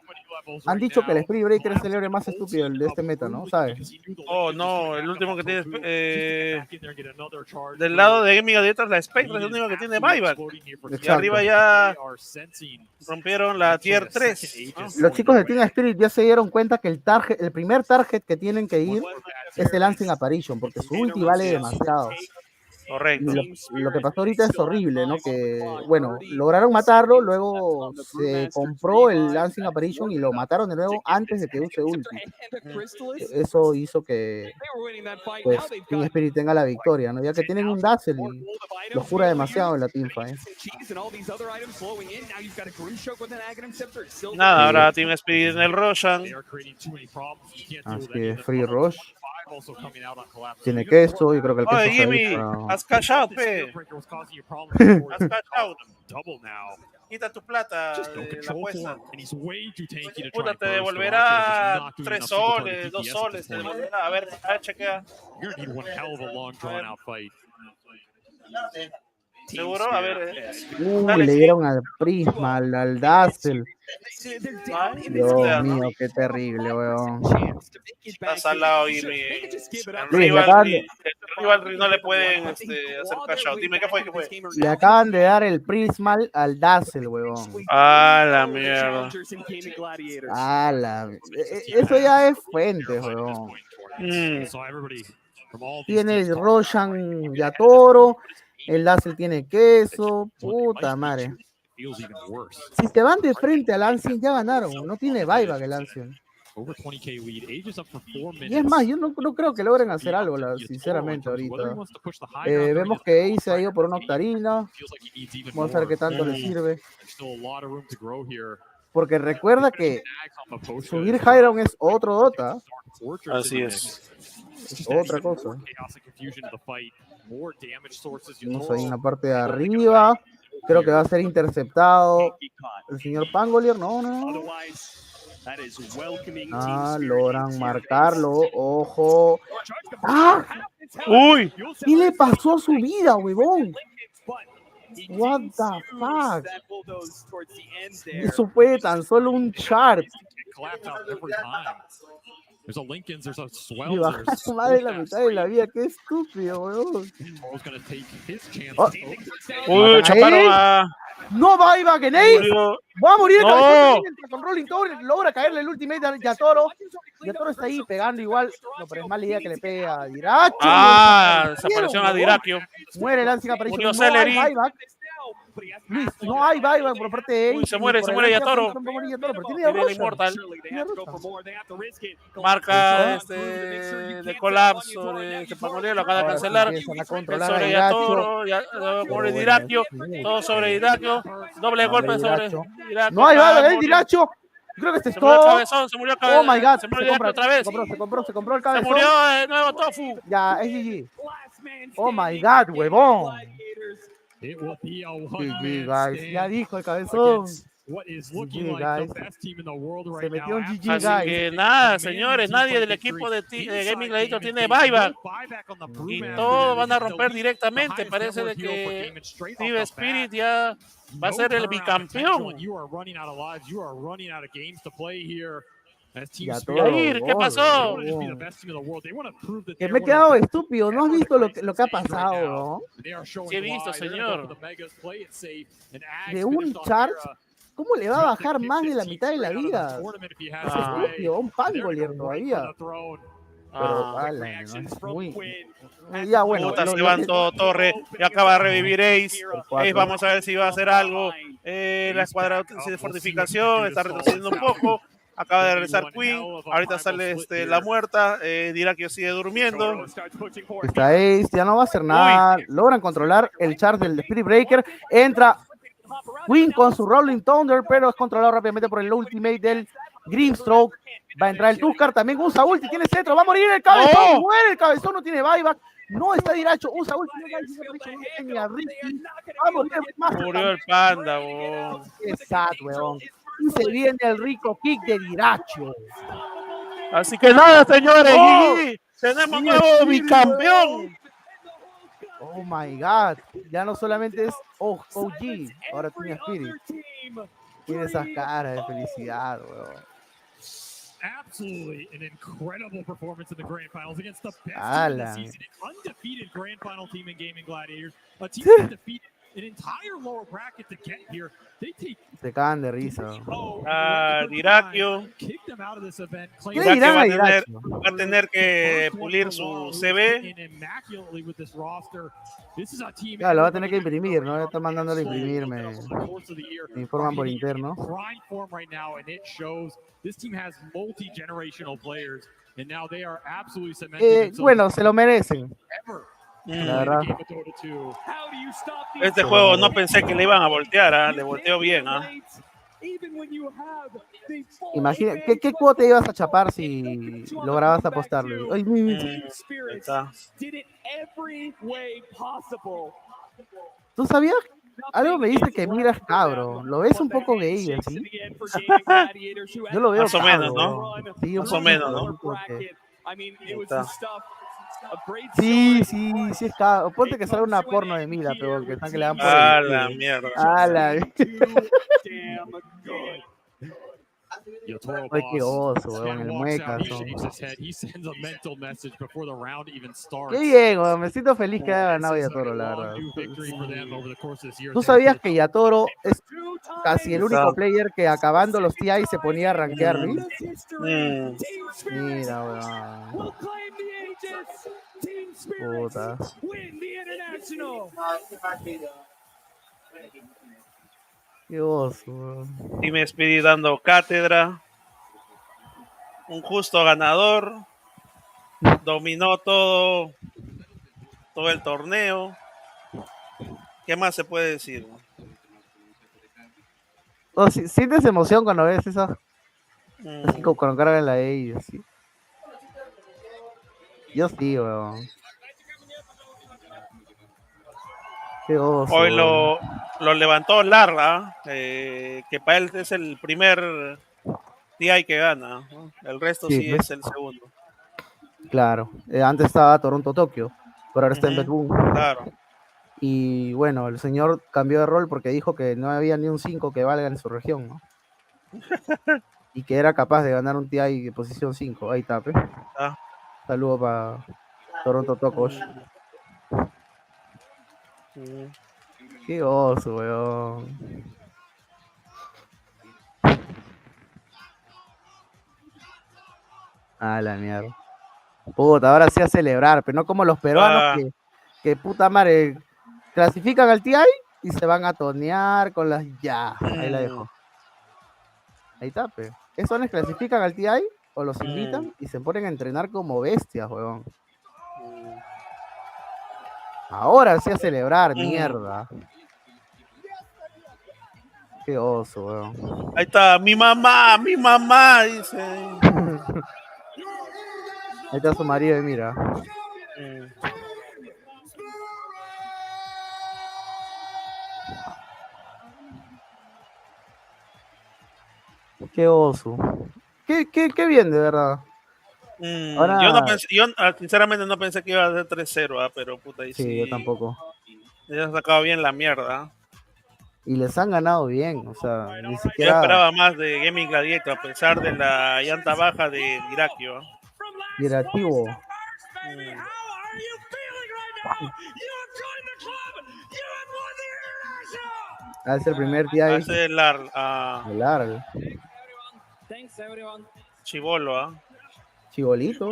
han dicho que el Spirit Breaker es el héroe más estúpido de este meta, ¿no? ¿Sabes? Oh, no, el último que tiene del lado de Gaming Gladiators, la Spectre es el único que tiene buyback. Y arriba ya rompieron la tier 3, ¿no? Los chicos de Team Spirit ya se dieron cuenta que el primer target que tienen que ir es el Lancing Apparition, porque su ulti vale demasiado. Correcto. Lo que pasó ahorita es horrible, ¿no? Que, bueno, lograron matarlo, luego se compró el Lancing Apparition y lo mataron de nuevo antes de que use ulti. Eso hizo que pues, Team Spirit tenga la victoria, ¿no? Ya que tienen un Dazzle y lo jura demasiado en la teamfight. Nada, ahora Team Spirit en el Roshan. Así es, Free Rush. Tiene queso, yo creo que el queso Jimmy, has cash out, pe. Has cash out. Quita tu plata de la apuesta. Puta, te devolverá 3 soles, 2 soles, te devolverá. A ver, chequea. ¿Seguro? A ver. Le dieron al Prisma, al Dazzle. Dios mío, qué terrible, weón. Estás al lado y el rival no le pueden hacer cash out. Dime, ¿qué fue? Le acaban de dar el Prisma al Dazzle, weón. La mierda. Eso ya es fuente, weón. Tiene el Roshan Yatoro. El Dazzle tiene queso, puta madre. Si te van de frente al Lancing, ya ganaron. No tiene buyback el Lancing. Y es más, yo no creo que logren hacer algo, sinceramente, ahorita. Vemos que Ace se ha ido por una octarina. Vamos a ver qué tanto le sirve. Porque recuerda que subir Highground es otro Dota. Así es. Es otra cosa. Vamos ahí en la parte de arriba. Creo que va a ser interceptado el señor Pangolier. No. Logran marcarlo. Ojo. ¡Uy! ¿Qué le pasó a su vida, huevón? What the fuck? Eso fue tan solo un chart. Y bajar más de la mitad de la vida, qué estúpido, weón. No buyback en Ace. Va a morir con Rolling Thunder. Logra caerle el ultimate a Yatoro. Yatoro está ahí pegando igual. No, pero es mala idea que le pegue a Diracho. Desapareció a Dirakio. Muere Lancing Apparition. Murió Celery. Luis, no hay buyback por parte de Uy, se muere Yatoro. Pero tiene Inmortal. Marca de colapso de Pangolier, lo acaba de cancelar. Sobre Yatoro, sobre Diraquio, todo sobre Diraquio, doble golpe sobre Diraquio. No hay buyback, Diracho. Creo que se murió el cabezón, se murió el cabezón. Oh my god, se murió otra vez. Se compró el cabezón. Se murió de nuevo Tofu. Ya, es GG. Oh my god, huevón. GG, guys. Ya dijo el cabezón. GG, guys. Se metió un GG, guys. Así que nada, señores, nadie del equipo de Gaming Gladiator tiene buyback. Y todos van a romper directamente. Parece de que Steve Spirit ya va a ser el bicampeón. Yair, ¿qué pasó? Que me he quedado estúpido, ¿no has visto lo que ha pasado, no? Sí he visto, señor. De un charge, ¿cómo le va a bajar más de la mitad de la vida? Es estúpido, un Pangolier todavía. Pero, vale, ¿no? Es muy... Ya, bueno. Se levantó Torre y acaba de revivir Ace. Ace, vamos a ver si va a hacer algo. La escuadra de fortificación está retrocediendo un poco. Acaba de regresar Queen. Ahorita sale la muerta. Dirá que sigue durmiendo. Está Ace, ya no va a hacer nada. Logran controlar el charge del Spirit Breaker. Entra Queen con su Rolling Thunder, pero es controlado rápidamente por el ultimate del Grimstroke. Va a entrar el Tuscar, también usa ulti, tiene centro, va a morir el cabezón, muere el cabezón, no tiene buyback, no está Diracho, usa ulti, murió el panda, qué sad, weón. Y se viene el rico kick de Diracho. Así que nada, señores, tenemos nuevo bicampeón. Oh my god, ya no solamente es OG, ahora tiene Spirit. Tiene esas caras de felicidad, weón. Absolutely an incredible performance in the grand finals against the best team of the season, an undefeated grand final team in Gaming Gladiators, a team that defeated an entire lower bracket to get here. They take se cagan de risa. Diraquio. Va a tener que pulir su CV. Ya, lo va a tener que imprimir, ¿no? Está mandándolo a imprimir, me informan por interno. Bueno, se lo merecen. La verdad. Este juego no pensé que le iban a voltear, le volteó bien. Imagina, ¿qué cuota ibas a chapar si lograbas apostarle? Ay, ¿tú sabías? Algo me dice que miras cabro. ¿Lo ves un poco gay así? Yo lo veo más o menos, ¿no? Sí, más o menos, ¿no? Sí, es cabro. Ponte que salga una porno de Mila, pero que están que le dan por la mierda. Ay, qué oso, weón, el mueca. Qué bien, weón, me siento feliz que haya ganado Yatoro, la verdad. ¿Tú sabías que Yatoro es casi el único player que acabando los TI se ponía a rankear, Luis? Mira, weón. Puta. Qué oso, weón. Y me despedí dando cátedra. Un justo ganador. Dominó todo el torneo. ¿Qué más se puede decir? Oh, ¿sientes emoción cuando ves eso? Así como cuando cargan la E y así. Yo sí, weón. Qué oso, hoy lo levantó Larra, que para él es el primer TI que gana, ¿no? El resto sí es el segundo. Claro, antes estaba Toronto-Tokio, pero ahora está en Bedboom. Claro. Y bueno, el señor cambió de rol porque dijo que no había ni un 5 que valga en su región, ¿no? Y que era capaz de ganar un TI de posición 5. Ahí está, ¿eh? Saludo para Toronto-Tokio. Qué oso, weón. La mierda. Puta, ahora sí a celebrar, pero no como los peruanos que puta madre clasifican al TI Y se van a tonear con las... Ya, ahí la dejo. Ahí está, pe. Esos les clasifican al TI o los invitan y se ponen a entrenar como bestias, weón. Ahora sí a celebrar, mierda. Qué oso, weón. Ahí está, mi mamá, dice. Ahí está su marido y mira. Qué oso. Qué bien, de verdad. Ahora... yo sinceramente no pensé que iba a ser 3-0, pero puta, y sí, yo tampoco. Ya han sacado bien la mierda. Y les han ganado bien, o sea, ni siquiera... Yo esperaba más de Gaming Gladiator, a pesar de la llanta baja de Irakio. Directivo. Es el primer día. Es el Larl. Chibolo, Chibolito.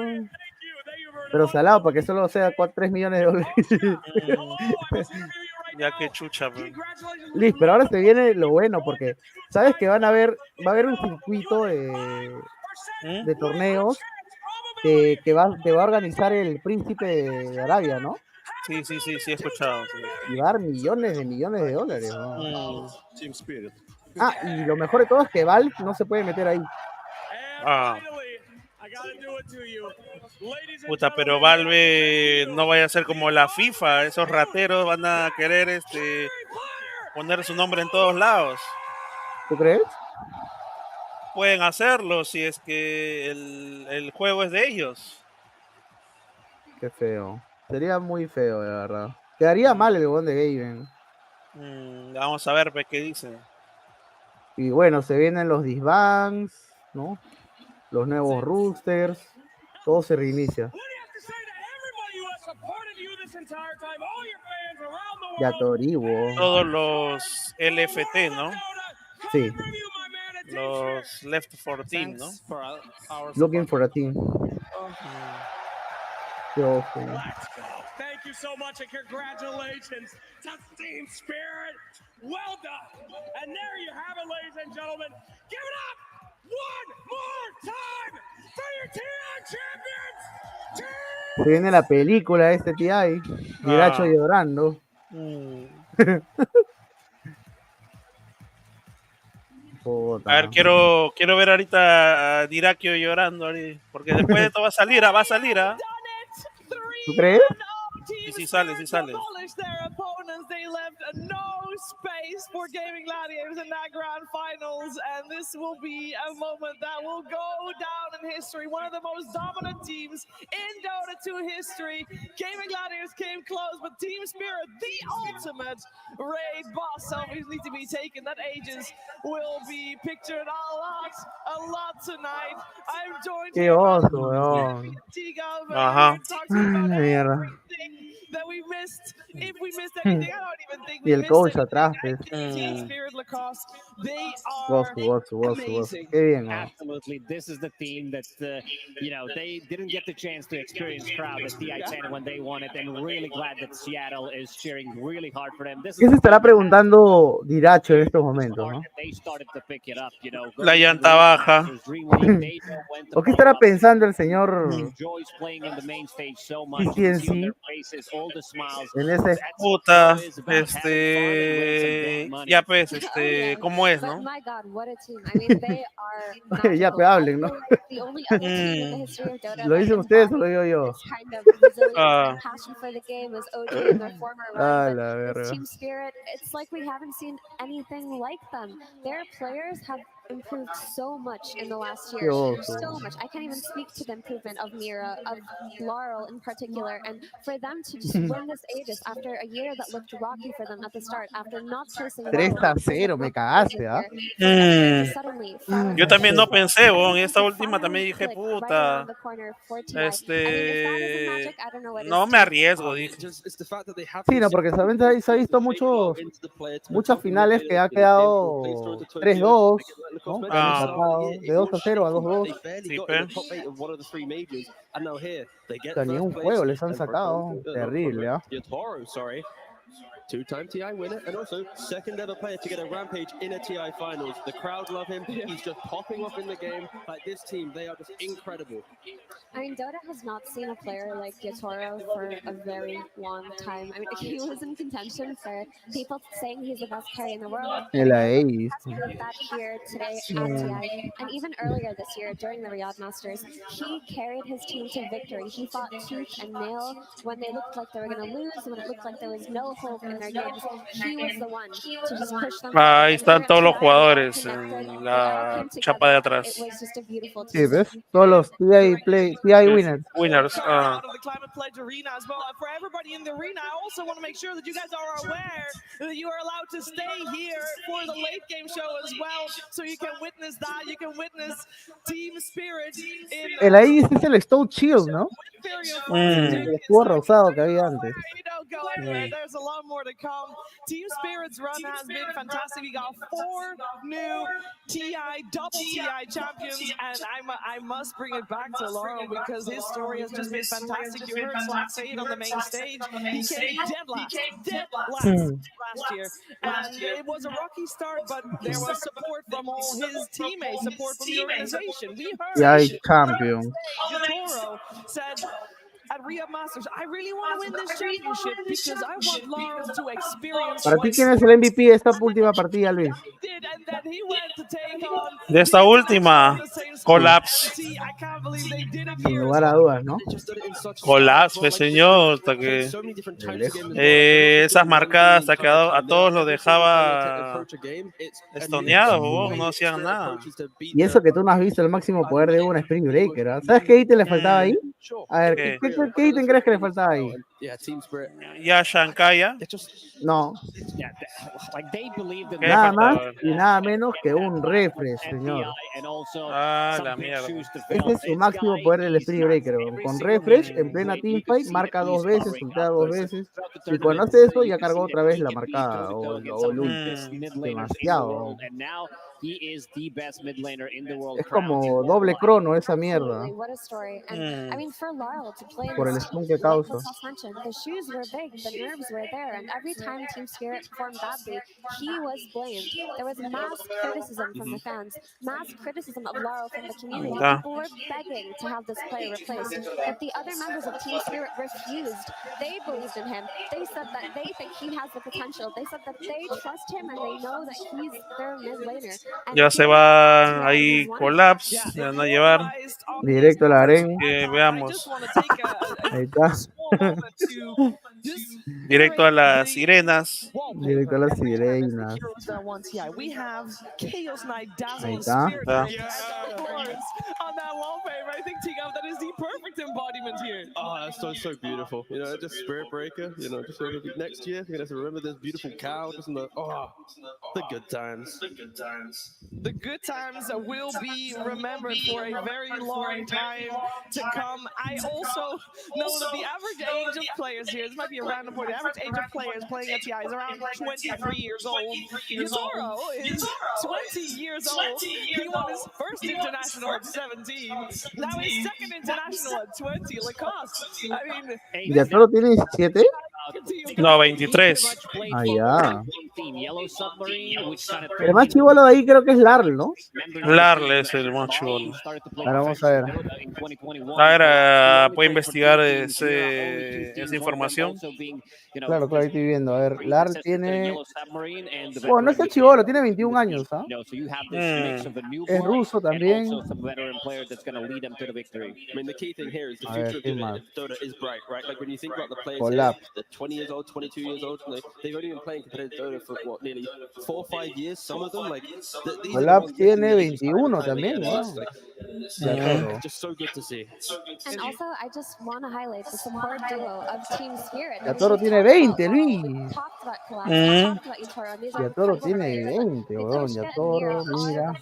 Pero salado, para que solo sea 3 millones de dólares. Ya que chucha, Liz, pero ahora se viene lo bueno, porque sabes que va a haber un circuito de torneos que va a organizar el príncipe de Arabia, ¿no? Sí, he escuchado. Sí. Y va a dar millones de dólares, ¿no? Y lo mejor de todo es que Valve no se puede meter ahí. Puta, pero Valve no vaya a ser como la FIFA. Esos rateros van a querer poner su nombre en todos lados. ¿Tú crees? Pueden hacerlo si es que el juego es de ellos. Qué feo. Sería muy feo, de verdad. Quedaría mal el buen de Gaben. Vamos a ver qué dicen. Y bueno, se vienen los disbands, ¿no? Los nuevos roosters. Todo se reinicia. Ya Toribo. Todos los LFT, ¿no? Sí. Los Left for Team, ¿no? Looking for a team. Thank you so much and congratulations to Team Spirit. Well done. And there you have it, ladies and gentlemen. Give it up one more time for your TI champions. Se viene la película de este TI. Miracho llorando. A ver, quiero ver ahorita a Dirakio llorando, porque después de esto va a salir. ¿Tú crees? Y sí sale. They left no space for Gaming Gladiators in that grand finals, and this will be a moment that will go down in history. One of the most dominant teams in Dota 2 history. Gaming Gladiators came close, but Team Spirit, the ultimate raid boss, selfies need to be taken. That Aegis will be pictured a lot tonight. I'm joined Qué oso, weón. Ajá. Mierda. That we missed. If we missed anything, I don't even think Y el coach atrás, pues. Team Spirit Lacoste, they Wosu. Qué bien, ¿no? Absolutely. This is the team that, they didn't get the chance to experience crowd at TI-10 when they won it, and really glad that Seattle is cheering really hard for them. ¿Qué se estará preguntando Diracho en estos momentos, no? La llanta baja. ¿O qué estará pensando el señor PCNC en ese puta, ya pues, ¿cómo es, no? Ya pues hablen, ¿no? ¿Lo dicen ustedes o lo digo yo? La verga. Team Spirit, it's like we haven't seen anything like them. Their players have improved so much in the last year. So much. I can't even speak to the improvement of Mira, of Laurel in particular, and for them to just win this Aegis after a year that looked rocky for them at the start, after not placing 3-0, me cagaste, ¿ah? Yo también no pensé, en esta última también dije, puta, no me arriesgo, dije. Sí, no, porque se ha visto muchas finales que ha quedado 3-2, ¿no? De 2-0 a 2-2. Sí, Ni un juego les han sacado. Terrible, ¿ah? Two-time TI winner, and also second ever player to get a Rampage in a TI finals. The crowd love him. He's just popping off in the game. Like, this team, they are just incredible. I mean, Dota has not seen a player like Yatoro for a very long time. I mean, he was in contention for people saying he's the best carry in the world. El Ace. Has proved that here today at TI, and even earlier this year during the Riyadh Masters, he carried his team to victory. He fought tooth and nail when they looked like they were going to lose, when it looked like there was no hope in their games. He was the one to just push them. Ahí están todos los jugadores en la chapa de atrás. Sí, ¿ves? Todos los TI winners. Winners. The Climate Pledge Arena as well. For everybody in the arena, I also want to make sure that you guys are aware that you are allowed to stay here for the late game show as well, so you can witness that. You can witness Team Spirit in El Ace es el Stone Shield, ¿no? El escudo rosado que había antes. There's a lot more to come. Team Spirit's run has been fantastic. We got 4 new TI, double TI champions, and I must bring it back to Laurel because his story has just been fantastic. You heard Slack say it on the main stage. He came dead last last year, and it was a rocky start, but there was support from all his teammates, support from the organization. We heard TI champion. Yatoro said at Riyadh Masters, I really want to win this championship because I want Laurel to experience. Para ti, ¿quién es el MVP de esta última partida, Luis? De esta última, Collapse. Sin lugar a dudas, ¿no? Collapse, señor. Hasta que esas marcadas hasta que a todos los dejaba estoneados, no hacían nada. Y eso que tú no has visto el máximo poder de una Spring Breaker, ¿eh? ¿Sabes qué ítem le faltaba ahí? A ver, ¿qué ítem crees que le faltaba ahí? Ya Shankaya. No. Nada más y nada menos que un refresh, señor. Ah, la mierda. Este es su máximo poder del Spring Breaker. Con refresh, en plena teamfight, marca 2 veces, ultea 2 veces. Y cuando hace eso, ya cargó otra vez la marcada o el ult. Demasiado. Es como doble crono esa mierda. Por el stun que causa. The shoes were big, the nerves were there, and every time Team Spirit performed badly, he was blamed. There was mass criticism from the fans, mass criticism of Laurel from the community. People were begging to have this player replaced, but the other members of Team Spirit refused. They believed in him. They said that they think he has the potential. They said that they trust him and they know that he's their mid laner. Ya se va ahí Collapse, se van a llevar directo a la arena. Veamos. Ahí está. Directo a las sirenas. Directo a las sirenas. We have Chaos Knight Ahí está. On that wallpaper, I think that is the perfect embodiment here. Oh, that's so beautiful. You know, just Spirit Breaker. You know, just next year, you're gonna remember this beautiful cow. Just the good times. The good times will be remembered for a very long time to come. I also know that the average age of players here, this might be a random point, the average age of players playing at TI is around 23 years old. Yatoro is 20 years old. He won his first international at 17. Now his second international at 20. Lacoste. I mean, ¿Yatoro tiene 17? No, 23. Ah, ya. El más chivolo de ahí creo que es Larl, ¿no? Larl es el más chivolo. Ahora vamos a ver. A ver, puede investigar esa información. Claro, ahí estoy viendo. A ver, Larl tiene... Bueno, no está chivolo, tiene 21 años, ¿ah? Es ruso también. A ver, ¿qué más? Collapse. 20 years old, 22 years old, they've only been playing competitive Dota for what, nearly 4 or 5 years, some of them, like... Collapse tiene 21 también, ¿no? Just so good to see. And also, I just want to highlight the support duo of Team Spirit. Yatoro tiene 20, Luis. Talked about Collapse, talked about Yatoro. Yatoro tiene 20, weón. Yatoro, mira.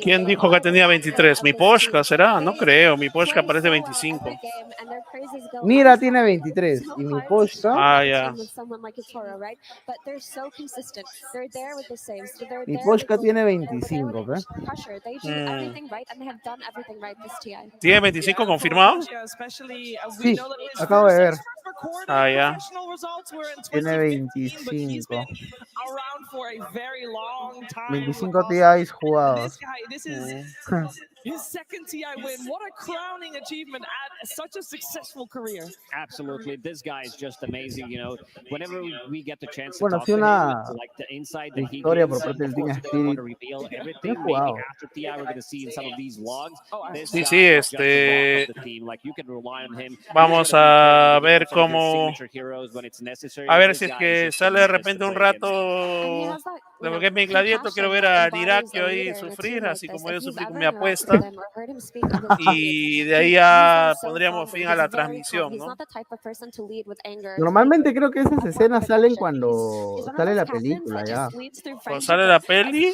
¿Quién dijo que tenía 23? ¿Mi Poshka será? No creo, mi Poshka parece 25. Mira, tiene 23. Y mi Poshka... Ah, ya. consistent. They're there with the saves. They're Y there Poshka with tiene they're there 25, with ¿eh? extra pressure. They do everything right, and they have done everything right this TI. ¿Tiene 25 confirmados? Sí, acabo de ver. Ah, ya. Tiene 2015, but he's 25. been around for a very long time. 25 TIs jugados. This guy, this is his second TI win. What a crowning achievement at such a successful career. Absolutely, this guy is just amazing. You know, whenever we get the chance to Bueno, talk sí, to him, una like the insight that he victoria gives, por parte del of Team course, he doesn't want Spirit. to reveal Bien everything. Maybe jugado. after TI, we're going to see in some of these vlogs. This Sí, guy sí, is just the rock of the team. Like, you can rely on him. Vamos a ver cómo. A ver si es que sale de repente un rato de Gaming Gladiator. Quiero ver a Dirakio ahí sufrir, así como yo sufrí con mi apuesta. Y de ahí ya pondríamos fin a la transmisión, ¿no? Normalmente creo que esas escenas salen cuando sale la película, ya. Cuando sale la peli.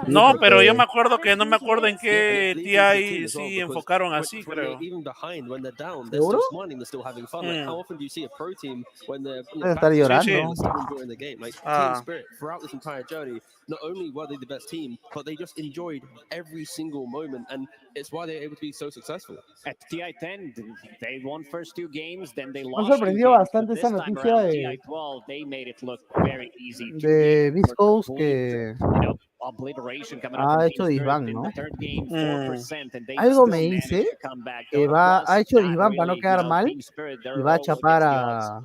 No, pero yo me acuerdo que no me acuerdo en qué TI sí enfocaron así, creo. ¿Seguro? Debe estar llorando. Throughout this entire journey, not only were they the best team, but they just enjoyed every single moment, and it's why they're able to be so successful. At TI-10, they won first 2 games, then they Me lost. sorprendió bastante esa noticia de Viscous que ha hecho disband, ¿no? Algo me dice que ha hecho disband para no quedar mal y va a chapar a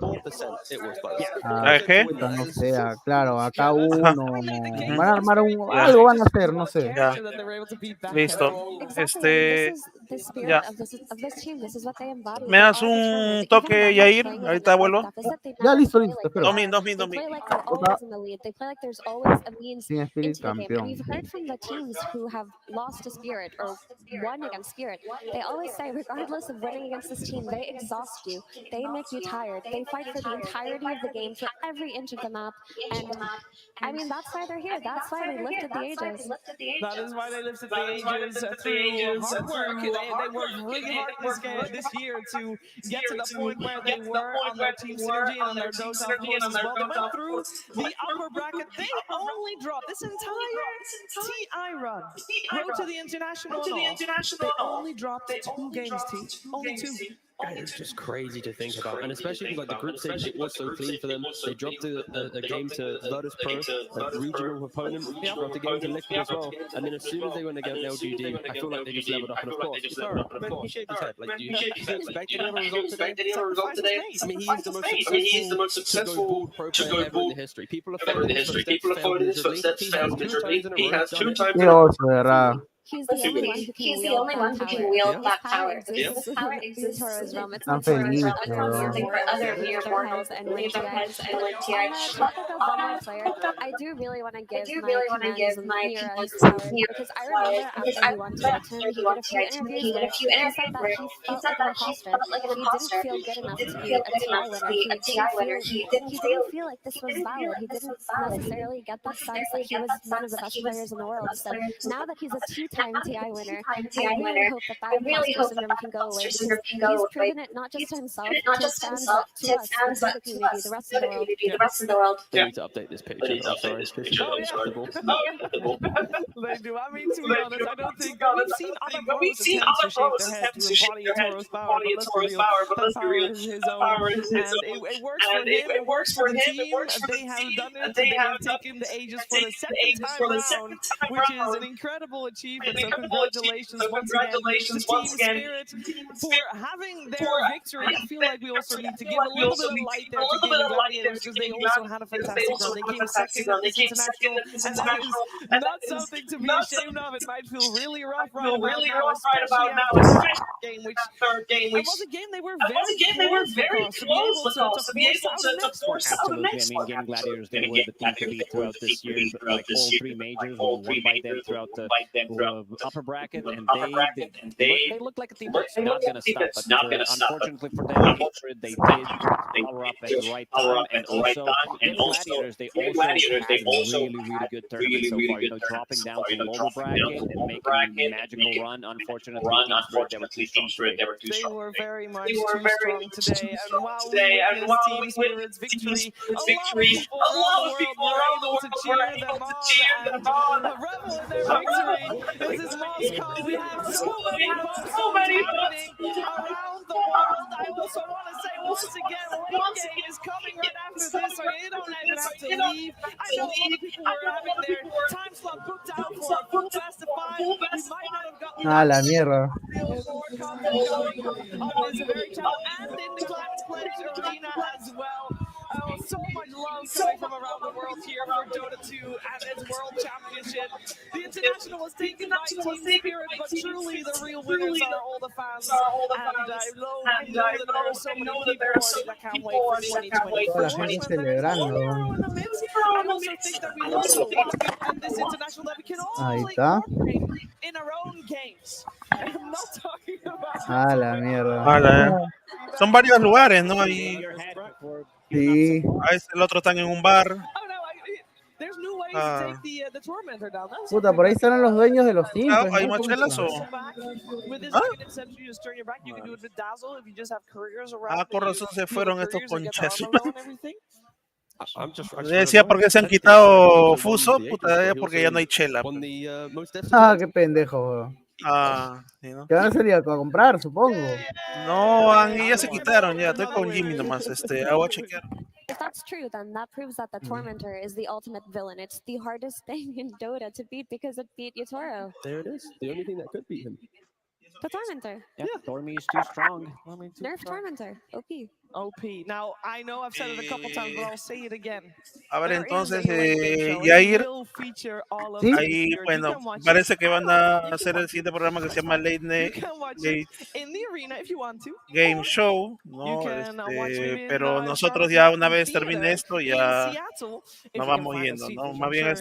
qué? No sé, claro, a K1, van a armar algo van a hacer, no sé. Ya. Listo. Ya. ¿Me das un toque, Yair? Ahorita vuelvo. Ya, listo, te espero. Domin. Sin Spirit campeón. We've heard from the teams who have lost to Spirit or won against Spirit. They always say, regardless of winning against this team, they exhaust you. They make you tired. They fight for the entirety of the game, for every inch of the map. And I mean, that's why they're here. That's why they lifted the ages. That is why they lifted the ages through hard work. They worked really hard this year to get to the point where they were on their team synergy and on their Dota course as well. They went through the upper bracket. They only dropped this entire TI run. Road to the international. They only dropped 2 games, team. Only 2. It's just crazy to think about, and especially like the group stage, it was so clean for them. They dropped a game to Virtus Pro, a regional opponent, dropped a game to Liquid as well, and then as soon as they went against LGD, I feel like they just leveled up. And of course, he shaved his head. Like, do you expect any other result today? I mean, he's the most successful to go bold player ever in history. People are following his footsteps, failed miserably. He has 2 times in a row. He's the only one who can wield that power. This power exists in other mere mortals and live their heads and live TI. I do really want to give my commands because I remember after he won TI-10, he did a few interviews and he said that he felt like an imposter. He didn't feel good enough to be a TI winner. He didn't feel like this was valid. He didn't necessarily get that sense that he was one of the best players in the world. So now that he's a 2-time TI winner, I really hope that imposter syndrome can go away. He's proven it not just to himself, but to us, but to us, the rest of the world. They need to update this picture. I'm sorry. This is unacceptable. They do. I mean, to be honest, I don't think we've seen other pros attempt to shake their head to embody Toro's power, but let's be real, the power is his own. And it works for him. It works for the team. They have done it. They have taken the ages for the second time around, which is an incredible achievement. So congratulations once again to Team Spirit for having their victory. I feel like we also need to give a little bit of light there to Gaming Gladiators because they also had a fantastic run. They came second at this international, and that is not something to be ashamed of. It might feel really rough right about now, especially after that third game, which was a game they were very close across to be able to force out the next one. I mean, Gaming Gladiators, they were the team to beat throughout this year. Like all 3 majors were won by them throughout the the upper bracket, and they look like a team that's not going to stop. But unfortunately for them, they did power up at the right time, and also their gladiators, they also had really good tournament so far. Dropping down to lower bracket and making a magical run. Unfortunately, Team Spirit, they were too strong today. They were very much too strong today, and while we witnessed Team Spirit's victory, a lot of people around the world were able to cheer them on and revel in their victory. This is Moscow. We have so many happening around the world. I also want to say once again, late game is coming right after this, so you don't even have to leave. I know a lot of people were having their time slot booked out for a full best of 5. We might not have gotten la mierda. more content going on this very channel and in the Climate Pledge Arena as well. So much love coming from around the world here for Dota 2 and its World Championship. The International was taken by Team Spirit, but truly the real winners are all the fans. And I know that there are so many people that can't wait for 2024. Toda la gente celebrando. I also think that we learned a lot in this International that we can all Ahí está. incorporate in our own games. I'm not talking about... La mierda. Son varios lugares, ¿no? Y sí. a veces el otro están en un bar. There's new ways to take the tormentor down. Puta, por ahí están los dueños de los teams. ¿Hay mochelas o...? Con razón se fueron estos conchas. Yo decía por qué se han quitado Fuso, puta, porque ya no hay chela. Qué pendejo. Sí, ¿no? Que van a salir a comprar, supongo. No, ya se quitaron, ya estoy con Jimmy nomás. Voy a chequear. If that's true, then that proves that the Tormentor is the ultimate villain. It's the hardest thing in Dota to beat because it beat Yatoro. There it is. The only thing that could beat him. The Tormentor. Yeah, Tormi is too strong. Nerf Tormentor. OP. Now, I know I've said it a couple times, but I'll say it again. A ver, entonces, Yair, ahí, bueno, parece que van a hacer el siguiente programa que se llama Late Game Show, ¿no? Pero nosotros ya una vez termine esto, ya nos vamos yendo, ¿no? Más bien,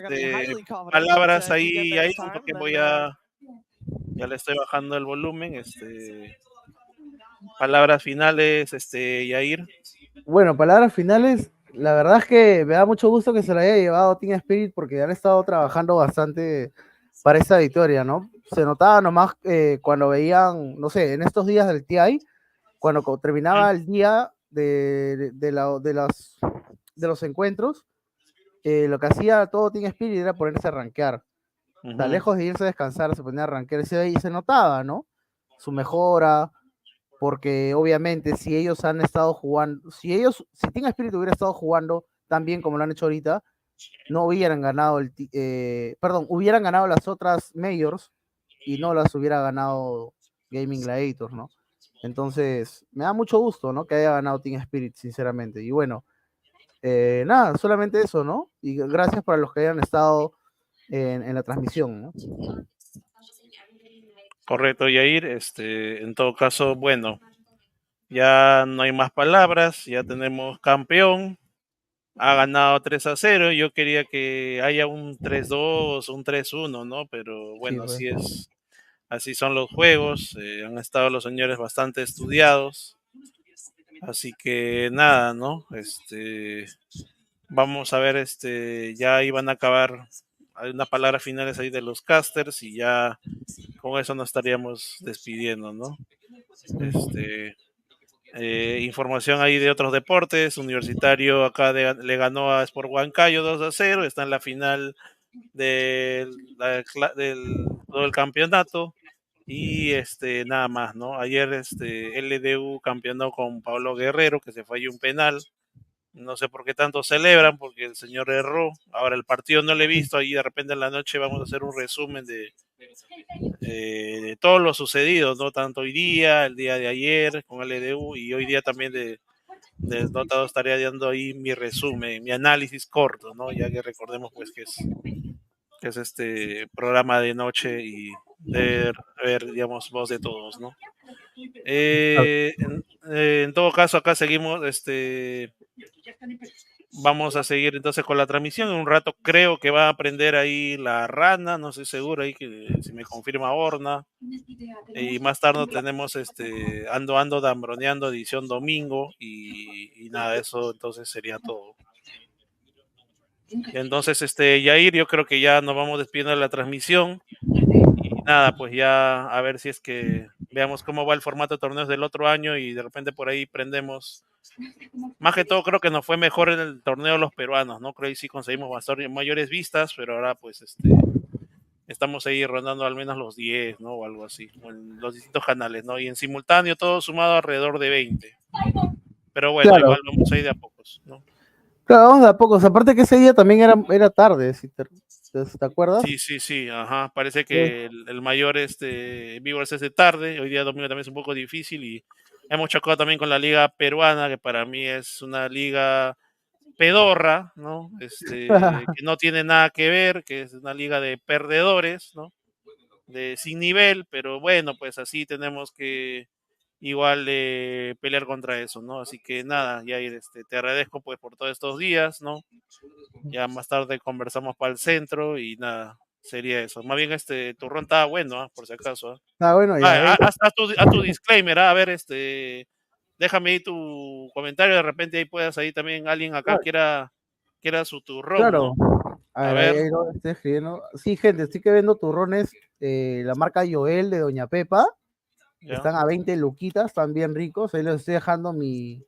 palabras ahí, Yair, porque ya le estoy bajando el volumen, palabras finales, Yair. Bueno, palabras finales. La verdad es que me da mucho gusto que se lo haya llevado Team Spirit porque han estado trabajando bastante para esta victoria, ¿no? Se notaba nomás cuando veían, no sé, en estos días del TI, cuando terminaba el día de los encuentros, lo que hacía todo Team Spirit era ponerse a rankear. O sea, lejos de irse a descansar, se ponía a rankear y se notaba, ¿no? Su mejora. Porque obviamente si ellos han estado jugando, si Team Spirit hubiera estado jugando tan bien como lo han hecho ahorita, no hubieran ganado hubieran ganado las otras Majors y no las hubiera ganado Gaming Gladiators, ¿no? Entonces, me da mucho gusto, ¿no? Que haya ganado Team Spirit, sinceramente. Y bueno, nada, solamente eso, ¿no? Y gracias para los que hayan estado en la transmisión, ¿no? Correcto, Yair. En todo caso, bueno, ya no hay más palabras, ya tenemos campeón, ha ganado 3-0, yo quería que haya un 3-2, un 3-1, ¿no? Pero bueno, sí, así son los juegos, han estado los señores bastante estudiados, así que nada, ¿no? Vamos a ver, ya iban a acabar, hay unas palabras finales ahí de los casters y ya con eso nos estaríamos despidiendo, ¿no? Información ahí de otros deportes. Universitario acá le ganó a Sport Huancayo 2-0, está en la final del todo el campeonato y nada más, ¿no? Ayer LDU campeonó con Pablo Guerrero, que se falló un penal. No sé por qué tanto celebran, porque el señor erró. Ahora el partido no lo he visto, ahí de repente en la noche vamos a hacer un resumen de todo lo sucedido, ¿no? Tanto hoy día, el día de ayer con el LDU y hoy día también de Dota 2 estaré dando ahí mi resumen, mi análisis corto, ¿no? Ya que recordemos pues que es este programa de noche y de ver, digamos, voz de todos, ¿no? En todo caso, acá seguimos, vamos a seguir entonces con la transmisión. En un rato creo que va a aprender ahí la rana, no estoy seguro ahí que si me confirma Orna. Y más tarde tenemos Ando Dambroneando edición domingo y nada, eso entonces sería todo. Entonces, Yair, yo creo que ya nos vamos despidiendo de la transmisión. Y nada, pues ya a ver si es que veamos cómo va el formato de torneos del otro año y de repente por ahí prendemos. Más que todo creo que nos fue mejor en el torneo los peruanos, ¿no? Creo que sí conseguimos mayores vistas, pero ahora pues estamos ahí rondando al menos los 10, ¿no? O algo así, en los distintos canales, ¿no? Y en simultáneo todo sumado alrededor de 20. Pero bueno, claro. igual vamos ahí de a pocos, ¿no? Claro, vamos de a pocos. Aparte que ese día también era tarde, si te acuerdas. Sí, ajá. Parece que el mayor viewers es de tarde. Hoy día domingo también es un poco difícil y hemos chocado también con la liga peruana, que para mí es una liga pedorra, ¿no? Que no tiene nada que ver, que es una liga de perdedores, ¿no? Sin nivel, pero bueno, pues así tenemos que igual pelear contra eso, ¿no? Así que nada, Yair, te agradezco pues por todos estos días, ¿no? Ya más tarde conversamos para el centro y nada, sería eso. Más bien tu ron estaba bueno, por si acaso. Bueno, ya haz tu disclaimer, a ver, déjame ahí tu comentario, de repente ahí puedas ahí también alguien acá quiera su turrón, claro. ¿no? A ver, ahí lo estoy escribiendo. Sí, gente, estoy que vendo turrones, la marca Joel de Doña Pepa. ¿Ya? Están a 20 luquitas, están bien ricos. Ahí les estoy dejando mi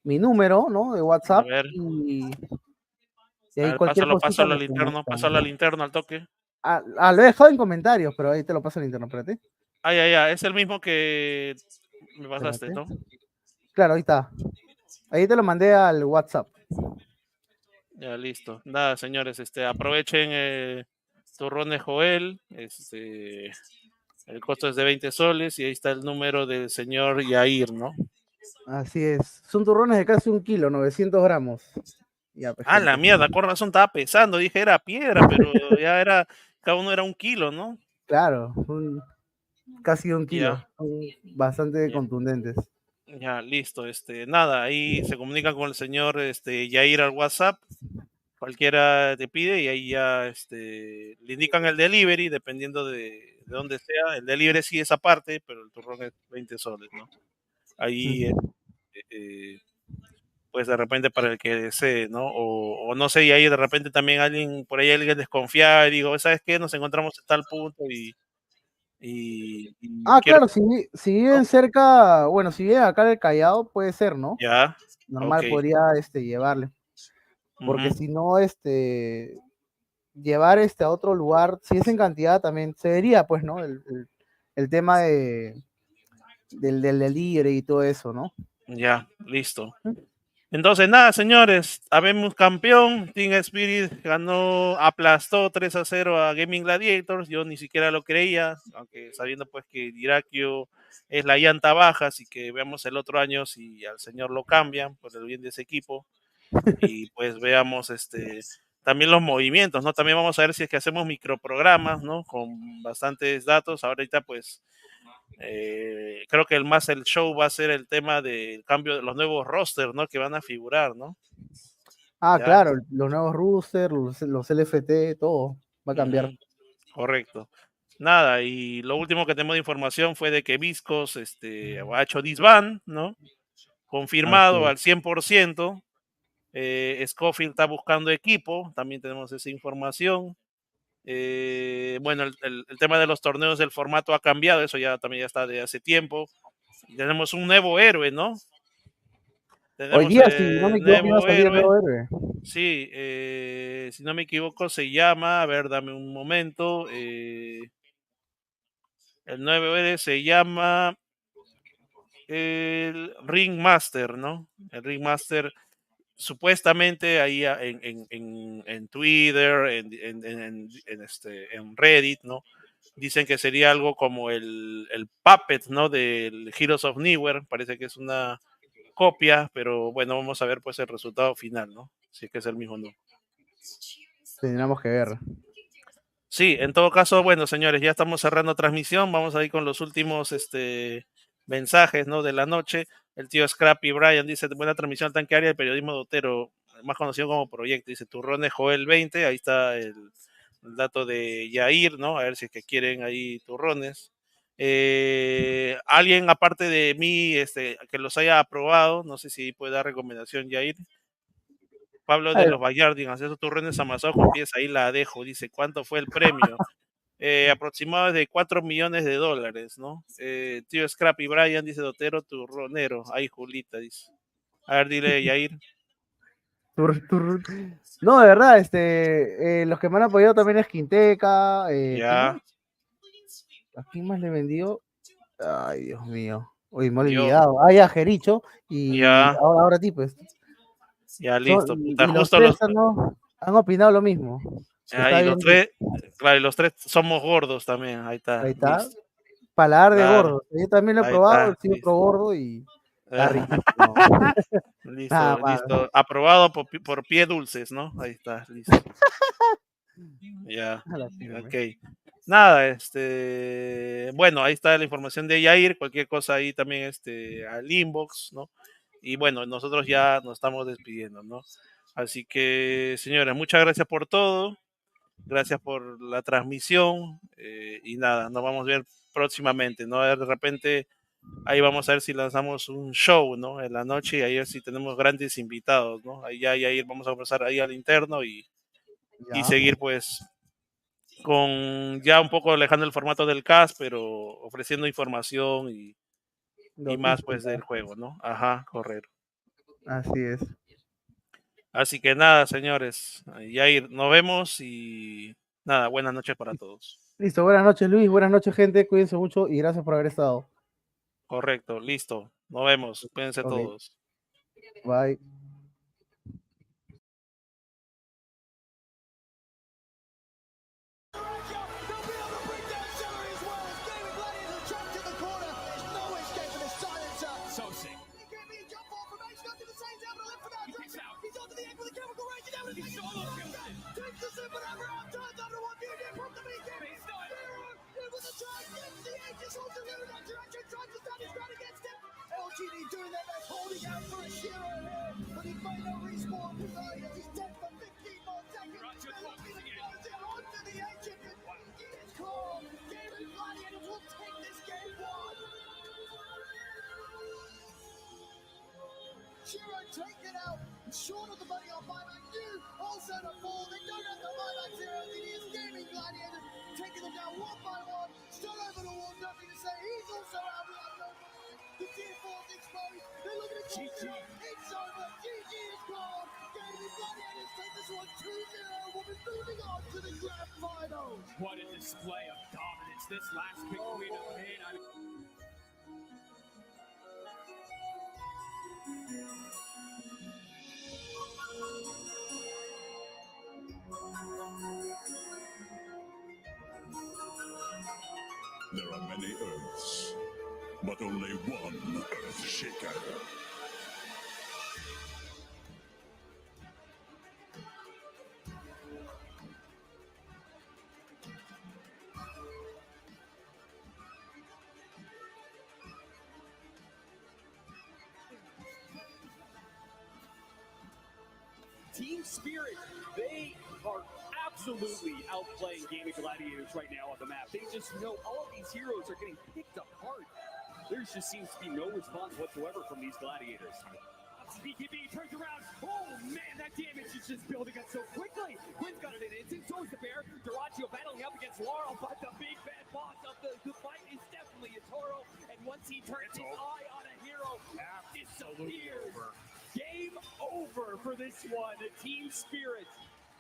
número, ¿no? De WhatsApp. Y ahí ver, cualquier cosita. Pásalo al interno al toque. Lo he dejado en comentarios, pero ahí te lo paso al interno, espérate. Ya, es el mismo que me pasaste, Espérate. ¿no? Claro, ahí está. Ahí te lo mandé al WhatsApp. Ya, listo. Nada, señores, aprovechen turrones Joel, el costo es de 20 soles y ahí está el número del señor Yair, ¿no? Así es. Son turrones de casi 1 kilo, 900 gramos. Ya, pues, la mierda, con razón estaba pesando, dije era piedra, pero ya cada uno era 1 kilo, ¿no? Claro, casi 1 kilo. Ya. Son bastante contundentes. Ya, listo. Nada, ahí se comunican con el señor Yair al WhatsApp. Cualquiera te pide y ahí ya le indican el delivery, dependiendo de dónde sea. El delivery sí es aparte, pero el turrón es 20 soles, ¿no? Ahí, pues de repente para el que desee, ¿no? O no sé, y ahí de repente también alguien desconfía y digo, ¿sabes qué? Nos encontramos en tal punto y claro, si viven cerca, bueno, si viven acá en el Callao, puede ser, ¿no? Ya. Normal, Okay. podría llevarle. Porque si no, llevar a otro lugar, si es en cantidad también se vería, pues, ¿no? El tema del delivery y todo eso, ¿no? Ya, listo. Entonces, nada, señores, habemos campeón. Team Spirit aplastó 3-0 a Gaming Gladiators. Yo ni siquiera lo creía, aunque sabiendo pues que Irakio es la llanta baja, así que veamos el otro año si al señor lo cambian por el bien de ese equipo. Y pues veamos también los movimientos, ¿no? También vamos a ver si es que hacemos microprogramas, ¿no? Con bastantes datos. Ahorita pues creo que el show va a ser el tema del cambio de los nuevos rosters, ¿no? Que van a figurar, ¿no? Claro, los nuevos roosters, los LFT, todo va a cambiar. Correcto. Nada, y lo último que tenemos de información fue de que Viscos ha hecho disband, ¿no? Confirmado al 100%. Scofield está buscando equipo, también tenemos esa información. Bueno, el tema de los torneos del formato ha cambiado, eso también ya está de hace tiempo. Tenemos un nuevo héroe, ¿no? Hoy día, si no me equivoco, iba a salir el nuevo héroe. Sí, si no me equivoco se llama, a ver, dame un momento. El nuevo héroe se llama el Ringmaster, ¿no? El Ringmaster, supuestamente ahí en Twitter, en Reddit, ¿no? Dicen que sería algo como el Puppet, ¿no? Del Heroes of Nowhere. Parece que es una copia, pero bueno, vamos a ver pues el resultado final, ¿no? Si es que es el mismo o no. Tendríamos que ver. Sí, en todo caso, bueno, señores, ya estamos cerrando transmisión. Vamos a ir con los últimos mensajes, ¿no? De la noche. El tío Scrappy Brian dice, buena transmisión al tanque área del periodismo dotero. más conocido como Proyecto. Dice turrones Joel 20, ahí está el dato de Yair, ¿no? A ver si es que quieren ahí turrones. Alguien aparte de mí que los haya aprobado, no sé si puede dar recomendación Yair. Pablo de los Vallardin, hacer esos turrones amasados con pies, ahí la dejo. Dice, ¿cuánto fue el premio? Aproximado de $4 millones, ¿no? Tío Scrappy Brian dice, Dotero turronero. Ahí Julita dice. A ver, dile Yair. No, de verdad, los que me han apoyado también es Quinteca. Ya. ¿A quién más le vendió? Ay, Dios mío. Uy, me he olvidado. Ah, ya, Jericho. Y ya. ahora ti, pues. Ya, listo. Puta, Y los justo tres han opinado lo mismo. Y los tres, claro, y los tres somos gordos también. Ahí está. Ahí está. Paladar de gordo. Yo también lo he Ahí probado, está, he sido pro gordo y está riquísimo. Listo, listo. Aprobado por pie dulces, ¿no? Ahí está, listo. Ya. Ok. Nada, bueno, ahí está la información de Yair, cualquier cosa ahí también al inbox, ¿no? Y bueno, nosotros ya nos estamos despidiendo, ¿no? Así que, señores, muchas gracias por todo. Gracias por la transmisión. Y nada, nos vamos a ver próximamente, ¿no? De repente ahí vamos a ver si lanzamos un show, ¿no? En la noche y ahí sí tenemos grandes invitados, ¿no? Ahí vamos a conversar ahí al interno y seguir pues con ya un poco alejando el formato del cast, pero ofreciendo información y más pues del juego, ¿no? Ajá, correcto. Así es. Así que nada, señores, Yair, nos vemos y nada, buenas noches para todos. Listo, buenas noches Luis, buenas noches gente, cuídense mucho y gracias por haber estado. Correcto, listo, nos vemos, cuídense todos. Bye. LGD doing their best, holding out for a Shiro here, but he might not respawn tonight as he's dead for 15 more seconds. They're looking to close it onto the ancient, but he is called. Gaming Gladiators will take this game one. Shiro taken out, short of the money on buyback. New also to fall. They don't have the buyback zero. It is Gaming Gladiators taking them down one by one. Still over the wall, nothing to say. He's also out of the tier 4's exposed. They're looking at GG. It's over. GG is gone. Gaming Gladiators take this one 2-0. We'll be moving on to the grand final. What a display of dominance this last pick queen of pain. There are many Earths, but only one Earth Shaker. Team Spirit, they are absolutely outplaying Gaming Gladiators right now on the map. They just know all of these heroes are getting picked apart. There just seems to be no response whatsoever from these Gladiators. BKB turns around. Oh man, that damage is just building up so quickly. Quinn's got it in instant, so is the bear. Duraccio battling up against Laurel, but the big bad boss of the fight is definitely a Toro. And once he turns his eye on a hero, disappears. Game over for this one. Team Spirit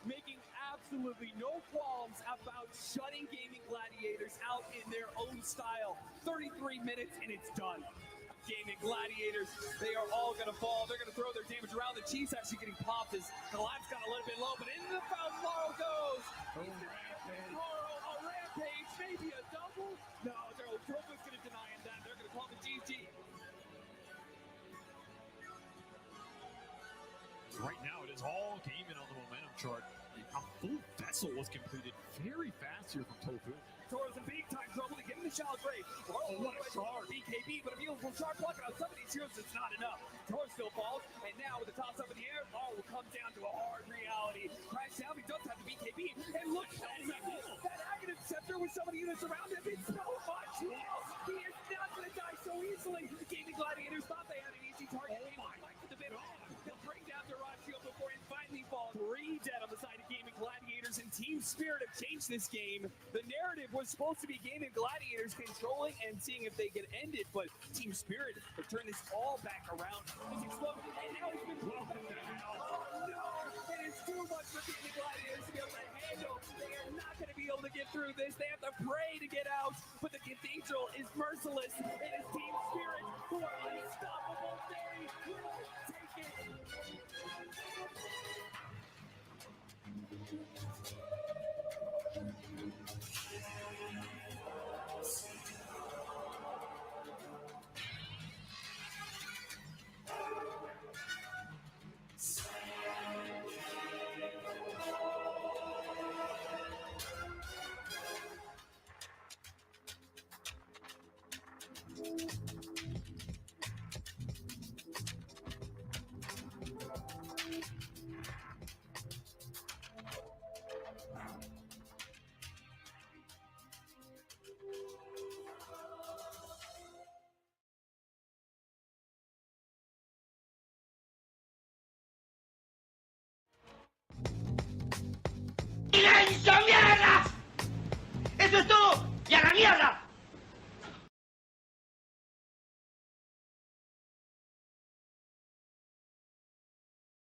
making absolutely no qualms about shutting Gaming Gladiators out in their own style. 33 minutes and it's done. Gaming Gladiators, they are all going to fall. They're going to throw their damage around. The Chiefs actually getting popped as the lab's got a little bit low, but into the fountain Laurel goes. Laurel, a rampage, maybe a double? No, Drogo's going to deny him that. They're going to call the GG. Right now, it is all gaming on the momentum chart. A full vessel was completed very fast here from Tofu. Toro's in big time trouble to get in the shallow grave. Oh, what a charge. BKB, but a beautiful sharp pluck on some of these heroes, it's not enough. Toro still falls, and now with the toss up in the air, all will come down to a hard reality. Crash down, he does have the BKB, and look at that Aghanim Scepter with so many units around him. It's so much. He is not going to die so easily. The Gaming Gladiators thought they had an easy target. They'll bring down Durachio before he finally falls. 3 dead on the side of Gaming Gladiators, and Team Spirit have changed this game. The narrative was supposed to be Gaming Gladiators controlling and seeing if they could end it, but Team Spirit have turned this all back around. He's exploded, and now he's been broken down. Oh no! It is too much for Gaming Gladiators to be able to handle. They are not going to be able to get through this. They have to pray to get out, but the Cathedral is merciless. It is Team Spirit who are unstoppable. They will take it. ¡Silencio, mierda! ¡Eso es todo! ¡Y a la mierda!